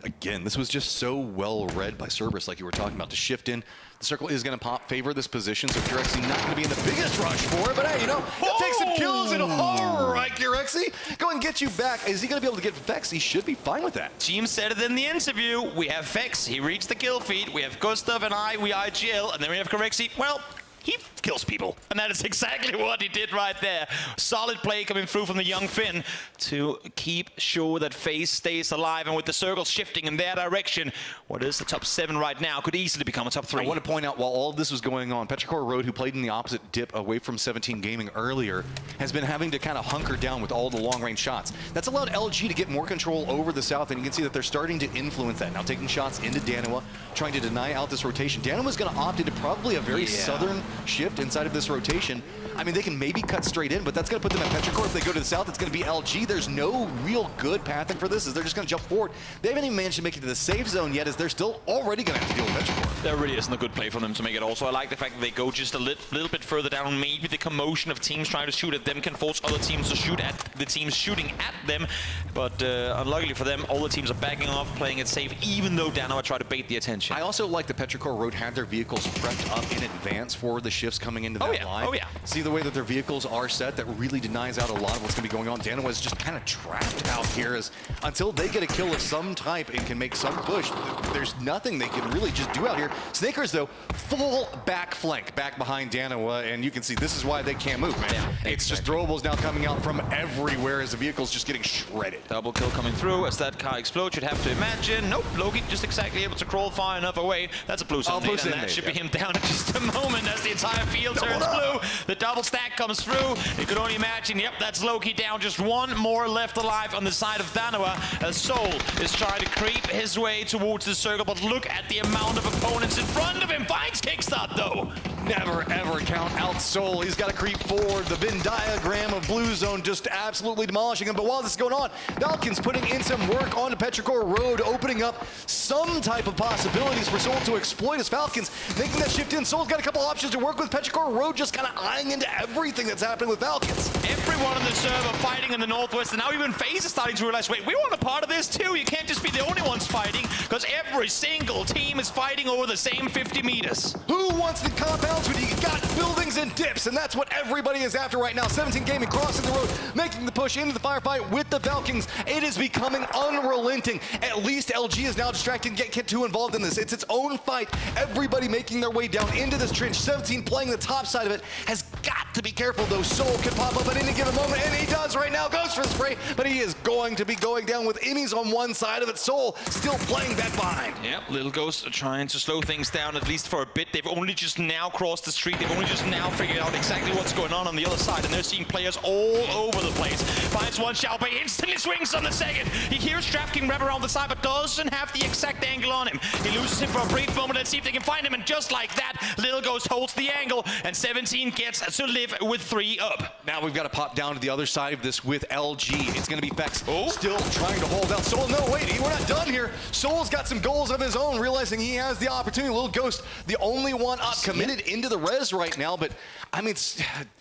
Again, this was just so well read by Cerberus, like you were talking about, to shift in. The circle is going to pop, favor this position, so Corexy not going to be in the biggest rush for it, but hey, you know, he'll take some kills, and all right, Corexy, go and get you back. Is he going to be able to get Fex? He should be fine with that. Team said it in the interview. We have Fex, he reached the kill feed. We have Gustav and we IGL, and then we have Corexy. Well, he kills people, and that is exactly what he did right there. Solid play coming through from the young Finn to keep sure that FaZe stays alive, and with the circles shifting in their direction, what is the top 7 right now could easily become a top 3. I want to point out, while all of this was going on, Petrichor Road, who played in the opposite dip away from 17 Gaming earlier, has been having to kind of hunker down with all the long-range shots. That's allowed LG to get more control over the south, and you can see that they're starting to influence that. Now taking shots into Danawa, trying to deny out this rotation. Danawa's going to opt into probably a very southern shift inside of this rotation. I mean, they can maybe cut straight in, but that's going to put them at Petrichor. If they go to the south, it's going to be LG. There's no real good pathing for this, as they're just going to jump forward. They haven't even managed to make it to the safe zone yet, as they're still already going to have to deal with Petrichor. There really isn't a good play for them to make it also. I like the fact that they go just a little bit further down. Maybe the commotion of teams trying to shoot at them can force other teams to shoot at the teams shooting at them. But unluckily for them, all the teams are backing off, playing it safe, even though Danawa tried to bait the attention. I also like the Petrichor Road had their vehicles prepped up in advance for the shifts coming into that line. Oh, yeah. See the way that their vehicles are set, that really denies out a lot of what's going to be going on. Danawa is just kind of trapped out here, as until they get a kill of some type and can make some push, there's nothing they can really just do out here. Snakers, though, full back flank back behind Danawa, and you can see this is why they can't move, man. Yeah, it's just throwables now coming out from everywhere as the vehicle's just getting shredded. Double kill coming through as that car explodes. You'd have to imagine. Nope, Loki just exactly able to crawl far enough away. That's a blue zone nade, and that should be him down in just a moment as the entire field turns blue. The double stack comes through. You could only imagine, yep, that's Loki down. Just one more left alive on the side of Danoa, as Soul is trying to creep his way towards the circle, but look at the amount of opponents in front of him. Finds kickstart, though. Never, ever count out Soul. He's got to creep forward. The Venn diagram of Blue Zone just absolutely demolishing him. But while this is going on, Falcons putting in some work onto Petrichor Road, opening up some type of possibilities for Soul to exploit as Falcons making that shift in. Soul's got a couple options to work with. Petrichor Road just kind of eyeing into everything that's happening with Falcons. Everyone on the server fighting in the northwest, and now even FaZe is starting to realize, wait, we want a part of this too. You can't just be the only ones fighting, because every single team is fighting over the same 50 meters. Who wants the compounds when you got buildings and dips? And that's what everybody is after right now. 17 Gaming crossing the road, making the push into the firefight with the Falcons. It is becoming unrelenting. At least LG is now distracted and get too involved in this. It's its own fight. Everybody making their way down into this trench. 17 playing the top side of it. Has got to be careful though. Soul could pop up at any given moment, and he does right now. Goes for the spray, but he is going to be going down with Immies on one side of it. Soul still playing back behind. Yep, Little Ghost are trying to slow things down at least for a bit. They've only just now crossed the street. They've only just now figured out exactly what's going on the other side, and they're seeing players all over the place. Finds one, Xiaobei instantly swings on the second. He hears DraftKings wrap around the side, but doesn't have the exact angle on him. He loses him for a brief moment. Let's see if they can find him, and just like that, Little Ghost holds the angle, and 17 gets to live with 3 up. Now we've got to pop down to the other side of this with LG. It's going to be Fex still trying to hold out Soul. No, wait, we're not done here. Soul's got some goals of his own, realizing he has the opportunity. Little Ghost, the only one up, committed into the res right now, but I mean,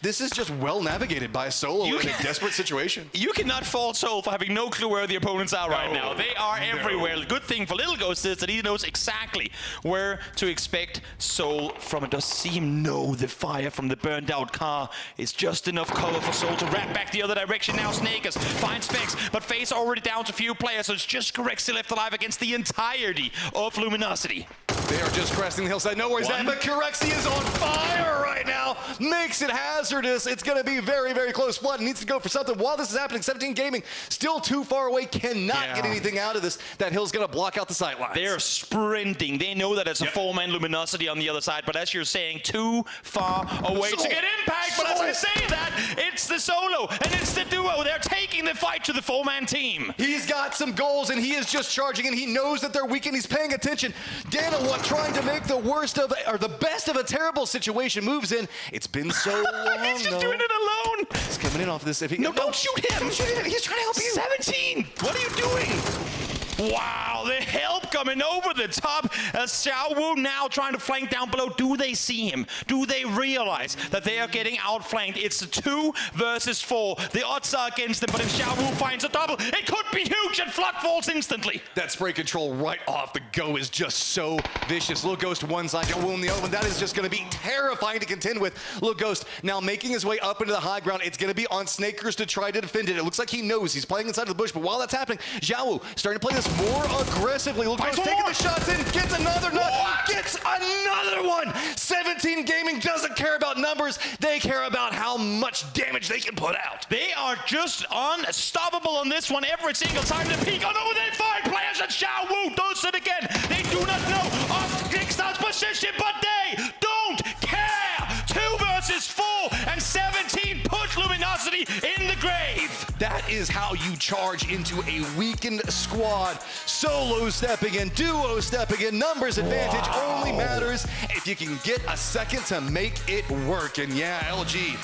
this is just well navigated by Soul in a desperate situation. You cannot fault Soul for having no clue where the opponents are right now. They are everywhere. The good thing for Little Ghost is that he knows exactly where to expect Soul from. It does seem the fire from the burned out car is just enough cover for Soul to wrap back the other direction. Now Snakers finds Fex, but FaZe already down to few players, so it's just Corexi left alive against the entirety of Luminosity. They are just cresting the hillside. No worries, but Corexi is on fire right now. Makes it hazardous. It's going to be very, very close. Flood needs to go for something. While this is happening, 17 Gaming still too far away, cannot get anything out of this. That hill's going to block out the sight lines. They're sprinting. They know that it's a 4-man Luminosity on the other side, but as you're saying, too far away to get impact. But as I say that, it's the solo and it's the duo. They're taking the fight to the 4-man team. He's got some goals and he is just charging, and he knows that they're weak and he's paying attention. Danoa trying to make the worst of, or the best of a terrible situation, moves in. It's been so long. He's just doing it alone. He's coming in off this. If he don't shoot him. Don't shoot him. He's trying to help you. 17. What are you doing? Wow, the help coming over the top as Xiaowu now trying to flank down below. Do they see him? Do they realize that they are getting outflanked? It's a 2 versus 4. The odds are against them, but if Xiaowu finds a double, it could be huge, and Flood falls instantly. That spray control right off the go is just so vicious. Little Ghost one side, Xiaowu on the other one. That is just going to be terrifying to contend with. Little Ghost now making his way up into the high ground. It's going to be on Snakers to try to defend it. It looks like he knows he's playing inside of the bush, but while that's happening, Xiaowu starting to play this more aggressively. Little Ghost taking the shots in, gets another nut, gets another one. 17 Gaming doesn't care about numbers. They care about how much damage they can put out. They are just unstoppable on this one every single time they peek. Oh no, they find players, and Xiaowu does it again. They do not know of Kickstar's position, but they don't care. 2 versus 4, and 17 push Luminosity in the grave. That is how you charge into a weakened squad. Solo stepping in, duo stepping in, numbers advantage only matters if you can get a second to make it work. And yeah, LG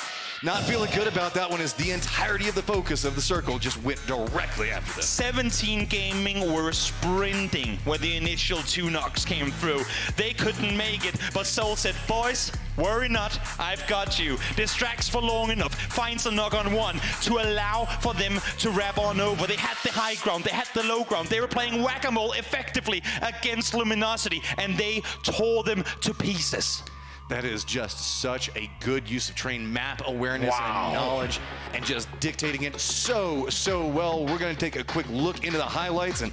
not feeling good about that one, as the entirety of the focus of the circle just went directly after them. 17 Gaming were sprinting when the initial 2 knocks came through. They couldn't make it, but Soul said, boys, worry not, I've got you. Distracts for long enough, finds a knock on 1 to allow for them to wrap on over. They had the high ground, they had the low ground. They were playing whack-a-mole effectively against Luminosity, and they tore them to pieces. That is just such a good use of train map awareness and knowledge, and just dictating it so well. We're going to take a quick look into the highlights and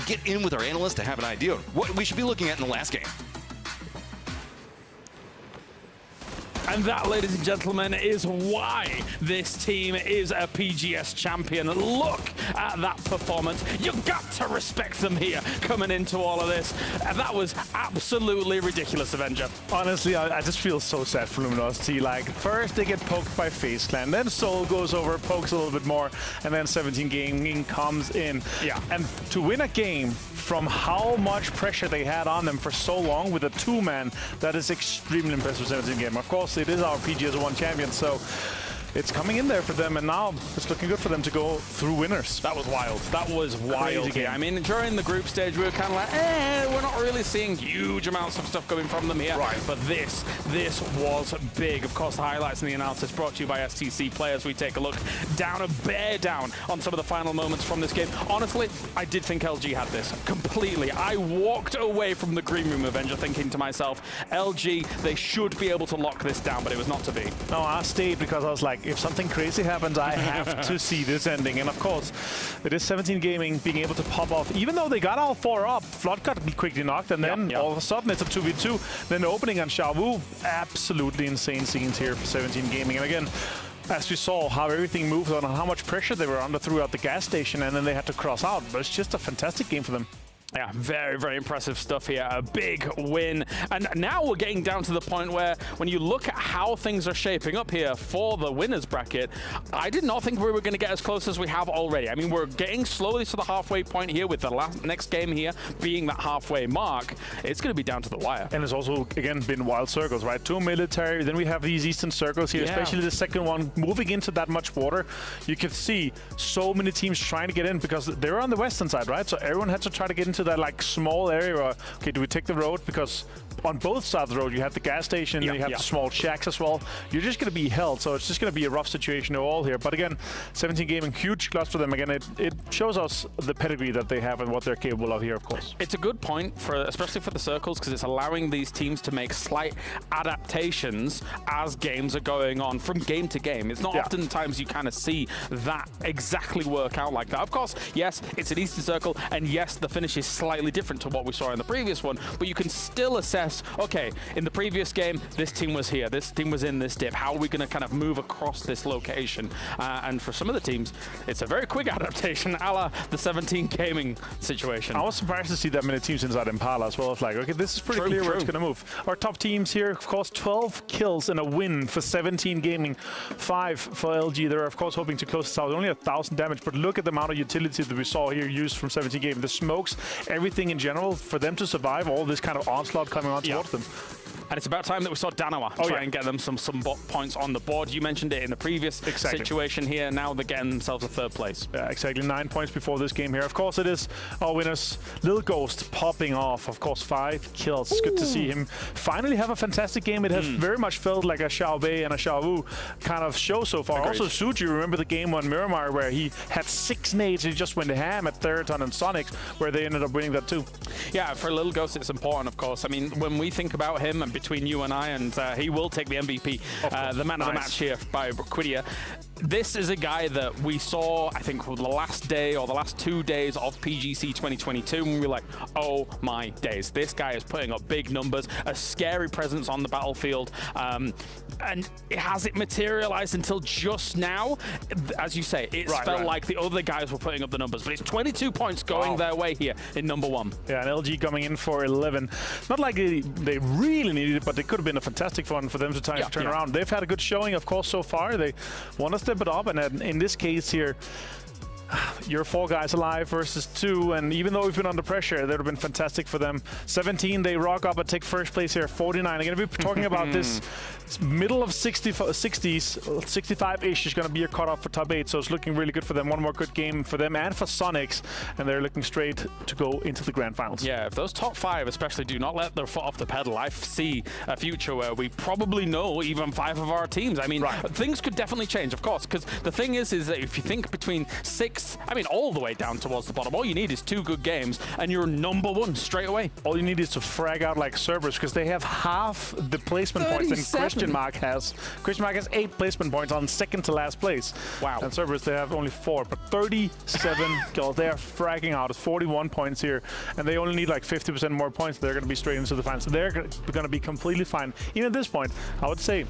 get in with our analysts to have an idea of what we should be looking at in the last game. And that, ladies and gentlemen, is why this team is a PGS champion. Look at that performance. You got to respect them here coming into all of this. That was absolutely ridiculous, Avenger. Honestly, I just feel so sad for Luminosity. Like, first they get poked by FaZe Clan, then Soul goes over, pokes a little bit more, and then 17 Gaming comes in. Yeah. And to win a game from how much pressure they had on them for so long with a two-man, that is extremely impressive. 17 Gaming. Of course, it is our PGS2 Champion, so it's coming in there for them, and now it's looking good for them to go through winners. That was wild. That was wild. Game. I mean, during the group stage, we were kind of like, we're not really seeing huge amounts of stuff coming from them here. Right. But this was big. Of course, the highlights and the analysis brought to you by STC Play as we take a look down, a bear down on some of the final moments from this game. Honestly, I did think LG had this completely. I walked away from the green room, Avenger, thinking to myself, LG, they should be able to lock this down, but it was not to be. No, I stayed because I was like, if something crazy happens, I have to see this ending. And of course, it is 17 Gaming being able to pop off. Even though they got all 4 up, Flood got quickly knocked, and then all of a sudden it's a 2v2. Then the opening on Xiaowu, absolutely insane scenes here for 17 Gaming. And again, as we saw how everything moved on and how much pressure they were under throughout the gas station, and then they had to cross out. But it's just a fantastic game for them. Yeah, very, very impressive stuff here. A big win. And now we're getting down to the point where when you look at how things are shaping up here for the winners bracket, I did not think we were going to get as close as we have already. I mean, we're getting slowly to the halfway point here with the next game here being that halfway mark. It's going to be down to the wire. And it's also, again, been wild circles, right? 2 military, then we have these eastern circles here, especially the second one, moving into that much water. You can see so many teams trying to get in because they're on the western side, right? So everyone had to try to get into that like small area. Or, okay, do we take the road? Because on both sides of the road, you have the gas station, and you have the small shacks as well. You're just going to be held, so it's just going to be a rough situation all here. But again, 17 Gaming, huge clutch for them. Again, it shows us the pedigree that they have and what they're capable of here, of course. It's a good point, especially for the circles, because it's allowing these teams to make slight adaptations as games are going on from game to game. It's not oftentimes you kind of see that exactly work out like that. Of course, yes, it's an Eastern Circle, and yes, the finish is slightly different to what we saw in the previous one, but you can still assess, okay, in the previous game, this team was here, this team was in this dip. How are we going to kind of move across this location? And for some of the teams, it's a very quick adaptation, a la the 17 Gaming situation. I was surprised to see that many teams inside Impala as well. It's like, okay, this is pretty clear where it's going to move. Our top teams here, of course, 12 kills and a win for 17 Gaming, 5 for LG. They're, of course, hoping to close this out. Only 1,000 damage, but look at the amount of utility that we saw here used from 17 Gaming. The smokes, everything in general, for them to survive all this kind of onslaught coming on towards them. And it's about time that we saw Danawa try and get them some points on the board. You mentioned it in the previous situation here. Now they're getting themselves a 3rd place. Yeah, exactly. 9 points before this game here. Of course, it is our winners. Lil Ghost popping off. Of course, 5 kills. It's good to see him finally have a fantastic game. It has very much felt like a Xiao Bei and a Xiaowu kind of show so far. Agreed. Also, Suji, remember the game on Miramar where he had 6 nades and he just went ham at Theraton and Sonics, where they ended up winning that too. Yeah, for Lil Ghost, it's important, of course. I mean, when we think about him, and between you and I, and he will take the MVP, the man of the match here by Quidia. This is a guy that we saw, I think, the last day or the last 2 days of PGC 2022, and we were like, oh my days, this guy is putting up big numbers, a scary presence on the battlefield, and it hasn't materialized until just now. As you say, it felt like the other guys were putting up the numbers, but it's 22 points going their way here in number 1. Yeah, and LG coming in for 11. Not like they really needed it, but it could have been a fantastic one for them to turn around. They've had a good showing, of course, so far. They want to step it up, and in this case here, you're 4 guys alive versus 2, and even though we've been under pressure, that would have been fantastic for them. 17, they rock up and take 1st place here. 49, again, we're talking about this middle of 60s, 65-ish is going to be a cutoff for top 8, so it's looking really good for them. One more good game for them and for Sonics, and they're looking straight to go into the grand finals. Yeah, if those top 5 especially do not let their foot off the pedal, I see a future where we probably know even 5 of our teams. I mean, things could definitely change, of course, because the thing is that if you think between 6, I mean, all the way down towards the bottom, all you need is 2 good games, and you're number 1 straight away. All you need is to frag out like Cerberus, because they have half the placement points than Christian Mark has. Christian Mark has 8 placement points on 2nd to last place. Wow. And Cerberus, they have only 4, but 37 kills. They are fragging out. It's 41 points here, and they only need like 50% more points. They're going to be straight into the finals. So they're going to be completely fine. Even at this point, I would say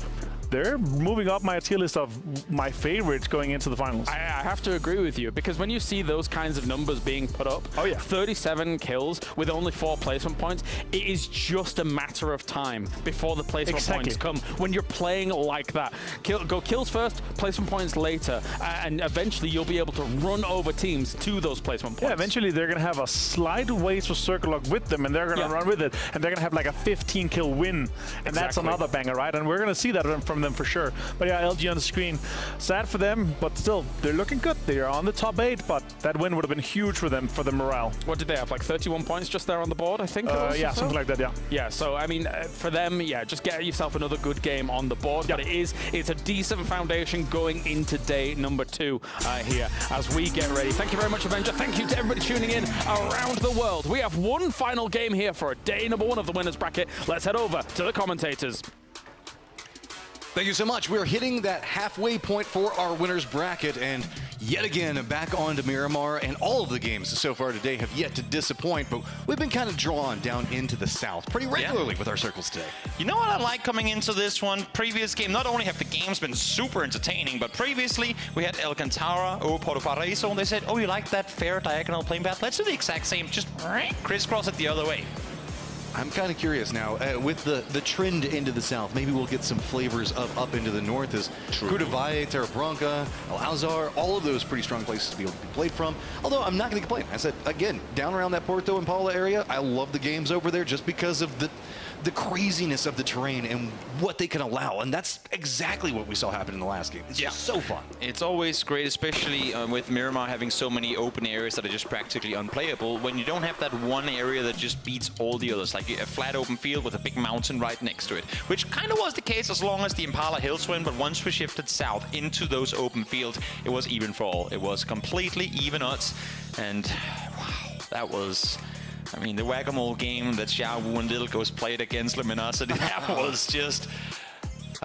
they're moving up my tier list of my favorites going into the finals. I have to agree with you, because when you see those kinds of numbers being put up, 37 kills with only 4 placement points, it is just a matter of time before the placement points come when you're playing like that. Go kills first, placement points later, and eventually you'll be able to run over teams to those placement points. Yeah, eventually they're going to have a slight way to circle lock with them, and they're going to run with it, and they're going to have like a 15 kill win, and that's another banger, right? And we're going to see that from them for sure. But yeah, LG on the screen, sad for them, but still, they're looking good. They are on the top 8, but that win would have been huge for them, for the morale. What did they have, like 31 points just there on the board, I think? Yeah, something like that, yeah. Yeah, so I mean, for them, yeah, just get yourself another good game on the board, but it's a decent foundation going into day number 2 here as we get ready. Thank you very much, Avenger. Thank you to everybody tuning in around the world. We have one final game here for day number 1 of the winners bracket. Let's head over to the commentators. Thank you so much. We're hitting that halfway point for our winners bracket, and yet again back on to Miramar, and all of the games so far today have yet to disappoint, but we've been kind of drawn down into the south pretty regularly with our circles today. You know what I like coming into this one? Previous game, not only have the games been super entertaining, but previously we had Alcantara or Porto Paraíso, and they said, oh, you like that fair diagonal playing path? Let's do the exact same, just crisscross it the other way. I'm kind of curious now, with the trend into the south, maybe we'll get some flavors of up into the north as Cudavalle, Terra Branca, Al-Azhar, all of those pretty strong places to be able to be played from. Although I'm not going to complain. I said, again, down around that Porto and Paula area, I love the games over there just because of the craziness of the terrain and what they can allow. And that's exactly what we saw happen in the last game. It's just so fun. It's always great, especially with Miramar having so many open areas that are just practically unplayable, when you don't have that one area that just beats all the others, like a flat open field with a big mountain right next to it, which kind of was the case as long as the Impala Hills win, but once we shifted south into those open fields, it was even for all. It was completely even odds, and wow, that was... I mean, the whack-a-mole game that Xiaowu and Little Ghost played against Luminosity, that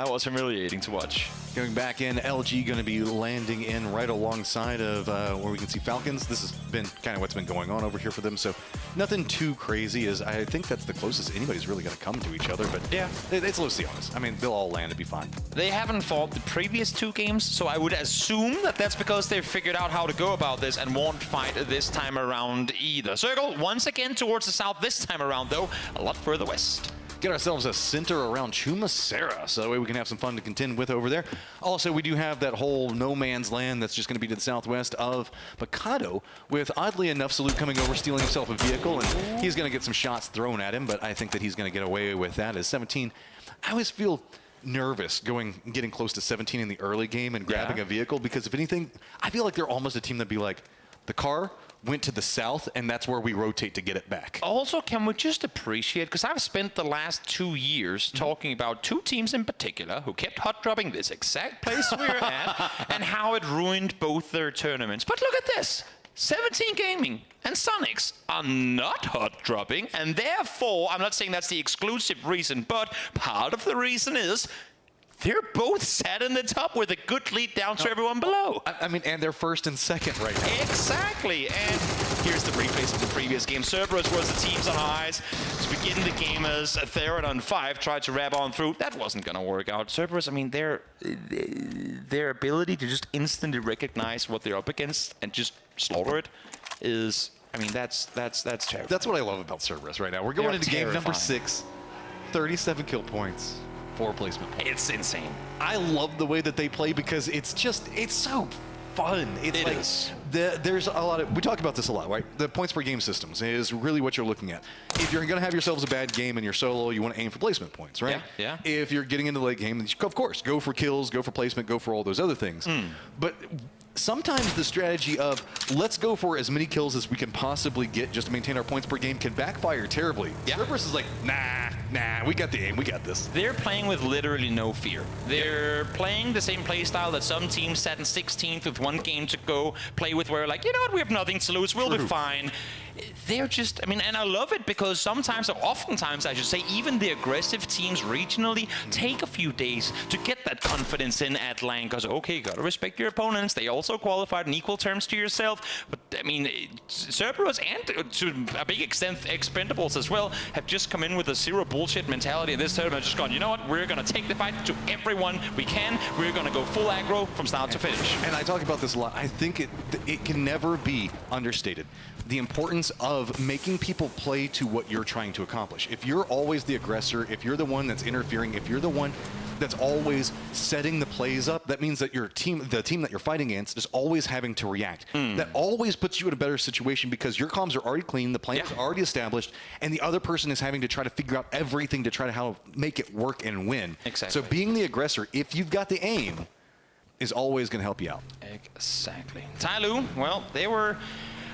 was humiliating to watch. Going back in, LG going to be landing in right alongside of where we can see Falcons. This has been kind of what's been going on over here for them, so nothing too crazy. As I think that's the closest anybody's really going to come to each other, but yeah, it's Los Leones. I mean, they'll all land and be fine. They haven't fought the previous 2 games, so I would assume that that's because they've figured out how to go about this and won't fight this time around either. Circle once again towards the south this time around, though, a lot further west. Get ourselves a center around Chumacera, so that way we can have some fun to contend with over there. Also, we do have that whole no man's land that's just going to be to the southwest of Mikado, with, oddly enough, Salute coming over, stealing himself a vehicle, and he's going to get some shots thrown at him, but I think that he's going to get away with that as 17. I always feel nervous getting close to 17 in the early game and grabbing a vehicle, because if anything, I feel like they're almost a team that'd be like, the car went to the south, and that's where we rotate to get it back. Also, can we just appreciate, because I've spent the last 2 years talking about 2 teams in particular who kept hot dropping this exact place we're at and how it ruined both their tournaments. But look at this. 17 Gaming and Sonics are not hot dropping, and therefore, I'm not saying that's the exclusive reason, but part of the reason is they're both sat in the top with a good lead down to everyone below. I mean, and they're first and second right now. Exactly. And here's the replays of the previous game. Cerberus was the teams on eyes. To begin the game as Theron on 5 tried to wrap on through. That wasn't going to work out. Cerberus, I mean, their ability to just instantly recognize what they're up against and just slaughter it is, I mean, that's terrible. That's what I love about Cerberus right now. We're going into game number 6, 37 kill points. 4 placement points. It's insane. I love the way that they play because it's so fun. It is. There's a lot of, we talk about this a lot, right? The points per game systems is really what you're looking at. If you're going to have yourselves a bad game in your solo, you want to aim for placement points, right? Yeah. If you're getting into the late game, of course, go for kills, go for placement, go for all those other things. But sometimes the strategy of let's go for as many kills as we can possibly get just to maintain our points per game can backfire terribly. Cerberus is like, nah, we got the aim, we got this. They're playing with literally no fear. They're playing the same play style that some teams sat in 16th with 1 game to go, play with where like, you know what, we have nothing to lose, we'll be fine. they're just, I mean, and I love it because sometimes, or oftentimes I should say, even the aggressive teams regionally take a few days to get that confidence in at lane, because, okay, you gotta respect your opponents. They also qualified in equal terms to yourself. But, I mean, Cerberus and to a big extent Expendables as well have just come in with a zero bullshit mentality in this tournament. Just gone, you know what, we're gonna take the fight to everyone we can. We're gonna go full aggro from start to finish. And I talk about this a lot. I think it can never be understated. The importance of making people play to what you're trying to accomplish. If you're always the aggressor, if you're the one that's interfering, if you're the one that's always setting the plays up, that means that your team, the team that you're fighting against, is always having to react. That always puts you in a better situation because your comms are already clean, the plans are already established, and the other person is having to try to figure out everything to try to how make it work and win. Exactly. So being the aggressor, if you've got the aim, is always going to help you out. Exactly. Tyloo, well, they were,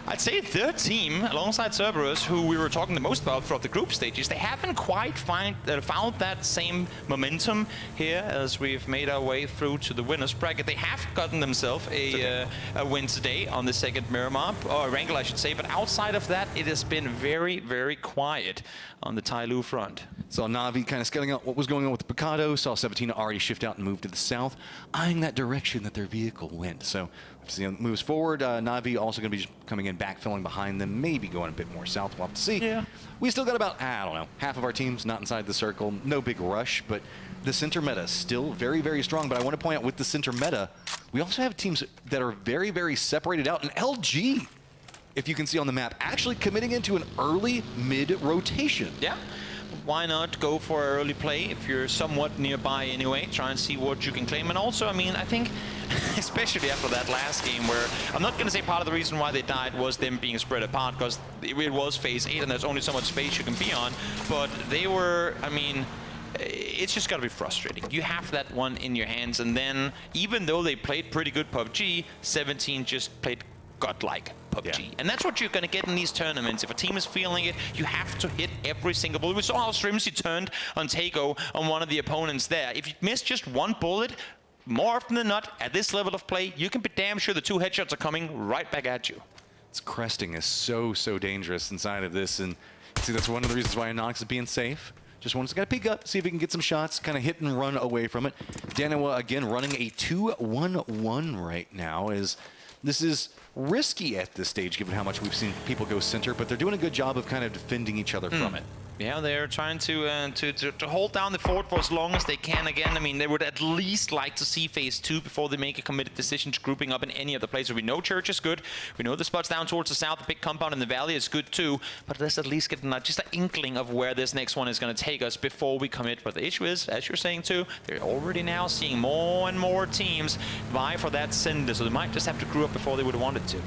I'd say, the team alongside Cerberus who we were talking the most about throughout the group stages. They haven't quite found that same momentum here as we've made our way through to the winners bracket. They have gotten themselves a win today on the second mirror map, or wrangle I should say, but outside of that it has been very, very quiet on the Tyloo front. Saw Na'Vi kind of scouting out what was going on with the Picado, saw 17 already shift out and move to the south, eyeing that direction that their vehicle went. So as it moves forward, Na'Vi also going to be just coming in, backfilling behind them, maybe going a bit more south. We'll have to see. Yeah. We still got about, I don't know, half of our teams not inside the circle. No big rush, but the center meta is still very, very strong. But I want to point out with the center meta, we also have teams that are very, very separated out. And LG, if you can see on the map, actually committing into an early mid rotation. Yeah. Why not go for an early play if you're somewhat nearby anyway, try and see what you can claim. And also, I mean, I think, especially after that last game where, I'm not going to say part of the reason why they died was them being spread apart, because it was phase 8 and there's only so much space you can be on, but they were, I mean, it's just got to be frustrating. You have that one in your hands, and then even though they played pretty good PUBG, 17 just played godlike PUBG. Yeah. And that's what you're going to get in these tournaments. If a team is feeling it, you have to hit every single bullet. We saw how Strimsy turned on Taco on one of the opponents there. If you miss just one bullet, more often than not, at this level of play, you can be damn sure the 2 headshots are coming right back at you. This cresting is so, so dangerous inside of this. And see, that's one of the reasons why Anox is being safe. Just wants to kind of peek up, see if he can get some shots, kind of hit and run away from it. Danawa, again, running a 2-1-1 right now. This is risky at this stage, given how much we've seen people go center, but they're doing a good job of kind of defending each other from it. Yeah, they're trying to hold down the fort for as long as they can. Again, I mean, they would at least like to see phase 2 before they make a committed decision to grouping up in any of the places. We know Church is good. We know the spots down towards the south, the big compound in the valley is good too. But let's at least get just an inkling of where this next one is going to take us before we commit. But the issue is, as you're saying too, they're already now seeing more and more teams vie for that cinder. So they might just have to group up before they would have wanted to.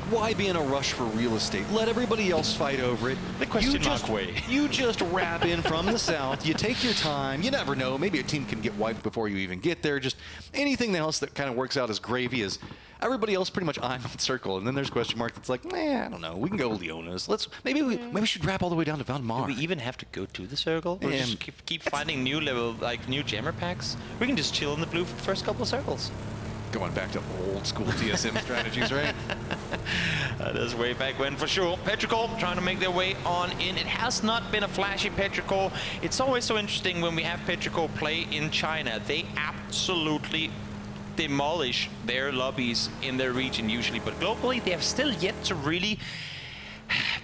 Why be in a rush for real estate? Let everybody else fight over it. The question mark way. You just wrap in from the south. You take your time. You never know. Maybe a team can get wiped before you even get there. Just anything else that kind of works out as gravy is everybody else pretty much eyeing on circle. And then there's question mark that's like, I don't know. We can go Leonas. Maybe we should wrap all the way down to Valdemar. Do we even have to go to the circle? Or just keep finding new level, like new jammer packs? We can just chill in the blue for the first couple of circles. Going back to old school TSM strategies, right? That is way back when, for sure. Petrichor trying to make their way on in. It has not been a flashy Petrichor. It's always so interesting when we have Petrichor play in China. They absolutely demolish their lobbies in their region usually, but globally they have still yet to really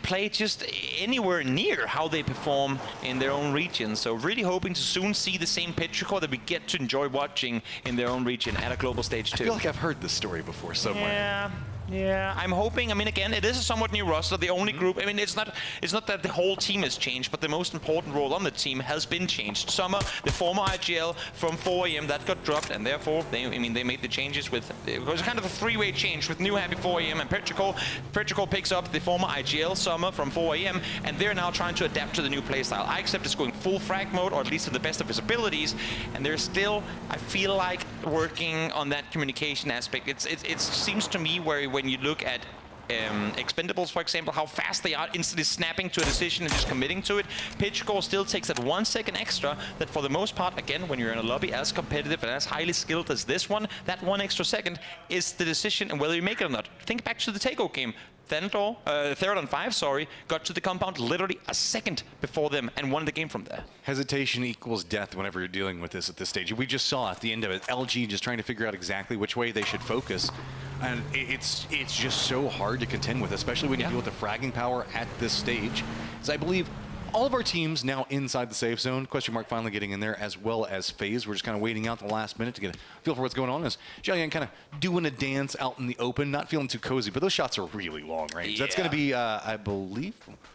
play just anywhere near how they perform in their own region. So really hoping to soon see the same Petrichor that we get to enjoy watching in their own region at a global stage too. I feel like I've heard this story before somewhere. Yeah, I'm hoping. I mean, again, it is a somewhat new roster. The only group. I mean, it's not that the whole team has changed, but the most important role on the team has been changed. Summer, the former IGL from 4AM, that got dropped, and therefore, they made the changes with. It was kind of a three-way change with new happy 4AM and Petrichor. Petrichor picks up the former IGL Summer from 4AM, and they're now trying to adapt to the new playstyle. iXept is going full frag mode, or at least to the best of his abilities, and they're still, I feel like, working on that communication aspect. It seems to me when you look at Expendables, for example, how fast they are instantly snapping to a decision and just committing to it. Petrichor still takes that 1 second extra that for the most part, again, when you're in a lobby as competitive and as highly skilled as this one, that 1 extra second is the decision and whether you make it or not. Think back to the Takeover game. Third and 5, sorry, got to the compound literally a second before them and won the game from there. Hesitation equals death whenever you're dealing with this at this stage. We just saw at the end of it, LG just trying to figure out exactly which way they should focus. And it's just so hard to contend with, especially when you deal with the fragging power at this stage. As I believe all of our teams now inside the safe zone. Question mark finally getting in there, as well as FaZe. We're just kind of waiting out the last minute to get a feel for what's going on. As Jiayan kind of doing a dance out in the open, not feeling too cozy, but those shots are really long range. That's going to be, I believe,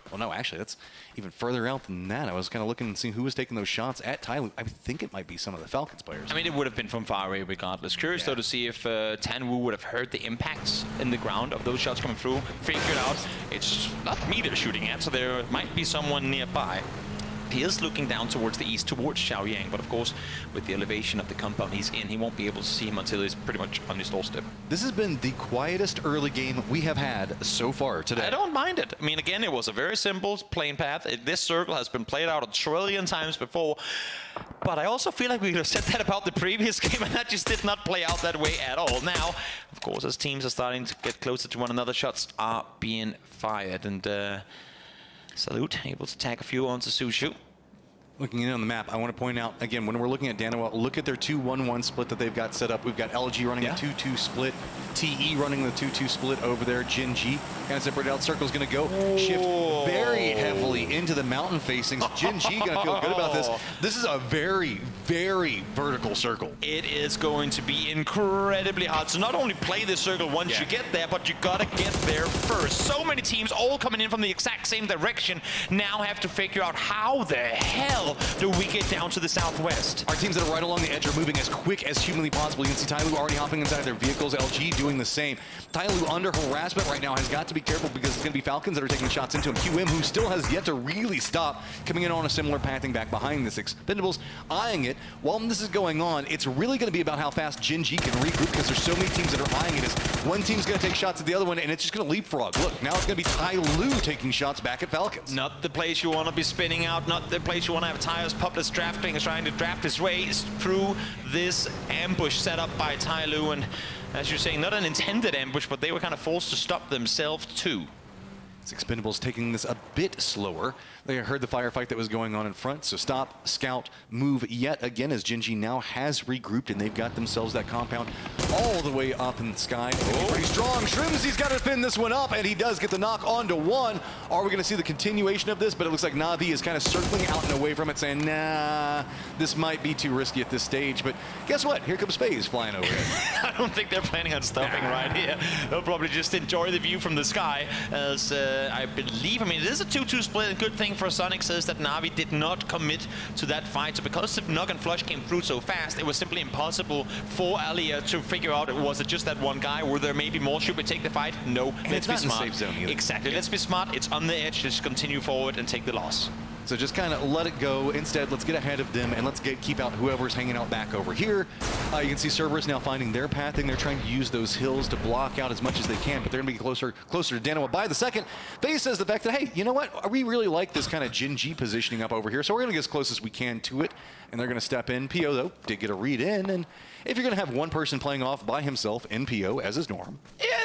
well, no, actually, that's even further out than that. I was kind of looking and seeing who was taking those shots at Tyloo. I think it might be some of the Falcons players. I mean, it would have been from far away regardless. Curious, though, to see if Tanwoo would have heard the impacts in the ground of those shots coming through. Figured out it's not me they're shooting at, so there might be someone nearby. He is looking down towards the east, towards Xiaoyang, but of course, with the elevation of the compound he's in, he won't be able to see him until he's pretty much on his doorstep. This has been the quietest early game we have had so far today. I don't mind it. I mean, again, it was a very simple plane path. This circle has been played out a trillion times before, but I also feel like we could have said that about the previous game, and that just did not play out that way at all. Now, of course, as teams are starting to get closer to one another, shots are being fired, and Salute able to tag a few onto Sushu. Looking in on the map, I want to point out, again, when we're looking at Danawa, look at their 2-1-1 split that they've got set up. We've got LG running a 2-2 split, TE running the 2-2 split over there, Jin G kind of separated out. Circle's going to go shift very heavily into the mountain facings. Jin G going to feel good about this. This is a very, very vertical circle. It is going to be incredibly hard to not only play this circle once you get there, but you got to get there first. So many teams all coming in from the exact same direction now have to figure out how the hell do we get down to the southwest. Our teams that are right along the edge are moving as quick as humanly possible. You can see Tyloo already hopping inside their vehicles, LG doing the same. Tyloo under harassment right now has got to be careful because it's going to be Falcons that are taking shots into him. QM, who still has yet to really stop, coming in on a similar pathing back behind this. Expendables eyeing it. While this is going on, it's really going to be about how fast Jin G can regroup because there's so many teams that are eyeing it. As one team's going to take shots at the other one, and it's just going to leapfrog. Look, now it's going to be Tyloo taking shots back at Falcons. Not the place you want to be spinning out, not the place you want to have Tyler's Pupless drafting, is trying to draft his way through this ambush set up by Tyloo, and as you're saying, not an intended ambush, but they were kind of forced to stop themselves too. It's Expendables taking this a bit slower. They heard the firefight that was going on in front, so stop, scout, move yet again as Jin G now has regrouped, and they've got themselves that compound all the way up in the sky. Pretty strong. Shrimzy's got to pin this one up, and he does get the knock onto one. Are we going to see the continuation of this? But it looks like Na'Vi is kind of circling out and away from it, saying, nah, this might be too risky at this stage. But guess what? Here comes FaZe flying over it. I don't think they're planning on stopping right here. They'll probably just enjoy the view from the sky, as I believe, I mean, it is a 2-2 split. A good thing for Sonic says that Na'Vi did not commit to that fight. So because the knock and flush came through so fast, it was simply impossible for Alia to figure out, was it just that one guy? Were there maybe more? Should we take the fight? No, and let's be smart. Safe zone either. Exactly, let's be smart. It's on the edge. Just continue forward and take the loss. So just kind of let it go. Instead, let's get ahead of them and let's keep out whoever's hanging out back over here. You can see Cerberus now finding their pathing. They're trying to use those hills to block out as much as they can, but they're going to be closer to Danawa by the second. FaZe says the fact that, hey, you know what? We really like this kind of Jin G positioning up over here, so we're going to get as close as we can to it, and they're going to step in. PO, though, did get a read in, and if you're going to have one person playing off by himself in PO, as is norm. Yeah,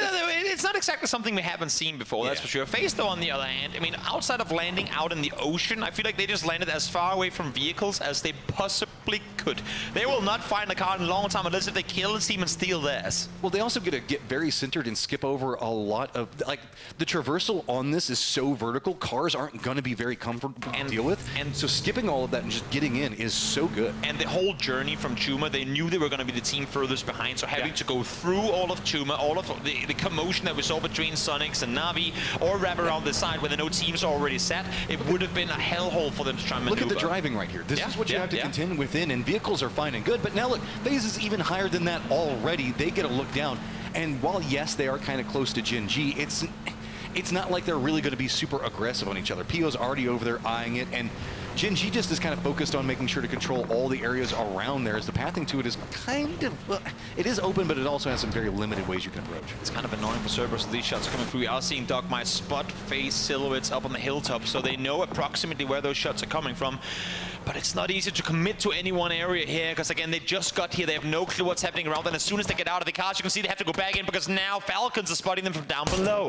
it's not exactly something we haven't seen before, that's for sure. FaZe, though, on the other hand, I mean, outside of landing out in the ocean, I feel like they just landed as far away from vehicles as they possibly could. They will not find a car in a long time unless if they kill the team and steal theirs. Well, they also get to get very centered and skip over a lot of, like, the traversal on this is so vertical, cars aren't going to be very comfortable to deal with. And so skipping all of that and just getting in is so good. And the whole journey from Chuma, they knew they were going to be the team furthest behind, so having to go through all of Chuma, all of the commotion that we saw between Sonics and Na'Vi, or wrap around the side where the no teams are already set, it would have been a hellhole for them to try and maneuver. Look at the driving right here. This is what you have to contend within, and vehicles are fine and good, but now look, FaZe is even higher than that already. They get a look down, and while, yes, they are kind of close to Jin G, it's not like they're really going to be super aggressive on each other. PO's already over there eyeing it, and Jin G just is kind of focused on making sure to control all the areas around there, as the pathing to it is kind of, well, it is open, but it also has some very limited ways you can approach. It's kind of annoying for Cerberus, these shots coming through. We are seeing Dogmite spot FaZe silhouettes up on the hilltop, so they know approximately where those shots are coming from. but it's not easy to commit to any one area here, because again, they just got here. They have no clue what's happening around them. As soon as they get out of the cars, you can see they have to go back in, because now Falcons are spotting them from down below.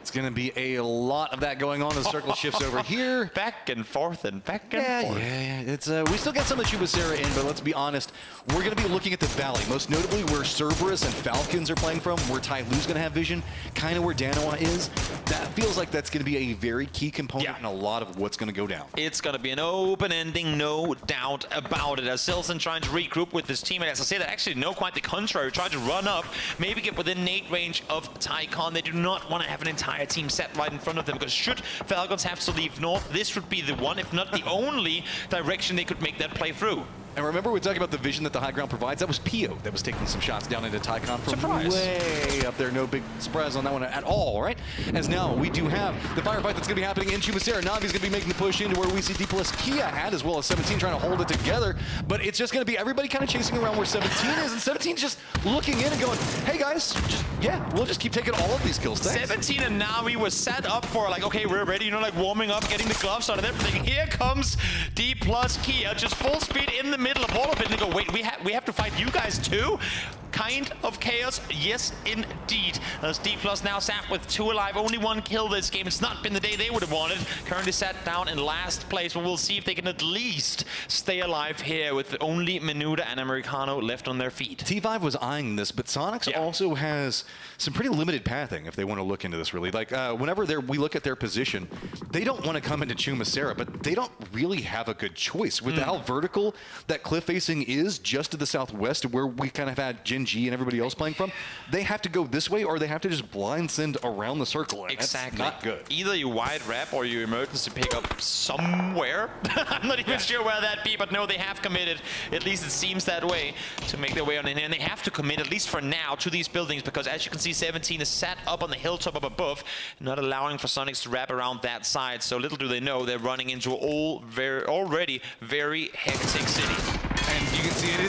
It's going to be a lot of that going on. The circle shifts over here. Back and forth and back and forth. Yeah. It's we still got some of Chubasera in, but let's be honest. We're going to be looking at the valley, most notably where Cerberus and Falcons are playing from, where Tai Lu's going to have vision, kind of where Danoa is. That feels like that's going to be a very key component in a lot of what's going to go down. It's going to be an open ending, no doubt about it. As Silson trying to regroup with his teammate. As I say, that actually no, quite the contrary. Trying to run up, maybe get within nade range of Tycon. They do not want to have an entire team set right in front of them, because should Falcons have to leave north, this would be the one, if not the only direction they could make that play through. And remember, we talked about the vision that the high ground provides. That was Pio that was taking some shots down into Tycon from way up there. No big surprise on that one at all, right? As now we do have the firefight that's going to be happening in Chubasera. Navi's going to be making the push into where we see D+ Kia at, as well as 17 trying to hold it together. But it's just going to be everybody kind of chasing around where 17 is, and 17's just looking in and going, hey guys, we'll just keep taking all of these kills. Thanks. 17 and Navi was set up for like, okay, we're ready, you know, like warming up, getting the gloves on and everything. Here comes D+ Kia, just full speed in the middle of all of it, and they go, wait, we have to fight you guys too? Kind of chaos, yes indeed. As D+ now sat with 2 alive, only 1 kill this game. It's not been the day they would have wanted. Currently sat down in last place, but we'll see if they can at least stay alive here with only Menuda and Americano left on their feet. T5 was eyeing this, but Sonics also has some pretty limited pathing if they want to look into this really. Like whenever we look at their position, they don't want to come into Chumacera, but they don't really have a good choice. With how vertical that cliff facing is just to the southwest, where we kind of had Jin G and everybody else playing from, they have to go this way or they have to just blind send around the circle. And exactly. That's not good. Either you wide wrap or you emergency pick up somewhere. I'm not even sure where that be, but no, they have committed. At least it seems that way to make their way on in. And they have to commit, at least for now, to these buildings, because as you can see, 17 is sat up on the hilltop up above, not allowing for Sonics to wrap around that side. So little do they know, they're running into already very hectic city. And you can see it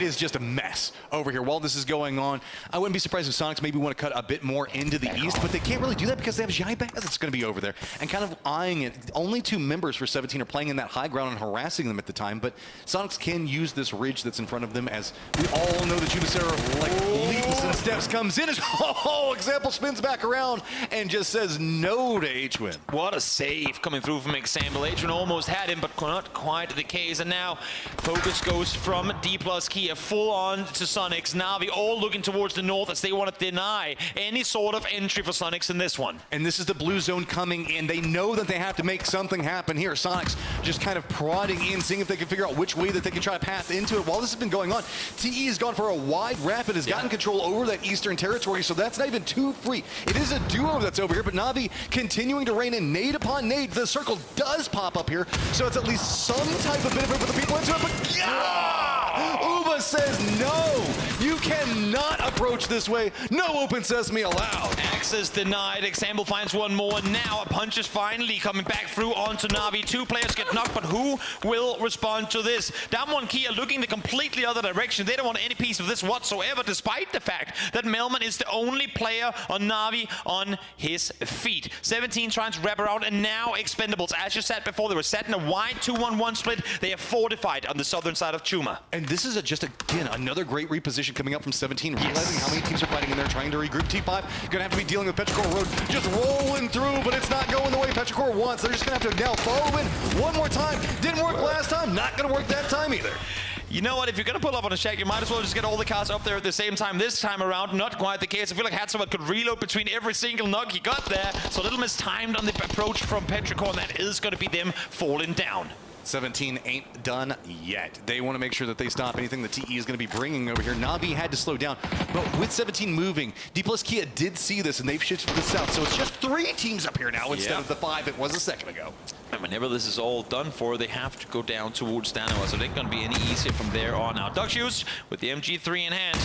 is just a mess over here while this is going on. I wouldn't be surprised if Sonics maybe want to cut a bit more into the east, but they can't really do that because they have Jaibaz that's going to be over there and kind of eyeing it. Only 2 members for 17 are playing in that high ground and harassing them at the time, but Sonics can use this ridge that's in front of them, as we all know that Chubasera leaps and steps, comes in as Example spins back around and just says no to H-Win. What a save coming through from Example. H-Win almost had him, but not quite the case. And now focus goes from D+ Kia full on to Sonics. Navi all looking towards the north as they want to deny any sort of entry for Sonics in this one. And this is the blue zone coming in. They know that they have to make something happen here. Sonics just kind of prodding in, seeing if they can figure out which way that they can try to path into it. While this has been going on, TE has gone for a wide wrap and has gotten control over that eastern territory, so that's not even too free. It is a duo that's over here, but Navi continuing to rain in nade upon nade. The circle does pop up here, so it's at least some type of benefit for the people into it, but Uba says no, you cannot approach this way. No open sesame allowed. Access denied. Example finds one more. Now a punch is finally coming back through onto Navi. 2 players get knocked, but who will respond to this? Damwon Kia looking the completely other direction. They don't want any piece of this whatsoever, despite the fact that Melman is the only player on Navi on his feet. 17 trying to wrap around, and now Expendables. As you said before, they were set in a wide 2-1-1 split. They are fortified on the southern side of Chuma. And this is just, again, another great reposition coming up from 17, realizing how many teams are fighting in there, trying to regroup. T5 gonna have to be dealing with Petrichor Road, just rolling through, but it's not going the way Petrichor wants. They're just gonna have to now follow in one more time. Didn't work last time, not gonna work that time either. You know what, if you're going to pull up on a shack, you might as well just get all the cars up there at the same time. This time around, not quite the case. I feel like Hatsuba could reload between every single knock he got there. So a little mistimed on the approach from Petrichor, and that is going to be them falling down. 17 ain't done yet. They want to make sure that they stop anything the TE is going to be bringing over here. Navi had to slow down, but with 17 moving, D+ Kia did see this, and they've shifted to the south. So it's just 3 teams up here now instead of the 5 it was a second ago. And whenever this is all done for, they have to go down towards Danoa, so it ain't going to be any easier from there on out. Duckshoes with the MG3 in hand.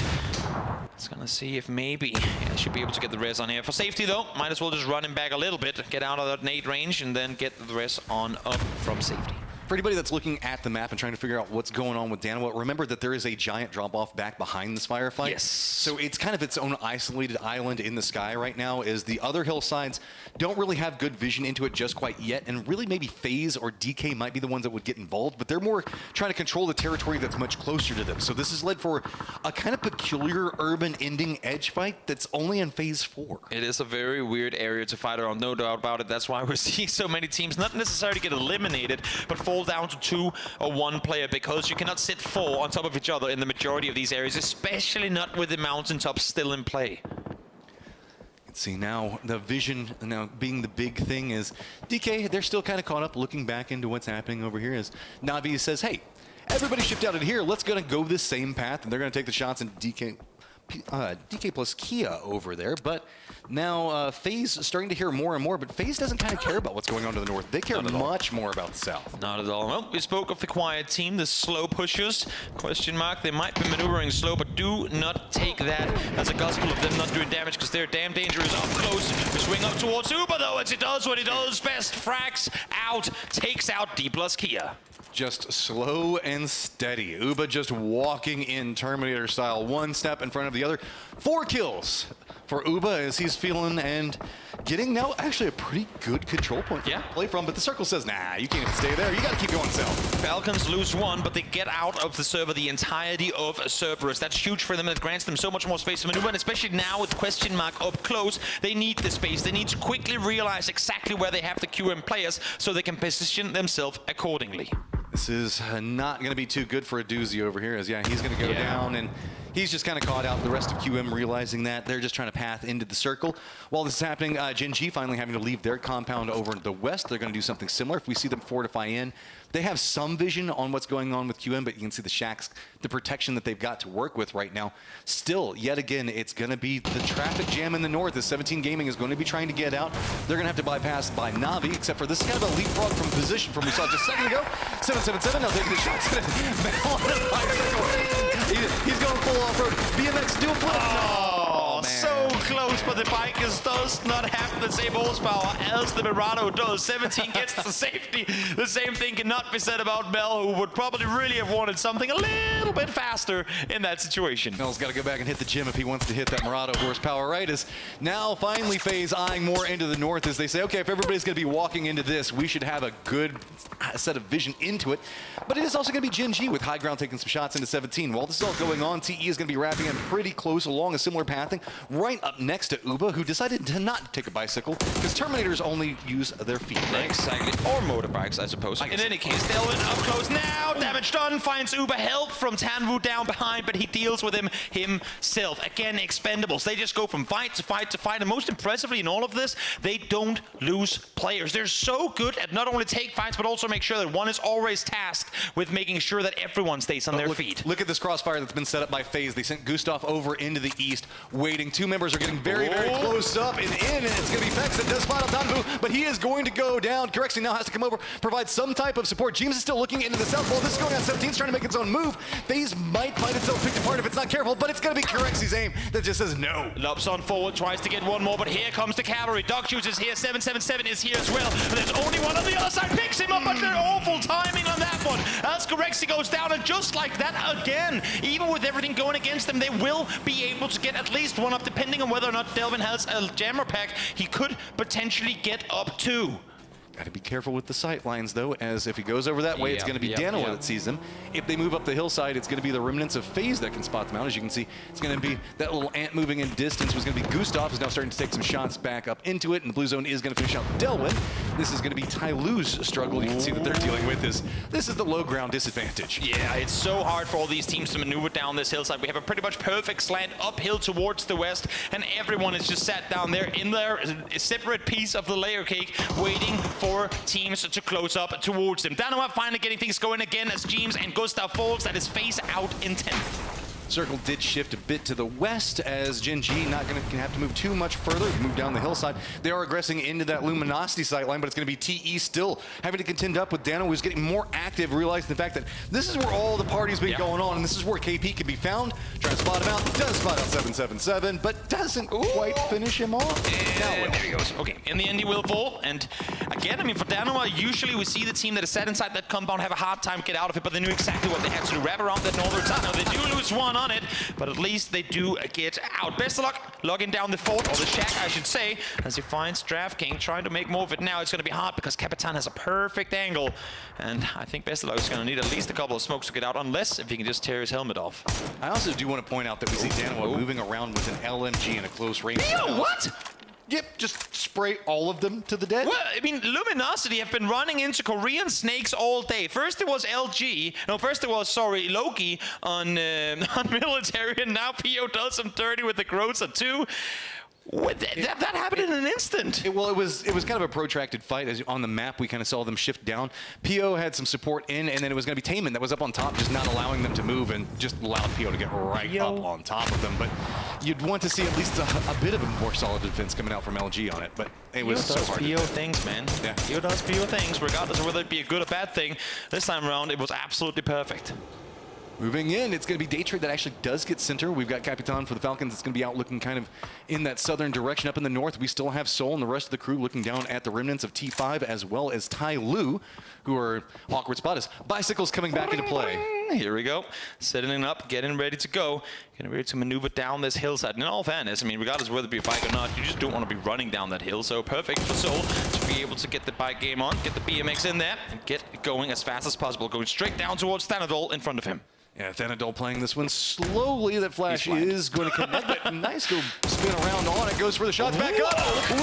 It's going to see if maybe should be able to get the res on here. For safety, though, might as well just run him back a little bit, get out of that nade range, and then get the res on up from safety. For anybody that's looking at the map and trying to figure out what's going on with Danawa, remember that there is a giant drop-off back behind this firefight. Yes. So it's kind of its own isolated island in the sky right now, as the other hillsides don't really have good vision into it just quite yet, and really maybe FaZe or DK might be the ones that would get involved, but they're more trying to control the territory that's much closer to them. So this has led for a kind of peculiar urban ending edge fight that's only in Phase 4. It is a very weird area to fight around, no doubt about it. That's why we're seeing so many teams not necessarily get eliminated, but fall down to 2 or 1 player, because you cannot sit 4 on top of each other in the majority of these areas, especially not with the mountaintops still in play. See, now the vision now being the big thing is DK, they're still kind of caught up looking back into what's happening over here as Navi says, hey, everybody shipped out of here, let's gonna go this same path, and they're gonna take the shots, and DK plus Kia over there, but now FaZe is starting to hear more and more, but FaZe doesn't kind of care about what's going on to the north. They care much more about the south. Not at all. Well, we spoke of the quiet team, the slow pushers. Question mark, they might be maneuvering slow, but do not take that as a gospel of them not doing damage, because they're damn dangerous up close. We swing up towards Uber, though, as he does what he does best. Frags out, takes out D plus Kia. Just slow and steady. Uba just walking in Terminator style, one step in front of the other. 4 kills for Uba as he's feeling and getting now actually a pretty good control point to play from, but the circle says, nah, you can't even stay there. You got to keep going, Cell. Falcons lose 1, but they get out of the server the entirety of Cerberus. That's huge for them, and it grants them so much more space to maneuver, and especially now with question mark up close, they need the space. They need to quickly realize exactly where they have the QM players so they can position themselves accordingly. This is not going to be too good for a doozy over here, as he's going to go down, and he's just kind of caught out. The rest of QM realizing that they're just trying to path into the circle. While this is happening, Gen G finally having to leave their compound over in the west. They're going to do something similar. If we see them fortify in, they have some vision on what's going on with QM, but you can see the shacks, the protection that they've got to work with right now. Still, yet again, it's going to be the traffic jam in the north as 17 Gaming is going to be trying to get out. They're going to have to bypass by Navi, except for this is kind of a leapfrog from position from we saw just a second ago. 777 now taking the shots. He's going full off-road. BMX dual flip. Oh, so close, but the Bikers does not have the same horsepower as the Murano does. 17 gets the safety. The same thing cannot be said about Mel, who would probably really have wanted something a little bit faster in that situation. Mel's got to go back and hit the gym if he wants to hit that Murano horsepower, right? As now finally FaZe eyeing more into the north as they say, okay, if everybody's going to be walking into this, we should have a good set of vision into it. But it is also going to be Gen G with high ground taking some shots into 17. While this is all going on, TE is going to be wrapping in pretty close along a similar pathing, right up next to Uba, who decided to not take a bicycle because Terminators only use their feet, right? Exactly. Or motorbikes, I suppose. In any case, Delvin up close now. Damage done. Finds Uba help from Tanvu down behind, but he deals with him himself. Again, expendables. They just go from fight to fight to fight. And most impressively in all of this, they don't lose players. They're so good at not only take fights, but also make sure that one is always tasked with making sure that everyone stays on their feet. Look at this crossfire that's been set up by FaZe. They sent Gustav over into the east, waiting. 2 members are getting very, very close up and in, and it's going to be Pex that does spot out Tanvu, but he is going to go down. Corexy now has to come over, provide some type of support. James is still looking into the south wall. This is going on 17. It's trying to make its own move. FaZe might find itself picked apart if it's not careful, but it's going to be Corexy's aim that just says no. Lops on forward, tries to get one more, but here comes the cavalry. Dog Shoes is here, 777 is here as well. And there's only one on the other side, picks him up, but they're awful timing on that one. As Corexy goes down, and just like that again, even with everything going against them, they will be able to get at least one up, depending on whether or not Delvin has a jammer pack. He could potentially get up 2. Got to be careful with the sight lines, though, as if he goes over that way, it's going to be Danawa that sees him. If they move up the hillside, it's going to be the remnants of FaZe that can spot them out. As you can see, it's going to be that little ant moving in distance was going to be Gustav, who's now starting to take some shots back up into it, and the blue zone is going to finish out Delwyn. This is going to be Tyloo's struggle. You can see that they're dealing with this is the low ground disadvantage. Yeah, it's so hard for all these teams to maneuver down this hillside. We have a pretty much perfect slant uphill towards the west, and everyone is just sat down there in their separate piece of the layer cake, waiting for teams to close up towards them. Danawa finally getting things going again as James and Gustav falls. That is FaZe out in 10th. Circle did shift a bit to the west as Gen G not going to have to move too much further, move down the hillside. They are aggressing into that Luminosity sightline, but it's going to be TE still having to contend up with Dano, who's getting more active, realizing the fact that this is where all the party's been going on, and this is where KP can be found. Trying to spot him out, does spot out 777, but doesn't quite finish him off. And there he goes. Okay, In the end, he will fall. And again, I mean, for Danoa, usually we see the team that is set inside that compound have a hard time get out of it, but they knew exactly what they had to do. Wrap around that northern tunnel. They do lose one on it, but at least they do get out. Best of luck logging down the fort, or the shack, I should say, as he finds DraftKings trying to make more of it now. It's going to be hard because Capitan has a perfect angle, and I think Best of luck is going to need at least a couple of smokes to get out, unless if he can just tear his helmet off. I also do want to point out that we see Danoa moving around with an LMG in a close range. What? Yep, just spray all of them to the dead. Well, I mean, Luminosity have been running into Korean snakes all day. First it was Loki on military, and now PO does some dirty with the Groza too. That happened in an instant. It was kind of a protracted fight. As on the map, we kind of saw them shift down. PO had some support in, and then it was going to be Taman that was up on top, just not allowing them to move, and just allowed PO to get right up on top of them. But you'd want to see at least a bit of a more solid defense coming out from LG on it. But it was so hard. PO things, man. Yeah. PO does PO things, regardless of whether it be a good or bad thing. This time around, it was absolutely perfect. Moving in, it's going to be Daytrade that actually does get center. We've got Capitan for the Falcons. It's going to be out looking kind of in that southern direction. Up in the north, we still have Sol and the rest of the crew looking down at the remnants of T5, as well as Tai Lu, who are awkward spotters. Bicycles coming back into play. Here we go. Setting up, getting ready to go. Getting ready to maneuver down this hillside. And in all fairness, I mean, regardless of whether it be a bike or not, you just don't want to be running down that hill. So perfect for Sol to be able to get the bike game on, get the BMX in there, and get going as fast as possible. Going straight down towards Thanadol in front of him. Yeah, Thanadol playing this one slowly. That flash is going to connect, but nice go spin around on it. Goes for the shots back up.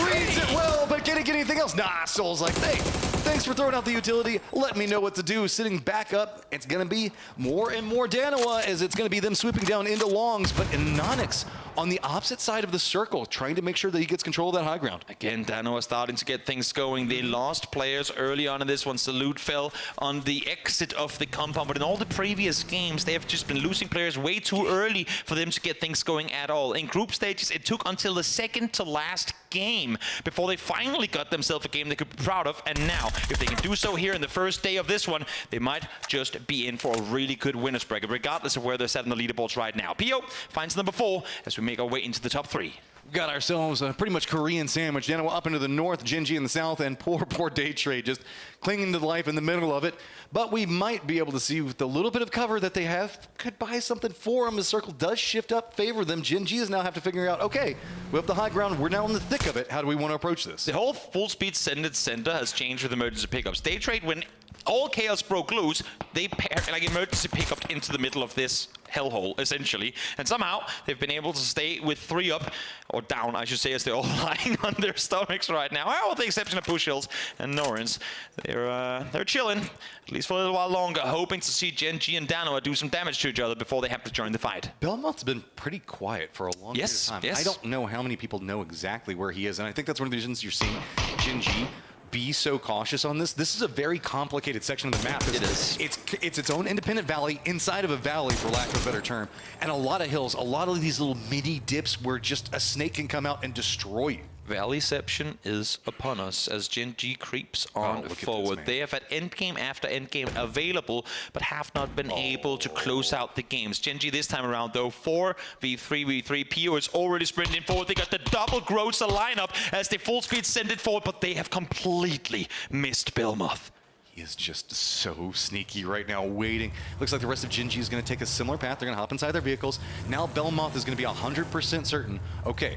Reads it well, but can he get anything else? Nah, Sol's like, hey, thanks for throwing out the utility. Let me know what to do. Sitting back up, it's going to be more and more Danoa, as it's going to be them swooping down into longs, but Anonix on the opposite side of the circle, trying to make sure that he gets control of that high ground. Again, Danoa starting to get things going. They lost players early on in this one. Salute fell on the exit of the compound, but in all the previous games, they have just been losing players way too early for them to get things going at all. In group stages, it took until the second to last game before they finally got themselves a game they could be proud of. And now, if they can do so here in the first day of this one, they might just be in for a really good winners bracket, regardless of where they're set in the leaderboards right now. PO finds number 4 as we make our way into the top 3. We've got ourselves a pretty much Korean sandwich. Danoa up into the north, Genji in the south, and poor Daytrade just clinging to life in the middle of it. But we might be able to see with the little bit of cover that they have, could buy something for them. The circle does shift up, favor them. Genji is now have to figure out, okay, we have the high ground, we're now in the thick of it. How do we want to approach this? The whole full speed send center has changed with emergency pickups. Daytrade, when all chaos broke loose, they paired like emergency pickup into the middle of this hellhole, essentially. And somehow they've been able to stay with 3 up, or down, I should say, as they're all lying on their stomachs right now. Well, with the exception of Push Hills and Norrens, they're chilling, at least for a little while longer, hoping to see Genji and Danoa do some damage to each other before they have to join the fight. Belmont's been pretty quiet for a long period of time. I don't know how many people know exactly where he is, and I think that's one of the reasons you're seeing Genji be so cautious on this. This is a very complicated section of the map. It is. It's its own independent valley inside of a valley, for lack of a better term, and a lot of hills, a lot of these little mini dips where just a snake can come out and destroy you. Valleyception is upon us as Genji creeps on forward. They have had endgame after endgame available, but have not been able to close out the games. Genji this time around, though, 4v3v3. PO is already sprinting forward. They got the double Groza lineup as they full speed send it forward, but they have completely missed Belmoth. He is just so sneaky right now, waiting. Looks like the rest of Genji is going to take a similar path. They're going to hop inside their vehicles. Now Belmoth is going to be 100% certain. Okay,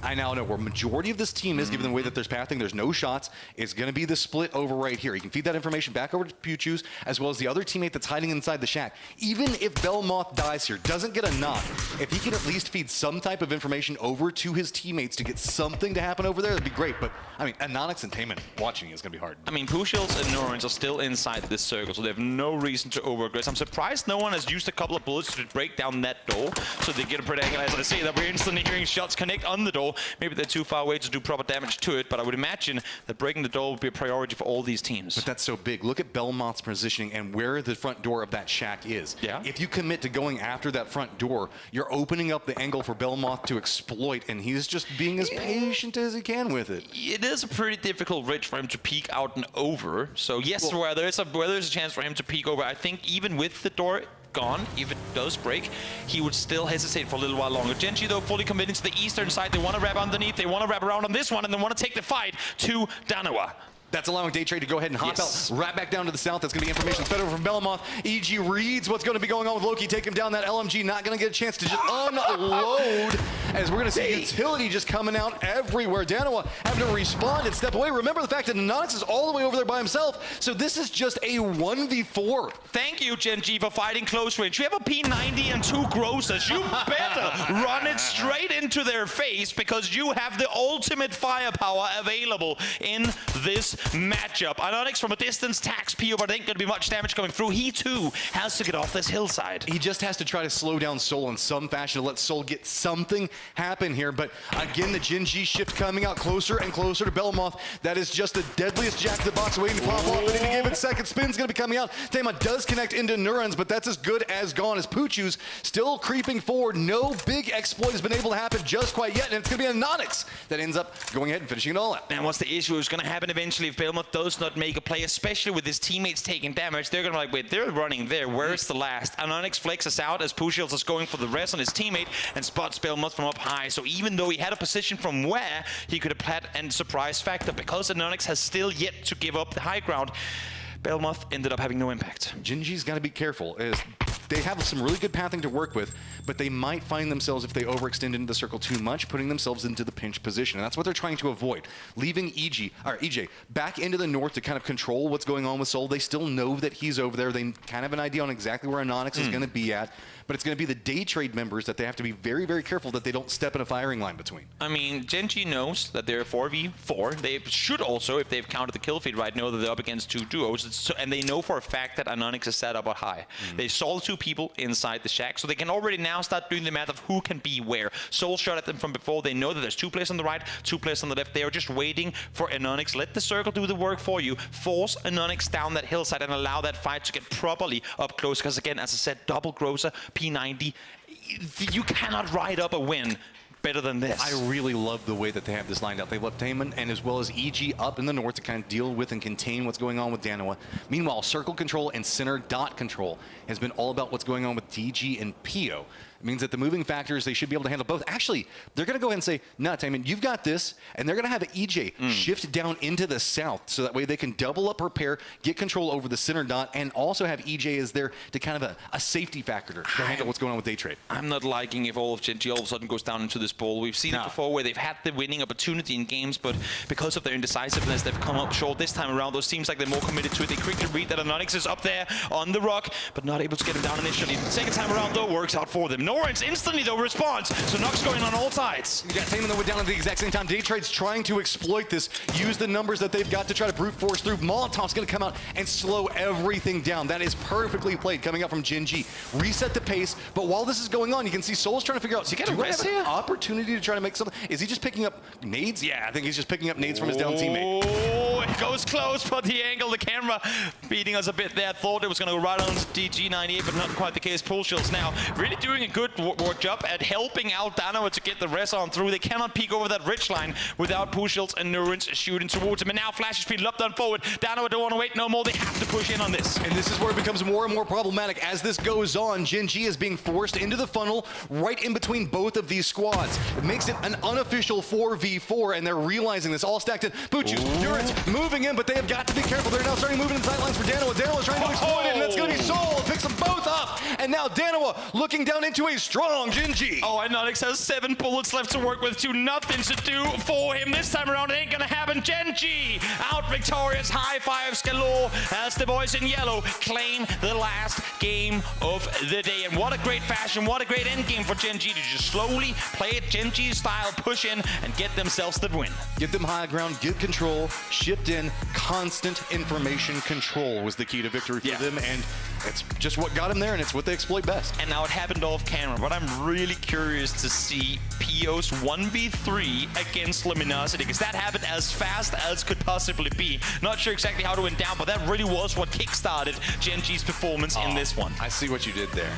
I now know where majority of this team is, given the way that there's pathing. There's no shots. It's going to be the split over right here. He can feed that information back over to Puchus, as well as the other teammate that's hiding inside the shack. Even if Belmoth dies here, doesn't get a knock, if he can at least feed some type of information over to his teammates to get something to happen over there, that'd be great. But, I mean, Anonix and Taman watching is going to be hard. I mean, Pushils and Norrens are still inside this circle, so they have no reason to over-aggress. I'm surprised no one has used a couple of bullets to break down that door, so they get a pretty angle. As I say that, we're instantly hearing shots connect on the door. Maybe they're too far away to do proper damage to it, but I would imagine that breaking the door would be a priority for all these teams. But that's so big. Look at Belmont's positioning and where the front door of that shack is. Yeah. If you commit to going after that front door, you're opening up the angle for Belmoth to exploit, and he's just being as patient as he can with it. It is a pretty difficult ridge for him to peek out and over. So yes, where there's a chance for him to peek over, I think even with the door gone. If it does break, he would still hesitate for a little while longer. Gen.G, though, fully committed to the eastern side. They want to wrap underneath. They want to wrap around on this one, and they want to take the fight to Danawa. That's allowing Daytrade to go ahead and hop out right back down to the south. That's going to be information fed over from Belmoth. EG reads what's going to be going on with Loki. Take him down. That LMG not going to get a chance to just unload as we're going to see utility just coming out everywhere. Danawa having to respond and step away. Remember the fact that Anonix is all the way over there by himself. So this is just a 1v4. Thank you, Gen.G, for fighting close range. You have a P90 and 2 Grosses. You better run it straight into their face because you have the ultimate firepower available in this matchup. Anonix from a distance tags PO, but I think going to be much damage coming through. He too has to get off this hillside. He just has to try to slow down Soul in some fashion to let Soul get something happen here. But again, the Gen.G shift coming out closer and closer to Belmoth. That is just the deadliest Jack in the Box waiting to pop off. But any given second, Spin's going to be coming out. Tema does connect into Neurons, but that's as good as gone as Puchu's still creeping forward. No big exploit has been able to happen just quite yet, and it's going to be Anonix that ends up going ahead and finishing it all out. And what's the issue? It's going to happen eventually if Belmoth does not make a play, especially with his teammates taking damage. They're going to be like, wait, they're running there. Where's the last? Anonix flexes out as Pushiels is going for the rest on his teammate and spots Belmoth from up high. So even though he had a position from where he could have plat and surprise factor, because Anonix has still yet to give up the high ground, Belmoth ended up having no impact. Gen.G's got to be careful as they have some really good pathing to work with, but they might find themselves, if they overextend into the circle too much, putting themselves into the pinch position. And that's what they're trying to avoid. Leaving EJ back into the north to kind of control what's going on with Soul. They still know that he's over there. They kind of have an idea on exactly where Anonix is going to be at, but it's going to be the Daytrade members that they have to be very, very careful that they don't step in a firing line between. I mean, Gen.G knows that they're 4v4. They should also, if they've counted the kill feed right, know that they're up against 2 duos. And they know for a fact that Anonix is set up at high. They saw 2 people inside the shack, so they can already now start doing the math of who can be where. Soul shot at them from before. They know that there's 2 players on the right, 2 players on the left. They are just waiting for Anonix. Let the circle do the work for you. Force Anonix down that hillside and allow that fight to get properly up close. Because again, as I said, double Grosser, P90. You cannot ride up a win better than this. I really love the way that they have this lined up. They left Taman and as well as EG up in the north to kind of deal with and contain what's going on with Danawa. Meanwhile, circle control and center dot control has been all about what's going on with DG and PO. It means that the moving factors, they should be able to handle both. Actually, they're going to go ahead and say, no, Taman, you've got this. And they're going to have EJ shift down into the south so that way they can double up repair, get control over the center dot, and also have EJ as there to kind of a safety factor to handle what's going on with Daytrade. I'm not liking if all of Gen.G all of a sudden goes down into this bowl. We've seen it before where they've had the winning opportunity in games, but because of their indecisiveness, they've come up short this time around. Those teams like they're more committed to it. They quickly read that Anonix is up there on the rock, but not able to get him down initially. The second time around, though, works out for them. Norrens instantly, though, responds. So Nox going on all sides. You got Taman that went down at the exact same time. Daytrade's trying to exploit this, use the numbers that they've got to try to brute force through. Molotov's going to come out and slow everything down. That is perfectly played coming out from Gen.G. Reset the pace, but while this is going on, you can see Soul's trying to figure out, do I have an opportunity to try to make something? Is he just picking up nades? Yeah, I think he's just picking up nades from his down teammate. Oh, it goes close, but the angle, the camera beating us a bit there. Thought it was going to go right on DG98, but not quite the case. Pushiels now really doing a good work job at helping out Danawa to get the rest on through. They cannot peek over that ridge line without Pushiels and Neurons shooting towards him. And now Flash speed up down forward. Danawa don't want to wait no more. They have to push in on this. And this is where it becomes more and more problematic. As this goes on, Gen.G is being forced into the funnel right in between both of these squads. It makes it an unofficial 4v4, and they're realizing this. All stacked in. Puchu, Neurons moving in, but they have got to be careful. They're now starting moving in sidelines for Danawa. Danawa's trying to exploit it, and that's going to be Soul. Picks them both up. And now Danawa looking down into a strong Gen.G. Oh, and Anonix has 7 bullets left to work with, to nothing to do for him. This time around, it ain't gonna happen. Gen.G out victorious. High fives galore as the boys in yellow claim the last game of the day. And what a great fashion, what a great end game for Gen.G to just slowly play it Gen.G style, push in, and get themselves the win. Get them high ground, get control, shift in, constant information control was the key to victory for them, and it's just what got them there, and it's what they exploit best. And now it happened off camera, but I'm really curious to see PO's 1v3 against Luminosity, because that happened as fast as could possibly be. Not sure exactly how it went down, but that really was what kickstarted Gen.G's performance in this one. I see what you did there.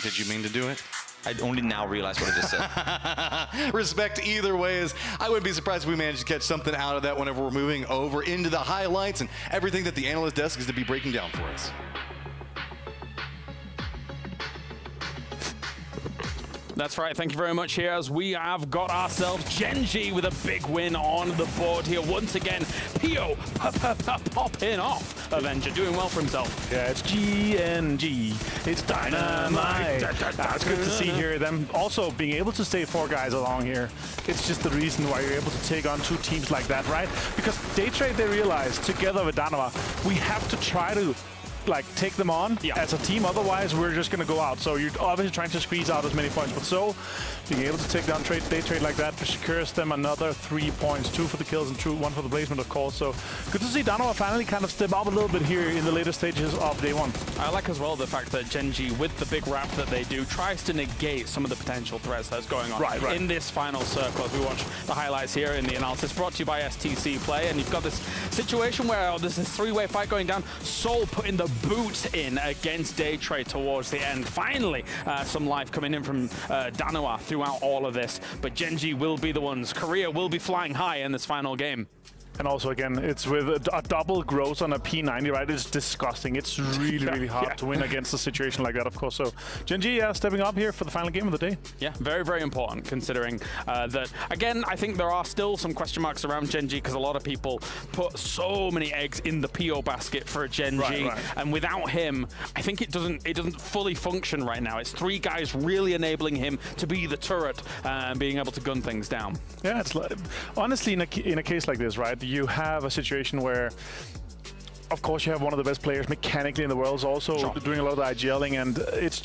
Did you mean to do it? I only now realize what I just said. Respect either way, as I wouldn't be surprised if we managed to catch something out of that whenever we're moving over into the highlights and everything that the analyst desk is to be breaking down for us. That's right. Thank you very much here as we have got ourselves Genji with a big win on the board here. Once again, Pio popping off. Avenger doing well for himself. Yeah, it's GNG. It's dynamite. That's good to see here. Them also being able to stay 4 guys along here. It's just the reason why you're able to take on 2 teams like that, right? Because Daytrade, they realized together with Danova, we have to try to take them on as a team, otherwise we're just going to go out. So you're obviously trying to squeeze out as many points, but so being able to take down Daytrade like that secures them another 3 points, 2 for the kills and 1 for the placement, of course. So good to see Danova finally kind of step up a little bit here in the later stages of day 1. I like as well the fact that Genji, with the big wrap that they do, tries to negate some of the potential threats that's going on in this final circle. As we watch the highlights here in the analysis, brought to you by STC Play, and you've got this situation where there's this 3-way fight going down. Soul putting the boot in against Daytrade towards the end. Finally, some life coming in from Danova throughout all of this, but Genji will be the ones. Korea will be flying high in this final game. And also, again, it's with a double growth on a P90, right? It's disgusting. It's really, really hard to win against a situation like that, of course. So Genji stepping up here for the final game of the day. Yeah, very, very important, considering that, again, I think there are still some question marks around Genji because a lot of people put so many eggs in the PO basket for Genji. And without him, I think it doesn't fully function right now. It's 3 guys really enabling him to be the turret and being able to gun things down. Yeah, it's like, honestly, in a case like this, right? You have a situation where, of course, you have one of the best players mechanically in the world, also doing a lot of the IGLing, and it's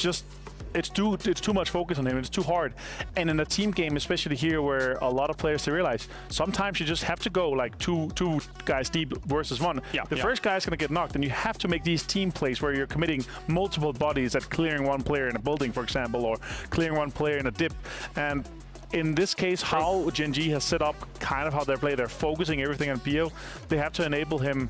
too much focus on him. It's too hard. And in a team game, especially here, where a lot of players to realize sometimes you just have to go like two guys deep versus 1. The first guy is going to get knocked, and you have to make these team plays where you're committing multiple bodies at clearing 1 player in a building, for example, or clearing 1 player in a dip. And in this case, how Genji has set up kind of how they play, they're focusing everything on Pio. They have to enable him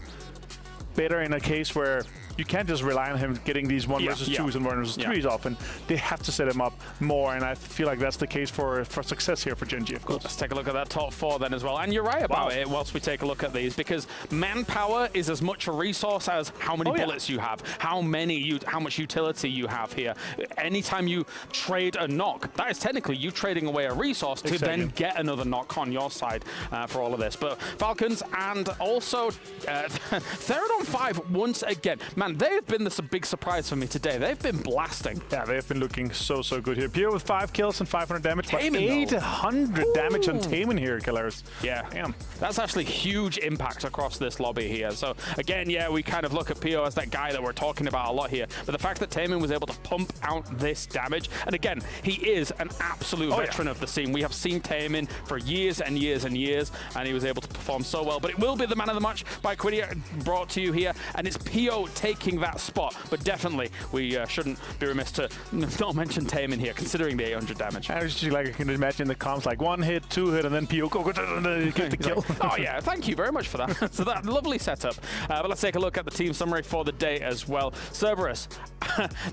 better in a case where you can't just rely on him getting these 1 versus 2s and 1 versus 3s often. They have to set him up more, and I feel like that's the case for success here for Genji, of course. Let's take a look at that top 4 then as well. And you're right about it whilst we take a look at these, because manpower is as much a resource as how many bullets you have, how much utility you have here. Anytime you trade a knock, that is technically you trading away a resource to then get another knock on your side for all of this. But Falcons and also Therodon 5 once again. Man, they've been a big surprise for me today. They've been blasting. Yeah, they've been looking so good here. Pio with 5 kills and 500 damage, Taemin, but 800 damage on Taemin here, Killers. Yeah, that's actually huge impact across this lobby here. So again, yeah, we kind of look at Pio as that guy that we're talking about a lot here. But the fact that Taemin was able to pump out this damage, and again, he is an absolute veteran of the scene. We have seen Taemin for years and years and years, and he was able to perform so well. But it will be the man of the match by Quidia, brought to you here, and it's Pio taking that spot. But definitely, we shouldn't be remiss to not mention Taemin here, considering the 800 damage. I can imagine the comms like 1 hit, 2 hit, and then Pio get the kill. Oh yeah, thank you very much for that. So that lovely setup. But let's take a look at the team summary for the day as well. Cerberus,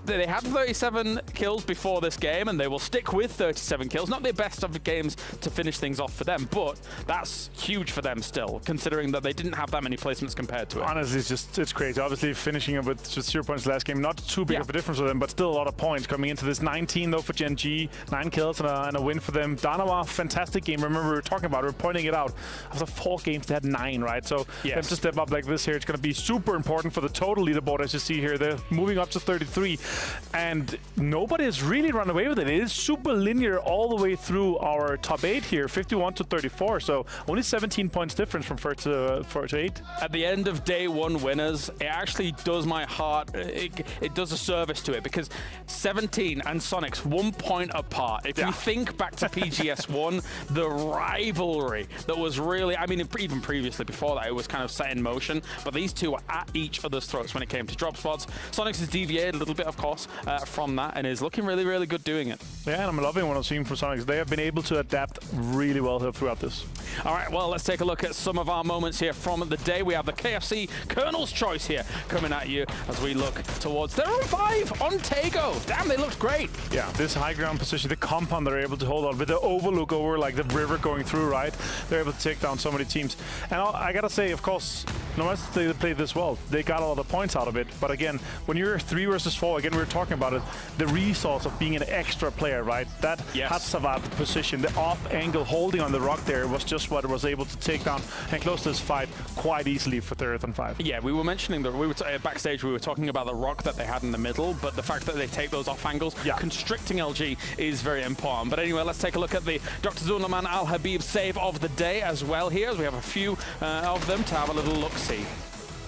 they had 37 kills before this game, and they will stick with 37 kills. Not the best of the games to finish things off for them, but that's huge for them still, considering that they didn't have that many placements compared to it. Honestly, it's crazy. Obviously, finishing up with just 0 points last game, not too big of a difference for them, but still a lot of points coming into this. 19 though for Genji, 9 kills and a win for them. Danova, fantastic game. Remember, we were talking about it, we were pointing it out. After 4 games, they had 9, right? So them to step up like this here, it's going to be super important for the total leaderboard, as you see here. They're moving up to 33, and nobody has really run away with it. It is super linear all the way through our top 8 here, 51 to 34. So only 17 points difference from 4 to 8. At the end of day 1 winners, it actually does my heart, it does a service to it, because 17 and Sonic's 1 point apart. If you think back to PGS1, the rivalry that was really, I mean, even previously before that, it was kind of set in motion, but these two were at each other's throats when it came to drop spots. Sonic's has deviated a little bit, of course, from that, and is looking really, really good doing it. Yeah, and I'm loving what I'm seeing from Sonic's. They have been able to adapt really well here throughout this. All right, well, let's take a look at some of our moments here from the day. We have the KFC Colonel's Choice here coming at you as we look towards their own 5 on Tego. Damn, they looked great. Yeah, this high ground position, the compound they're able to hold on with the overlook over like the river going through, right? They're able to take down so many teams. And I gotta say, of course, no matter if they played this well, they got all the points out of it. But again, when you're 3 versus 4, again, we were talking about it, the resource of being an extra player, right? That had survived the position. The off-angle holding on the rock there was just what it was able to take down and close this fight quite easily for 3rd and 5. Yeah, we were mentioning that we were backstage, we were talking about the rock that they had in the middle, but the fact that they take those off angles, constricting LG is very important. But anyway, let's take a look at the Dr. Zulman Al Habib save of the day as well here, as we have a few of them to have a little look-see.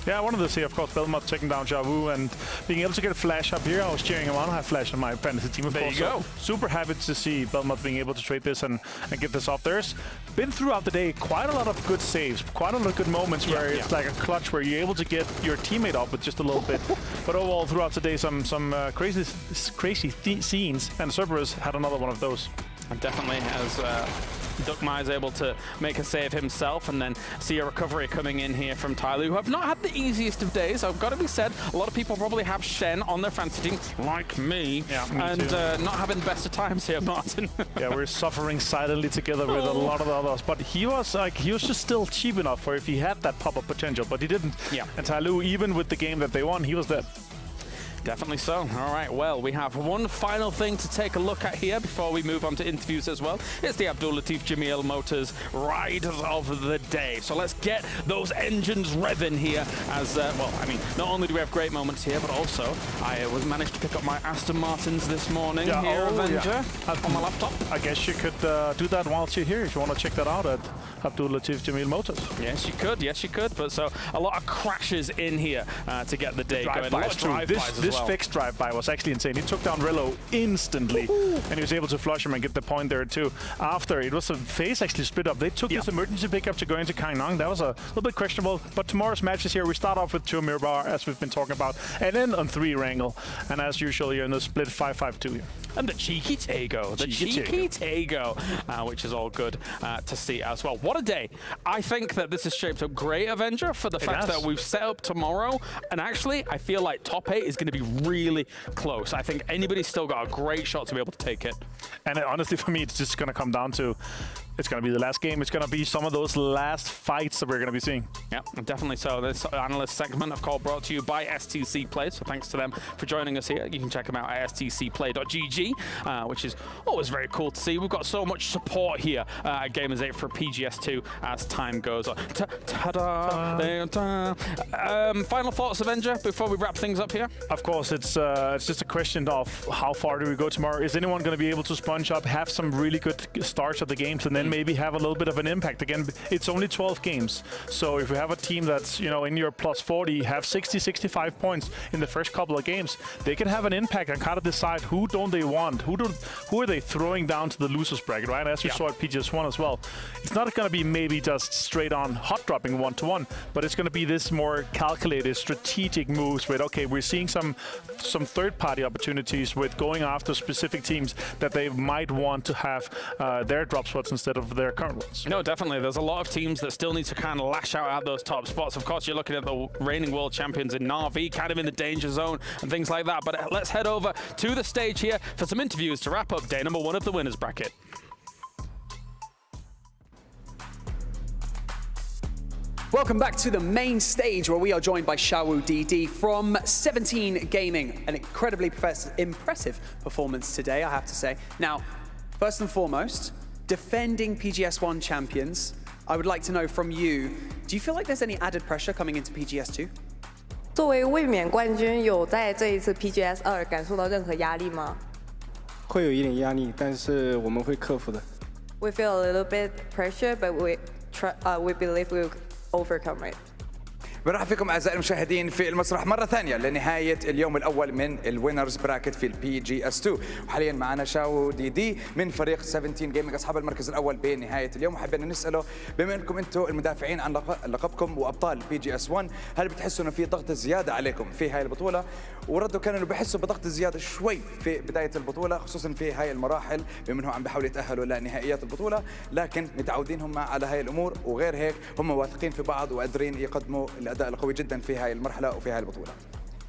Yeah, I wanted to see, of course, Belmont taking down Javu and being able to get a flash up here. I was cheering him on. I have flash on my fantasy team, of course. There you go. So super happy to see Belmont being able to trade this and get this up. There's been throughout the day quite a lot of good saves, quite a lot of good moments where it's like a clutch where you're able to get your teammate up with just a little bit. But overall, throughout the day, some crazy scenes, and Cerberus had another one of those. And definitely as Duckmai is able to make a save himself, and then see a recovery coming in here from Tyloo, who have not had the easiest of days. I've got to be said, a lot of people probably have Shen on their fantasy team, like me, and not having the best of times here, Martin. Yeah, we're suffering silently together with a lot of the others, but he was just still cheap enough for if he had that pop-up potential, but he didn't. Yeah. And Tyloo, even with the game that they won, he was dead. Definitely so. All right, well, we have one final thing to take a look at here before we move on to interviews as well. It's the Abdul Latif Jamil Motors Riders of the Day. So let's get those engines revving here as, well, I mean, not only do we have great moments here, but also I managed to pick up my Aston Martins this morning here, Avenger, on my laptop. I guess you could do that whilst you're here if you want to check that out at Abdul Latif Jamil Motors. Yes, you could. Yes, you could. But so a lot of crashes in here to get the day going. A lot of drive-bys as well. This fixed drive-by was actually insane. He took down Rillo instantly, and he was able to flush him and get the point there too. After, it was a phase actually split up. They took this emergency pickup to go into Kangnong. That was a little bit questionable, but tomorrow's matches here, we start off with 2 Mirbar, as we've been talking about, and then on 3 Wrangle, and as usual, you're in the split 5-5-2 here. And the cheeky Tego, which is all good to see as well. What a day. I think that this is shaped up great, Avenger, for the fact that we've set up tomorrow, and actually, I feel like top 8 is going to be really close. I think anybody's still got a great shot to be able to take it. And honestly, for me, it's just going to come down to, it's going to be the last game. It's going to be some of those last fights that we're going to be seeing. Yeah, definitely so. This analyst segment, of course, brought to you by STC Play. So thanks to them for joining us here. You can check them out at stcplay.gg, which is always very cool to see. We've got so much support here at Gamers 8 for PGS2 as time goes on. Final thoughts, Avenger, before we wrap things up here? Of course, it's just a question of how far do we go tomorrow. Is anyone going to be able to sponge up, have some really good starts of the games, and then maybe have a little bit of an impact? Again, it's only 12 games. So if we have a team that's, you know, in your plus 40, have 60, 65 points in the first couple of games, they can have an impact and kind of decide who don't they want, who are they throwing down to the losers bracket, right? As we saw at PGS1 as well. It's not going to be maybe just straight on hot dropping 1-to-1, but it's going to be this more calculated, strategic moves with, okay, we're seeing some third-party opportunities with going after specific teams that they might want to have their drop spots instead of their current ones. No, definitely. There's a lot of teams that still need to kind of lash out at those top spots. Of course, you're looking at the reigning world champions in Na'Vi, kind of in the danger zone and things like that. But let's head over to the stage here for some interviews to wrap up day number 1 of the winners bracket. Welcome back to the main stage, where we are joined by Xiaowu DD from 17 Gaming. An incredibly impressive performance today, I have to say. Now, first and foremost, defending PGS1 champions, I would like to know from you, do you feel like there's any added pressure coming into PGS2? 作为卫冕冠军，有在这一次 PGS2 感受到任何压力吗？会有一点压力，但是我们会克服的。We feel a little bit pressure, but we believe we'll overcome it. برحب فيكم اعزائي المشاهدين في المسرح مره ثانيه لنهايه اليوم الاول من الوينرز براكت في البي جي اس 2، وحاليا معنا شاو دي من فريق 17 جيمنج اصحاب المركز الاول بنهايه اليوم. وحبينا نساله بما انكم انتم المدافعين عن لقبكم وابطال بي جي اس 1، هل بتحسوا انه في ضغط زياده عليكم في هاي البطوله؟ وردوا كانوا انه بحسوا بضغط زياده شوي في بدايه البطوله، خصوصا في هاي المراحل بما انهم عم بيحاولوا يتاهلوا لنهائيات البطوله، لكن متعودين هم على هاي الامور، وغير هيك هم واثقين في بعض وقادرين يقدموا الاداء القوي جدا في هاي المرحله وفي هاي البطوله.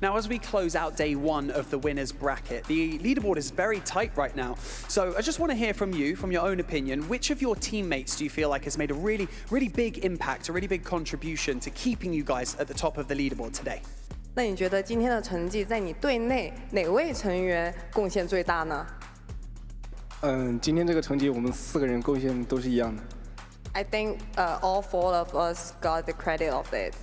Now, as we close out day one of the winners bracket, the leaderboard is very tight right now. So I just want to hear from you, from your own opinion, which of your teammates do you feel like has made a really, really big impact, a really big contribution to keeping you guys at the top of the leaderboard today? 那你觉得今天的成绩在你队内哪位成员贡献最大呢？今天这个成绩我们4个人贡献都是一样的。I think all 4 of us got the credit of it.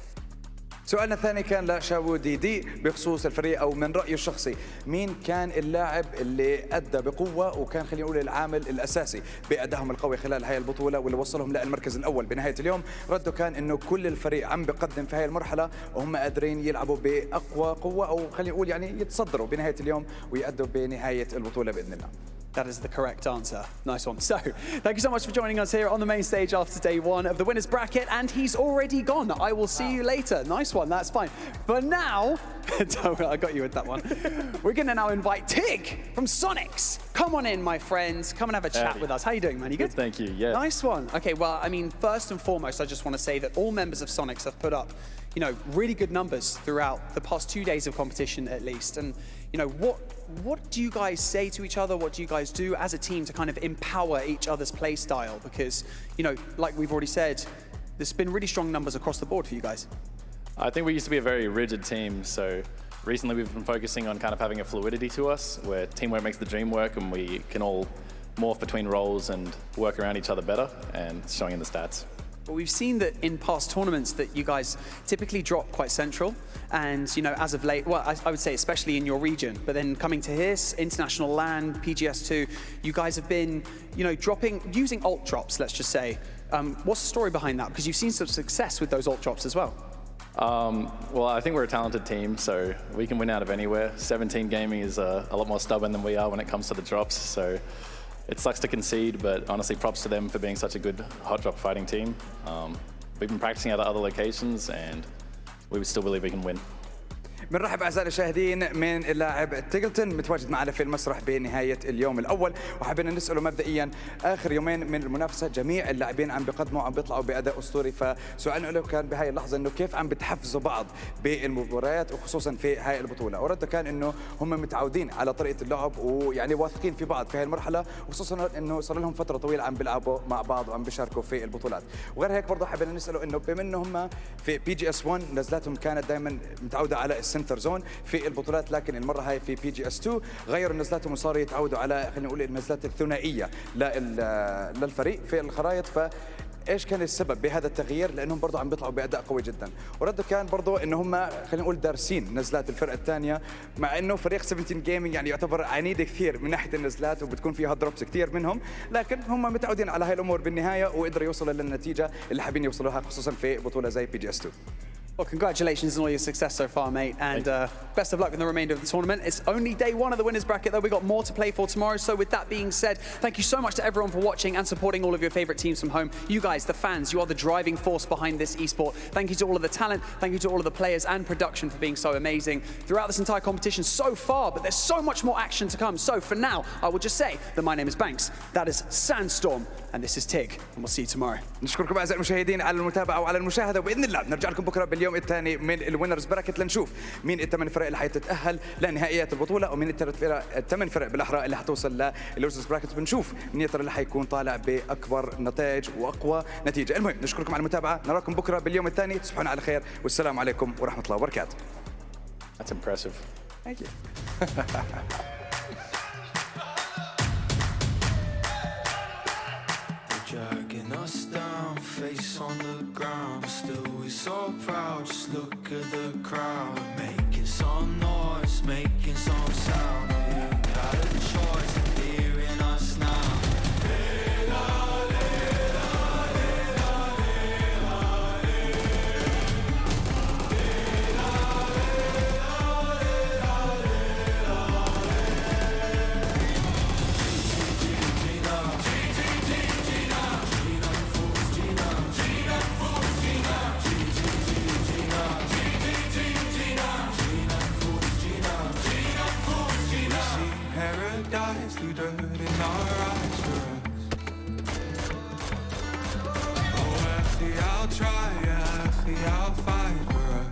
سؤالنا الثاني كان لشاو دي دي بخصوص الفريق او من رايه الشخصي مين كان اللاعب اللي ادى بقوه وكان خلينا نقول العامل الاساسي بادائهم القوي خلال هاي البطوله واللي وصلهم للمركز الاول بنهايه اليوم. رده كان انه كل الفريق عم بقدم في هاي المرحله وهم قادرين يلعبوا باقوى قوه او خلينا نقول يعني يتصدروا بنهايه اليوم ويأدوا بنهايه البطوله باذن الله. That is the correct answer. Nice one. So, thank you so much for joining us here on the main stage after day one of the winners bracket. And he's already gone. I will see you later. Nice one. That's fine. But now, I got you with that one. We're going to now invite Tig from Sonics. Come on in, my friends. Come and have a chat with us. How you doing, man? You good? Thank you. Yeah. Nice one. Okay. Well, I mean, first and foremost, I just want to say that all members of Sonics have put up, you know, really good numbers throughout the past 2 days of competition, at least. And you know, what do you guys say to each other? What do you guys do as a team to kind of empower each other's play style? Because, you know, like we've already said, there's been really strong numbers across the board for you guys. I think we used to be a very rigid team, so recently we've been focusing on kind of having a fluidity to us, where teamwork makes the dream work and we can all morph between roles and work around each other better, and it's showing in the stats. But we've seen that in past tournaments that you guys typically drop quite central, and you know, as of late, well, I would say especially in your region, but then coming to here, international land, PGS2, you guys have been, you know, using ult drops, let's just say. What's the story behind that? Because you've seen some success with those ult drops as well. Well, I think we're a talented team, so we can win out of anywhere. 17 Gaming is a lot more stubborn than we are when it comes to the drops, so it sucks to concede, but honestly, props to them for being such a good hot drop fighting team. We've been practicing at other locations, and we still believe we can win. بنرحب اعزائي المشاهدين من اللاعب تيجلتون متواجد معنا في المسرح بنهايه اليوم الاول وحابين نساله مبدئيا اخر يومين من المنافسه جميع اللاعبين عم بيقدموا عم بيطلعوا باداء اسطوري فسؤالنا له كان بهاي اللحظه انه كيف عم بتحفزوا بعض بالمباريات وخصوصا في هاي البطوله ورده كان انه هم متعودين على طريقه اللعب ويعني واثقين في بعض في هاي المرحله وخصوصا انه صار لهم فتره طويله عم بيلعبوا مع بعض وعم بيشاركوا في البطولات وغير هيك برضه حابين نساله انه بما انه هم في PGS1 نزلاتهم كانت دائما متعوده على السنتر زون في البطولات لكن المره هاي في PGS2 غيروا نزلاتهم وصاروا يتعودوا على خلينا نقول النزلات الثنائيه للفريق في الخرائط ايش كان السبب بهذا التغيير لانهم برضه عم بيطلعوا باداء قوي جدا ورده كان برضه انه هم خلينا نقول دارسين نزلات الفرقه الثانيه مع انه فريق 17 جيمنج يعني يعتبر عنيد كثير من ناحيه النزلات وبتكون فيها دروبس كثير منهم لكن هم متعودين على هاي الامور بالنهايه وقدروا يوصلوا للنتيجه اللي حابين يوصلوها خصوصا في بطوله زي PGS2. Well, congratulations on all your success so far, mate, and best of luck in the remainder of the tournament. It's only day one of the winners bracket, though. We've got more to play for tomorrow. So with that being said, thank you so much to everyone for watching and supporting all of your favorite teams from home. You guys, the fans, you are the driving force behind this esport. Thank you to all of the talent. Thank you to all of the players and production for being so amazing throughout this entire competition so far, but there's so much more action to come. So for now, I will just say that my name is Banks, that is Sandstorm, and this is Tig, and we'll see you tomorrow. نشكركم أعزائي المشاهدين على المتابعة وعلى المشاهدة وبإذن الله بنرجع لكم بكرة باليوم الثاني من الوينرز براكت لنشوف مين الثمان فرق اللي حيتأهل لنهائيات البطولة ومين الثمان فرق بالأحرى اللي حتوصل للوينرز براكت بنشوف مين يا ترى اللي حيكون طالع بأكبر نتائج وأقوى نتيجة. المهم نشكركم على المتابعة نراكم بكرة باليوم الثاني تصبحون على خير والسلام عليكم ورحمة الله وبركاته. That's impressive. Thank you. Dragging us down, face on the ground, but still we so proud. Just look at the crowd, making some noise, making some sound. You got a choice of hearing us now. Paradise through dirt in our eyes for us. Oh, actually I'll try, yeah, actually I'll fight for us.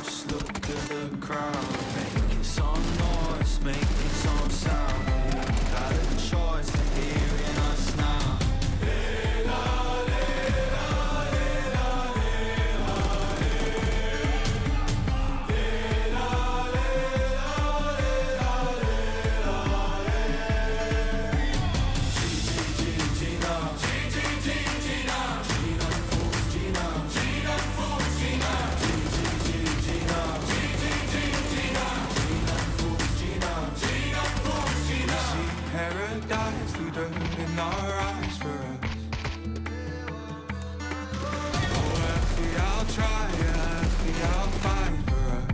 just look at the crowd. Making some noise, making some sound. We got a choice, they're hearing us now. Paradise through dirt in our eyes for us. Oh, actually, I'll try, actually, I'll fight for us.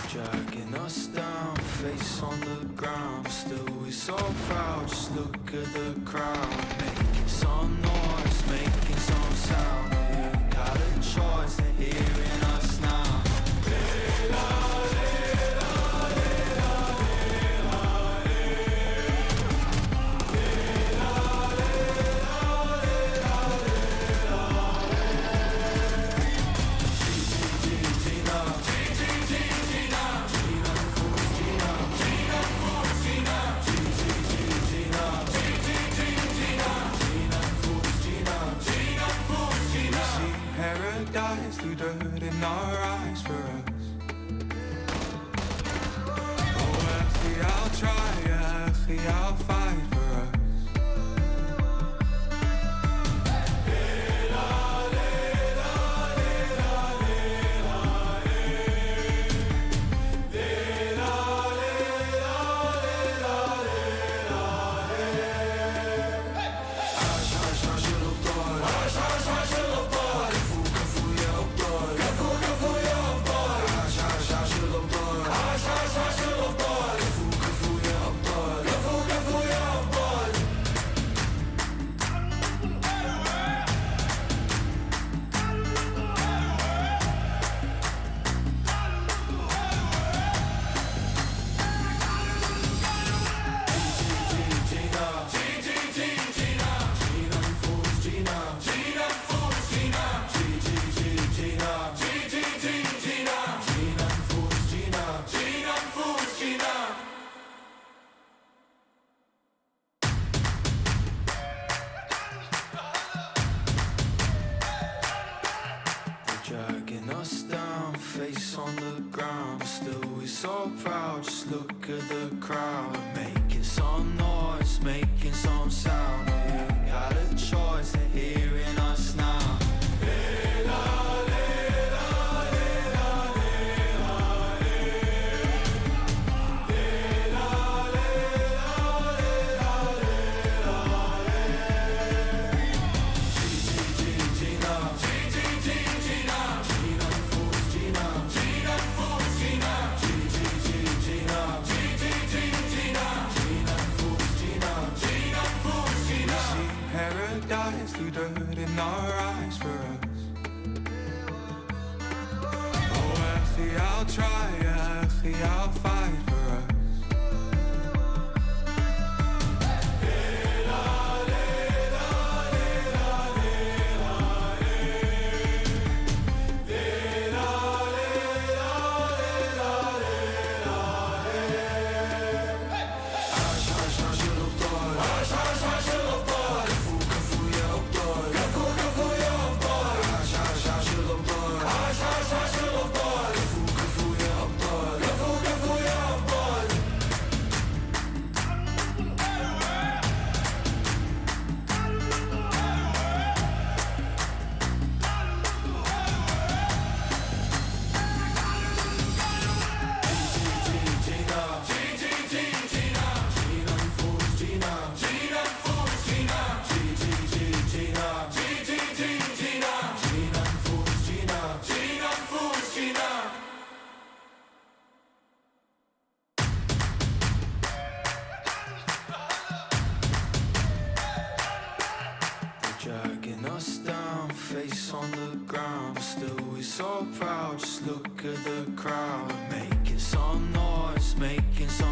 Dragging us down, face on the ground. Still we so proud, just look at the crowd. Making some noise, making some sound. We got a choice, they're hearing us now. Paradise through dirt in our eyes for us. Oh, actually, I'll try, actually, I'll fight for us. Dragging us down, face on the ground. Still we so proud, just look at the crowd. Making some noise, making some sound. We got a choice, they're hearing us now. Paradise through dirt in our eyes for us. Oh, actually, I'll try, actually, I'll fight for us. face on the ground, but still we're so proud. Just look at the crowd, we're making some noise, making